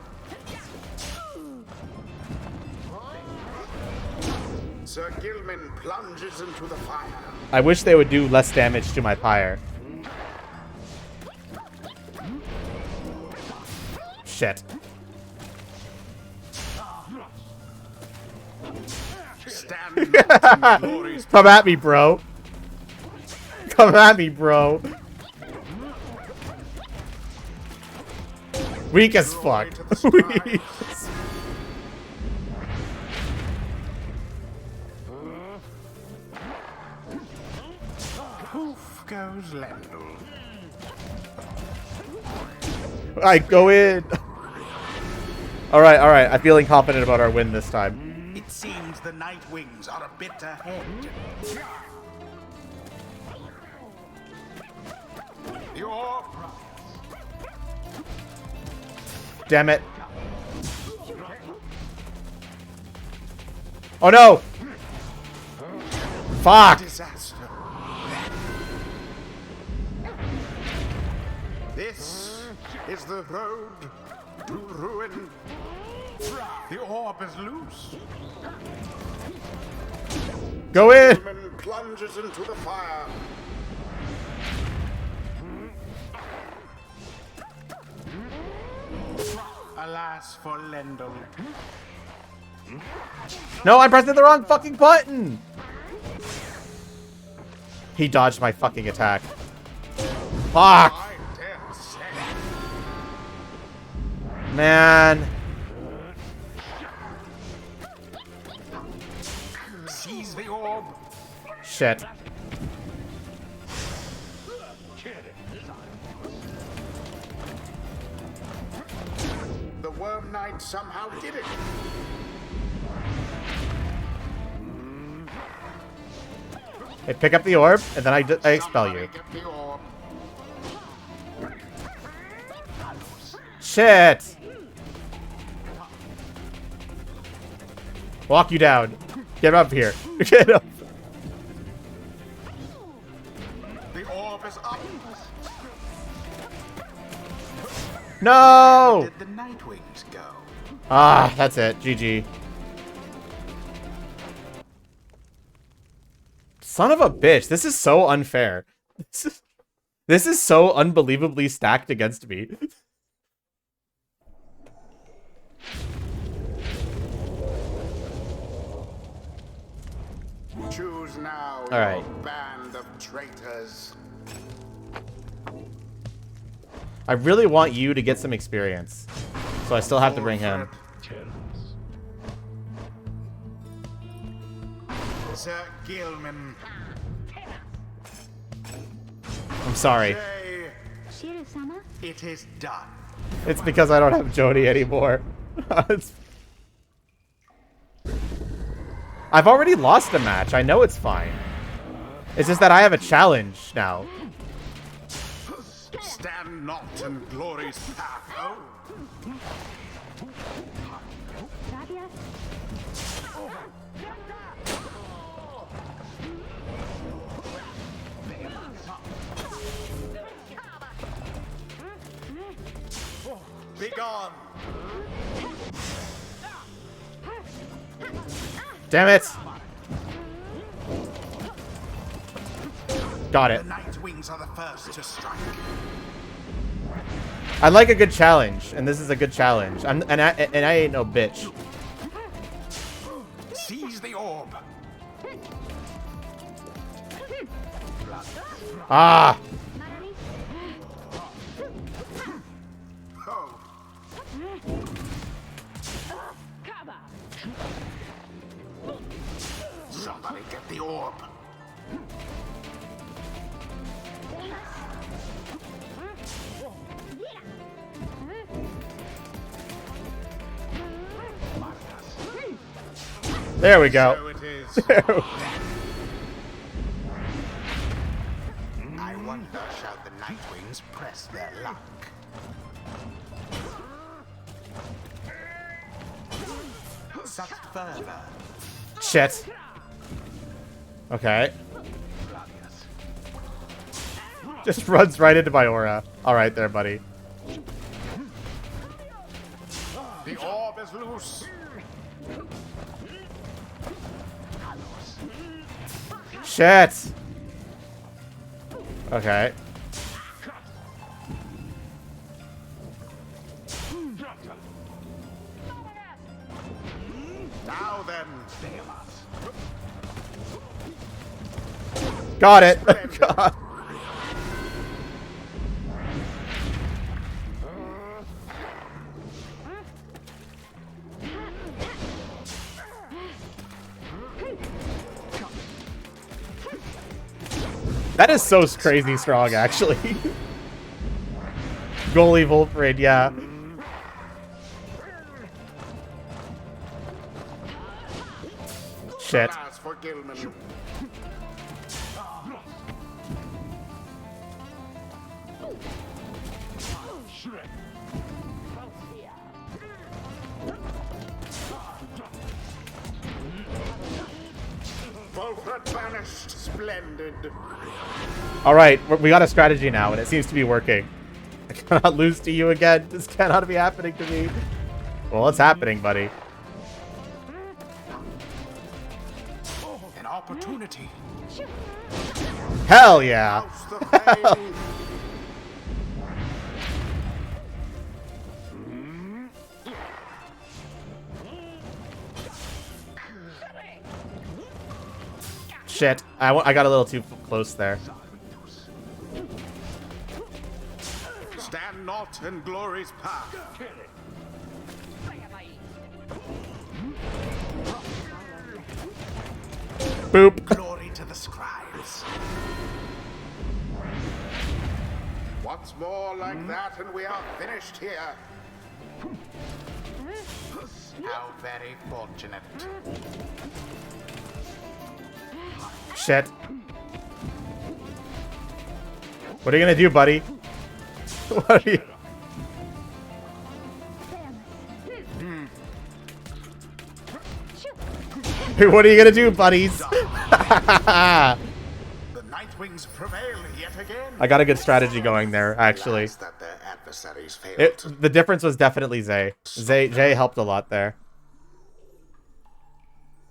Sir Gilman plunges into the fire. I wish they would do less damage to my Pyre. Shit. Stand not in glory's Come at me, bro. Come at me, bro. Weak as fuck. Weak. Poof goes Lendl. Alright, go in. Alright, alright. I'm feeling confident about our win this time. It seems the Night Wings are a bit ahead. The orb. Damn it. Oh no! Fuck! Disaster. This is the road to ruin. The orb is loose. Go in! Gilman plunges into the fire. Alas for Lendl. No, I'm pressing the wrong fucking button! He dodged my fucking attack. Fuck! I dare say. Man. Seize the orb. Shit. The Worm Knight somehow did it. Hey, pick up the orb, and then I expel you. Somebody get the orb. Shit! Walk you down. Get up here. Get up. The orb is up. No! Where did the Night Wings go? Ah, that's it. GG. Son of a bitch. This is so unfair. This is so unbelievably stacked against me. Choose now, All right. your band of traitors. I really want you to get some experience. So I still have to bring him. Sir Gilman. I'm sorry. Say, Shiru-sama? it is done. It's because I don't have Jody anymore. I've already lost a match. I know it's fine. It's just that I have a challenge now. Stand not in glory's path. Oh, Be gone. Damn it. Got The it. Night Wings are the first to strike. I like a good challenge, and this is a good challenge. And I ain't no bitch. Seize the orb. Ah! oh. the orb. There we go. So it is. I wonder, shall the Nightwings press their luck? Such fervor. Shit. Okay. Just runs right into my aura. Alright there, buddy. The orb is loose. Shit. Okay. Now then. Got it. God. That is so crazy strong, actually. Goalie Wolfred, yeah. Shit. Alas for Gilman. Wolfred banished. Splendid. Alright, we got a strategy now, and it seems to be working. I cannot lose to you again. This cannot be happening to me. Well, it's happening, buddy. An opportunity. Hell yeah. House the flame. Shit. I got a little too close there. Stand not in glory's path. Boop. Glory to the scribes. Once more like that, and we are finished here. How very fortunate. Shit. What are you gonna do, buddy? What are you... What are you gonna do, buddies? The Nightwings prevail yet again. I got a good strategy going there, actually. Alas, that their adversaries failed. The difference was definitely Zay. Jay helped a lot there.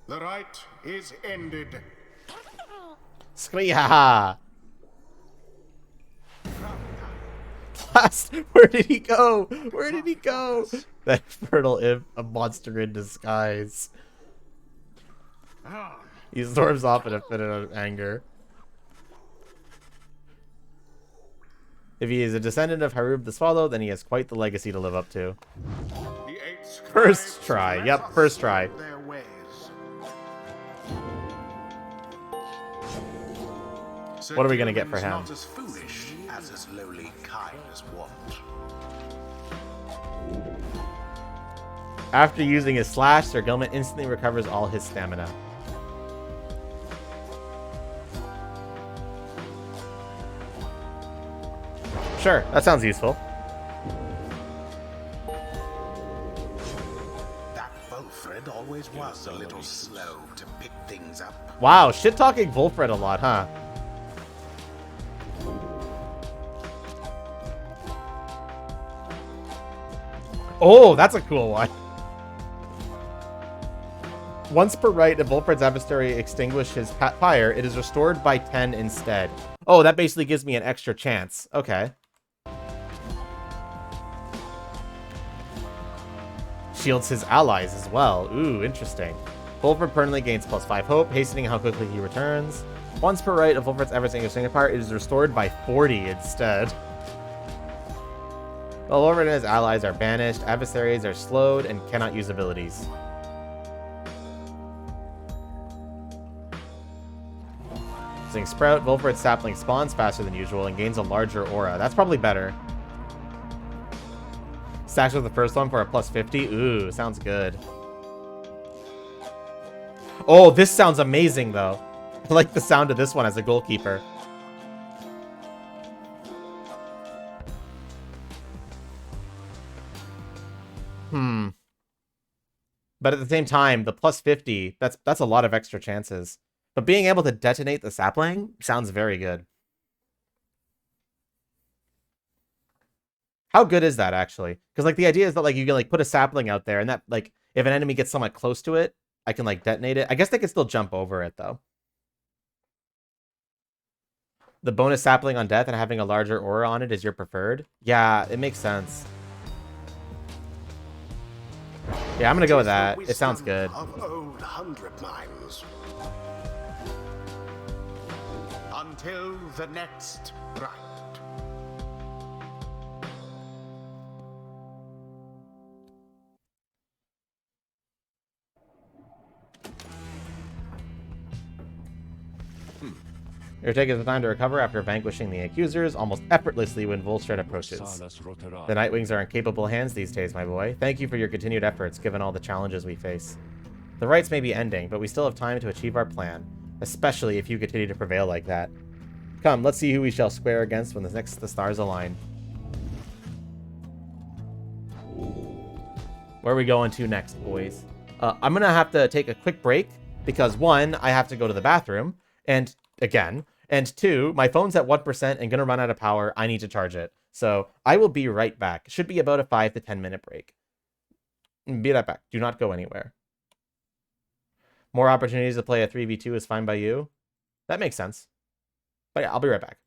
The right is ended. Skriha! Where did he go? Where did he go? That fertile imp, a monster in disguise. He storms off in a fit of anger. If he is a descendant of Harub the Swallow, then he has quite the legacy to live up to. The eight scribes First try. let Yep, us first try. know their ways. What are we gonna get for Gilman's him? Not as foolish as his lowly kind as wont. After using his slash, Sir Gilman instantly recovers all his stamina. Sure, that sounds useful. That Wolfred always was a little slow to pick things up. Wow, shit-talking Wolfred a lot, huh? Oh, that's a cool one. Once per right, if Wolfred's adversary extinguish his fire, it is restored by 10 instead. Oh, that basically gives me an extra chance. Okay. Shields his allies as well. Ooh, interesting. Wolfred permanently gains +5 hope, hastening how quickly he returns. Once per right, if Wolfred's adversary extinguishes fire, it is restored by 40 instead. While Wolfred and his allies are banished, adversaries are slowed and cannot use abilities. Using Sprout, Volfred sapling spawns faster than usual and gains a larger aura. That's probably better. Stacks with the first one for a plus 50. Ooh, sounds good. Oh, this sounds amazing, though. I like the sound of this one as a goalkeeper. But at the same time, the plus 50, that's a lot of extra chances. But being able to detonate the sapling sounds very good. How good is that, actually? Because, like, the idea is that, like, you can, like, put a sapling out there, and that, like, if an enemy gets somewhat close to it, I can, like, detonate it. I guess they can still jump over it, though. The bonus sapling on death and having a larger aura on it is your preferred? Yeah, it makes sense. Yeah, I'm gonna go with that. It sounds good. Of old 100 mines. Until the next rite. You're taking the time to recover after vanquishing the accusers almost effortlessly when Volstred approaches. The Nightwings are in capable hands these days, my boy. Thank you for your continued efforts, given all the challenges we face. The rites may be ending, but we still have time to achieve our plan, especially if you continue to prevail like that. Come, let's see who we shall square against when the stars align. Where are we going to next, boys? I'm gonna have to take a quick break because 1, I have to go to the bathroom, and again, and 2, my phone's at 1% and gonna run out of power. I need to charge it. So I will be right back. Should be about a 5 to 10 minute break. Be right back. Do not go anywhere. More opportunities to play a 3v2 is fine by you. That makes sense. But yeah, I'll be right back.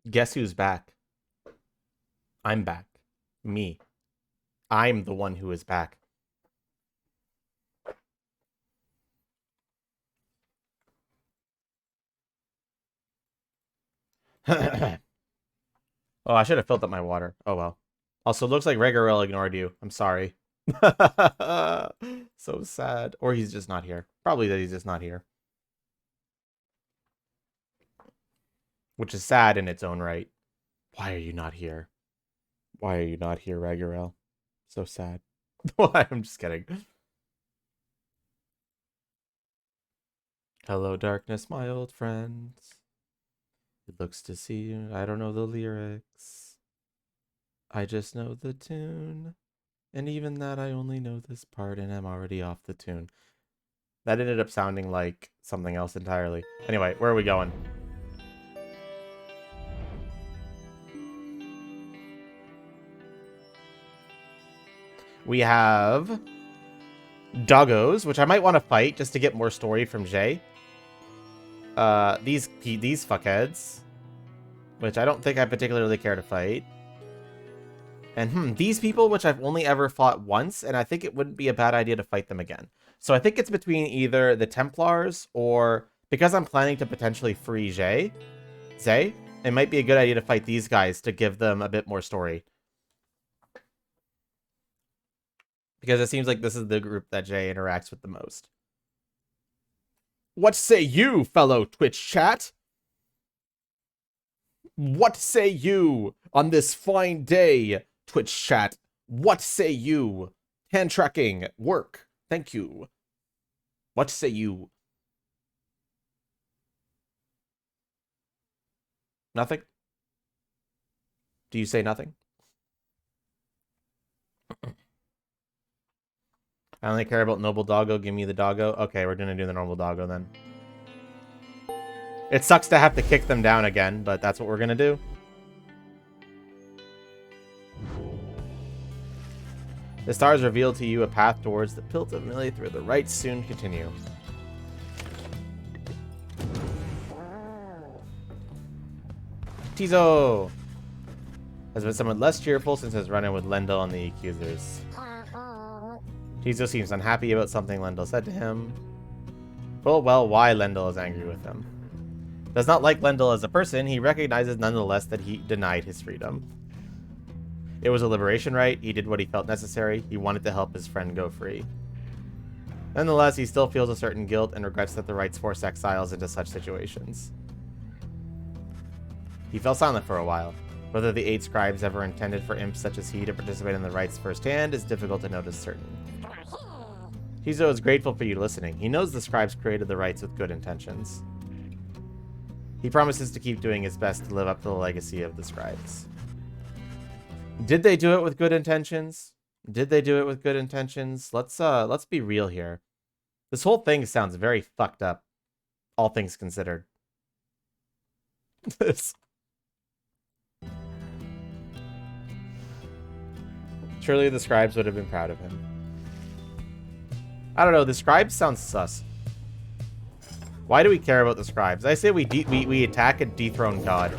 Guess who's back? I'm back. Me. I'm the one who is back. Oh, I should have filled up my water. Oh, well. Also, looks like Regarel ignored you. I'm sorry. So sad. Or he's just not here. Probably that he's just not here. Which is sad in its own right. Why are you not here? Why are you not here, Regarel? So sad. Why? I'm just kidding. Hello, darkness, my old friends. It looks to see you. I don't know the lyrics. I just know the tune. And even that, I only know this part and I'm already off the tune. That ended up sounding like something else entirely. Anyway, where are we going? We have doggos, which I might want to fight just to get more story from Jay. These fuckheads, which I don't think I particularly care to fight. And these people, which I've only ever fought once, and I think it wouldn't be a bad idea to fight them again. So I think it's between either the Templars or, because I'm planning to potentially free Zay, it might be a good idea to fight these guys to give them a bit more story. Because it seems like this is the group that Jay interacts with the most. What say you, fellow Twitch chat? What say you on this fine day, Twitch chat? What say you? Hand tracking, work. Thank you. What say you? Nothing? Do you say nothing? I only care about noble doggo. Give me the doggo. Okay, we're gonna do the normal doggo then. It sucks to have to kick them down again, but that's what we're gonna do. The stars reveal to you a path towards the Pilt of Millie through the rites soon continue. Tizo has been somewhat less cheerful since his run-in with Lendl and the accusers. Tizo seems unhappy about something Lendl said to him. Well, why Lendl is angry with him. Does not like Lendl as a person, he recognizes nonetheless that he denied his freedom. It was a liberation rite, he did what he felt necessary, he wanted to help his friend go free. Nonetheless, he still feels a certain guilt and regrets that the rites force exiles into such situations. He fell silent for a while. Whether the 8 scribes ever intended for imps such as he to participate in the rites firsthand is difficult to notice certain. Tizo is grateful for you listening. He knows the scribes created the rites with good intentions. He promises to keep doing his best to live up to the legacy of the scribes. Did they do it with good intentions? Did they do it with good intentions? Let's be real here. This whole thing sounds very fucked up, all things considered. Surely the scribes would have been proud of him. I don't know, the scribes sound sus. Why do we care about the scribes? I say we attack and dethrone God.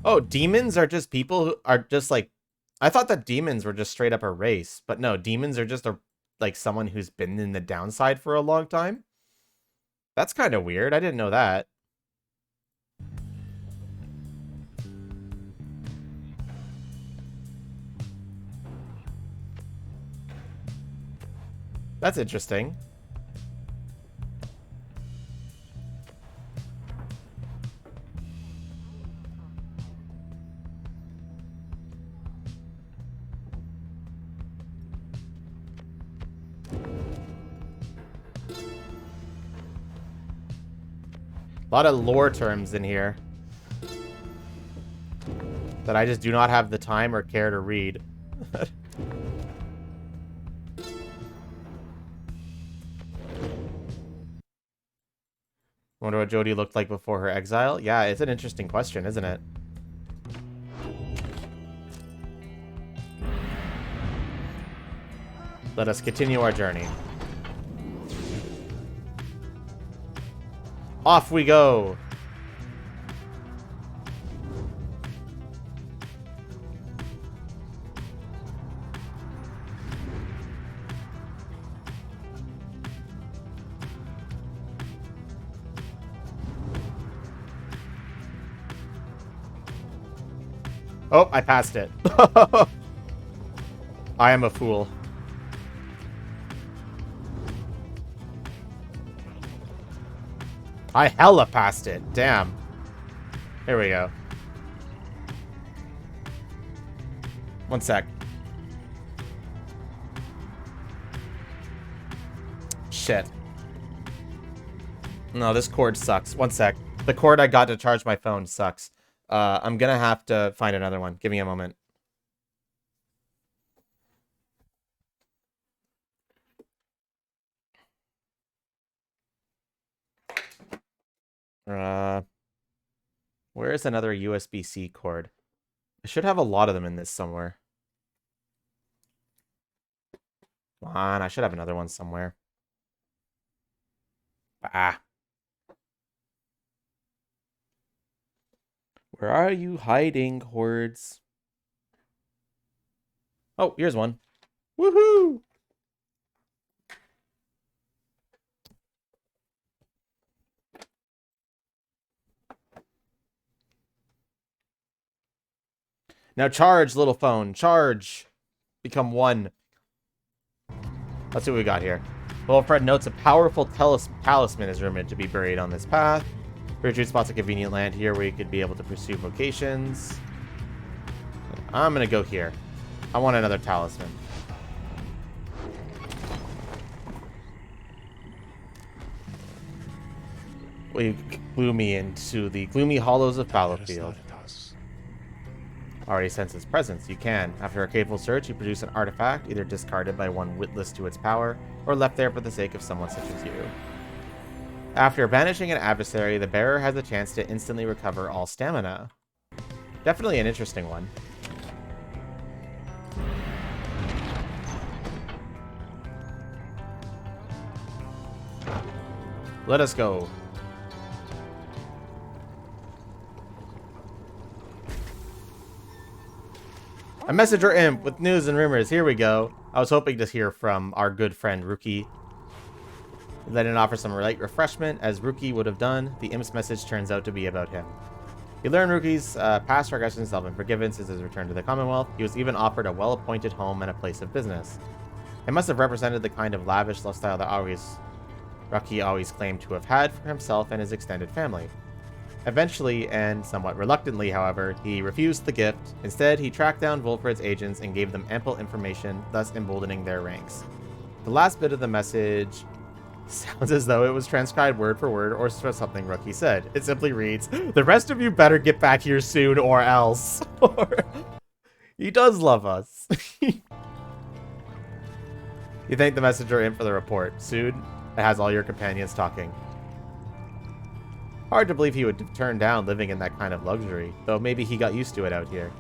Oh, demons are just people who are just like... I thought that demons were just straight up a race. But no, demons are just like someone who's been in the downside for a long time. That's kind of weird. I didn't know that. That's interesting. A lot of lore terms in here that I just do not have the time or care to read. Wonder what Jodie looked like before her exile? Yeah, it's an interesting question, isn't it? Let us continue our journey. Off we go! Oh, I passed it. I am a fool. I hella passed it. Damn. Here we go. One sec. Shit. No, this cord sucks. One sec. The cord I got to charge my phone sucks. I'm gonna have to find another one. Give me a moment. Where is another USB-C cord? I should have a lot of them in this somewhere. Come on, I should have another one somewhere. Ah. Where are you hiding, cords? Oh, here's one. Woohoo! Now charge, little phone. Charge. Become one. Let's see what we got here. Wilfred notes a powerful talisman is rumored to be buried on this path. Retreat spots a convenient land here where you could be able to pursue vocations. I'm going to go here. I want another talisman. We blew me into the gloomy hollows of Fallowfield. Already sense its presence. You can. After a careful search, you produce an artifact, either discarded by one witless to its power, or left there for the sake of someone such as you. After banishing an adversary, the bearer has a chance to instantly recover all stamina. Definitely an interesting one. Let us go. A messenger imp with news and rumors. Here we go. I was hoping to hear from our good friend Ruki. Let him offer some light refreshment, as Ruki would have done. The imp's message turns out to be about him. You learn Ruki's past transgressions have been forgiven since his return to the Commonwealth. He was even offered a well-appointed home and a place of business. It must have represented the kind of lavish lifestyle that Ruki always claimed to have had for himself and his extended family. Eventually, and somewhat reluctantly, however, he refused the gift. Instead, he tracked down Wolfred's agents and gave them ample information, thus emboldening their ranks. The last bit of the message sounds as though it was transcribed word for word or something Ruki said. It simply reads, "The rest of you better get back here soon or else." He does love us. You thank the messenger in for the report. Soon, it has all your companions talking. Hard to believe he would turn down living in that kind of luxury, though maybe he got used to it out here.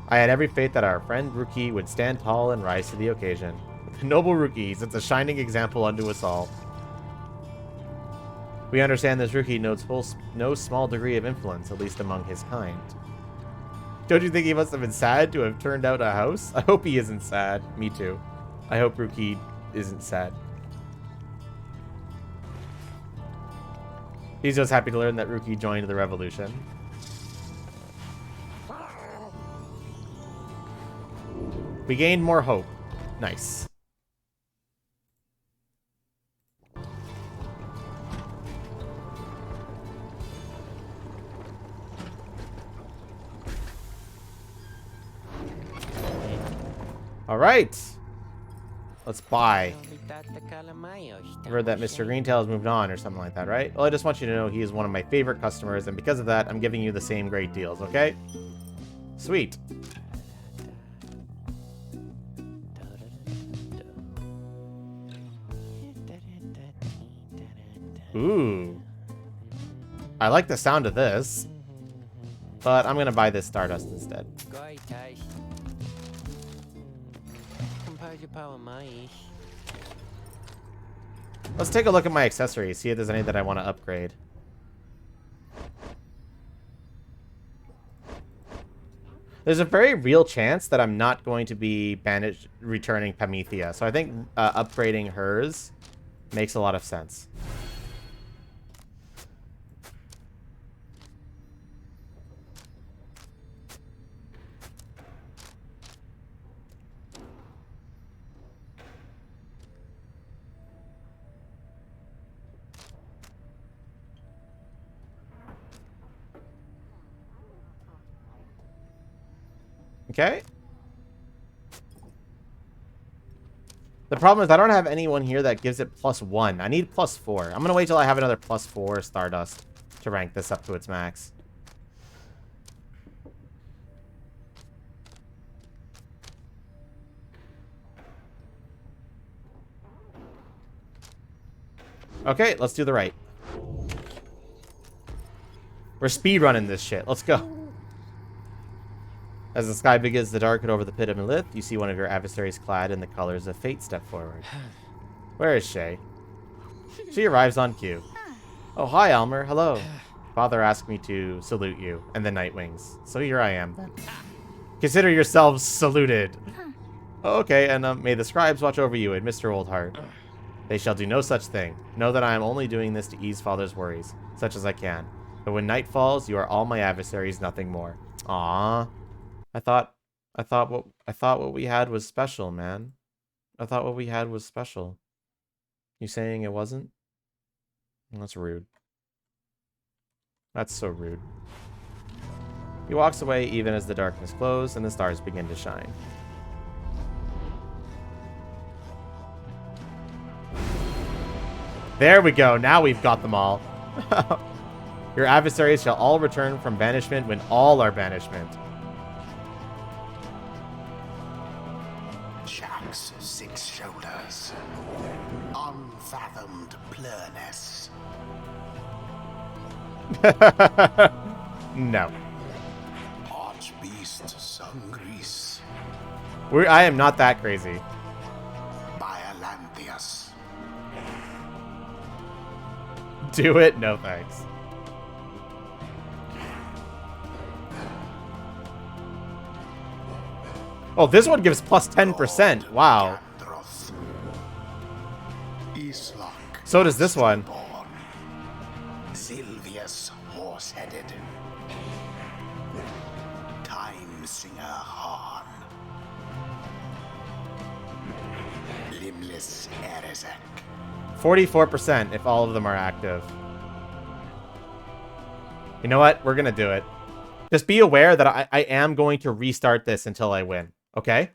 I had every faith that our friend Ruki would stand tall and rise to the occasion. The noble Ruki sets a shining example unto us all. We understand this Ruki knows no small degree of influence, at least among his kind. Don't you think he must have been sad to have turned out a house? I hope he isn't sad. Me too. I hope Ruki isn't sad. He's just happy to learn that Ruki joined the revolution. We gained more hope. Nice. All right. Let's buy. I heard that Mr. Greentail has moved on or something like that, right? Well, I just want you to know he is one of my favorite customers, and because of that, I'm giving you the same great deals, okay? Sweet. Ooh. I like the sound of this. But I'm gonna buy this Stardust instead. Let's take a look at my accessories, see if there's any that I want to upgrade. There's a very real chance that I'm not going to be banished returning Pamethea, so I think upgrading hers makes a lot of sense. Okay. The problem is I don't have anyone here that gives it +1. I need +4. I'm going to wait till I have another +4 Stardust to rank this up to its max. Okay, let's do the right. We're speedrunning this shit. Let's go. As the sky begins to darken over the pit of Melith, you see one of your adversaries clad in the colors of fate step forward. Where is Shay? She arrives on cue. Oh, hi, Elmer. Hello. Father asked me to salute you and the Nightwings. So here I am, then. Consider yourselves saluted. Okay, and may the scribes watch over you and Mr. Oldheart. They shall do no such thing. Know that I am only doing this to ease Father's worries, such as I can. But when night falls, you are all my adversaries, nothing more. Aww. I thought what we had was special, man. I thought what we had was special. You saying it wasn't? That's rude. That's so rude. He walks away even as the darkness closes and the stars begin to shine. There we go. Now we've got them all. Your adversaries shall all return from banishment when all are banishment. Shack's 6 shoulders. Unfathomed plurness. No. Archbeast Sungrease. I am not that crazy. Biolanthius. Do it? No thanks. Oh, this one gives plus 10%. Wow. So does this one. Sylvius Horse-Headed. Time Singer Harn. Limbless Erizek. 44% if all of them are active. You know what? We're going to do it. Just be aware that I am going to restart this until I win. Okay?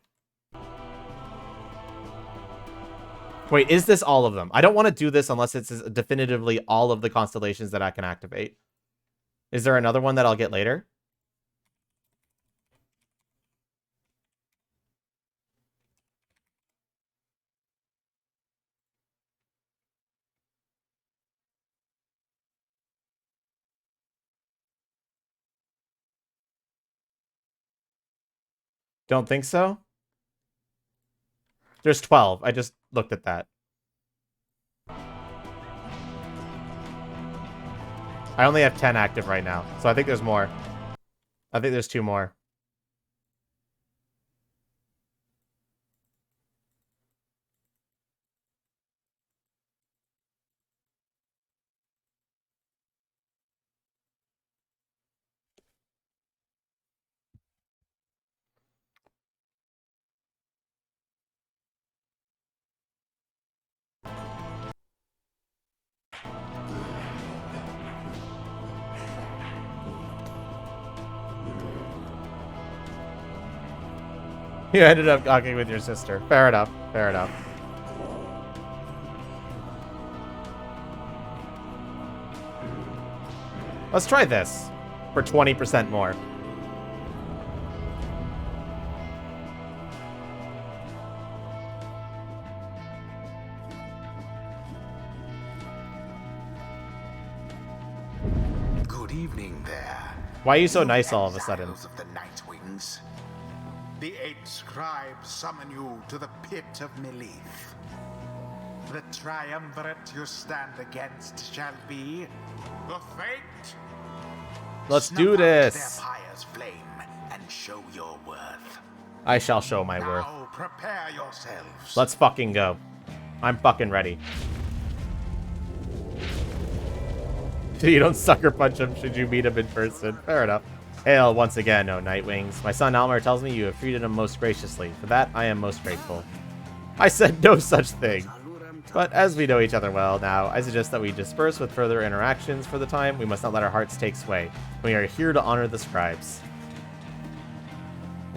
Wait, is this all of them? I don't want to do this unless it's definitively all of the constellations that I can activate. Is there another one that I'll get later? Don't think so? There's 12. I just looked at that. I only have 10 active right now, so I think there's more. I think there's 2 more. You ended up talking with your sister. Fair enough. Fair enough. Let's try this for 20% more. Good evening there. Why are you so nice all of a sudden? Exiles of the Nightwings. The 8 scribes summon you to the pit of Melith. The triumvirate you stand against shall be the Fate. Let's Snuff do out this. their Pyre's flame and show your worth. I shall show my worth. Now prepare yourselves. Let's fucking go. I'm fucking ready. You don't sucker punch him should you meet him in person. Fair enough. Hail once again, O Nightwings. My son Almer tells me you have treated him most graciously. For that, I am most grateful. I said no such thing. But as we know each other well now, I suggest that we disperse with further interactions for the time. We must not let our hearts take sway. We are here to honor the scribes.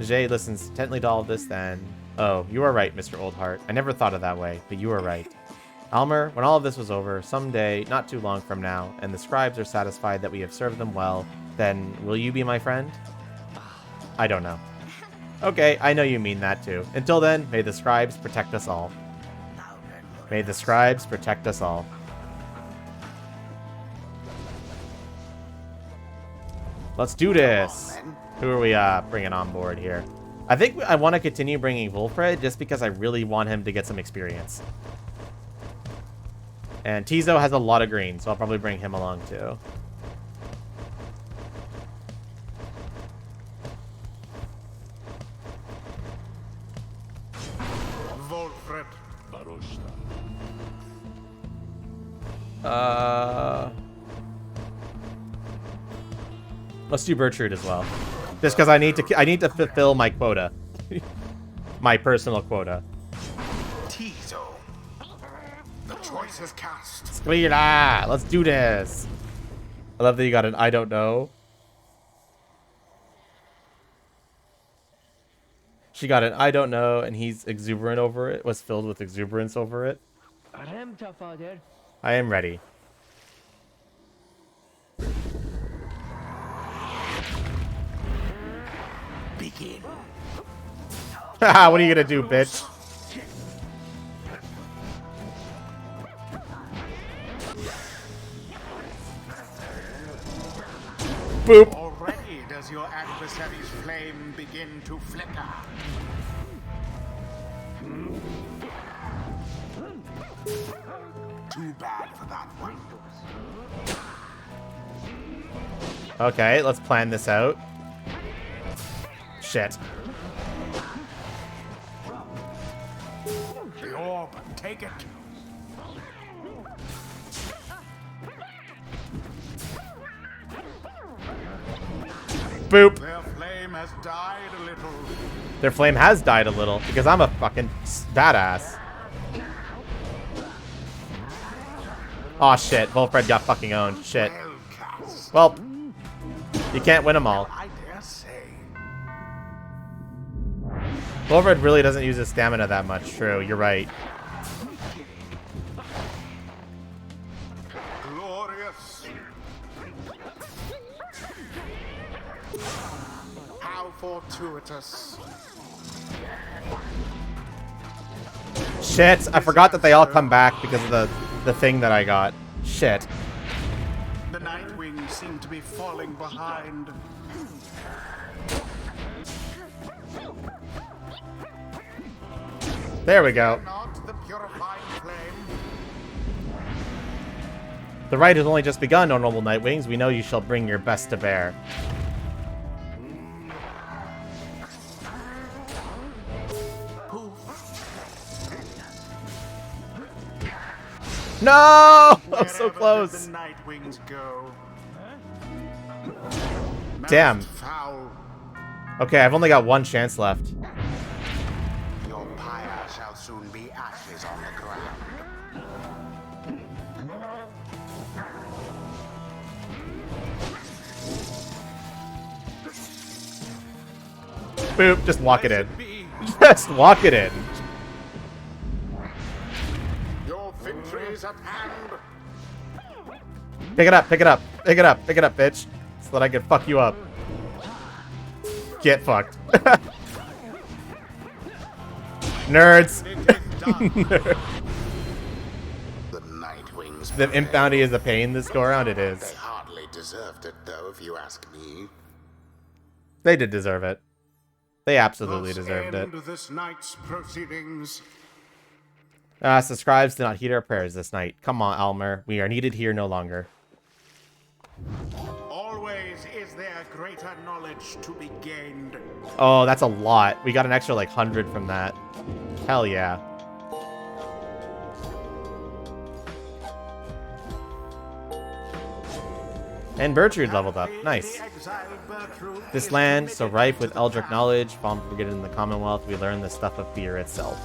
Jay listens intently to all of this then. Oh, you are right, Mr. Oldheart. I never thought of that way, but you are right. Almer, when all of this was over, someday, not too long from now, and the scribes are satisfied that we have served them well, then will you be my friend? I don't know. Okay, I know you mean that too. Until then, may the scribes protect us all. May the scribes protect us all. Let's do this. Who are we bringing on board here? I think I want to continue bringing Wolfred just because I really want him to get some experience. And Tizo has a lot of green, so I'll probably bring him along too. Wolfred. Let's do Bertrude as well. Just because I need to fulfill my quota. My personal quota. Tizo. The choice is cast. Squeala! Let's do this. I love that you got an I don't know. She got an I don't know, and he's exuberant over it. Was filled with exuberance over it. I am ready. Begin. Haha, what are you gonna do, bitch? Boop. Already does your adversary's flame begin to flicker. Too bad for that one. Okay, let's plan this out. Shit. The orb, take it. Boop. Their flame has died a little. Their flame has died a little because I'm a fucking badass. Aw, shit. Wolfred got fucking owned. Shit. Well cast. Well, you can't win them all. I dare say. Wolfred really doesn't use his stamina that much. True, you're right. Glorious. How fortuitous. Shit, I forgot that they all come back because of the thing that I got. Shit. The Nightwings seem to be falling behind. There we go. Not the purifying flame. The rite has only just begun, O noble Nightwings. We know you shall bring your best to bear. No! I'm so Wherever close. did the Nightwings go? Damn. Most foul. Okay, I've only got one chance left. Your pyre shall soon be ashes on the ground. Boop, just walk it in. Be Just walk it in. Your victory's at hand. Pick it up, pick it up, pick it up, pick it up, bitch. So that I can fuck you up. Get fucked. Nerds. it is done. The Nightwings. The imp bounty is a pain this go around. It is. They hardly deserved it, though, if you ask me. They did deserve it. They absolutely Thus deserved it. end this night's proceedings. The scribes did not heed our prayers this night. Come on, Almer. We are needed here no longer. Always is there greater knowledge to be gained. Oh, that's a lot. We got an extra, like, 100 from that. Hell yeah. And Bertrude leveled up. Nice. This land, so rife with Eldritch knowledge, fallen forgotten in the Commonwealth, we learn the stuff of fear itself.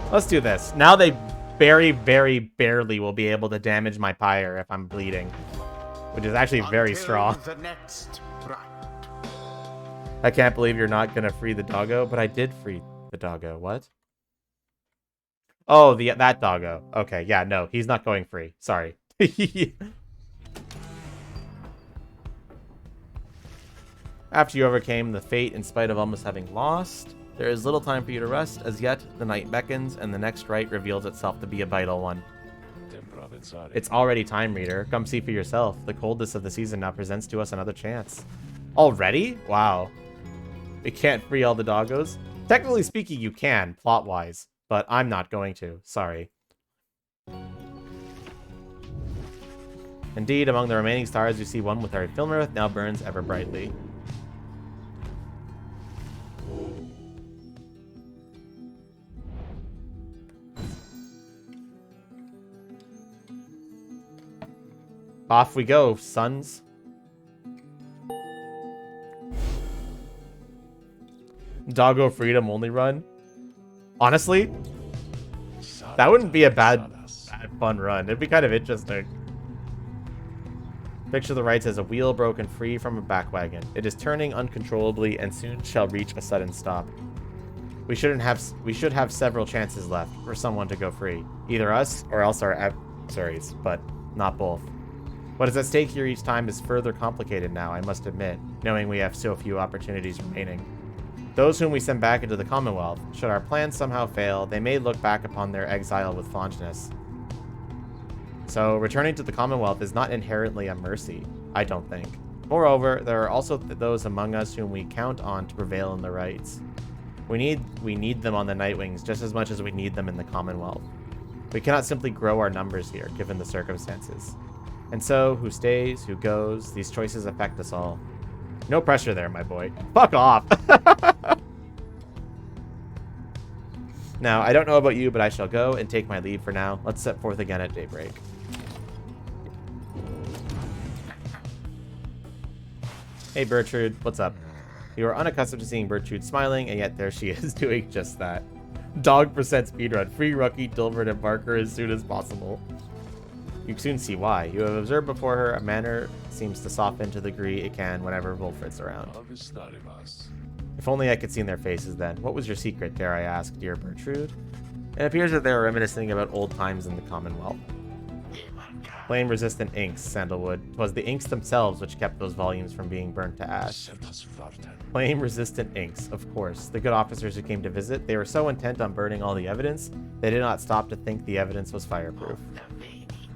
Let's do this. Now they very, very barely will be able to damage my Pyre if I'm bleeding, which is actually very strong. The next right. I can't believe you're not going to free the doggo, but I did free the doggo. What? Oh, that doggo. Okay, yeah, no, he's not going free. Sorry. After you overcame the fate in spite of almost having lost, there is little time for you to rest. As yet, the night beckons, and the next rite reveals itself to be a vital one. It's already time, reader. Come see for yourself. The coldness of the season now presents to us another chance. Already? Wow. We can't free all the doggos? Technically speaking, you can, plot-wise. But I'm not going to. Sorry. Indeed, among the remaining stars, you see one with our Filmerith now burns ever brightly. Off we go, sons. Doggo Freedom only run. Honestly, that wouldn't be a bad fun run. It'd be kind of interesting. Picture the rites as a wheel broken free from a back wagon. It is turning uncontrollably and soon shall reach a sudden stop. We should have several chances left for someone to go free. Either us or else our adversaries, but not both. What is at stake here each time is further complicated now, I must admit, knowing we have so few opportunities remaining. Those whom we send back into the Commonwealth, should our plans somehow fail, they may look back upon their exile with fondness. So, returning to the Commonwealth is not inherently a mercy, I don't think. Moreover, there are also those among us whom we count on to prevail in the rites. We need them on the Nightwings just as much as we need them in the Commonwealth. We cannot simply grow our numbers here, given the circumstances. And so, who stays, who goes, these choices affect us all. No pressure there, my boy. Fuck off! Now, I don't know about you, but I shall go and take my leave for now. Let's set forth again at daybreak. Hey, Bertrude. What's up? You are unaccustomed to seeing Bertrude smiling, and yet there she is doing just that. Dog % speedrun. Free Rucky, Dilbert, and Barker as soon as possible. You soon see why. You have observed before her a manner seems to soften to the degree it can whenever Wolfred's around. If only I could see in their faces then. What was your secret, dare I ask, dear Bertrude? It appears that they were reminiscing about old times in the Commonwealth. Flame-resistant inks, Sandalwood. 'Twas the inks themselves which kept those volumes from being burnt to ash. Flame-resistant inks, of course. The good officers who came to visit, they were so intent on burning all the evidence, they did not stop to think the evidence was fireproof.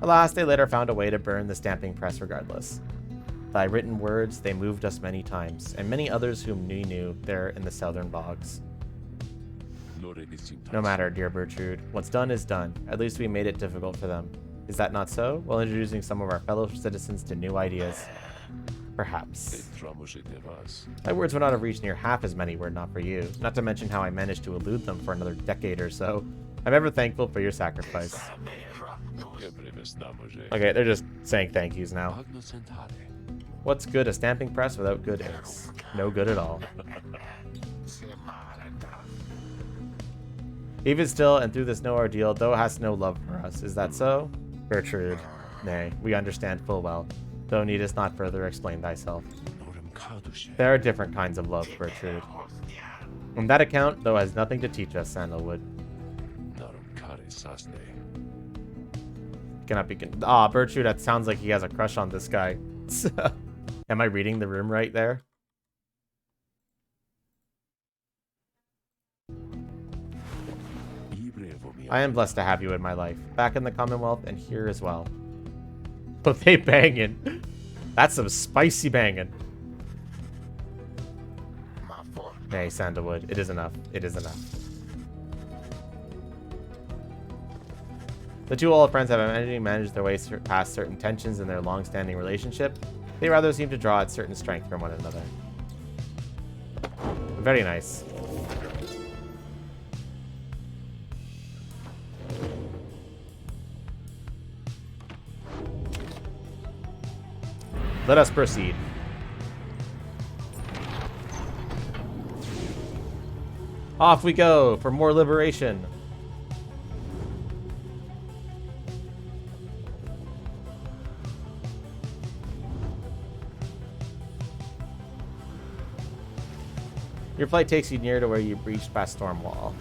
Alas, they later found a way to burn the stamping press regardless. Thy written words, they moved us many times, and many others whom we knew there in the southern bogs. No matter, dear Bertrude. What's done is done. At least we made it difficult for them. Is that not so? While introducing some of our fellow citizens to new ideas. Perhaps. My words would not have reached near half as many were it not for you. Not to mention how I managed to elude them for another decade or so. I'm ever thankful for your sacrifice. Okay, they're just saying thank yous now. What's good a stamping press without good inks? No good at all. Even still, and through this no ordeal, thou hast no love for us. Is that so? Bertrude. Nay, we understand full well. Thou needest not further explain thyself. There are different kinds of love, Bertrude. On that account, thou has nothing to teach us, Sandalwood. Cannot be. Bertrude, that sounds like he has a crush on this guy. Am I reading the room right there? I am blessed to have you in my life, back in the Commonwealth and here as well. But they banging. That's some spicy banging. Hey, Sandalwood, it is enough. It is enough. The two old friends have managed their way past certain tensions in their long-standing relationship. They rather seem to draw at certain strength from one another. Very nice. Let us proceed. Off we go for more liberation. Your flight takes you near to where you breached past storm wall.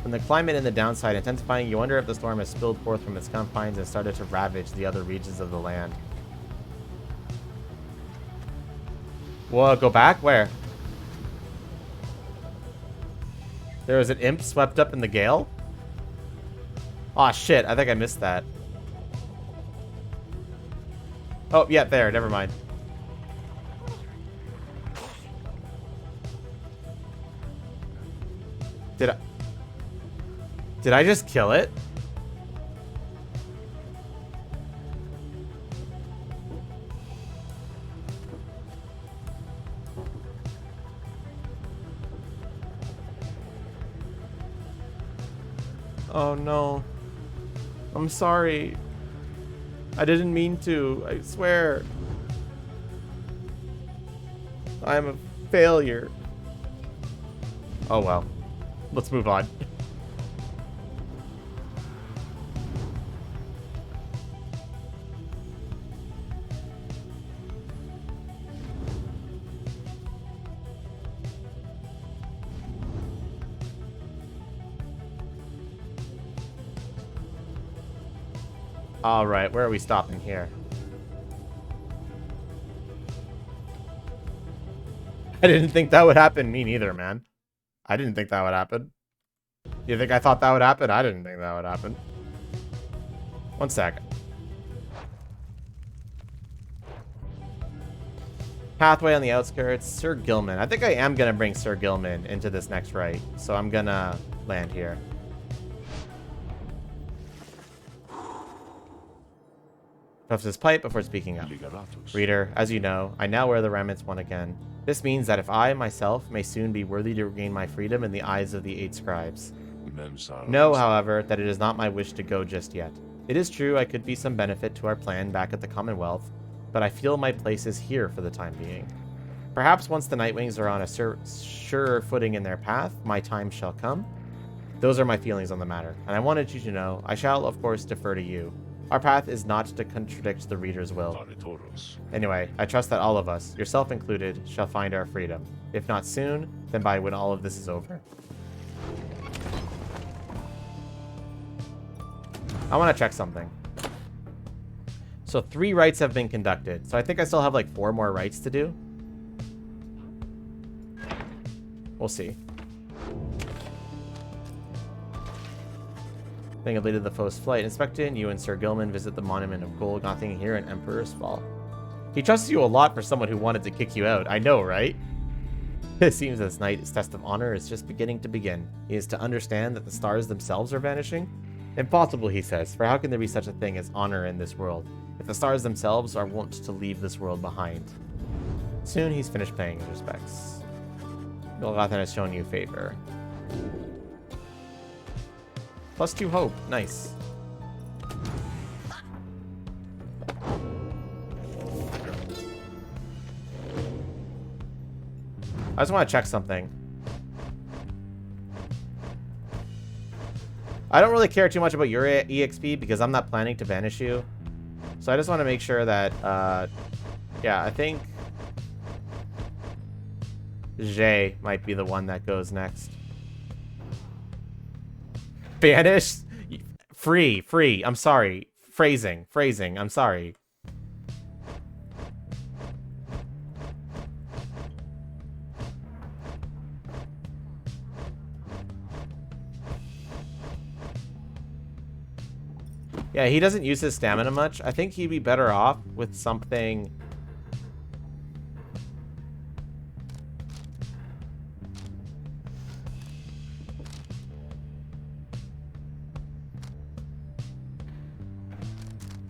From the climate and the downside intensifying, you wonder if the storm has spilled forth from its confines and started to ravage the other regions of the land. Whoa, go back? Where? There was an imp swept up in the gale? Aw, shit. I think I missed that. Oh, yeah, there. Never mind. Did I just kill it? Oh no. I'm sorry. I didn't mean to. I swear. I'm a failure. Oh well. Let's move on. All right, where are we stopping here? I didn't think that would happen. Me neither, man. I didn't think that would happen. You think I thought that would happen? I didn't think that would happen. One second. Pathway on the outskirts. Sir Gilman. I think I am going to bring Sir Gilman into this next right. So I'm going to land here. Puffs his pipe before speaking up. Reader, as you know, I now wear the remnants one again. This means that if I, myself, may soon be worthy to regain my freedom in the eyes of the 8 scribes. Know, however, that it is not my wish to go just yet. It is true I could be some benefit to our plan back at the Commonwealth, but I feel my place is here for the time being. Perhaps once the Nightwings are on a surer footing in their path, my time shall come. Those are my feelings on the matter, and I wanted you to know I shall, of course, defer to you. Our path is not to contradict the reader's will. Anyway, I trust that all of us, yourself included, shall find our freedom. If not soon, then by when all of this is over. I want to check something. So 3 rites have been conducted. So I think I still have like 4 more rites to do. We'll see. Being completed the foe's flight. Inspector, you and Sir Gilman visit the Monument of Gold, nothing here in Emperor's Fall. He trusts you a lot for someone who wanted to kick you out. I know, right? It seems this night's test of honor is just beginning to begin. He is to understand that the stars themselves are vanishing. Impossible, he says, for how can there be such a thing as honor in this world, if the stars themselves are wont to leave this world behind? Soon he's finished paying his respects. Golgotha has shown you favor. +2 hope. Nice. I just want to check something. I don't really care too much about your EXP because I'm not planning to banish you. So I just want to make sure that, yeah, I think Jay might be the one that goes next. Banish? Free. I'm sorry. Phrasing. I'm sorry. Yeah, he doesn't use his stamina much. I think he'd be better off with something...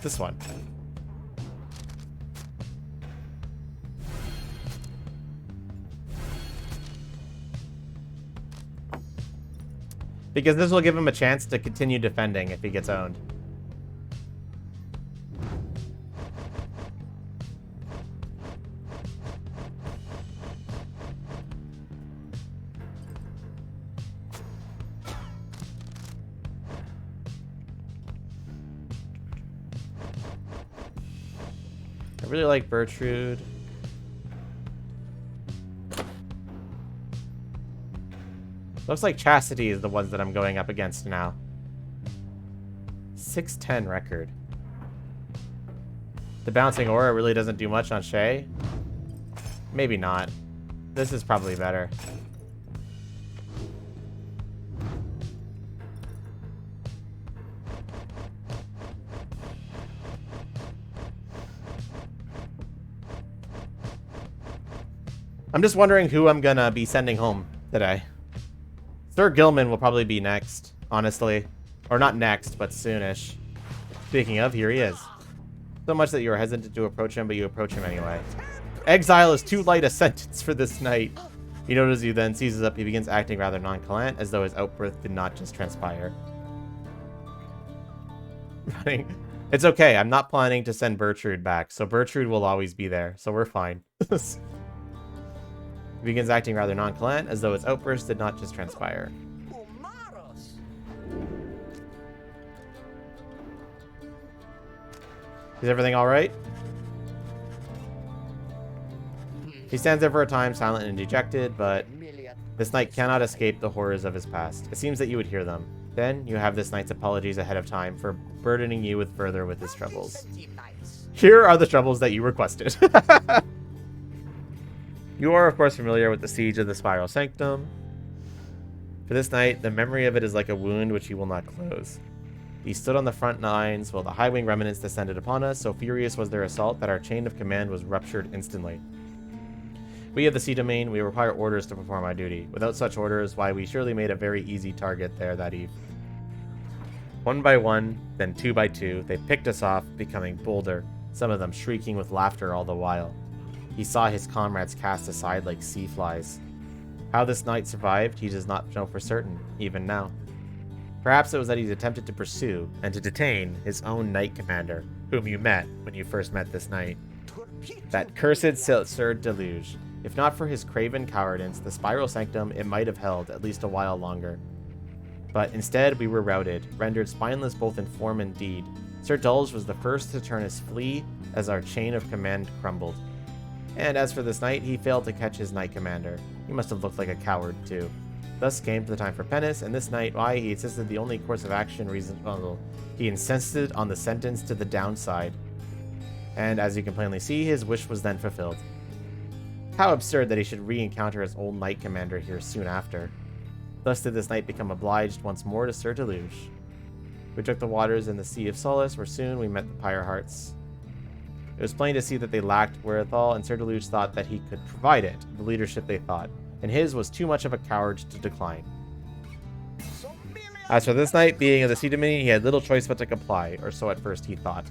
This one. Because this will give him a chance to continue defending if he gets owned. I really like Bertrude. Looks like Chastity is the ones that I'm going up against now. 610 record. The bouncing aura really doesn't do much on Shay. Maybe not. This is probably better. I'm just wondering who I'm gonna be sending home today. Sir Gilman will probably be next, honestly. Or not next, but soonish. Speaking of, here he is. So much that you are hesitant to approach him, but you approach him anyway. Exile is too light a sentence for this night. He notices you, then seizes up. He begins acting rather nonchalant, as though his outburst did not just transpire. It's okay, I'm not planning to send Bertrude back, so Bertrude will always be there, so we're fine. He begins acting rather nonchalant, as though his outburst did not just transpire. Is everything alright? He stands there for a time, silent and dejected, but this knight cannot escape the horrors of his past. It seems that you would hear them. Then, you have this knight's apologies ahead of time for burdening you further with his troubles. Here are the troubles that you requested. You are, of course, familiar with the siege of the Spiral Sanctum. For this night, the memory of it is like a wound which he will not close. He stood on the front lines while the High Wing remnants descended upon us. So furious was their assault that our chain of command was ruptured instantly. We of the Sea Domain, we require orders to perform our duty. Without such orders, why, we surely made a very easy target there that eve. One by one, then two by two, they picked us off, becoming bolder, some of them shrieking with laughter all the while. He saw his comrades cast aside like sea flies. How this knight survived, he does not know for certain, even now. Perhaps it was that he attempted to pursue and to detain his own knight commander, whom you met when you first met this knight. That cursed Sir Deluge. If not for his craven cowardice, the Spiral Sanctum it might have held at least a while longer. But instead we were routed, rendered spineless both in form and deed. Sir Dulge was the first to turn his flea as our chain of command crumbled. And as for this knight, he failed to catch his knight commander. He must have looked like a coward, too. Thus came the time for penance, and this night, why, he insisted the only course of action reasonable. He insisted on the sentence to the downside. And as you can plainly see, his wish was then fulfilled. How absurd that he should re-encounter his old knight commander here soon after. Thus did this knight become obliged once more to Sir Deluge. We took the waters in the Sea of Solace, where soon we met the Pyre Hearts. It was plain to see that they lacked wherewithal, and Sir Deluge thought that he could provide it, the leadership they thought, and his was too much of a coward to decline. As for this knight, being of the Sea Domain, he had little choice but to comply, or so at first he thought.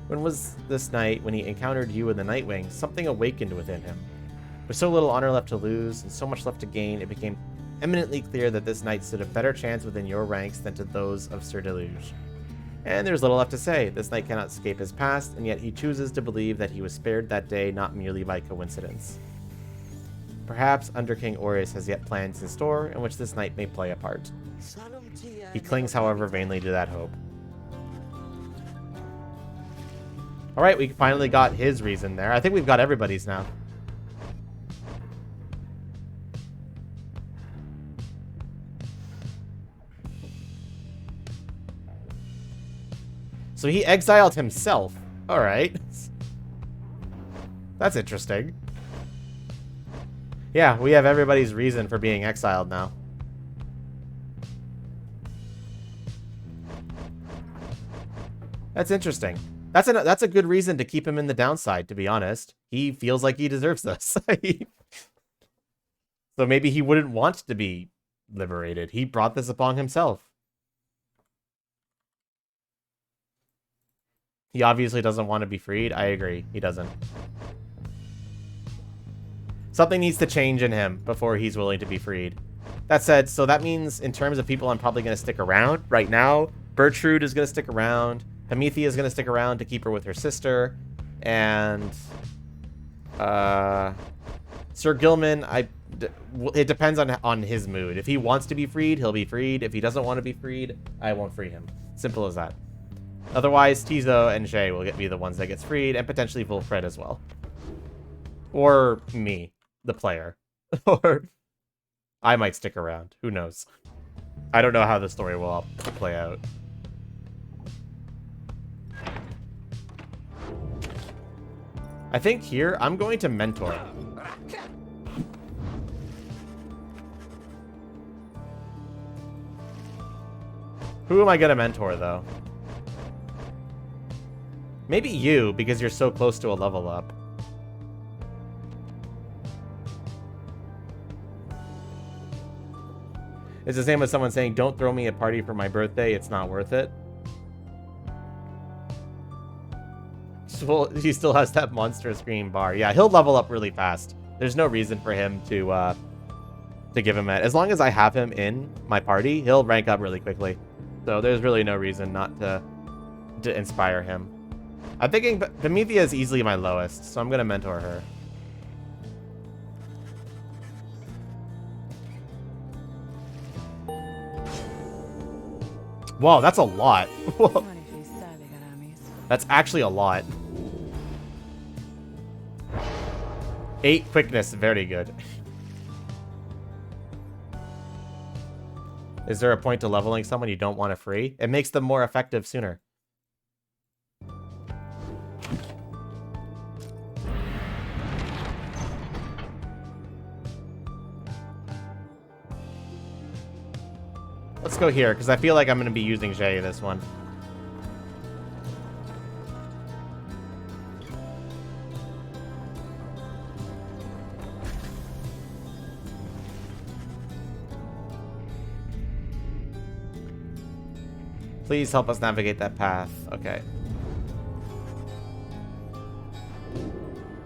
When was this night, when he encountered you in the Nightwing, something awakened within him. With so little honor left to lose, and so much left to gain, it became eminently clear that this knight stood a better chance within your ranks than to those of Sir Deluge. And there's little left to say. This knight cannot escape his past, and yet he chooses to believe that he was spared that day not merely by coincidence. Perhaps Under King Orius has yet plans in store in which this knight may play a part. He clings, however, vainly to that hope. Alright, we finally got his reason there. I think we've got everybody's now. So he exiled himself. Alright. That's interesting. Yeah, we have everybody's reason for being exiled now. That's interesting. That's a good reason to keep him in the downside, to be honest. He feels like he deserves this. So maybe he wouldn't want to be liberated. He brought this upon himself. He obviously doesn't want to be freed. I agree. He doesn't. Something needs to change in him before he's willing to be freed. That said, so that means in terms of people I'm probably going to stick around right now, Bertrude is going to stick around. Hamithia is going to stick around to keep her with her sister. And Sir Gilman, it depends on his mood. If he wants to be freed, he'll be freed. If he doesn't want to be freed, I won't free him. Simple as that. Otherwise, Tizo and Shay will be the ones that gets freed, and potentially Volfred as well. Or me, the player. Or I might stick around. Who knows? I don't know how the story will play out. I think here, I'm going to mentor. Who am I going to mentor, though? Maybe you, because you're so close to a level up. It's the same as someone saying, don't throw me a party for my birthday, it's not worth it. Well, he still has that monstrous green bar. Yeah, he'll level up really fast. There's no reason for him to give him it. As long as I have him in my party, he'll rank up really quickly. So there's really no reason not to inspire him. I'm thinking Vamithia is easily my lowest, so I'm going to mentor her. Whoa, that's a lot. That's actually a lot. 8 quickness, very good. Is there a point to leveling someone you don't want to free? It makes them more effective sooner. Let's go here, because I feel like I'm going to be using Jay this one. Please help us navigate that path. Okay.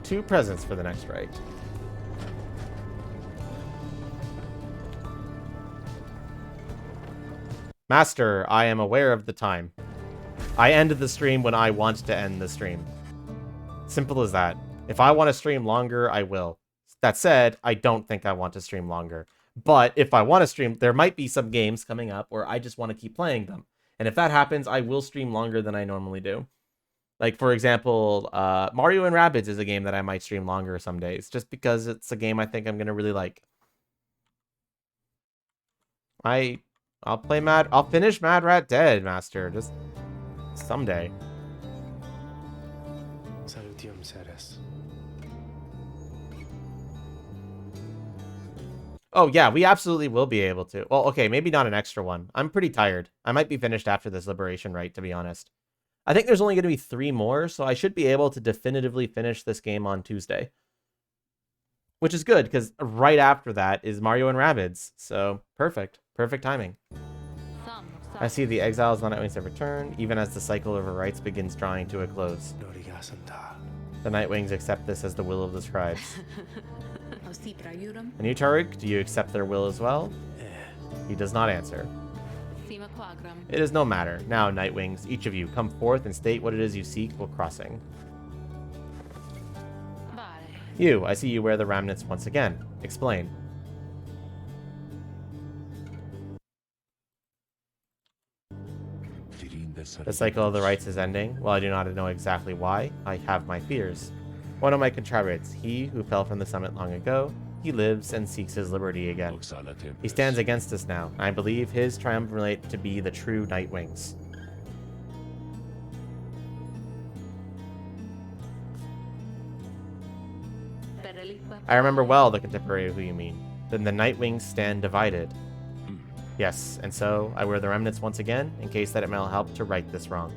2 presents for the next right. Master, I am aware of the time. I end the stream when I want to end the stream. Simple as that. If I want to stream longer, I will. That said, I don't think I want to stream longer. But if I want to stream, there might be some games coming up where I just want to keep playing them. And if that happens, I will stream longer than I normally do. Like, for example, Mario and Rabbids is a game that I might stream longer some days, just because it's a game I think I'm going to really like. I'll finish Mad Rat Dead, Master, just someday. Salutium, Ceres. Oh, yeah, we absolutely will be able to. Well, okay, maybe not an extra one. I'm pretty tired. I might be finished after this Liberation Rite, to be honest. I think there's only going to be 3 more, so I should be able to definitively finish this game on Tuesday. Which is good, because right after that is Mario and Rabbids. So, perfect. Perfect timing. I see the Exiles on Nightwings have returned, even as the cycle of rites begins drawing to a close. The Nightwings accept this as the will of the scribes. And you, Tariq, do you accept their will as well? He does not answer. It is no matter. Now, Nightwings, each of you, come forth and state what it is you seek while crossing. You, I see you wear the remnants once again. Explain. The cycle of the rites is ending. While I do not know exactly why, I have my fears. One of my contrariates, he who fell from the summit long ago, he lives and seeks his liberty again. He stands against us now, and I believe his triumvirate to be the true Nightwings. I remember well the contemporary who you mean. Then the Nightwings stand divided. Yes, and so I wear the remnants once again, in case that it may help to right this wrong.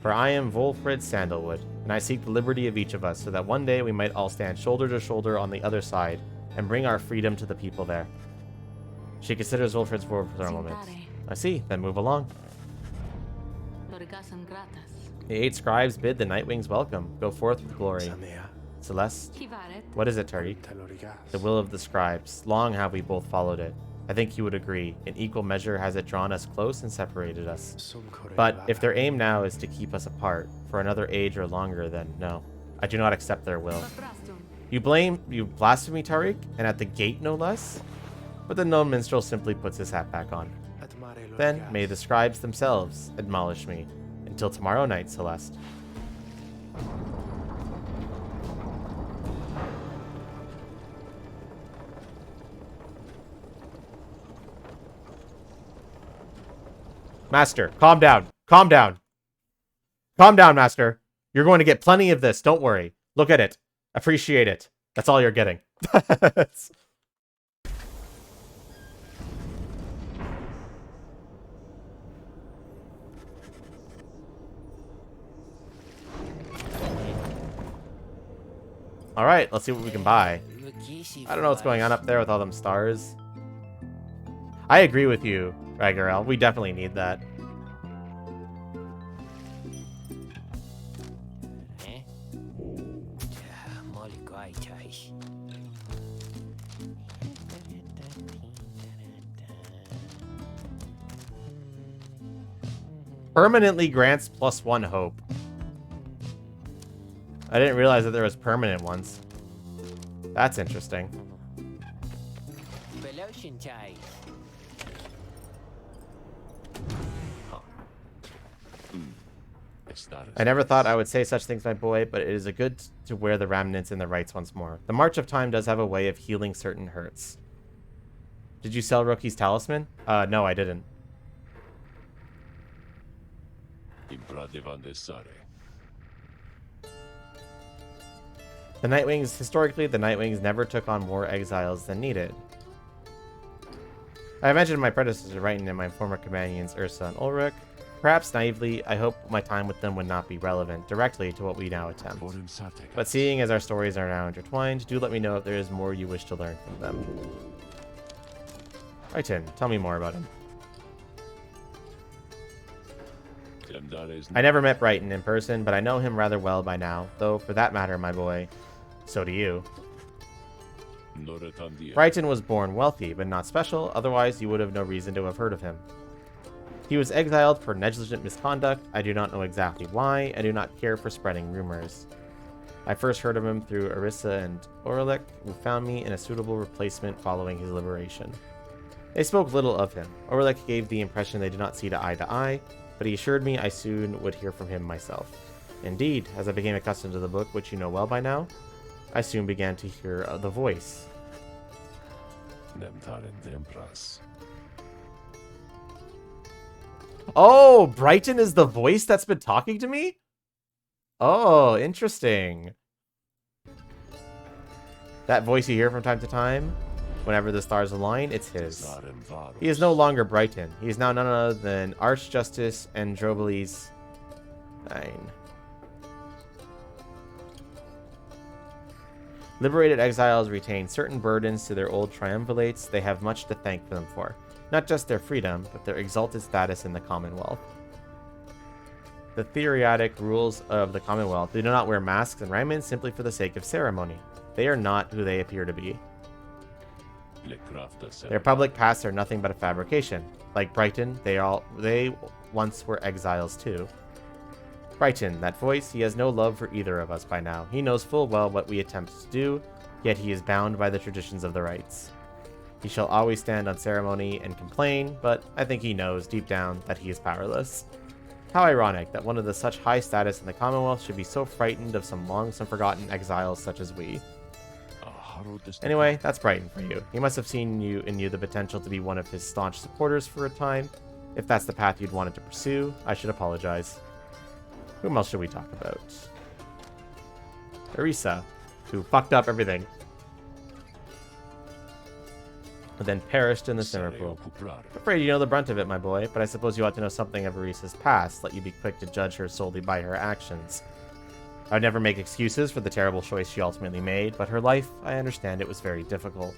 For I am Wolfred Sandalwood, and I seek the liberty of each of us, so that one day we might all stand shoulder to shoulder on the other side, and bring our freedom to the people there. She considers Wolfred's word for a moment. I see, then move along. The 8 scribes bid the Nightwings welcome. Go forth with glory. Celeste? What is it, Tariq? The will of the scribes. Long have we both followed it. I think you would agree. In equal measure has it drawn us close and separated us. But if their aim now is to keep us apart, for another age or longer, then no. I do not accept their will. You blaspheme, Tariq? And at the gate, no less? But the gnome minstrel simply puts his hat back on. Then may the scribes themselves admonish me. Until tomorrow night, Celeste. Master, calm down. Calm down. Calm down, Master. You're going to get plenty of this. Don't worry. Look at it. Appreciate it. That's all you're getting. All right, let's see what we can buy. I don't know what's going on up there with all them stars. I agree with you, Ragarel. We definitely need that. Permanently grants +1 hope. I didn't realize that there was permanent ones. That's interesting. I never thought I would say such things, my boy, but it is a good to wear the remnants in the rights once more. The March of Time does have a way of healing certain hurts. Did you sell Rookie's talisman? No, I didn't. The Nightwings, historically, the Nightwings never took on more exiles than needed. I mentioned my predecessor Righton and my former companions Ursa and Ulrich. Perhaps naively, I hope my time with them would not be relevant directly to what we now attempt. But seeing as our stories are now intertwined, do let me know if there is more you wish to learn from them. Righton, tell me more about him. I never met Brighton in person, but I know him rather well by now, though for that matter, my boy, so do you. Brighton was born wealthy, but not special, otherwise you would have no reason to have heard of him. He was exiled for negligent misconduct. I do not know exactly why, and do not care for spreading rumors. I first heard of him through Arissa and Orlick, who found me in a suitable replacement following his liberation. They spoke little of him. Orlick gave the impression they did not see eye to eye, but he assured me I soon would hear from him myself. Indeed, as I became accustomed to the book, which you know well by now, I soon began to hear the voice. Oh, Brighton is the voice that's been talking to me? Oh, interesting. That voice you hear from time to time, whenever the stars align, it's his. He is no longer Brighton. He is now none other than Archjustice Androbeles 9. Liberated exiles retain certain burdens to their old triumvirates. They have much to thank them for. Not just their freedom, but their exalted status in the Commonwealth. The theoretic rules of the Commonwealth do not wear masks and remnants simply for the sake of ceremony. They are not who they appear to be. Their public pasts are nothing but a fabrication. Like Brighton, they once were exiles too. Brighton, that voice, he has no love for either of us by now. He knows full well what we attempt to do, yet he is bound by the traditions of the rites. He shall always stand on ceremony and complain, but I think he knows deep down that he is powerless. How ironic that one of the such high status in the Commonwealth should be so frightened of some long-forgotten exiles such as we. Anyway, that's Brighton for you. He must have seen in you the potential to be one of his staunch supporters for a time. If that's the path you'd wanted to pursue, I should apologize. Whom else should we talk about? Arissa, who fucked up everything. and then perished in the simmer pool. Afraid you know the brunt of it, my boy, but I suppose you ought to know something of Arisa's past, let you be quick to judge her solely by her actions. I would never make excuses for the terrible choice she ultimately made, but her life, I understand it was very difficult.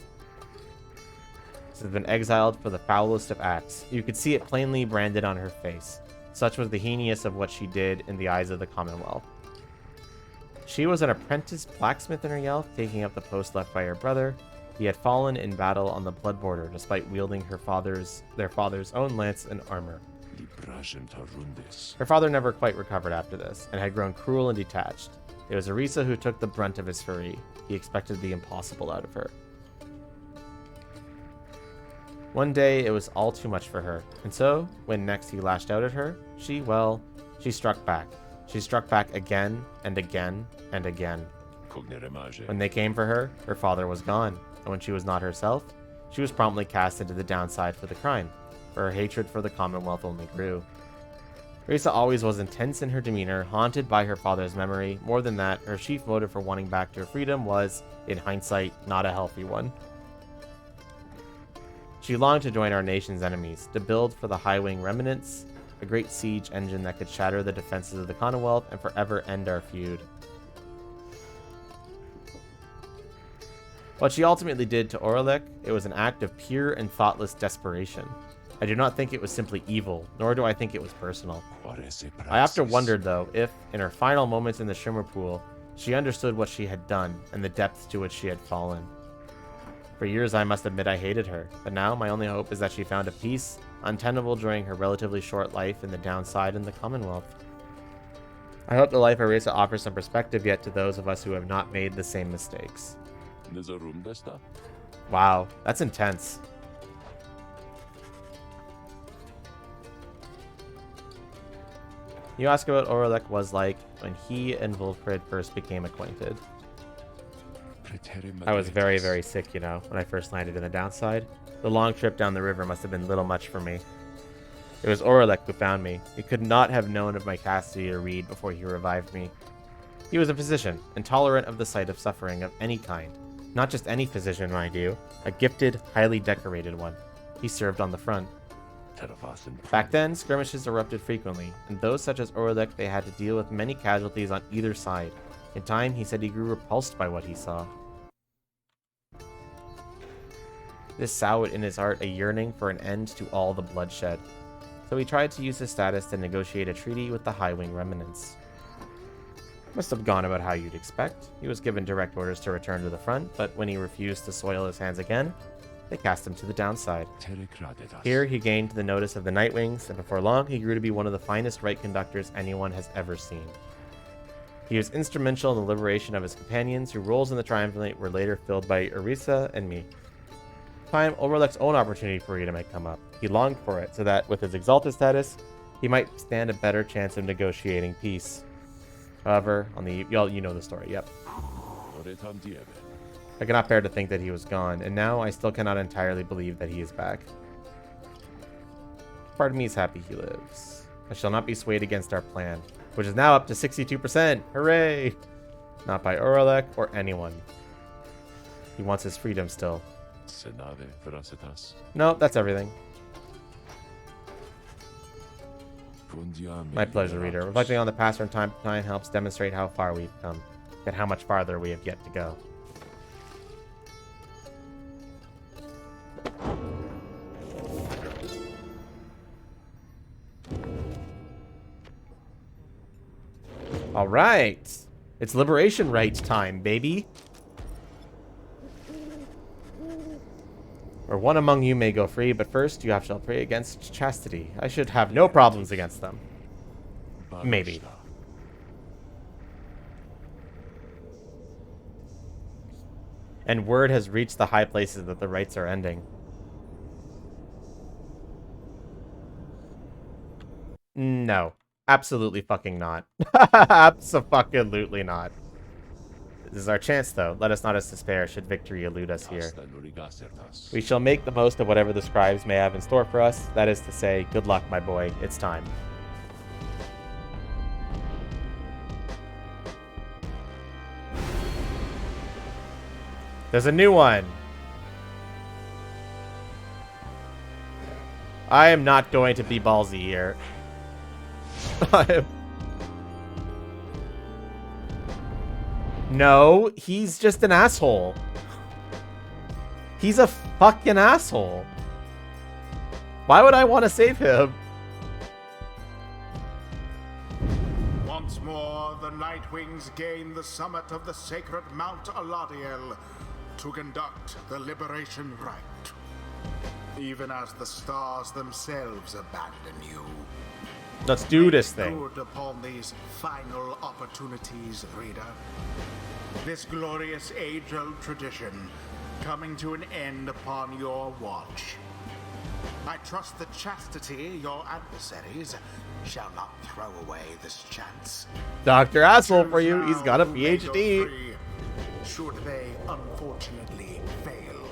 She has been exiled for the foulest of acts. You could see it plainly branded on her face. Such was the heinous of what she did in the eyes of the Commonwealth. She was an apprentice blacksmith in her youth, taking up the post left by her brother. He had fallen in battle on the blood border, despite wielding their father's own lance and armor. Her father never quite recovered after this, and had grown cruel and detached. It was Arisa who took the brunt of his fury. He expected the impossible out of her. One day, it was all too much for her, and so, when next he lashed out at her, she struck back. She struck back again, and again, and again. When they came for her, her father was gone, and when she was not herself, she was promptly cast into the downside for the crime, for her hatred for the Commonwealth only grew. Risa always was intense in her demeanor, haunted by her father's memory. More than that, her chief motive for wanting back to her freedom was, in hindsight, not a healthy one. She longed to join our nation's enemies, to build for the High Wing remnants, a great siege engine that could shatter the defenses of the Commonwealth and forever end our feud. What she ultimately did to Oralek, it was an act of pure and thoughtless desperation. I do not think it was simply evil, nor do I think it was personal. I often wondered, though, if, in her final moments in the Shimmer Pool, she understood what she had done and the depths to which she had fallen. For years, I must admit I hated her, but now my only hope is that she found a peace untenable during her relatively short life in the downside in the Commonwealth. I hope the life of Arisa offers some perspective yet to those of us who have not made the same mistakes. Wow, that's intense. You ask about Oralek was like when he and Vulfrid first became acquainted. I was very, very sick, you know, when I first landed in the downside. The long trip down the river must have been little much for me. It was Oralek who found me. He could not have known of my capacity to read before he revived me. He was a physician, intolerant of the sight of suffering of any kind. Not just any physician, mind you. A gifted, highly decorated one. He served on the front. Back then, skirmishes erupted frequently, and those such as Oralek, they had to deal with many casualties on either side. In time, he said he grew repulsed by what he saw. This sowed in his heart a yearning for an end to all the bloodshed. So he tried to use his status to negotiate a treaty with the High Wing remnants. Must have gone about how you'd expect. He was given direct orders to return to the front, but when he refused to soil his hands again, they cast him to the downside. Here he gained the notice of the Nightwings, and before long he grew to be one of the finest right conductors anyone has ever seen. He was instrumental in the liberation of his companions, whose roles in the Triumvirate were later filled by Arisa and me. Time, Oralek's own opportunity for freedom had come up. He longed for it, so that, with his exalted status, he might stand a better chance of negotiating peace. However, you know the story, yep. I cannot bear to think that he was gone, and now I still cannot entirely believe that he is back. Part of me is happy he lives. I shall not be swayed against our plan, which is now up to 62%. Hooray! Not by Oralek or anyone. He wants his freedom still. No, that's everything. My pleasure, reader. Reflecting on the past from time to time helps demonstrate how far we've come, and how much farther we have yet to go. All right. It's liberation rites time, baby. Or one among you may go free, but first you shall pray against chastity. I should have no problems against them. Maybe. And word has reached the high places that the rites are ending. No. Absolutely fucking not. Abso-fucking-lutely not. This is our chance, though. Let us not as despair should victory elude us here. We shall make the most of whatever the scribes may have in store for us. That is to say, good luck, my boy. It's time. There's a new one. I am not going to be ballsy here. No, he's just an asshole. He's a fucking asshole. Why would I want to save him? Once more, the Nightwings gain the summit of the sacred Mount Aladiel to conduct the liberation rite. Even as the stars themselves abandon you. Let's do this thing. Good upon these final opportunities, reader. This glorious age-old tradition coming to an end upon your watch. I trust that chastity, your adversaries, shall not throw away this chance. Dr. Asshole for you. He's got a May go PhD. free, should they unfortunately fail.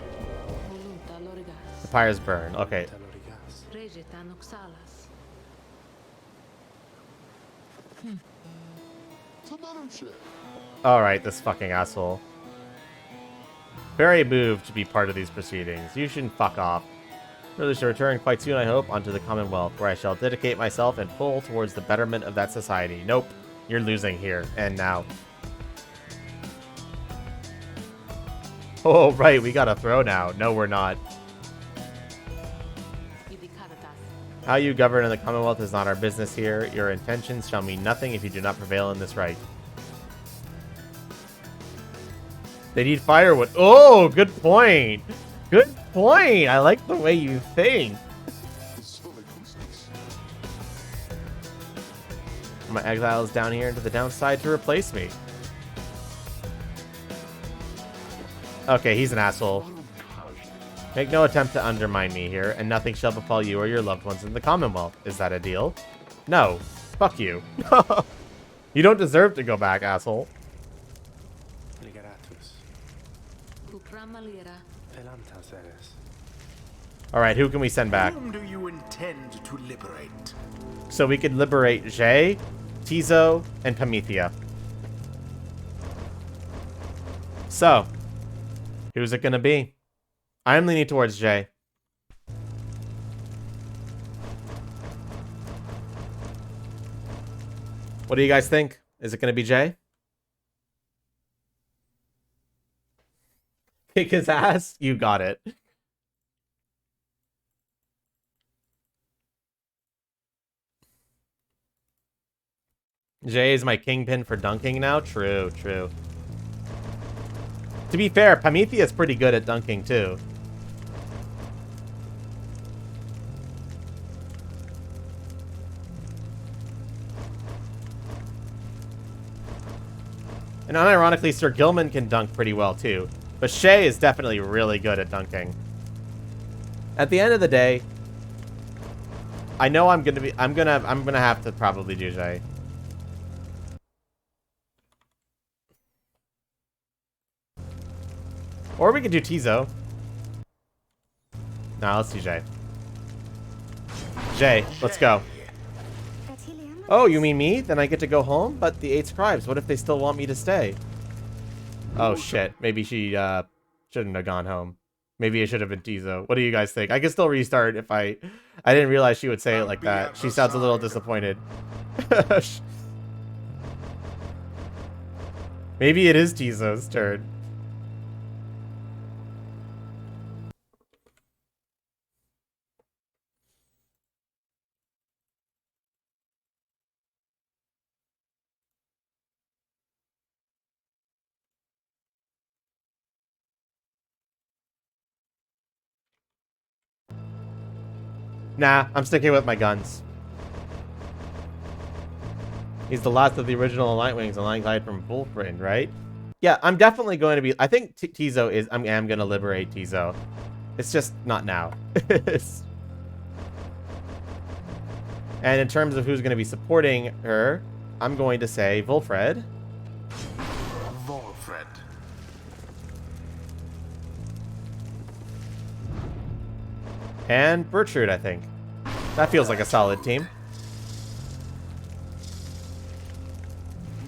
Volunta lorigas. The Pyre's burn. Okay. Regeta noxalas. Alright, this fucking asshole. Very moved to be part of these proceedings. You shouldn't fuck off. Really should return quite soon, I hope, onto the Commonwealth, where I shall dedicate myself and pull towards the betterment of that society. Nope. You're losing here, and now. Oh, right, we got a throw now. No, we're not. Idicaritas. How you govern in the Commonwealth is not our business here. Your intentions shall mean nothing if you do not prevail in this right. They need firewood. Oh, good point. Good point. I like the way you think. My exiles down here into the downside to replace me. Okay, he's an asshole. Make no attempt to undermine me here, and nothing shall befall you or your loved ones in the Commonwealth. Is that a deal? No. Fuck you. You don't deserve to go back, asshole. Cupramalira. Alright, who can we send back? Whom do you intend to liberate? So we could liberate Jay, Tizo, and Pamethia. So, who's it gonna be? I'm leaning towards Jay. What do you guys think? Is it gonna be Jay? Kick his ass? You got it. Jay is my kingpin for dunking now? True, true. To be fair, Pamethia is pretty good at dunking too. And unironically, Sir Gilman can dunk pretty well too. But Shay is definitely really good at dunking. At the end of the day, I know I'm gonna have to probably do Jay. Or we could do Tizo. Nah, let's do Jay. Jay, let's go. Oh, you mean me? Then I get to go home? But the 8 scribes, what if they still want me to stay? Oh shit, maybe she shouldn't have gone home. Maybe it should have been Tizo. What do you guys think? I can still restart if I didn't realize she would say it like that. She sounds a little disappointed. Maybe it is Tizo's turn. Nah, I'm sticking with my guns. He's the last of the original Nightwings, a line glide from Wolfrind, right? Yeah, I'm definitely going to be... I think Tizo is... I am going to liberate Tizo. It's just not now. And in terms of who's going to be supporting her, I'm going to say Wolfred. Wolfred. And Bertrude, I think. That feels like a solid team.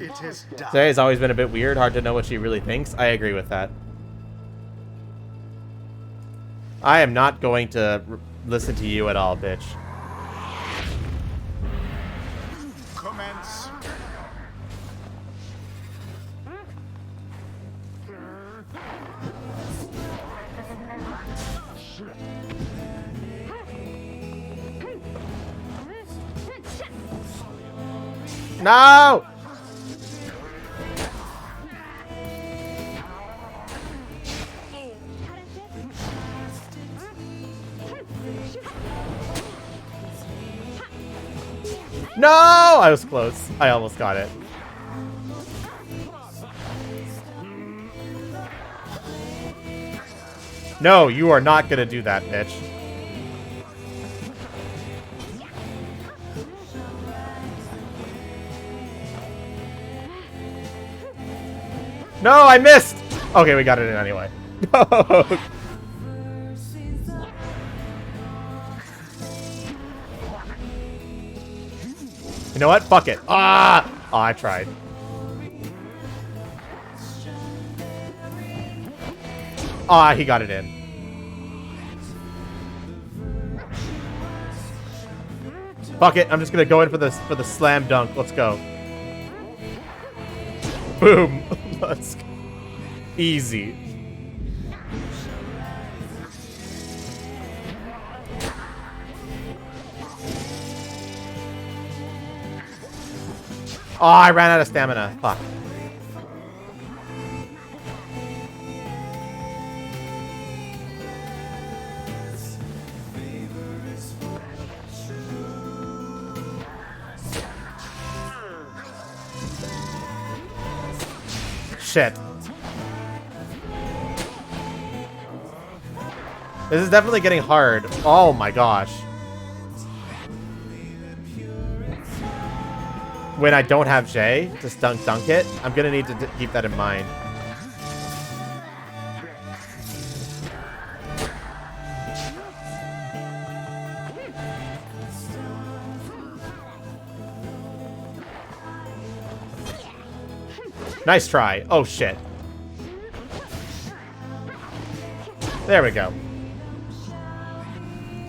It is done. Today has always been a bit weird, hard to know what she really thinks. I agree with that. I am not going to listen to you at all, bitch. Commence. No! No! I was close. I almost got it. No, you are not gonna do that, bitch. No, I missed! Okay, we got it in anyway. No! You know what? Fuck it. Ah! Oh, I tried. Ah, he got it in. Fuck it. I'm just gonna go in for the slam dunk. Let's go. Boom. Let's go. Easy. Oh, I ran out of stamina. Fuck. Shit. This is definitely getting hard. Oh my gosh. When I don't have Jay, just dunk it. I'm gonna need to keep that in mind. Nice try. Oh shit. There we go.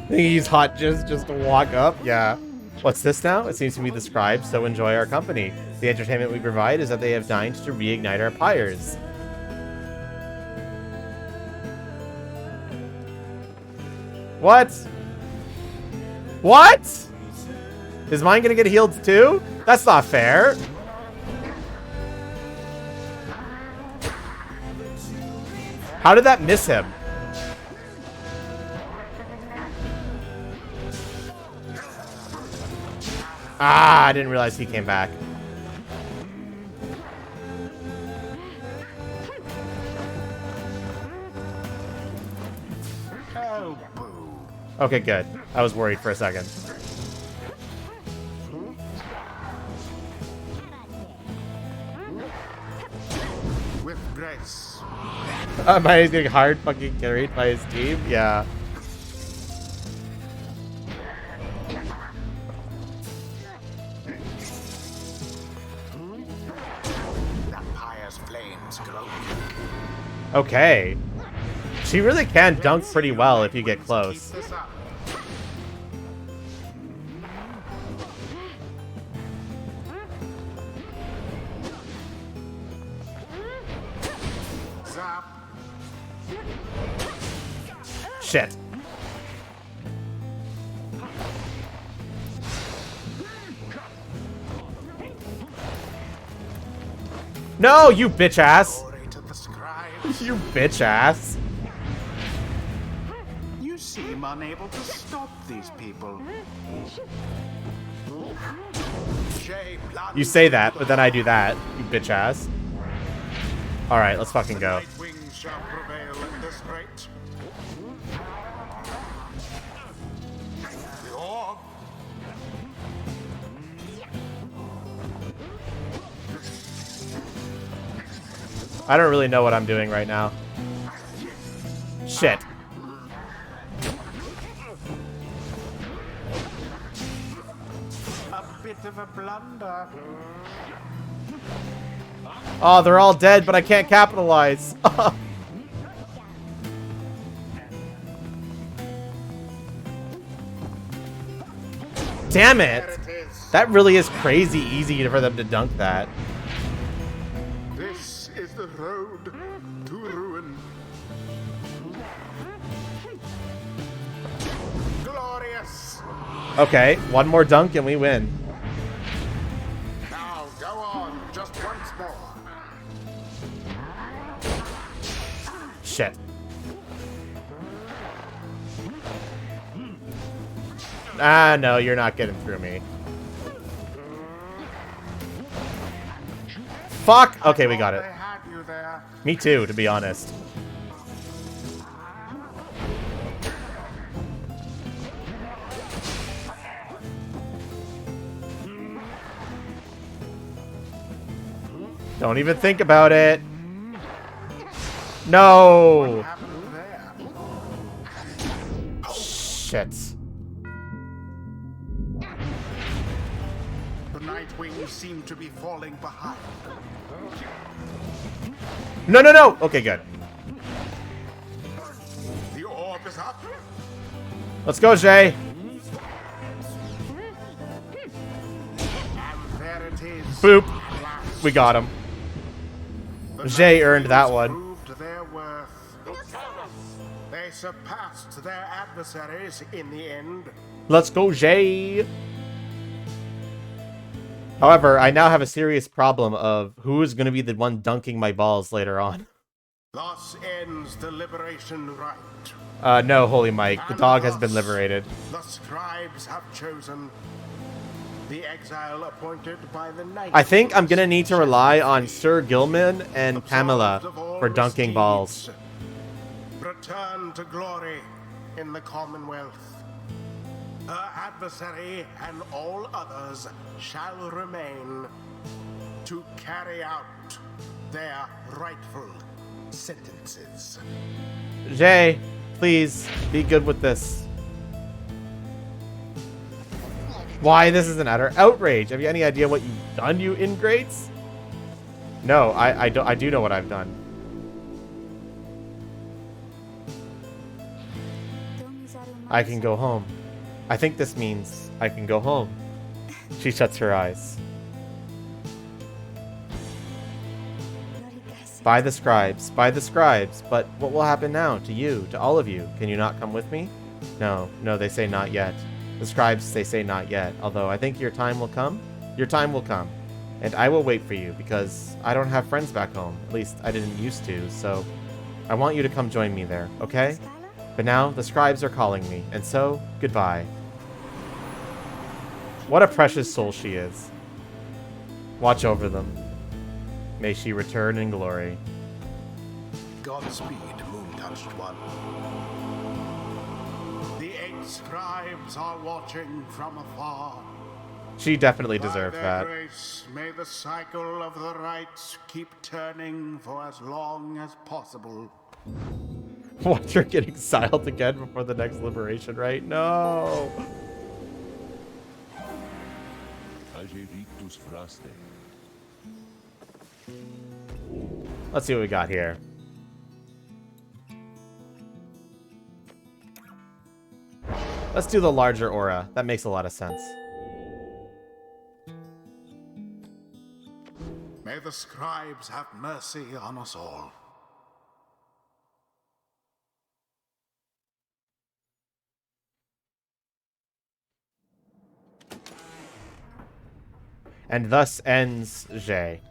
Think he's hot just to walk up? Yeah. What's this now? It seems to be the scribes, so enjoy our company. The entertainment we provide is that they have dined to reignite our pyres. What? What? Is mine gonna get healed too? That's not fair. How did that miss him? Ah, I didn't realize he came back. Oh, boo. Okay, good. I was worried for a second. With grace. Am I getting hard fucking carried by his team? Yeah. Okay. She really can dunk pretty well if you get close. Shit. No, you bitch ass. You bitch ass. You seem unable to stop these people. You say that, but then I do that, you bitch ass. Alright, let's fucking go. I don't really know what I'm doing right now. Shit. A bit of a blunder. Oh, they're all dead, but I can't capitalize. Damn it! There it is. That really is crazy easy for them to dunk that. This is the road to ruin. Glorious. Okay, one more dunk and we win. Now go on, just once more. Shit. Ah, no, you're not getting through me. Fuck! Okay, we got it. They had you there. Me too, to be honest. Don't even think about it. No! Happened there. Shit. The Nightwings seem to be falling behind. No, no, no! Okay, good. The orb is up. Let's go, Jay. And there it is. Boop. At last. We got him. The Jay earned that Nightwings one. proved their worth. They surpassed their adversaries in the end. Let's go, Jay. However, I now have a serious problem of who is going to be the one dunking my balls later on. Thus ends the liberation rite. No, Holy Mike. The And dog has been thus, liberated. The scribes have chosen the exile appointed by the night. I think I'm going to need to rely on Sir Gilman and Absolved Pamela of all for dunking balls. misdeeds. Return to glory in the Commonwealth. Her adversary and all others shall remain to carry out their rightful sentences. Jay, please, be good with this. Why, this is an utter outrage. Have you any idea what you've done, you ingrates? No, I do know what I've done. I can go home. I think this means I can go home. She shuts her eyes. By the scribes, but what will happen now to you, to all of you? Can you not come with me? No, they say not yet. The scribes, they say not yet, although I think your time will come. Your time will come, and I will wait for you, because I don't have friends back home. At least, I didn't used to, so I want you to come join me there, okay? But now, the scribes are calling me, and so, goodbye. What a precious soul she is. Watch over them. May she return in glory. Godspeed, Moon-touched one. The 8 scribes are watching from afar. She definitely By deserved their that. grace, may the cycle of the rites keep turning for as long as possible. Watch her get exiled again before the next liberation, right? No! Let's see what we got here. Let's do the larger aura. That makes a lot of sense. May the scribes have mercy on us all. And thus ends Jay.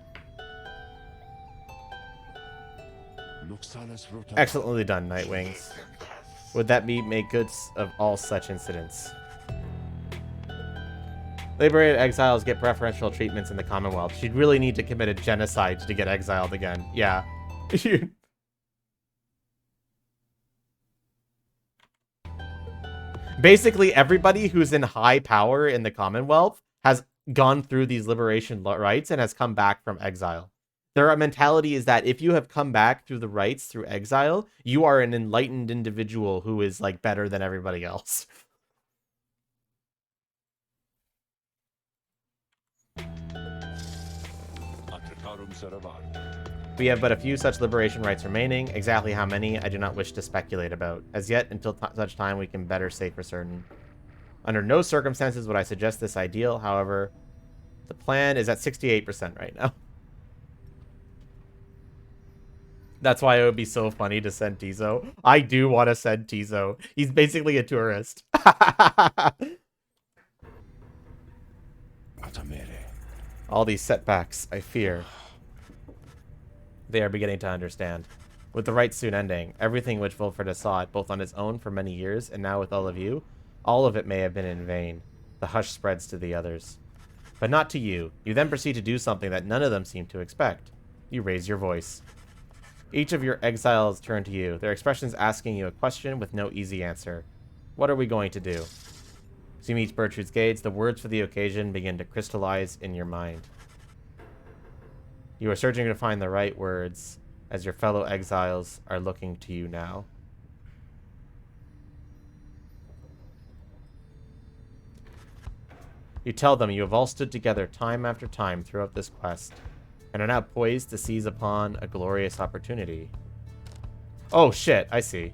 Excellently done, Nightwings. Would that be make good of all such incidents? Liberated exiles get preferential treatments in the Commonwealth. She'd really need to commit a genocide to get exiled again. Yeah. Basically, everybody who's in high power in the Commonwealth has gone through these liberation rites and has come back from exile. Their mentality is that if you have come back through the rites through exile, you are an enlightened individual who is like better than everybody else. We have but a few such liberation rites remaining. Exactly how many, I do not wish to speculate about. As yet, until such time we can better say for certain. Under no circumstances would I suggest this ideal. However, the plan is at 68% right now. That's why it would be so funny to send Tizo. I do want to send Tizo. He's basically a tourist. All these setbacks, I fear. They are beginning to understand. With the right soon ending, everything which Wilfred has sought, both on his own for many years and now with all of you, all of it may have been in vain. The hush spreads to the others. But not to you. You then proceed to do something that none of them seem to expect. You raise your voice. Each of your exiles turn to you, their expressions asking you a question with no easy answer. What are we going to do? As you meet Bertrude's gaze, the words for the occasion begin to crystallize in your mind. You are searching to find the right words, as your fellow exiles are looking to you now. You tell them you have all stood together time after time throughout this quest, and are now poised to seize upon a glorious opportunity. Oh shit, I see.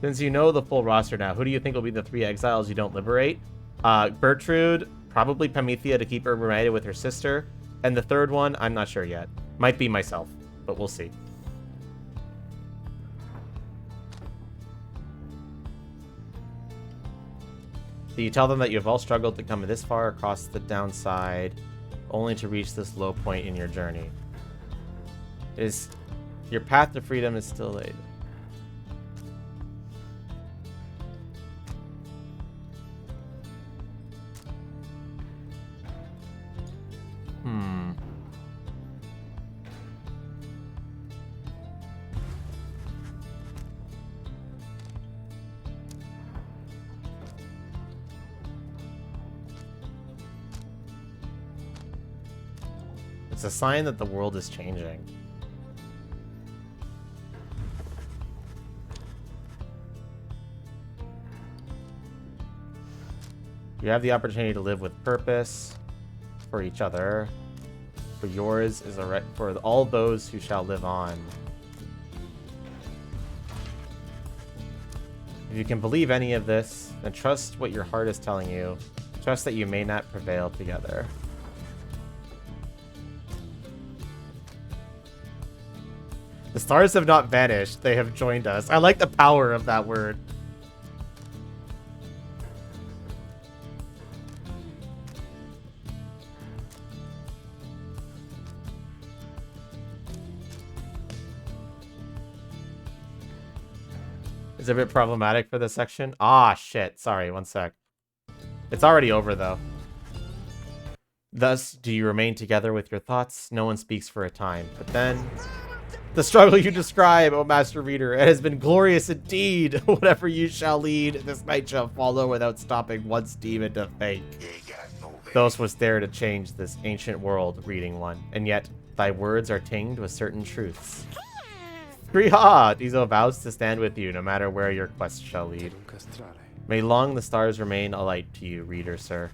Since you know the full roster now, who do you think will be the 3 exiles you don't liberate? Bertrude, probably Promethea to keep her reunited with her sister, and the third one, I'm not sure yet. Might be myself, but we'll see. So you tell them that you have all struggled to come this far across the downside, only to reach this low point in your journey. Your path to freedom is still laid. It's a sign that the world is changing. You have the opportunity to live with purpose for each other. For yours is for all those who shall live on. If you can believe any of this, then trust what your heart is telling you. Trust that you may not prevail together. The stars have not vanished. They have joined us. I like the power of that word. Is it a bit problematic for this section? Ah, shit. Sorry, one sec. It's already over, though. Thus, do you remain together with your thoughts? No one speaks for a time. But then... the struggle you describe, O Master Reader, it has been glorious indeed. Whatever you shall lead, this night shall follow without stopping once demon to fate. Those was there to change this ancient world, reading one, and yet thy words are tinged with certain truths. Kriha! Tizo vows to stand with you, no matter where your quest shall lead. May long the stars remain a light to you, reader, sir.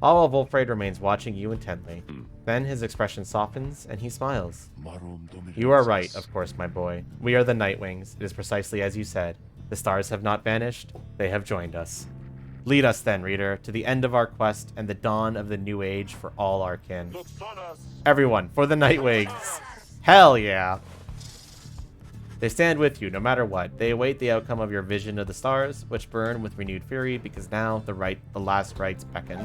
All of Wolfred remains watching you intently. Then his expression softens, and he smiles. You are right, of course, my boy. We are the Nightwings. It is precisely as you said. The stars have not vanished. They have joined us. Lead us then, reader, to the end of our quest and the dawn of the new age for all our kin. Everyone, for the Nightwings! Hell yeah! They stand with you, no matter what. They await the outcome of your vision of the stars, which burn with renewed fury, because now the last rites beckon.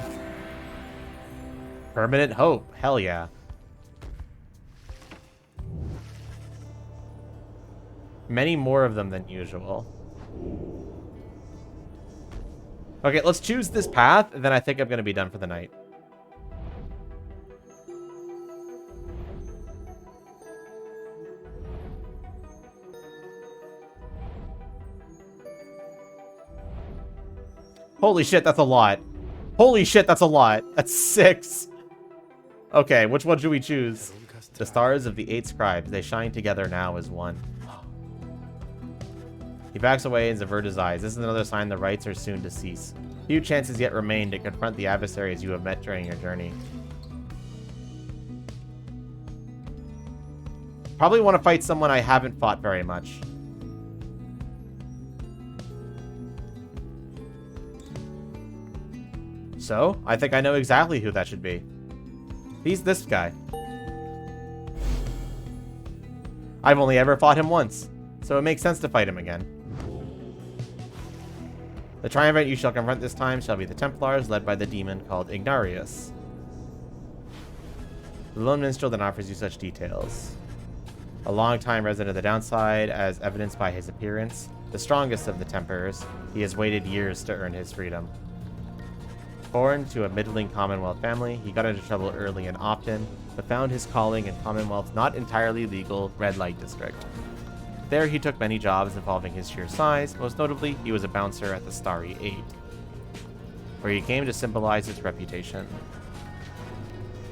Permanent hope. Hell yeah. Many more of them than usual. Okay, let's choose this path, and then I think I'm going to be done for the night. Holy shit, that's a lot. Holy shit, that's a lot. That's 6. Okay, which one should we choose? The stars of the 8 scribes. They shine together now as one. He backs away and avert his eyes. This is another sign the rites are soon to cease. Few chances yet remain to confront the adversaries you have met during your journey. Probably want to fight someone I haven't fought very much. So, I think I know exactly who that should be. He's this guy. I've only ever fought him once, so it makes sense to fight him again. The triumvirate you shall confront this time shall be the Templars, led by the demon called Ignarius. The lone minstrel then offers you such details. A long-time resident of the downside, as evidenced by his appearance, the strongest of the Templars, he has waited years to earn his freedom. Born to a middling Commonwealth family, he got into trouble early in Opton, but found his calling in Commonwealth's not entirely legal red light district. There he took many jobs involving his sheer size. Most notably, he was a bouncer at the Starry 8, where he came to symbolize his reputation.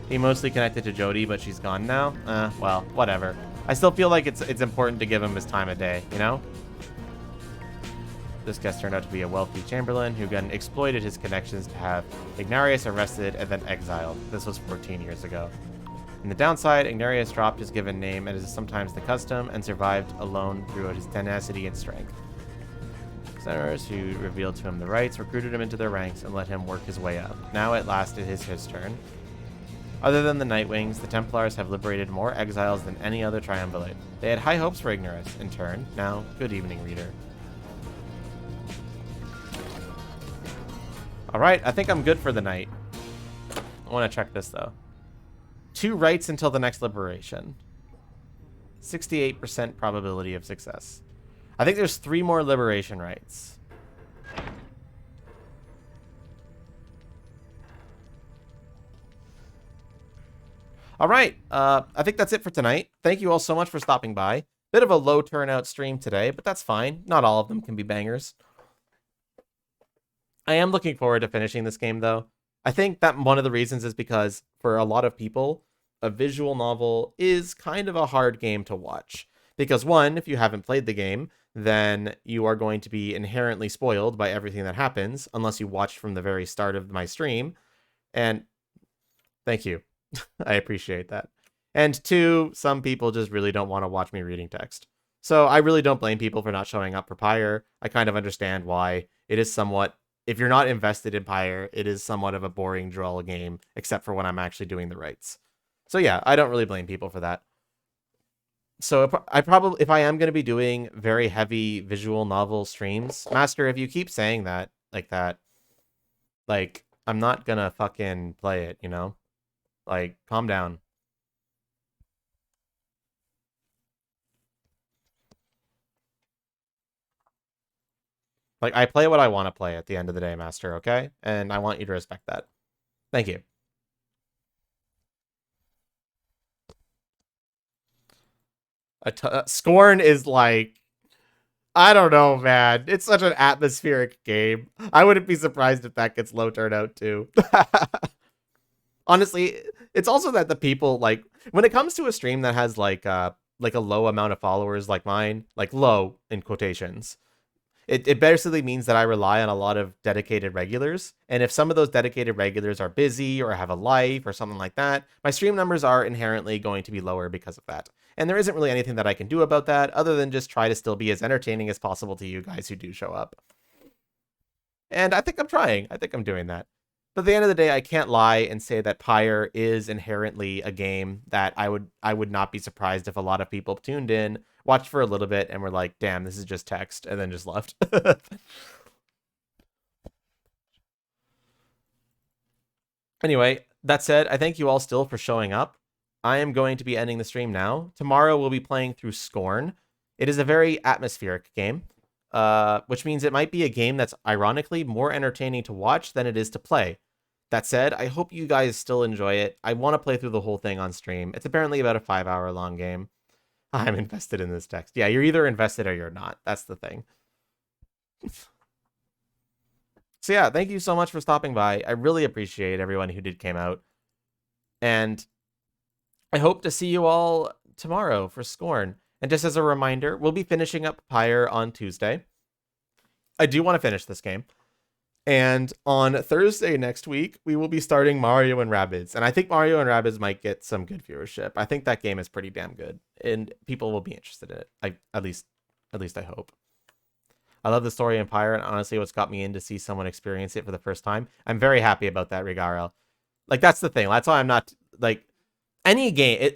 He mostly connected to Jody, but she's gone now. Well, whatever. I still feel like it's important to give him his time of day, you know? This guest turned out to be a wealthy chamberlain who then exploited his connections to have Ignarius arrested and then exiled. This was 14 years ago. In the downside, Ignarius dropped his given name, as is sometimes the custom, and survived alone throughout his tenacity and strength. Senators who revealed to him the rights recruited him into their ranks and let him work his way up. Now at last it is his turn. Other than the Nightwings, the Templars have liberated more exiles than any other triumvirate. They had high hopes for Ignarius, in turn. Now, good evening, reader. Alright, I think I'm good for the night. I want to check this, though. 2 rights until the next liberation. 68% probability of success. I think there's 3 more liberation rights. Alright, I think that's it for tonight. Thank you all so much for stopping by. Bit of a low turnout stream today, but that's fine. Not all of them can be bangers. I am looking forward to finishing this game, though. I think that one of the reasons is because, for a lot of people, a visual novel is kind of a hard game to watch. Because, one, if you haven't played the game, then you are going to be inherently spoiled by everything that happens, unless you watched from the very start of my stream. And thank you. I appreciate that. And 2, some people just really don't want to watch me reading text. So I really don't blame people for not showing up for Pyre. I kind of understand why. It is somewhat... If you're not invested in Pyre, it is somewhat of a boring draw game, except for when I'm actually doing the rights. So yeah, I don't really blame people for that. So if I am going to be doing very heavy visual novel streams, Master, if you keep saying that, like, I'm not going to fucking play it, you know? Like, calm down. Like, I play what I want to play at the end of the day, Master, okay? And I want you to respect that. Thank you. Scorn is like... I don't know, man. It's such an atmospheric game. I wouldn't be surprised if that gets low turnout, too. Honestly, it's also that the people, like... When it comes to a stream that has, like a low amount of followers like mine, like low, in quotations... It basically means that I rely on a lot of dedicated regulars. And if some of those dedicated regulars are busy or have a life or something like that, my stream numbers are inherently going to be lower because of that. And there isn't really anything that I can do about that other than just try to still be as entertaining as possible to you guys who do show up. And I think I'm trying. I think I'm doing that. But at the end of the day, I can't lie and say that Pyre is inherently a game that I would not be surprised if a lot of people tuned in, watched for a little bit, and were like, damn, this is just text, and then just left. Anyway, that said, I thank you all still for showing up. I am going to be ending the stream now. Tomorrow we'll be playing through Scorn. It is a very atmospheric game, which means it might be a game that's ironically more entertaining to watch than it is to play. That said, I hope you guys still enjoy it. I want to play through the whole thing on stream. It's apparently about a 5-hour long game. I'm invested in this text. Yeah, you're either invested or you're not. That's the thing. So yeah, thank you so much for stopping by. I really appreciate everyone who came out. And I hope to see you all tomorrow for Scorn. And just as a reminder, we'll be finishing up Pyre on Tuesday. I do want to finish this game. And on Thursday next week, we will be starting Mario and Rabbids. And I think Mario and Rabbids might get some good viewership. I think that game is pretty damn good. And people will be interested in it. At least I hope. I love the story in Pyre, and honestly, what's got me in to see someone experience it for the first time. I'm very happy about that, Rigaro. Like, that's the thing. That's why I'm not, like, any game,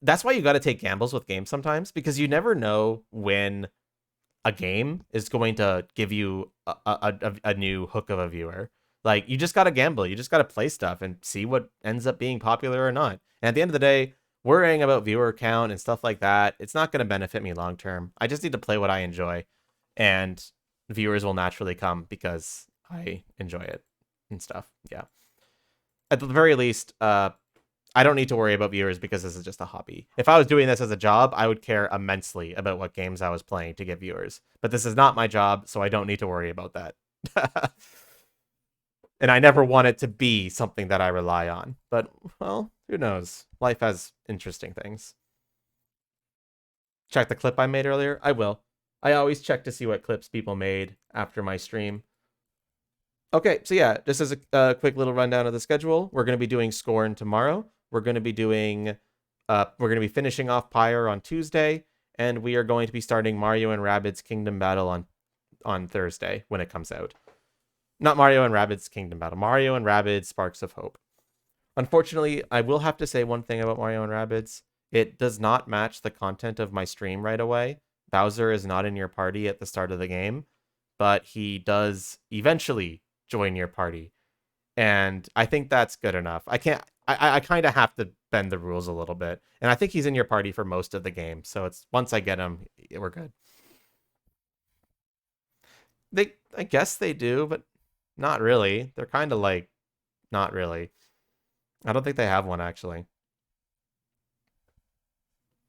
that's why you got to take gambles with games sometimes, because you never know when a game is going to give you a new hook of a viewer. Like, you just got to gamble. You just got to play stuff and see what ends up being popular or not. And at the end of the day, worrying about viewer count and stuff like that, it's not going to benefit me long term. I just need to play what I enjoy, and viewers will naturally come because I enjoy it and stuff. Yeah. At the very least, I don't need to worry about viewers because this is just a hobby. If I was doing this as a job, I would care immensely about what games I was playing to get viewers. But this is not my job, so I don't need to worry about that. And I never want it to be something that I rely on. But, well, who knows? Life has interesting things. Check the clip I made earlier? I will. I always check to see what clips people made after my stream. Okay, so yeah, just as a quick little rundown of the schedule, we're going to be doing Scorn tomorrow. We're going to be finishing off Pyre on Tuesday, and we are going to be starting Mario and Rabbids Kingdom Battle on Thursday when it comes out. Not Mario and Rabbids Kingdom Battle, Mario and Rabbids Sparks of Hope. Unfortunately, I will have to say one thing about Mario and Rabbids. It does not match the content of my stream right away. Bowser is not in your party at the start of the game, but he does eventually join your party. And I think that's good enough. I kind of have to bend the rules a little bit. And I think he's in your party for most of the game. So it's once I get him, we're good. I guess they do, but not really. They're kind of like, not really. I don't think they have one, actually.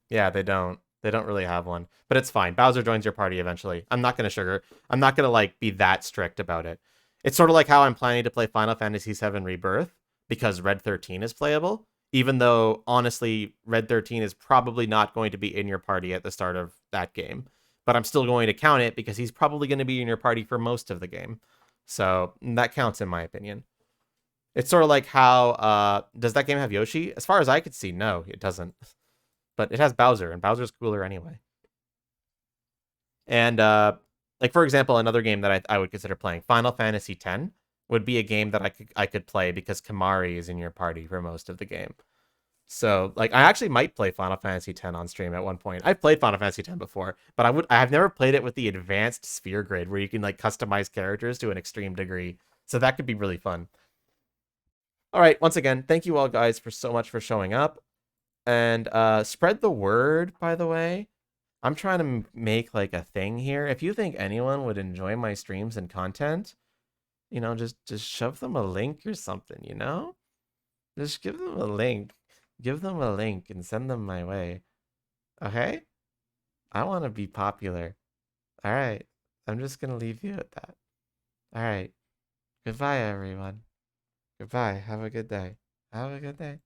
Yeah, they don't. They don't really have one. But it's fine. Bowser joins your party eventually. I'm not going to like be that strict about it. It's sort of like how I'm planning to play Final Fantasy VII Rebirth because Red 13 is playable, even though, honestly, Red 13 is probably not going to be in your party at the start of that game. But I'm still going to count it because he's probably going to be in your party for most of the game. So that counts in my opinion. It's sort of like how, does that game have Yoshi? As far as I could see, no, it doesn't. But it has Bowser, and Bowser's cooler anyway. And, like, for example, another game that I would consider playing, Final Fantasy X, would be a game that I could play because Kamari is in your party for most of the game. So, like, I actually might play Final Fantasy X on stream at one point. I've played Final Fantasy X before, but I have never played it with the advanced sphere grid where you can, like, customize characters to an extreme degree. So that could be really fun. All right, once again, thank you all guys so much for showing up. And spread the word, by the way. I'm trying to make like a thing here. If you think anyone would enjoy my streams and content, you know, just shove them a link or something, you know? Just give them a link. Give them a link and send them my way. Okay? I want to be popular. All right. I'm just going to leave you at that. All right. Goodbye, everyone. Goodbye. Have a good day. Have a good day.